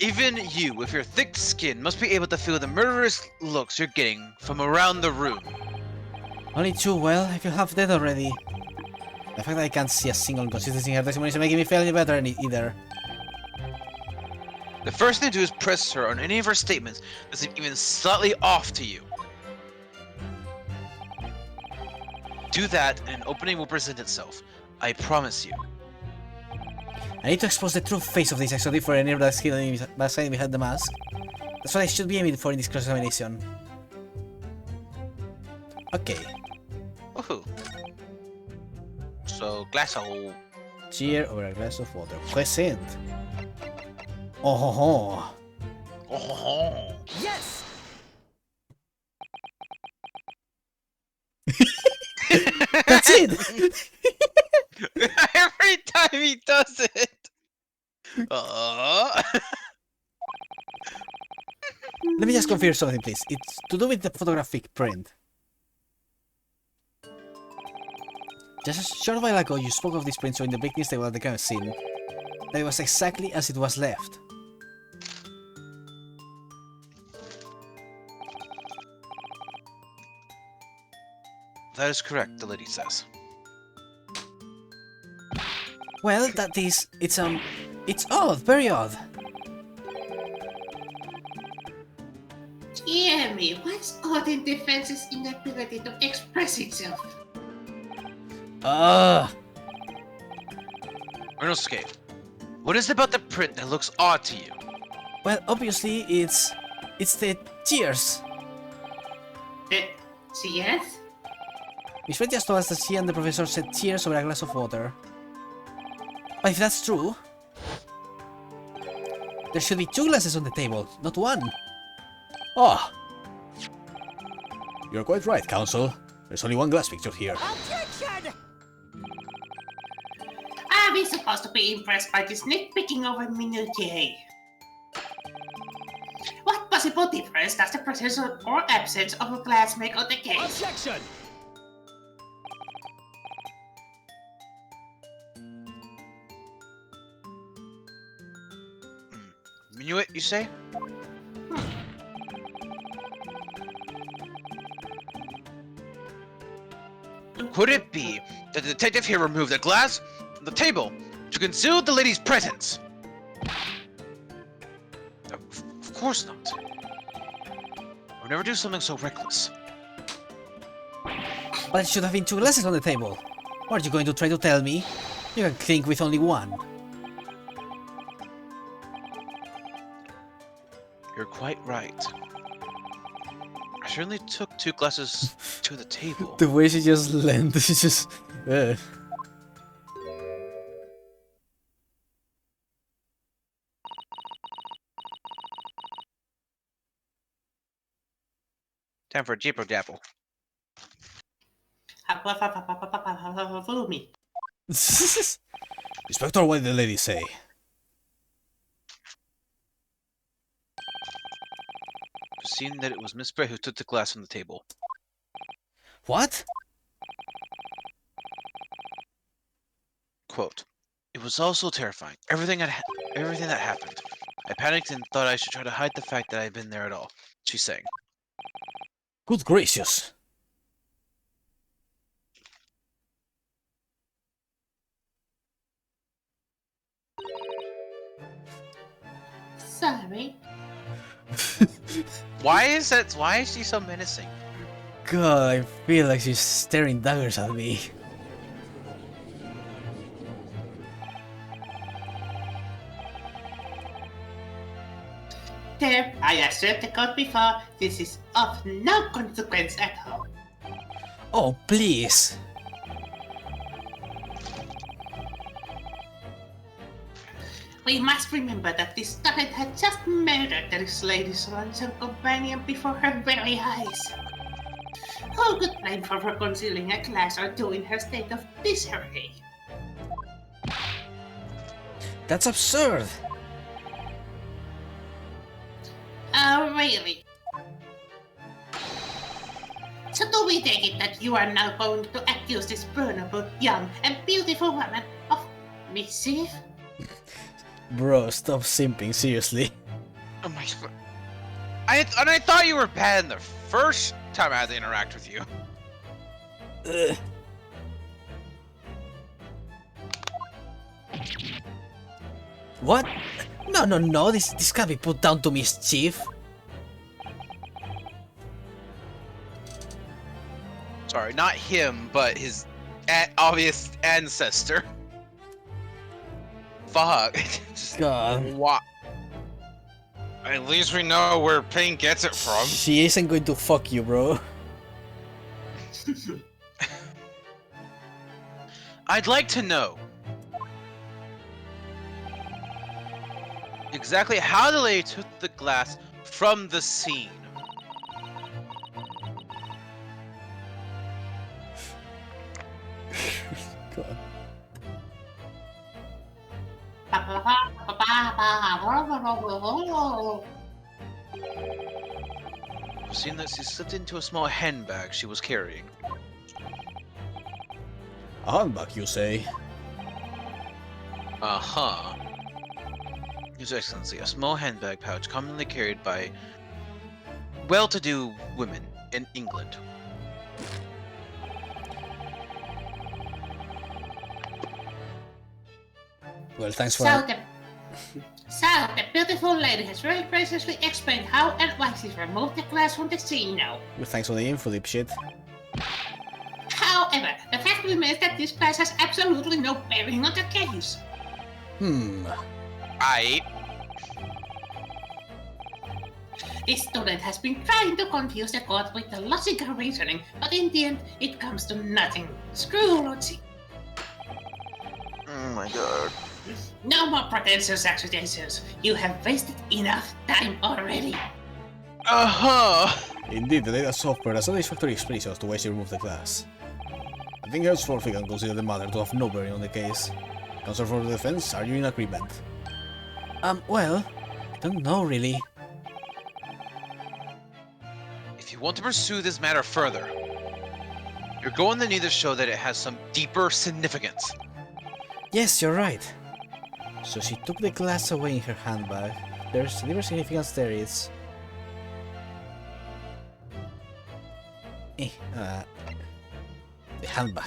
Speaker 2: Even you, with your thick skin, must be able to feel the murderous looks you're getting from around the room.
Speaker 1: Only too well, I feel half dead already. The fact that I can't see a single inconsistency in her testimony isn't making me feel any better either.
Speaker 2: The first thing to do is press her on any of her statements that seem even slightly off to you. Do that, and an opening will present itself. I promise you.
Speaker 1: I need to expose the true face of this exotic for any of that's hidden behind the mask. That's what I should be aiming for in this cross-examination. Okay.
Speaker 2: Woohoo. So, glass of...
Speaker 1: Cheer over a glass of water. Present. Oh ho ho.
Speaker 2: Oh.
Speaker 4: Yes!
Speaker 1: That's it!
Speaker 2: Every time he does it!
Speaker 1: Let me just confirm something, please. It's to do with the photographic print. Just a short while ago, you spoke of this print showing the victim's table at the crime scene. That it was exactly as it was left.
Speaker 2: That is correct, the lady says.
Speaker 1: Well, that is... it's odd, very odd.
Speaker 6: Hear me, what's odd in defense's inability to express itself?
Speaker 2: Inosuke, what is it about the print that looks odd to you?
Speaker 1: Well, obviously, it's the tears.
Speaker 6: Yes?
Speaker 1: Miss Fred just told us that she and the professor said tears over a glass of water. But if that's true, there should be 2 glasses on the table, not 1. Oh. You're quite right, Counsel. There's only 1 glass pictured here.
Speaker 4: Objection!
Speaker 6: Are we supposed to be impressed by this nitpicking over minutiae? What possible difference does the presence or absence of a glass make on the case?
Speaker 4: Objection!
Speaker 2: Minuet, you say? Could it be that the detective here removed the glass from the table to conceal the lady's presence? Of course not. I would never do something so reckless.
Speaker 1: But it should have been 2 glasses on the table. What are you going to try to tell me? You can think with only 1.
Speaker 2: You're quite right. I certainly took 2 glasses to the table.
Speaker 1: The way she just leaned, she just...
Speaker 2: Time for a Jeeper Dapple.
Speaker 6: Follow me.
Speaker 1: Inspector, what did the lady say?
Speaker 2: Seen that it was Miss Bray who took the glass from the table.
Speaker 1: What?
Speaker 2: Quote, it was all so terrifying. Everything that happened. I panicked and thought I should try to hide the fact that I had been there at all. She's saying.
Speaker 1: Good gracious.
Speaker 6: worry.
Speaker 2: Why is that? Why is she so menacing?
Speaker 1: God, I feel like she's staring daggers at me.
Speaker 6: There, I assert the code before. This is of no consequence at all.
Speaker 1: Oh, please.
Speaker 6: We must remember that this student had just murdered this lady's ransom companion before her very eyes. Who could blame her for concealing a class or two in her state of disarray?
Speaker 1: That's absurd.
Speaker 6: Oh, really? So do we take it that you are now going to accuse this vulnerable, young, and beautiful woman of mischief?
Speaker 1: Bro, stop simping, seriously.
Speaker 2: Oh my god. I thought you were bad in the first time I had to interact with you.
Speaker 1: Ugh. What? No, this can't be put down to mischief.
Speaker 2: Sorry, not him, but his obvious ancestor. Fuck. Just,
Speaker 1: God.
Speaker 2: what? At least we know where Pink gets it from.
Speaker 1: She isn't going to fuck you, bro.
Speaker 2: I'd like to know exactly how the lady took the glass from the scene.
Speaker 1: God.
Speaker 2: I've seen that she slipped into a small handbag she was carrying.
Speaker 1: A handbag, you say?
Speaker 2: Uh-huh. His Excellency, a small handbag pouch commonly carried by well-to-do women in England.
Speaker 1: Well, thanks for
Speaker 6: So the beautiful lady has very graciously explained how and why she's removed the glass from the scene now.
Speaker 1: well, thanks for the info, dipshit.
Speaker 6: However, the fact remains that this glass has absolutely no bearing on the case.
Speaker 2: Aight.
Speaker 6: This student has been trying to confuse the court with the logical reasoning, but in the end, it comes to nothing. Screw logic.
Speaker 2: Oh my god.
Speaker 6: No more pretentious accusations. You have wasted enough time already.
Speaker 2: Uh-huh.
Speaker 1: Indeed, the data software a satisfactory explanation as to why she removed the glass. I think henceforth we can consider the matter to have no bearing on the case. Counsel for the defense, are you in agreement? Well, I don't know really.
Speaker 2: If you want to pursue this matter further, you're going to need to show that it has some deeper significance.
Speaker 1: Yes, you're right. So she took the glass away in her handbag. There's deeper significance there, it's... the handbag.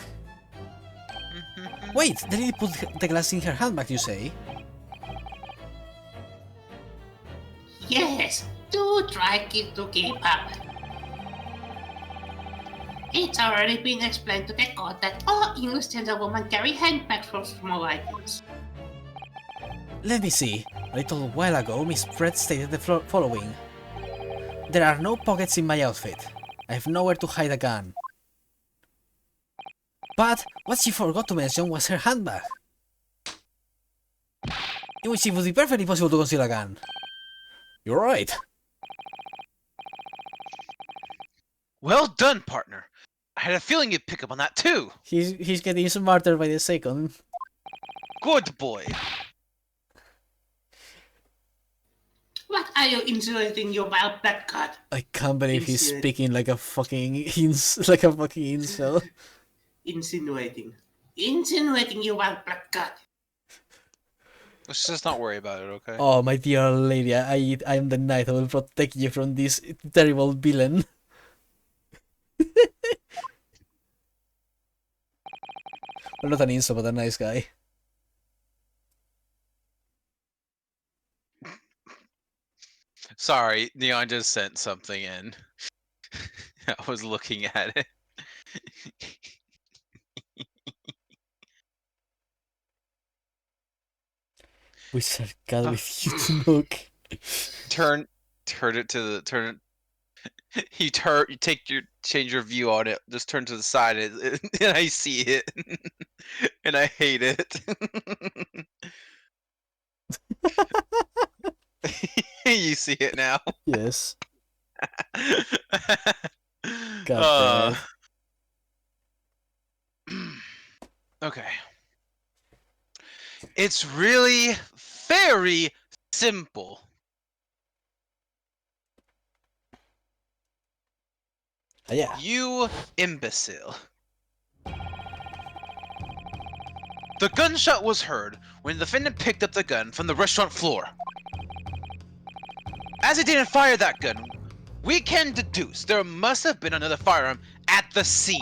Speaker 1: Wait, the lady put the glass in her handbag, you say?
Speaker 6: Yes, do try to keep up. It's already been explained to the court that all English gentlewomen carry handbags for small items.
Speaker 1: Let me see. A little while ago, Miss Brett stated the following. There are no pockets in my outfit. I have nowhere to hide a gun. But what she forgot to mention was her handbag, in which it would be perfectly possible to conceal a gun. You're right.
Speaker 2: Well done, partner. I had a feeling you'd pick up on that too.
Speaker 1: He's getting smarter by the second.
Speaker 2: Good boy.
Speaker 6: What are you insinuating, you wild black god?
Speaker 1: I can't believe he's
Speaker 6: Insinuate.
Speaker 1: speaking like a fucking incel.
Speaker 6: Insinuating. Insinuating, you wild black god.
Speaker 2: Let's just not worry about it, okay?
Speaker 1: Oh my dear lady, I am the knight who will protect you from this terrible villain. Well, not an incel, but a nice guy.
Speaker 2: Sorry, Neon just sent something in. I was looking at it.
Speaker 1: Wizard God with you to knock.
Speaker 2: Turn it to the turn. You change your view on it. Just turn to the side, and I see it, and I hate it. You see it now.
Speaker 1: Yes. God damn it.
Speaker 2: Okay. It's really very simple.
Speaker 1: Yeah.
Speaker 2: You imbecile. The gunshot was heard when the defendant picked up the gun from the restaurant floor. As he didn't fire that gun, we can deduce there must have been another firearm at the scene.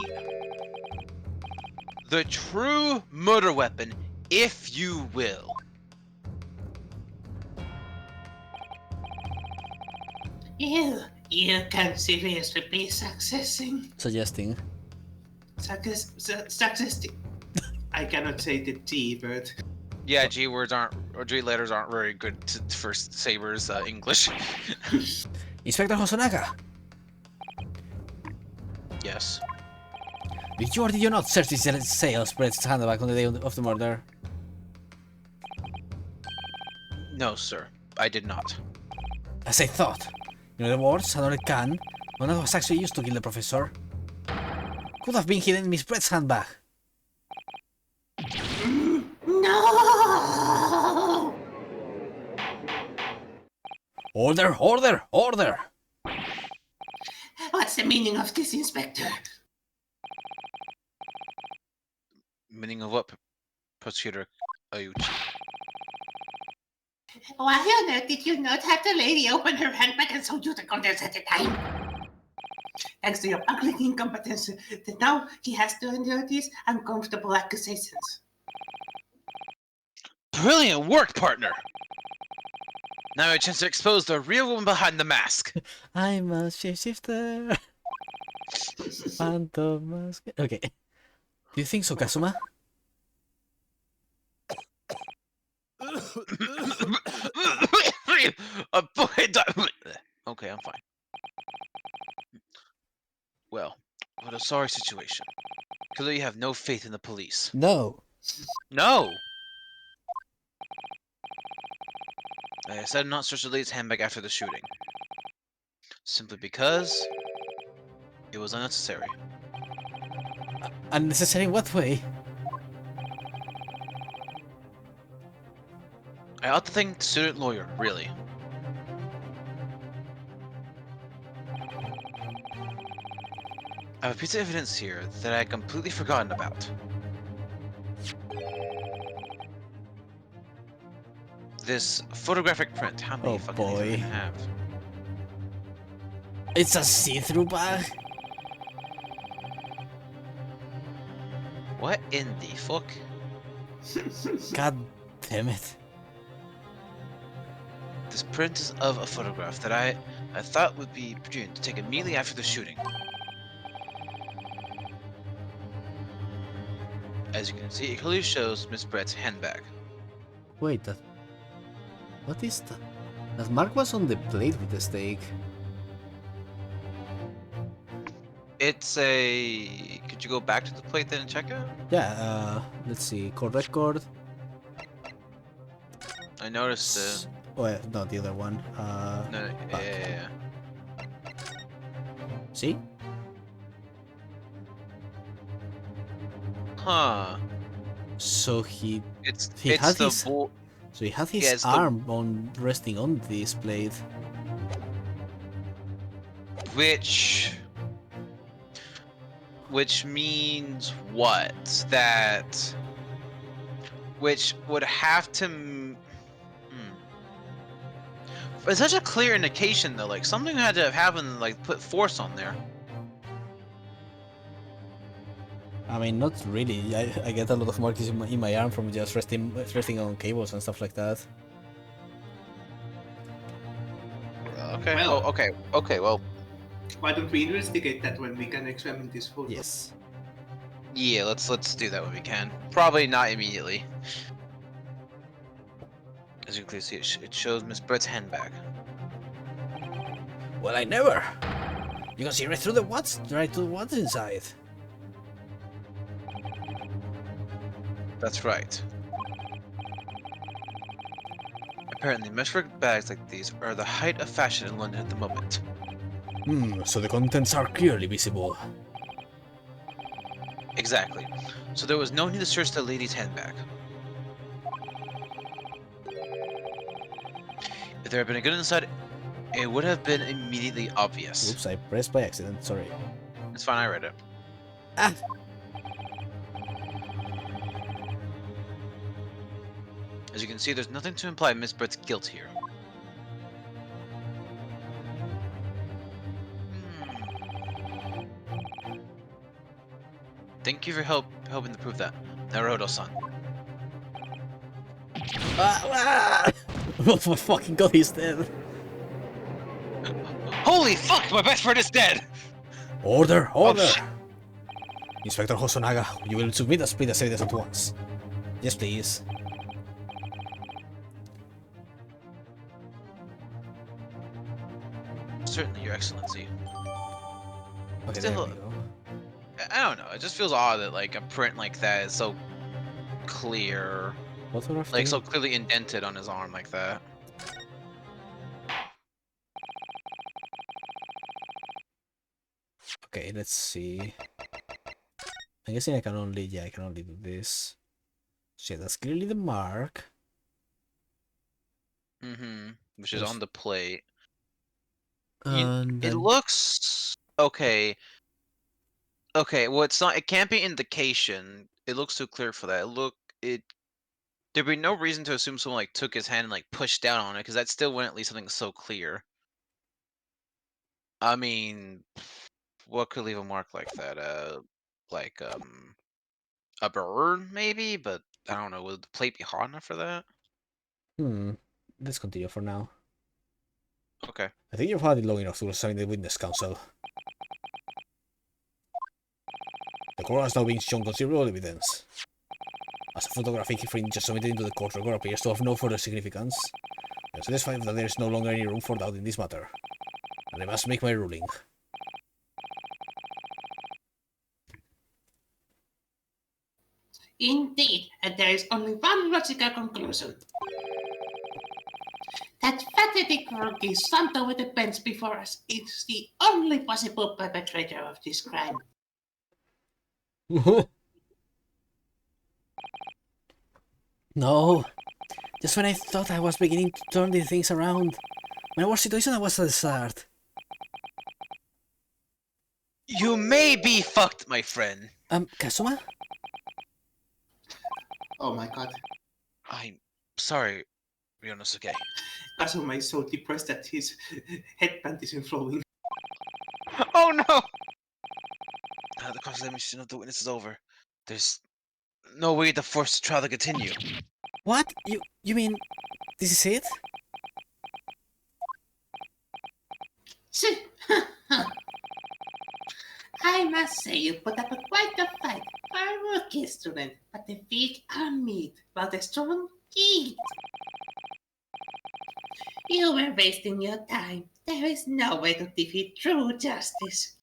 Speaker 2: The true murder weapon, if you will.
Speaker 6: You can seriously be successing.
Speaker 1: Suggesting.
Speaker 6: Successing. I cannot say the T word.
Speaker 2: Yeah, G letters aren't very good for Saber's English.
Speaker 1: Inspector Hosonaga,
Speaker 2: Yes.
Speaker 1: did you or did you not search the sales spread's handbag on the day of the murder?
Speaker 2: No, sir. I did not.
Speaker 1: As I thought. In other words, another gun, one that was actually used to kill the professor, could have been hidden in Miss Brett's handbag.
Speaker 6: No!
Speaker 1: Order, order, order!
Speaker 6: What's the meaning of this, Inspector?
Speaker 2: Meaning of what, Prosecutor Ayuchi?
Speaker 6: Why on earth did you not have the lady open her handbag and show you the contents at the time? Thanks to your ugly incompetence, that now he has to endure these uncomfortable accusations.
Speaker 2: Brilliant work, partner! Now a chance to expose the real woman behind the mask.
Speaker 1: I'm a shapeshifter. Phantom mask. Okay. Do you think so, Kazuma?
Speaker 2: Okay, I'm fine. Well, what a sorry situation. Clearly you have no faith in the police.
Speaker 1: No.
Speaker 2: No! I said not search the lady's handbag after the shooting. Simply because it was unnecessary.
Speaker 1: Unnecessary in what way?
Speaker 2: I ought to thank the student lawyer, really. I have a piece of evidence here that I had completely forgotten about. This photographic print. How many
Speaker 1: Oh,
Speaker 2: fucking things do I
Speaker 1: boy.
Speaker 2: have?
Speaker 1: It's a see-through bag?
Speaker 2: What in the fuck?
Speaker 1: God damn it.
Speaker 2: This print is of a photograph that I thought would be prudent to take immediately after the shooting. As you can see, it clearly shows Miss Brett's handbag.
Speaker 1: Wait, that... What is that? That mark was on the plate with the steak.
Speaker 2: It's a... Could you go back to the plate then and check it?
Speaker 1: Yeah, let's see. Court record.
Speaker 2: I noticed it.
Speaker 1: Oh, no, the other one.
Speaker 2: No,
Speaker 1: back.
Speaker 2: yeah.
Speaker 1: See?
Speaker 2: Huh.
Speaker 1: So he
Speaker 2: It's
Speaker 1: had
Speaker 2: the
Speaker 1: his-
Speaker 2: bull.
Speaker 1: so he had his
Speaker 2: Yeah, it's the-
Speaker 1: arm on resting on this plate.
Speaker 2: Which means what? That which would have to It's such a clear indication though, like something had to have happened, like put force on there.
Speaker 1: I mean, not really. I get a lot of marks in my arm from just resting on cables and stuff like that.
Speaker 2: Okay.
Speaker 3: Well.
Speaker 2: Oh, okay. Okay. Well,
Speaker 3: Why don't we investigate that when we can examine this photo?
Speaker 1: Yes.
Speaker 2: yeah. Let's do that when we can. Probably not immediately. As you can clearly see, it shows Miss Brett's handbag.
Speaker 1: Well, I never. You can see right through what's inside.
Speaker 2: That's right. Apparently, mesh-work bags like these are the height of fashion in London at the moment.
Speaker 1: So the contents are clearly visible.
Speaker 2: Exactly. So there was no need to search the lady's handbag. If there had been a gun inside, it would have been immediately obvious.
Speaker 1: Oops, I pressed by accident, sorry.
Speaker 2: It's fine, I read it.
Speaker 1: Ah!
Speaker 2: As you can see, there's nothing to imply Miss Brett's guilt here. Thank you for helping to prove that. Naruto-san.
Speaker 1: Ah! Oh my fucking god, he's dead.
Speaker 2: Holy fuck, my best friend is dead!
Speaker 1: Order! Order!
Speaker 2: shit.
Speaker 1: Inspector Hosonaga, you will submit as speed as evidence at once. Yes, please.
Speaker 2: Certainly, Your Excellency.
Speaker 1: Okay,
Speaker 2: Still-
Speaker 1: there we go.
Speaker 2: I don't know, it just feels odd that, like, a print like that is so clear.
Speaker 1: What sort of
Speaker 2: Like,
Speaker 1: thing?
Speaker 2: so clearly indented on his arm like that.
Speaker 1: Okay, let's see. I'm guessing I can only do this. So yeah, that's clearly the mark.
Speaker 2: Mm-hmm. Which is
Speaker 1: Yes.
Speaker 2: on the plate.
Speaker 1: And
Speaker 2: It
Speaker 1: then
Speaker 2: looks... Okay. Okay, well, it's not... It can't be indication. It looks too clear for that. There'd be no reason to assume someone, like, took his hand and, like, pushed down on it, because that still wouldn't leave something so clear. I mean... What could leave a mark like that? Like, a bird, maybe? But, I don't know, would the plate be hot enough for that?
Speaker 1: let's continue for now.
Speaker 2: Okay.
Speaker 1: I think you've had it long enough to assign the witness council. The court has now been shown considerable evidence. As a photographic fringe submitted into the court record appears to have no further significance, I am satisfied that there is no longer any room for doubt in this matter, and I must make my ruling.
Speaker 6: Indeed, and there is only one logical conclusion. That pathetic rookie Santo with the bench before us is the only possible perpetrator of this crime.
Speaker 1: No, just when I thought I was beginning to turn the things around, my worst situation was at the start.
Speaker 2: You may be fucked, my friend.
Speaker 1: Kazuma?
Speaker 3: Oh my god.
Speaker 2: I'm sorry, Ryonosuke.
Speaker 3: Kazuma is so depressed that his headband isn't flowing.
Speaker 2: Oh no! The cross-examination of the witness is over. There's no way to force the trial to continue.
Speaker 1: What? You mean this is it?
Speaker 6: I must say you put up quite a fight for a rookie student, but the weak are meat, while the strong eat. You were wasting your time. There is no way to defeat true justice.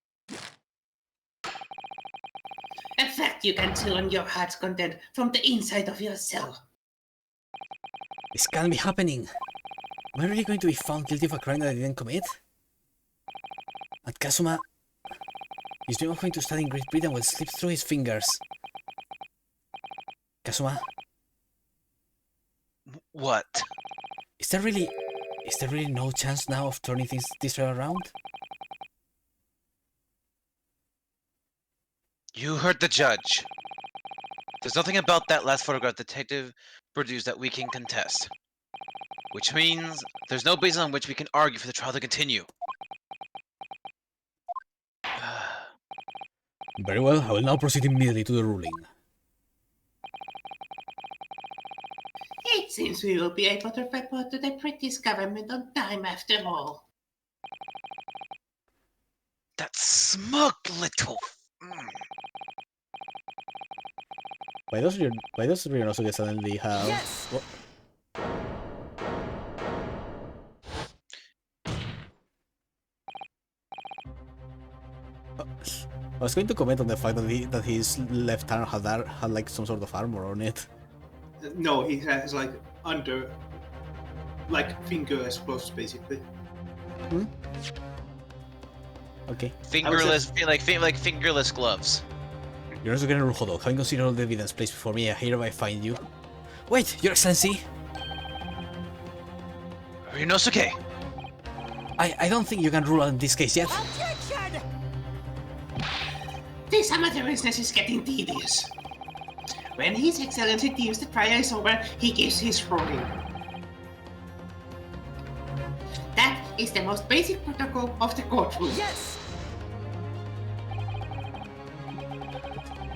Speaker 6: A fact you can chew on your heart's content from the inside of your cell.
Speaker 1: This can't be happening. Am I really going to be found guilty of a crime that I didn't commit? And Kazuma, his dream of going to study in Great Britain will slip through his fingers. Kazuma,
Speaker 2: What?
Speaker 1: is there really no chance now of turning this around?
Speaker 2: You heard the judge. There's nothing about that last photograph detective produced that we can contest. Which means there's no basis on which we can argue for the trial to continue.
Speaker 1: Very well, I will now proceed immediately to the ruling.
Speaker 6: It seems we will be able to report to the British government on time after all.
Speaker 5: smug little.
Speaker 1: Why does Ryonosuke suddenly have? What? I was going to comment on the fact that his left arm had like some sort of armor on it.
Speaker 3: No, he has like fingers closed basically.
Speaker 1: Okay.
Speaker 2: Fingerless, like fingerless gloves.
Speaker 1: Ryonosuke and Ruhodo, having considered all the evidence placed before me, I hereby find you. Wait, Your Excellency!
Speaker 2: Ryonosuke!
Speaker 1: I don't think you can rule on this case yet.
Speaker 6: This amateur business is getting tedious. When His Excellency deems the trial is over, he gives his ruling. That is the most basic protocol of the courtroom.
Speaker 7: Yes!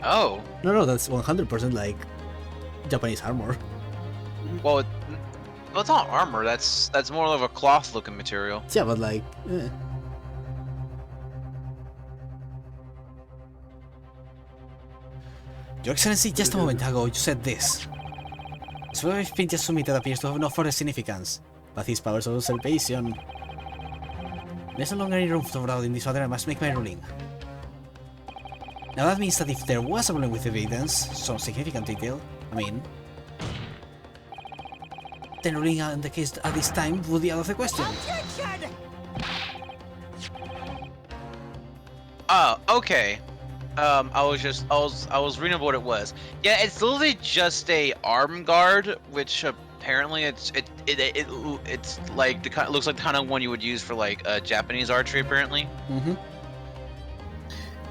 Speaker 2: Oh.
Speaker 1: No, that's 100% like Japanese armor.
Speaker 2: Well, it's not armor. That's more of a cloth-looking material.
Speaker 1: Yeah, but like. Your Excellency, just a moment ago you said this. So I've been just submitted appears to have no further significance, but his powers of observation. There's no longer any room for doubt in this matter. I must make my ruling. Now that means that if there was a problem with evidence, some significant detail, then ruling on the case at this time would be out of the question.
Speaker 2: Oh, okay. I was reading what it was. Yeah, it's literally just a arm guard, which apparently it's like the kind, looks like the kind of one you would use for like Japanese archery apparently.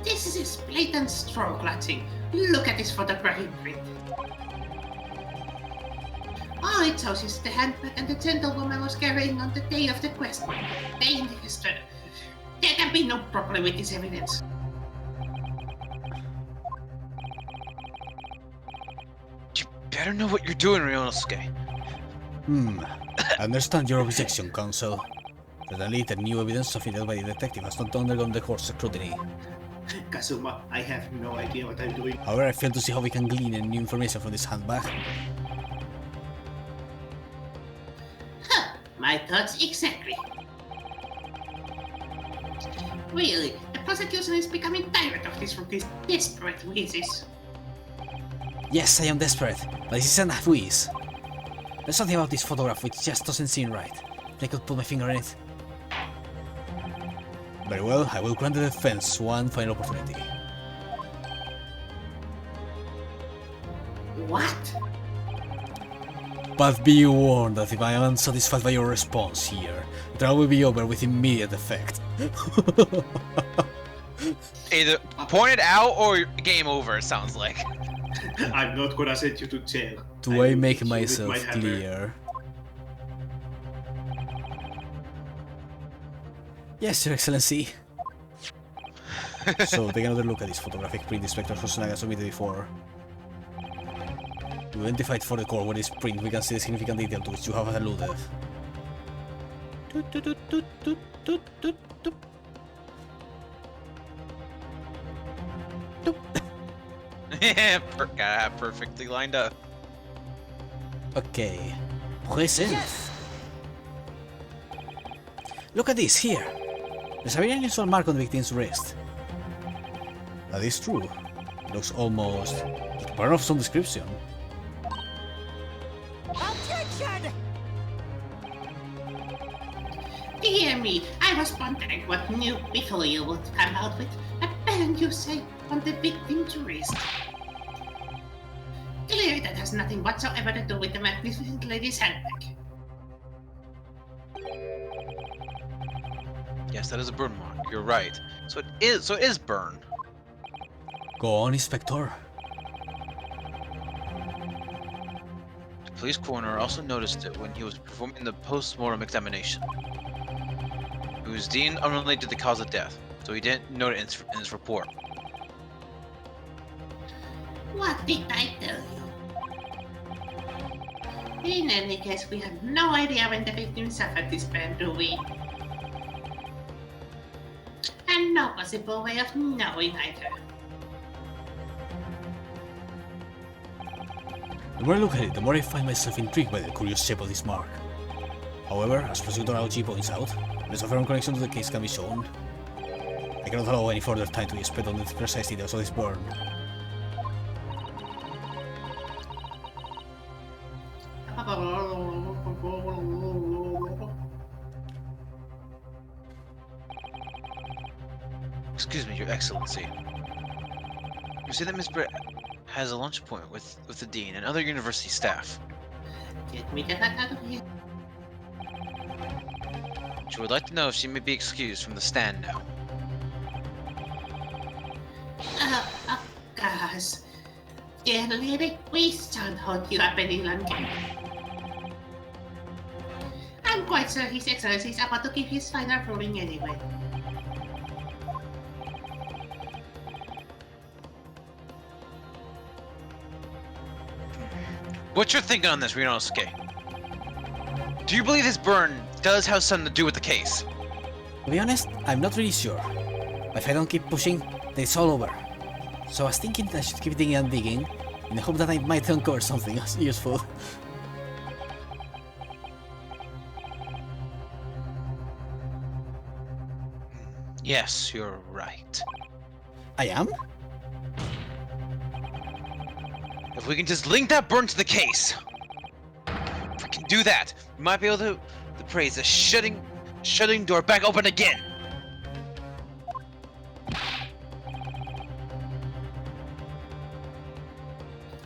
Speaker 6: This is blatant straw clutching. Look at this photographic print. All it shows is the handbag and the gentlewoman was carrying on the day of the quest. They in the history. There can be no problem with this evidence.
Speaker 2: You better know what you're doing, Ryonosuke.
Speaker 1: I understand your objection, Counsel. Certainly, the new evidence submitted by the detective has not undergone the court's scrutiny.
Speaker 3: Kazuma, I have no idea what I'm doing.
Speaker 1: However, I fail to see how we can glean any new information from this handbag.
Speaker 6: My thoughts exactly. Really, the prosecution is becoming tired of this rookie's desperate wheezes.
Speaker 1: Yes, I am desperate, but this isn't a wheeze. There's something about this photograph which just doesn't seem right. I could put my finger on it. Very well, I will grant the defense one final opportunity.
Speaker 6: What?
Speaker 1: But be warned that if I am unsatisfied by your response here, the trial will be over with immediate effect.
Speaker 2: Either point it out or game over, it sounds like.
Speaker 3: I'm not gonna send you to jail.
Speaker 1: Do I
Speaker 3: will
Speaker 1: make
Speaker 3: hit you with
Speaker 1: myself
Speaker 3: my hammer.
Speaker 1: clear? Yes, Your Excellency. So, take another look at this photographic print Inspector Hosonaga submitted before. To identify it for the core where this print, we can see the significant detail to which you have alluded.
Speaker 2: Yeah, perfectly lined up.
Speaker 1: Okay. Present. Look at this here. There's a very unusual mark on the victim's wrist. That is true. It looks almost like a pattern of some description.
Speaker 6: Dear me, I was wondering what new pickle you would come out with. A pen, you say, on the victim's wrist. Clearly that has nothing whatsoever to do with the magnificent lady's handbag.
Speaker 2: Yes, that is a burn mark. You're right. So it is burn.
Speaker 1: Go on, Inspector.
Speaker 2: The police coroner also noticed it when he was performing the post-mortem examination. It was deemed unrelated to the cause of death, so he didn't note it in his report.
Speaker 6: What did I tell you? In any case, we have no idea when the victim suffered this burn, do we? And no possible way of knowing either.
Speaker 1: The more I look at it, the more I find myself intrigued by the curious shape of this mark. However, as Prosecutor Auchi points out, unless a firm connection to the case can be shown, I cannot allow any further time to be spent on the precise details of this burn.
Speaker 2: Excuse me, Your Excellency. You say that Miss Brett has a lunch appointment with the dean and other university staff.
Speaker 6: Get me the heck out of here.
Speaker 2: She would like to know if she may be excused from the stand now.
Speaker 6: Guys. Erik Wissan hoitti pelilankin. I'm quite sure His Excellency is about to give his final ruling anyway.
Speaker 2: What's your thinking on this, Ryunosuke? Do you believe this burn does have something to do with the case?
Speaker 1: To be honest, I'm not really sure. But if I don't keep pushing, then it's all over. So I was thinking I should keep digging and digging, in the hope that I might uncover something useful.
Speaker 2: Yes, you're right.
Speaker 1: I am?
Speaker 2: If we can just link that burn to the case, if we can do that, we might be able to praise the shutting door back open again.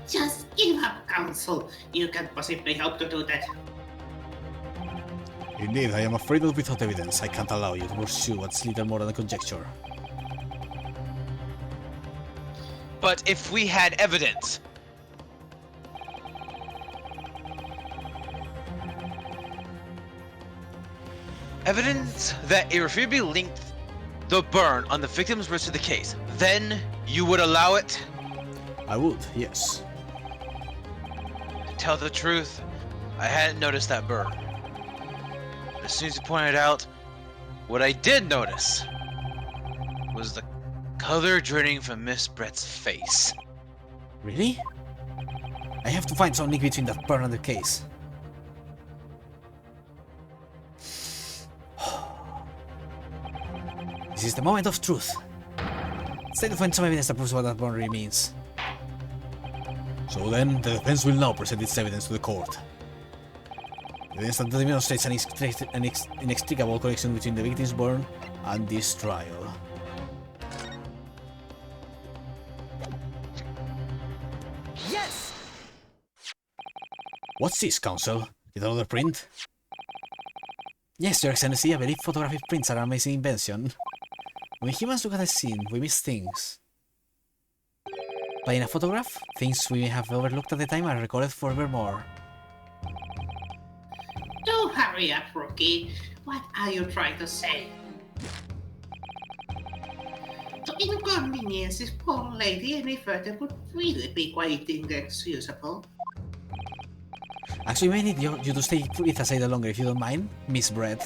Speaker 6: Just give up, Council. You can't possibly hope to do that.
Speaker 1: Indeed, I am afraid that without evidence, I can't allow you to pursue what's little more than a conjecture.
Speaker 2: But if we had evidence, evidence that irrefutably linked the burn on the victim's wrist to the case, then you would allow it?
Speaker 1: I would, yes.
Speaker 2: To tell the truth, I hadn't noticed that burn. But as soon as you pointed it out, what I did notice was the color draining from Miss Brett's face.
Speaker 1: Really? I have to find some link between that burn and the case. This is the moment of truth. It's time to find some evidence that proves what that burn really means. So then, the defense will now present its evidence to the court. Evidence that demonstrates an inextricable connection between the victim's burn and this trial.
Speaker 4: Yes!
Speaker 1: What's this, Counsel? Is another print? Yes, Your Excellency, I believe photographic prints are an amazing invention. When humans look at a scene, we miss things. But in a photograph, things we may have overlooked at the time are recorded forevermore.
Speaker 6: Do hurry up, Rookie. What are you trying to say? To inconvenience this poor lady any further would really be quite inexcusable.
Speaker 1: Actually, we may need you to stay with us a little longer if you don't mind, Miss Brett.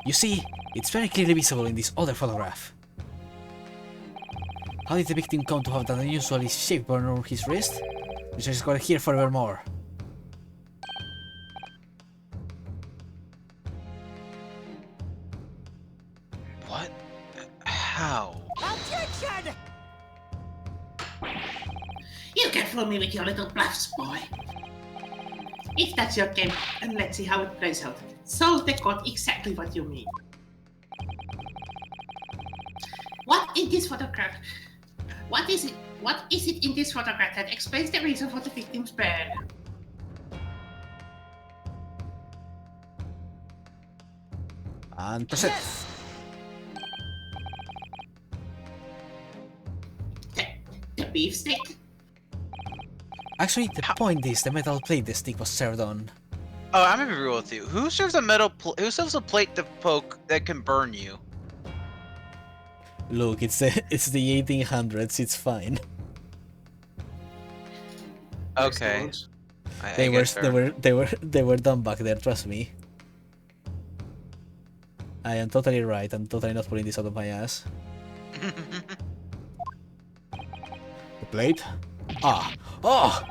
Speaker 1: You see, it's very clearly visible in this other photograph. How did the victim come to have that unusually shaped burn on his wrist, which is recorded here forevermore?
Speaker 2: What? How?
Speaker 4: Objection!
Speaker 6: You can fool me with your little bluffs, boy. If that's your game, then let's see how it plays out. So they got exactly what you mean. What in this photograph? What is it? What is it in this photograph that explains the reason for the victim's burn?
Speaker 1: And present.
Speaker 4: Yes!
Speaker 6: The beef stick?
Speaker 1: Actually, the point is the metal plate the stick was served on.
Speaker 2: Oh, I'm gonna be real with you. Who serves a who serves a plate to poke that can burn you?
Speaker 1: Look, it's the 1800s. It's fine.
Speaker 2: Okay.
Speaker 1: They were done back there. Trust me. I am totally right. I'm totally not pulling this out of my ass. The plate? Ah! Oh!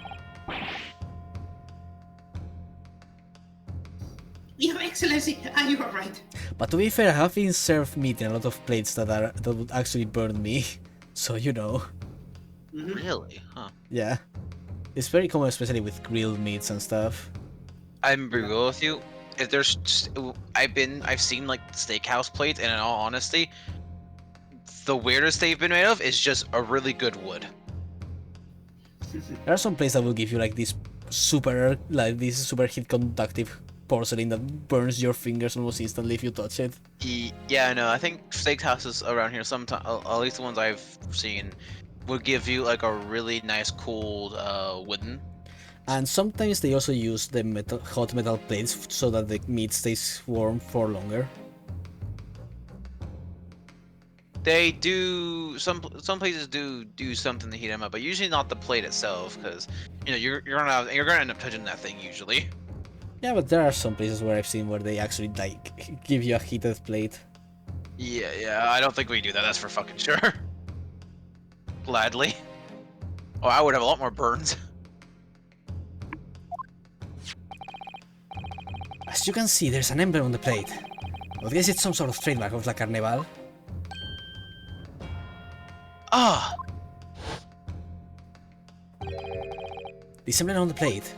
Speaker 6: Your Excellency, you are right.
Speaker 1: But to be fair, I have been served meat in a lot of plates that would actually burn me. So you know.
Speaker 2: Really? Huh.
Speaker 1: Yeah. It's very common, especially with grilled meats and stuff.
Speaker 2: I'm be real with you. If there's, I've seen like steakhouse plates, and in all honesty, the weirdest they've been made of is just a really good wood.
Speaker 1: There are some places that will give you like this super heat conductive porcelain that burns your fingers almost instantly if you touch it.
Speaker 2: Yeah, no, I think steakhouses around here sometimes, at least the ones I've seen, would give you like a really nice cooled wooden.
Speaker 1: And sometimes they also use the hot metal plates so that the meat stays warm for longer.
Speaker 2: They do some places do something to heat them up, but usually not the plate itself, because you know you're gonna end up touching that thing usually.
Speaker 1: Yeah, but there are some places where I've seen where they actually like give you a heated plate.
Speaker 2: Yeah, I don't think we do that. That's for fucking sure. Gladly. Oh, I would have a lot more burns.
Speaker 1: As you can see, there's an emblem on the plate. I guess it's some sort of trademark of La Carnival.
Speaker 2: Ah,
Speaker 1: This emblem on the plate.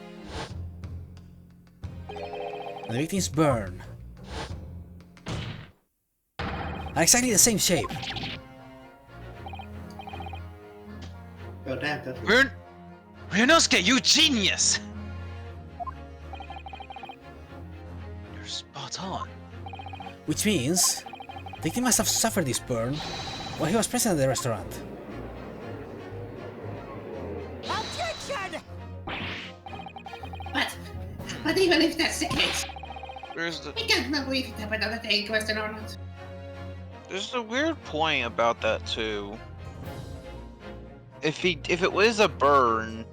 Speaker 1: And the victims burn. Are exactly the same shape.
Speaker 3: Oh, damn, that was...
Speaker 2: Ryunosuke, you genius! You're spot on.
Speaker 1: Which means the victim must have suffered this burn while he was present at the restaurant.
Speaker 6: But even if that's the case,
Speaker 2: There's the
Speaker 6: I can't know if it happened on the day in question or not.
Speaker 2: There's a weird point about that too. If it was a burn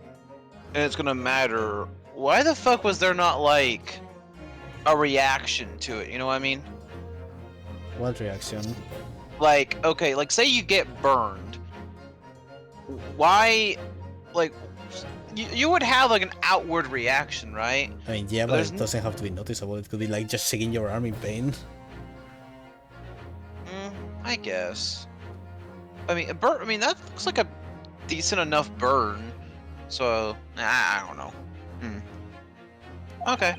Speaker 2: and it's gonna matter, why the fuck was there not like a reaction to it? You know what I mean?
Speaker 1: What reaction?
Speaker 2: Like, okay, like say you get burned. Why, like, you would have like an outward reaction, right?
Speaker 1: I mean, yeah, but
Speaker 2: There's
Speaker 1: it doesn't have to be noticeable. It could be like just shaking your arm in pain.
Speaker 2: I guess. I mean, that looks like a decent enough burn. So, I don't know. Okay.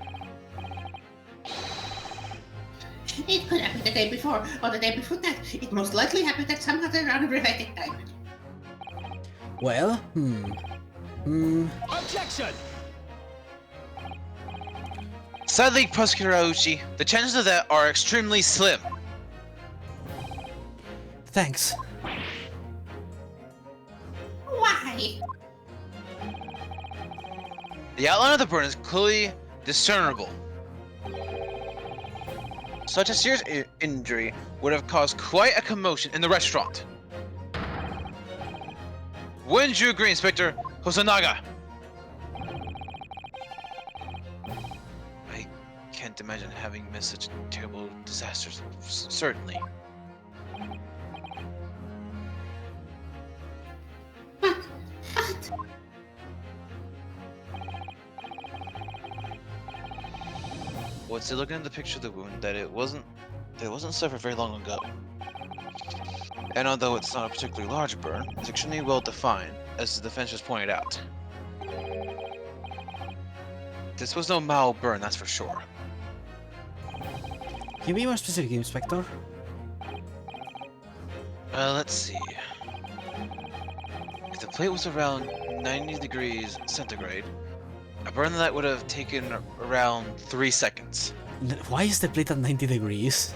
Speaker 6: It could happen the day before or the day before that. It most likely happened at some other unrelated time.
Speaker 1: Well,
Speaker 4: Objection!
Speaker 2: Sadly, Prosecutor Aoshi, the chances of that are extremely slim.
Speaker 1: Thanks.
Speaker 6: Why?
Speaker 2: The outline of the burn is clearly discernible. Such a serious injury would have caused quite a commotion in the restaurant. Wouldn't you agree, Inspector Hosonaga? I can't imagine having missed such terrible disasters. Certainly.
Speaker 6: But...
Speaker 2: What's it looking at the picture of the wound that it wasn't suffered very long ago. And although it's not a particularly large burn, it's extremely well defined, as the defense just pointed out. This was no mild burn, that's for sure.
Speaker 1: Can you be more specific, Inspector?
Speaker 2: Let's see. If the plate was around 90 degrees centigrade, a burn that would have taken around 3 seconds.
Speaker 1: Why is the plate at 90 degrees?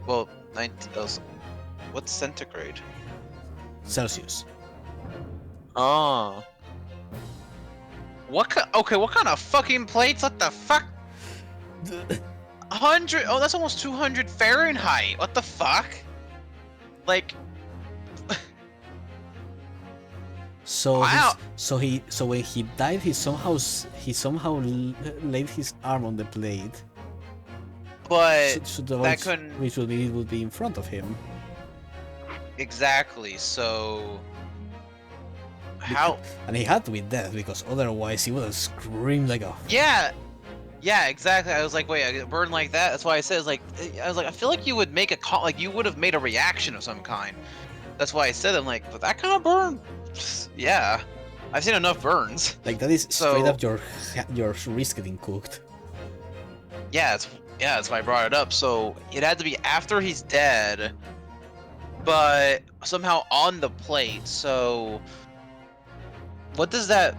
Speaker 2: Well, 90. What's centigrade?
Speaker 1: Celsius.
Speaker 2: Oh. Okay, what kind of fucking plates? What the fuck? 100. Oh, that's almost 200 Fahrenheit. What the fuck? Like.
Speaker 1: So
Speaker 2: Wow.
Speaker 1: so when he died, he somehow laid his arm on the plate.
Speaker 2: but
Speaker 1: So the
Speaker 2: that
Speaker 1: ones
Speaker 2: couldn't
Speaker 1: which would be in front of him.
Speaker 2: exactly. So how?
Speaker 1: And he had to be dead because otherwise he would have screamed like a.
Speaker 2: Yeah, exactly. I was like, wait, a burn like that? That's why I said, I feel like you would make a call, like you would have made a reaction of some kind. That's why I said, I'm like, but that kind of burn? Yeah, I've seen enough burns.
Speaker 1: Like that is straight
Speaker 2: So-
Speaker 1: up your wrist getting cooked.
Speaker 2: Yeah, that's why I brought it up. So it had to be after he's dead, but somehow on the plate. So what does that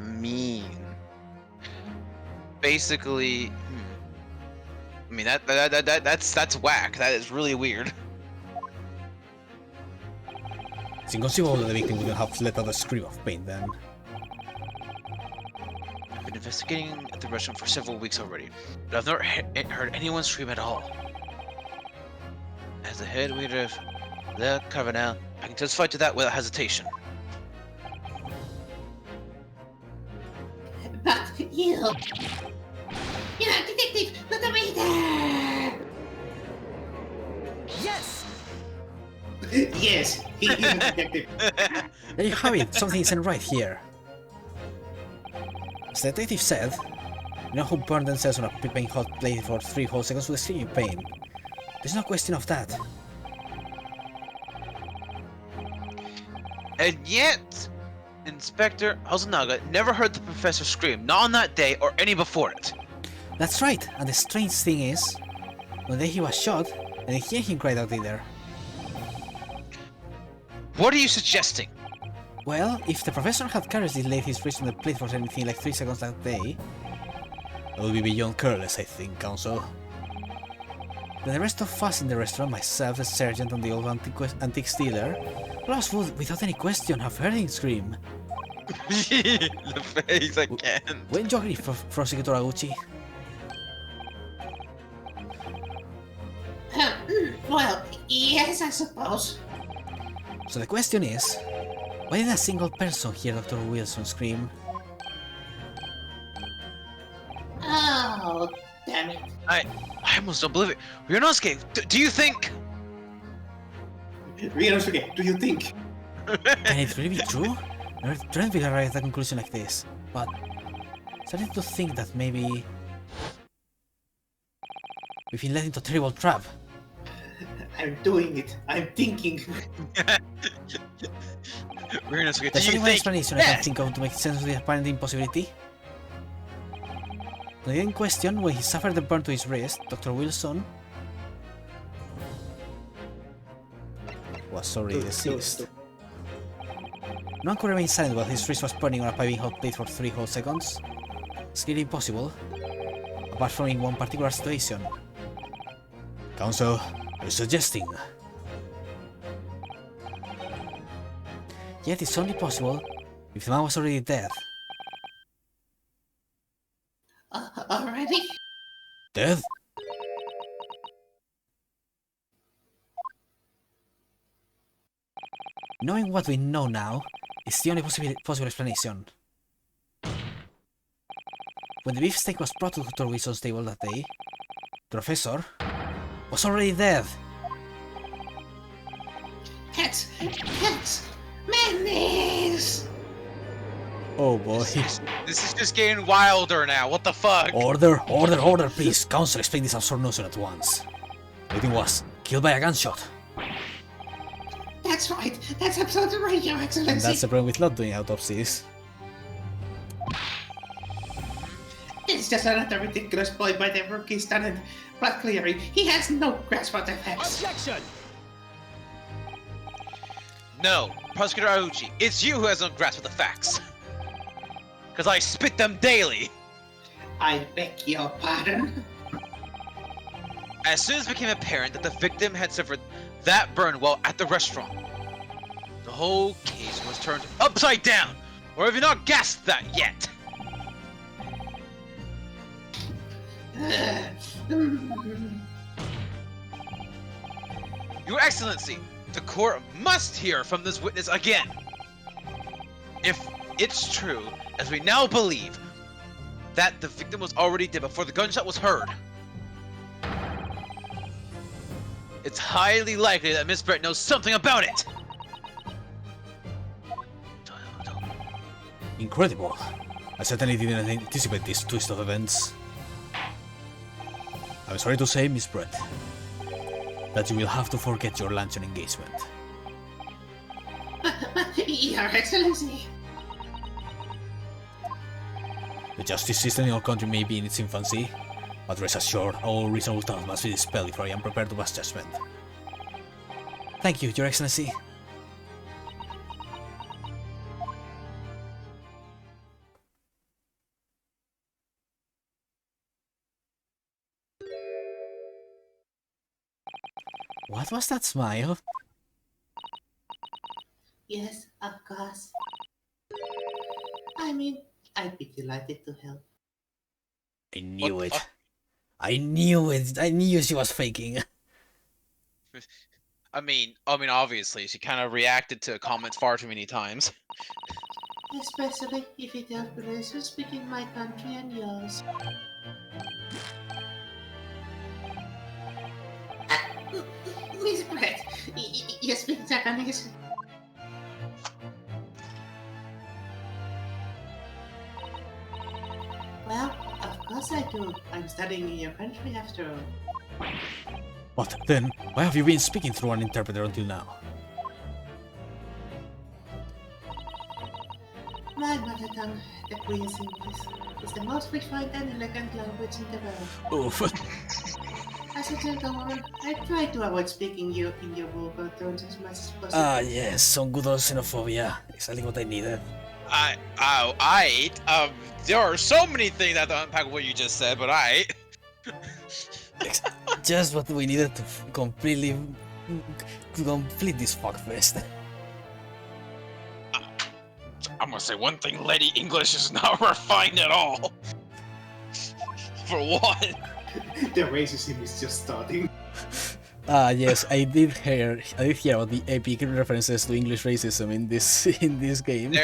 Speaker 2: mean? Basically, I mean that's whack. That is really weird.
Speaker 1: It's inconceivable that the victim wouldn't have let out a scream of pain then.
Speaker 2: I've been investigating at the restaurant for several weeks already, but I've never heard anyone scream at all. As the head waiter of the Carvanel, I can testify to that without hesitation.
Speaker 6: But you're a detective, not a waiter!
Speaker 3: Yes, he is a detective.
Speaker 1: There you have it, something isn't right here. As the detective said, you know who burned themselves on a piping hot plate for 3 whole seconds with screaming pain. There's no question of that.
Speaker 2: And yet, Inspector Hazunaga never heard the professor scream, not on that day or any before it.
Speaker 1: That's right, and the strange thing is, on the day he was shot, I didn't hear him cry out either.
Speaker 2: What are you suggesting?
Speaker 1: Well, if the professor had carelessly laid his wrist on the plate for anything like 3 seconds that day, that would be beyond careless, I think, Counsel. Then the rest of us in the restaurant, myself, the sergeant, and the old antique dealer, all of us would, without any question, have heard him scream.
Speaker 2: The face again.
Speaker 1: Wouldn't you agree, Prosecutor Aguchi?
Speaker 6: Well, yes, I suppose.
Speaker 1: So the question is, why did a single person hear Dr. Wilson scream?
Speaker 6: Oh, damn it.
Speaker 2: I almost don't believe it. Ryunosuke, do you think?
Speaker 3: Ryunosuke, do you think?
Speaker 1: Can it really be true? I never dreamt we'd arrive at a conclusion like this, but starting to think that maybe we've been led into a terrible trap.
Speaker 3: I'm doing it. I'm thinking.
Speaker 2: Ryunosuke,
Speaker 1: There's
Speaker 2: do
Speaker 1: only
Speaker 2: you
Speaker 1: one
Speaker 2: think?
Speaker 1: explanation I can think of to make sense of the apparent impossibility. The day in question, when he suffered the burn to his wrist, Dr. Wilson was already deceased. No one could remain silent while his wrist was burning on a piping hot plate for 3 whole seconds. It's nearly impossible, apart from in one particular situation. Counsel, are you suggesting? Yet it's only possible if the man was already dead.
Speaker 6: Already?
Speaker 1: Dead? Knowing what we know now is the only possible explanation. When the beefsteak was brought to Dr. Wilson's table that day, the professor was already dead.
Speaker 6: Cats! Madness!
Speaker 1: Oh boy.
Speaker 2: This is just getting wilder now. What the fuck?
Speaker 1: Order, order, order, please. Counsel, explain this absurd notion at once. The victim was killed by a gunshot.
Speaker 6: That's right. That's absolutely right, Your
Speaker 1: And
Speaker 6: Excellency.
Speaker 1: that's the problem with not doing autopsies.
Speaker 3: It's just another ridiculous ploy by the rookie student. But clearly, he has no grasp of the facts.
Speaker 4: Objection!
Speaker 2: No, Prosecutor Auchi, it's you who has no grasp of the facts. Because I spit them daily.
Speaker 3: I beg your pardon.
Speaker 2: As soon as it became apparent that the victim had suffered that burn while at the restaurant, the whole case was turned upside down. Or have you not gasped that yet? Your Excellency, the court must hear from this witness again. If it's true, as we now believe, that the victim was already dead before the gunshot was heard, It's highly likely that Miss Brett knows something about it.
Speaker 1: Incredible. I certainly didn't anticipate this twist of events. I'm sorry to say, Miss Brett, that you will have to forget your luncheon engagement.
Speaker 6: Your Excellency.
Speaker 1: The justice system in our country may be in its infancy, but rest assured, all reasonable thought must be dispelled before I am prepared to pass judgment. Thank you, Your Excellency. What was that smile?
Speaker 6: Yes, of course. I mean, I'd be delighted to help.
Speaker 1: I knew
Speaker 2: What the
Speaker 1: it.
Speaker 2: fuck?
Speaker 1: I knew it. I knew she was faking.
Speaker 2: I mean, obviously, she kind of reacted to comments far too many times.
Speaker 6: Especially if it helps relations between my country and yours. Miss Brett, you speak Japanese? Well, of course I do. I'm studying in your country after all.
Speaker 1: But then, why have you been speaking through an interpreter until now?
Speaker 6: My mother tongue, the Queen's English, is the most refined and elegant language in the world.
Speaker 1: Oof.
Speaker 6: As a gentlewoman, I try to avoid speaking you in your vocal tones as much as possible.
Speaker 1: Ah, yes, some good old xenophobia. Exactly what I needed.
Speaker 2: There are so many things I have to unpack what you just said, but
Speaker 1: Just what we needed to complete this fuckfest.
Speaker 2: I'm gonna say one thing, Lady English is not refined at all. For one.
Speaker 3: The racism is just starting.
Speaker 1: Ah, yes, I did hear about the epic references to English racism in this game.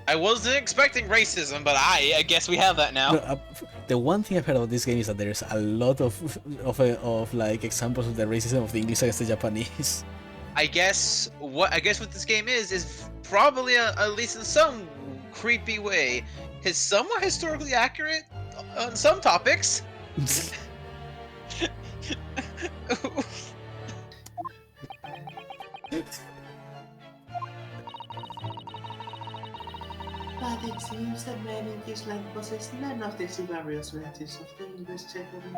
Speaker 2: I wasn't expecting racism, but I guess we have that now.
Speaker 1: No, the one thing I've heard about this game is that there's a lot of like examples of the racism of the English against the Japanese.
Speaker 2: I guess what this game is probably at least in some creepy way is somewhat historically accurate on some topics.
Speaker 6: But it seems that men in this land possess none of the chivalrous virtues of the English gentleman.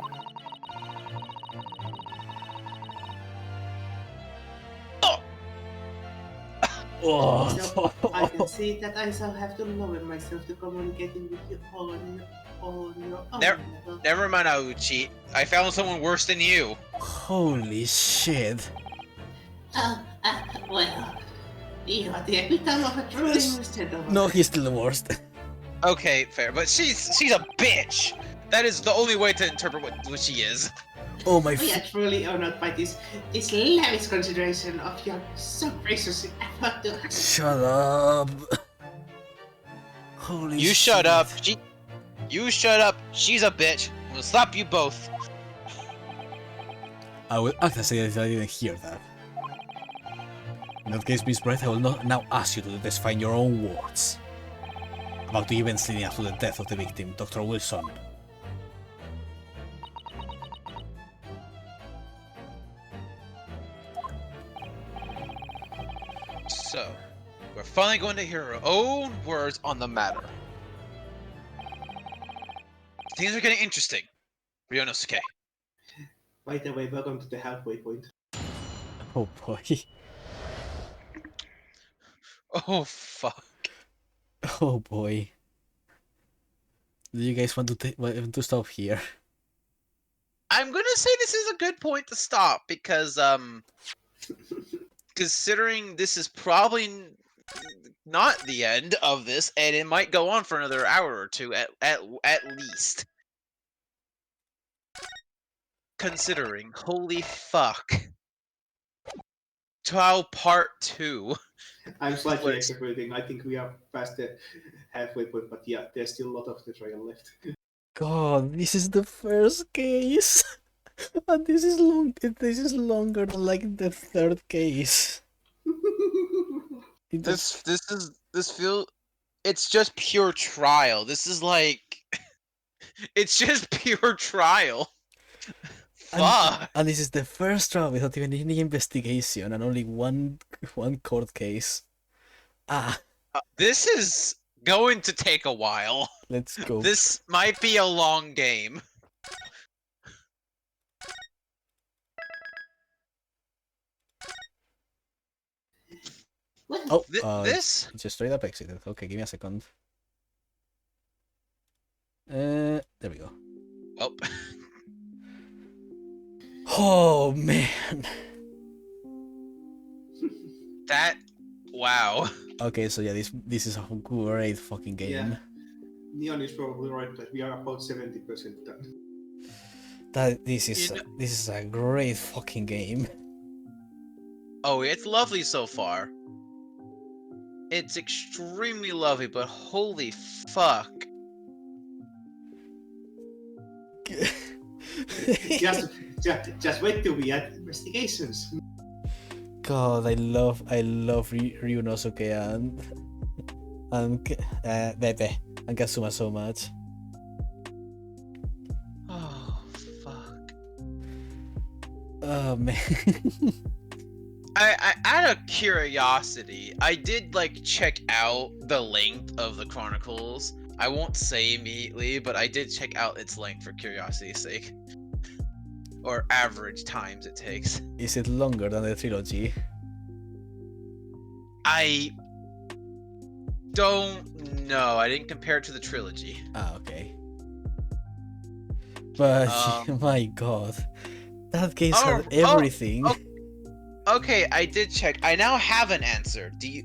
Speaker 6: So I can see that I shall have to lower myself to communicating with you on your own level.
Speaker 2: Never mind, Auchi. I found someone worse than you.
Speaker 1: Holy shit.
Speaker 6: Well, you are the epitome of a true English gentleman.
Speaker 1: No, he's still the worst.
Speaker 2: Okay, fair, but she's a bitch. That is the only way to interpret what she is.
Speaker 1: Oh my
Speaker 6: We are truly honored by this lavish consideration of your so gracious effort to us.
Speaker 1: Shut up. Holy
Speaker 2: You
Speaker 1: shit.
Speaker 2: shut up. You shut up. She's a bitch. We'll slap you both.
Speaker 1: I will act as if I didn't hear that. In that case, Miss Brett, I will not now ask you to define your own words about the events leading up to the death of the victim, Dr. Wilson.
Speaker 2: So, we're finally going to hear her own words on the matter. Things are getting interesting. Ryonosuke.
Speaker 3: By the way, welcome to the halfway point.
Speaker 1: Oh boy.
Speaker 2: Oh, fuck.
Speaker 1: Oh boy. Do you guys want to stop here?
Speaker 2: I'm gonna say this is a good point to stop because, considering this is probably not the end of this, and it might go on for another hour or two at least. Considering, holy fuck. Trial Part 2.
Speaker 3: I'm slightly
Speaker 2: Wait.
Speaker 3: exaggerating. I think we are past the halfway point, but yeah, there's still a lot of the trail left.
Speaker 1: God, this is the first case. And this is long. This is longer than like the third case. It just-
Speaker 2: This feel. It's just pure trial. This is like. It's just pure trial. Fuck.
Speaker 1: and this is the first trial without even any investigation and only one court case. Ah,
Speaker 2: This is going to take a while.
Speaker 1: let's go.
Speaker 2: This might be a long game.
Speaker 6: Well,
Speaker 1: Oh,
Speaker 2: This?
Speaker 1: it's just straight up exited. Okay, give me a second. There we go.
Speaker 2: Oh.
Speaker 1: Oh man.
Speaker 2: That. Wow.
Speaker 1: Okay, so yeah, this is a great fucking game.
Speaker 3: Yeah. Neon is probably right that we are about 70% done.
Speaker 1: This is a great fucking game.
Speaker 2: Oh, it's lovely so far. It's extremely lovely, but holy fuck.
Speaker 3: just wait till we add investigations.
Speaker 1: God, I love Ryunosuke and Bebe and Kazuma so much.
Speaker 2: Oh, fuck.
Speaker 1: Oh man.
Speaker 2: I out of curiosity, I did like check out the length of the Chronicles. I won't say immediately, but I did check out its length for curiosity's sake. Or average times it takes.
Speaker 1: Is it longer than the trilogy?
Speaker 2: I don't know. I didn't compare it to the trilogy.
Speaker 1: Ah, okay. But my god, that case had everything.
Speaker 2: Okay, I did check. I now have an answer. Do you?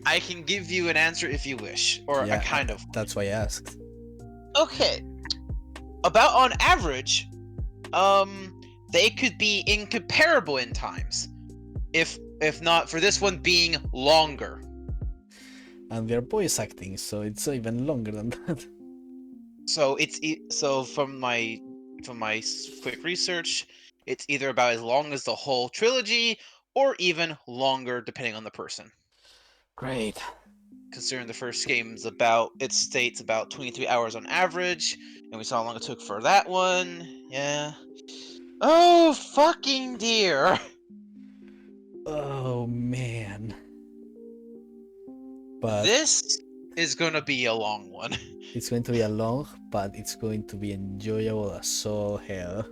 Speaker 2: I can give you an answer if you wish, or
Speaker 1: Yeah,
Speaker 2: a kind of.
Speaker 1: That's why I asked.
Speaker 2: Okay. About on average, they could be incomparable in times, if not for this one being longer.
Speaker 1: And they're voice acting, so it's even longer than that.
Speaker 2: So so from my quick research, it's either about as long as the whole trilogy, or even longer depending on the person.
Speaker 1: Great.
Speaker 2: Considering the first game's it states about 23 hours on average, and we saw how long it took for that one. Yeah. Oh fucking dear.
Speaker 1: Oh man. But
Speaker 2: This is gonna be a long one.
Speaker 1: it's going to be a long, but it's going to be enjoyable as all hell.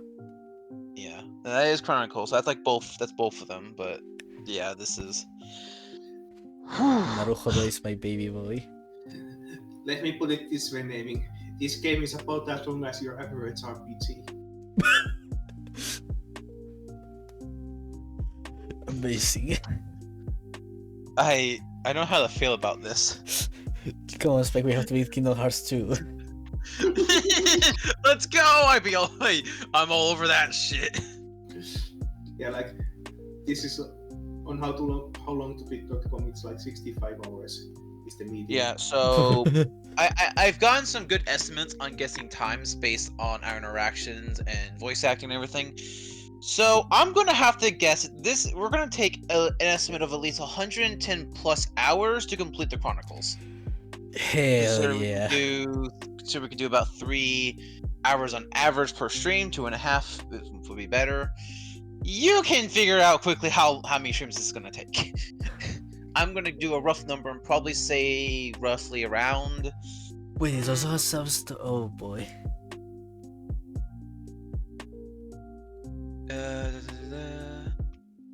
Speaker 2: Yeah, that is Chronicle, so that's like both. That's both of them, but yeah, this is.
Speaker 1: Naruhodo is my baby boy.
Speaker 3: Let me put it this way, naming. This game is about as long as your average RPG.
Speaker 1: Amazing.
Speaker 2: I don't know how to feel about this.
Speaker 1: Come on, Spec, we have to beat Kingdom Hearts 2.
Speaker 2: Let's go! I'm all over that shit.
Speaker 3: Yeah, like this is on how long to beat.com. It's like 65 hours is the median.
Speaker 2: Yeah, so I've gotten some good estimates on guessing times based on our interactions and voice acting and everything. So I'm gonna have to guess this. We're gonna take an estimate of at least 110 plus hours to complete the Chronicles.
Speaker 1: Hell yeah.
Speaker 2: So we could do about 3 hours on average per stream. 2.5 would be better. You can figure out quickly how many streams this is gonna take. I'm gonna do a rough number and probably say roughly around.
Speaker 1: Wait, it also has subs to. Oh boy.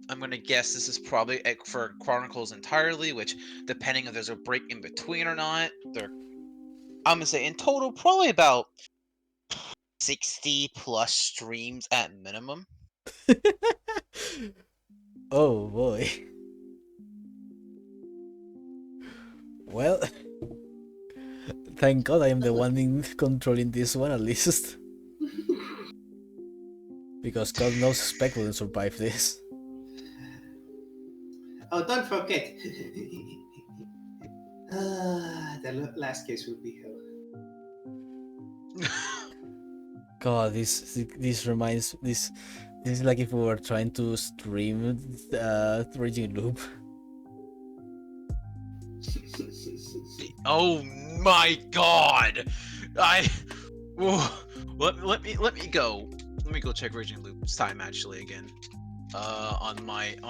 Speaker 2: I'm gonna guess this is probably for Chronicles entirely, which, depending if there's a break in between or not, I'm gonna say in total probably about 60 plus streams at minimum.
Speaker 1: Oh boy. Well, thank God I am the one in controlling this one at least. Because God knows Spec wouldn't survive this.
Speaker 3: Oh, don't forget. The last case will be hell.
Speaker 1: God, this reminds this is like if we were trying to stream Raging Loop.
Speaker 2: Oh my god! Let me go. Let me go check Raging Loop's time actually again. I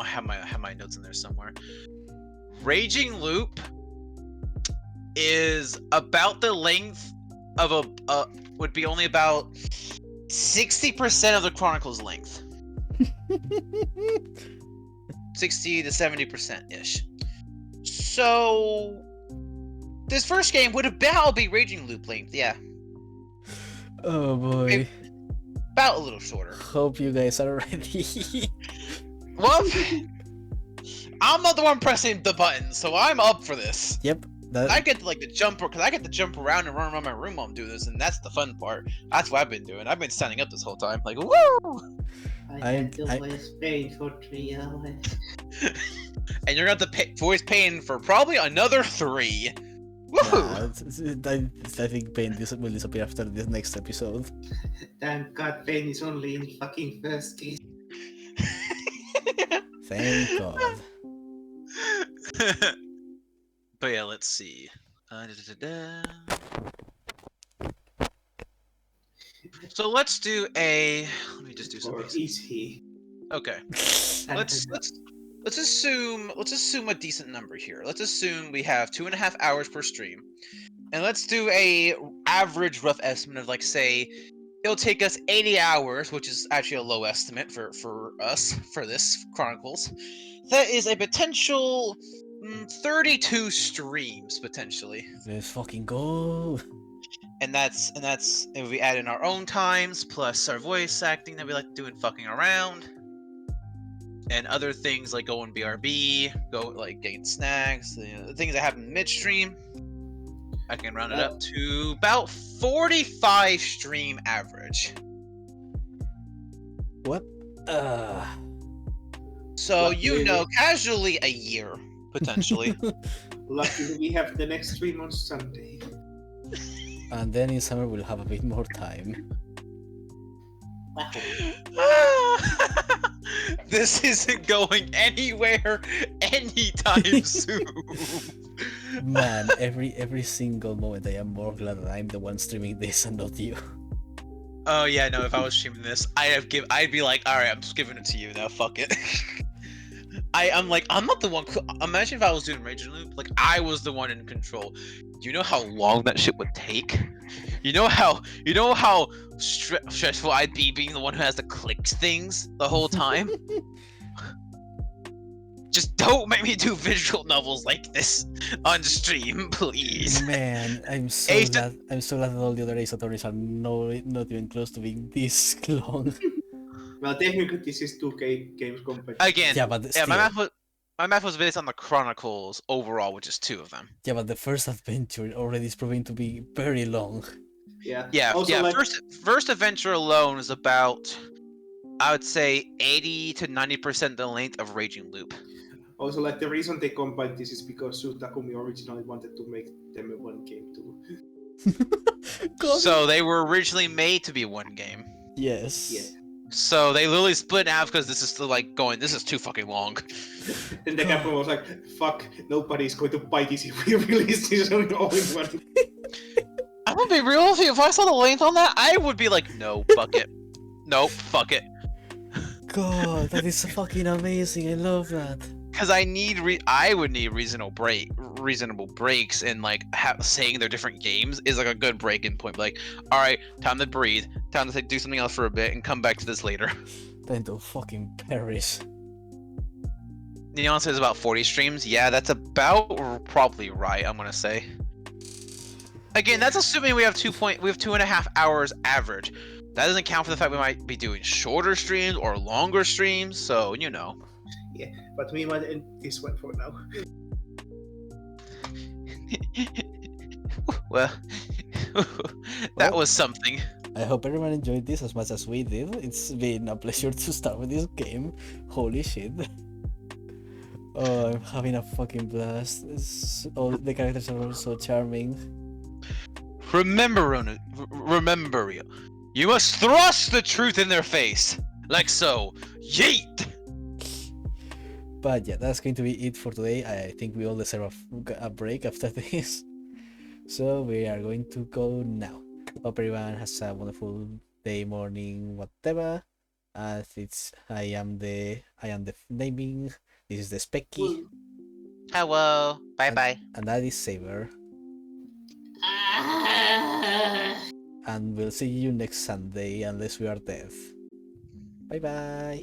Speaker 2: have my notes in there somewhere. Raging Loop is about the length of would be only about 60% of the Chronicles length. 60 to 70% ish. So this first game would about be Raging Loop length, yeah.
Speaker 1: Oh boy.
Speaker 2: About a little shorter.
Speaker 1: Hope you guys are ready.
Speaker 2: Well, I'm not the one pressing the button, so I'm up for this.
Speaker 1: Yep.
Speaker 2: I get to jump around and run around my room while I'm doing this, and that's the fun part. That's what I've been doing. I've been standing up this whole time, like woo!
Speaker 3: I had to voice pain for 3 hours.
Speaker 2: And you're gonna have to voice pain for probably another 3. Woohoo!
Speaker 1: I think pain will disappear after this next episode.
Speaker 3: Thank God, pain is only in fucking first case.
Speaker 1: Thank God.
Speaker 2: But yeah, let's see. So let's do a. Let me just do some.
Speaker 3: Or
Speaker 2: basic.
Speaker 3: is he?
Speaker 2: Okay. Let's assume a decent number here. Let's assume we have 2.5 hours per stream, and let's do a average rough estimate of say it'll take us 80 hours, which is actually a low estimate for us for this Chronicles. That is a potential 32 streams potentially.
Speaker 1: Let's fucking go.
Speaker 2: And that's if we add in our own times plus our voice acting that we like doing fucking around. And other things like going BRB, getting snacks, the things that happen midstream. I can round it up to about 45 stream average.
Speaker 1: What?
Speaker 2: So casually a year potentially.
Speaker 3: Luckily, we have the next stream on Sunday.
Speaker 1: And then in summer we'll have a bit more time.
Speaker 2: This isn't going anywhere anytime soon.
Speaker 1: Man, every single moment I am more glad that I'm the one streaming this and not you.
Speaker 2: Oh yeah, no, if I was streaming this, I'd be like, alright, I'm just giving it to you now, fuck it. I'm not the one. Imagine if I was doing Raging Loop, I was the one in control. You know how long that shit would take? You know how stressful I'd be being the one who has to click things the whole time? Just don't make me do visual novels like this on stream, please.
Speaker 1: Man, I'm so glad that all the other Ace Attorneys are not even close to being this long.
Speaker 3: Well, technically, this is 2K games compared.
Speaker 2: Again,
Speaker 1: yeah, but still.
Speaker 2: my math was based on the Chronicles overall, which is 2 of them.
Speaker 1: Yeah, but the first adventure already is proving to be very long.
Speaker 3: Yeah. Also,
Speaker 2: First adventure alone is about, I would say, 80 to 90% the length of Raging Loop.
Speaker 3: Also, the reason they combined this is because Shu Takumi originally wanted to make them a one game too.
Speaker 2: So they were originally made to be one game.
Speaker 1: Yes.
Speaker 3: Yeah.
Speaker 2: So they literally split in half because this is still this is too fucking long.
Speaker 3: And the Capcom was like, fuck, nobody's going to buy this if we release this all in one.
Speaker 2: I'm gonna be real with you, if I saw the length on that, I would be like, no, fuck it. Nope, fuck it.
Speaker 1: God, that is fucking amazing, I love that.
Speaker 2: Because I would need reasonable breaks, and saying they're different games is a good break-in point. All right, time to breathe, time to do something else for a bit, and come back to this later.
Speaker 1: Then to fucking perish.
Speaker 2: Neon says about 40 streams. Yeah, that's about probably right. I'm gonna say. Again, that's assuming we have 2.5 hours average. That doesn't count for the fact we might be doing shorter streams or longer streams. So
Speaker 3: Yeah, but we might end this one for now.
Speaker 2: Well, that was something.
Speaker 1: I hope everyone enjoyed this as much as we did. It's been a pleasure to start with this game. Holy shit. Oh, I'm having a fucking blast. All the characters are all so charming.
Speaker 2: Remember, You must thrust the truth in their face, like so. Yeet!
Speaker 1: But yeah, that's going to be it for today. I think we all deserve a break after this. So we are going to go now. Hope everyone has a wonderful day, morning, whatever. As it's I am the naming. This is the Specky,
Speaker 7: Hello. Bye bye.
Speaker 1: and that is Saber.
Speaker 6: Ah.
Speaker 1: And we'll see you next Sunday unless we are dead. Bye bye.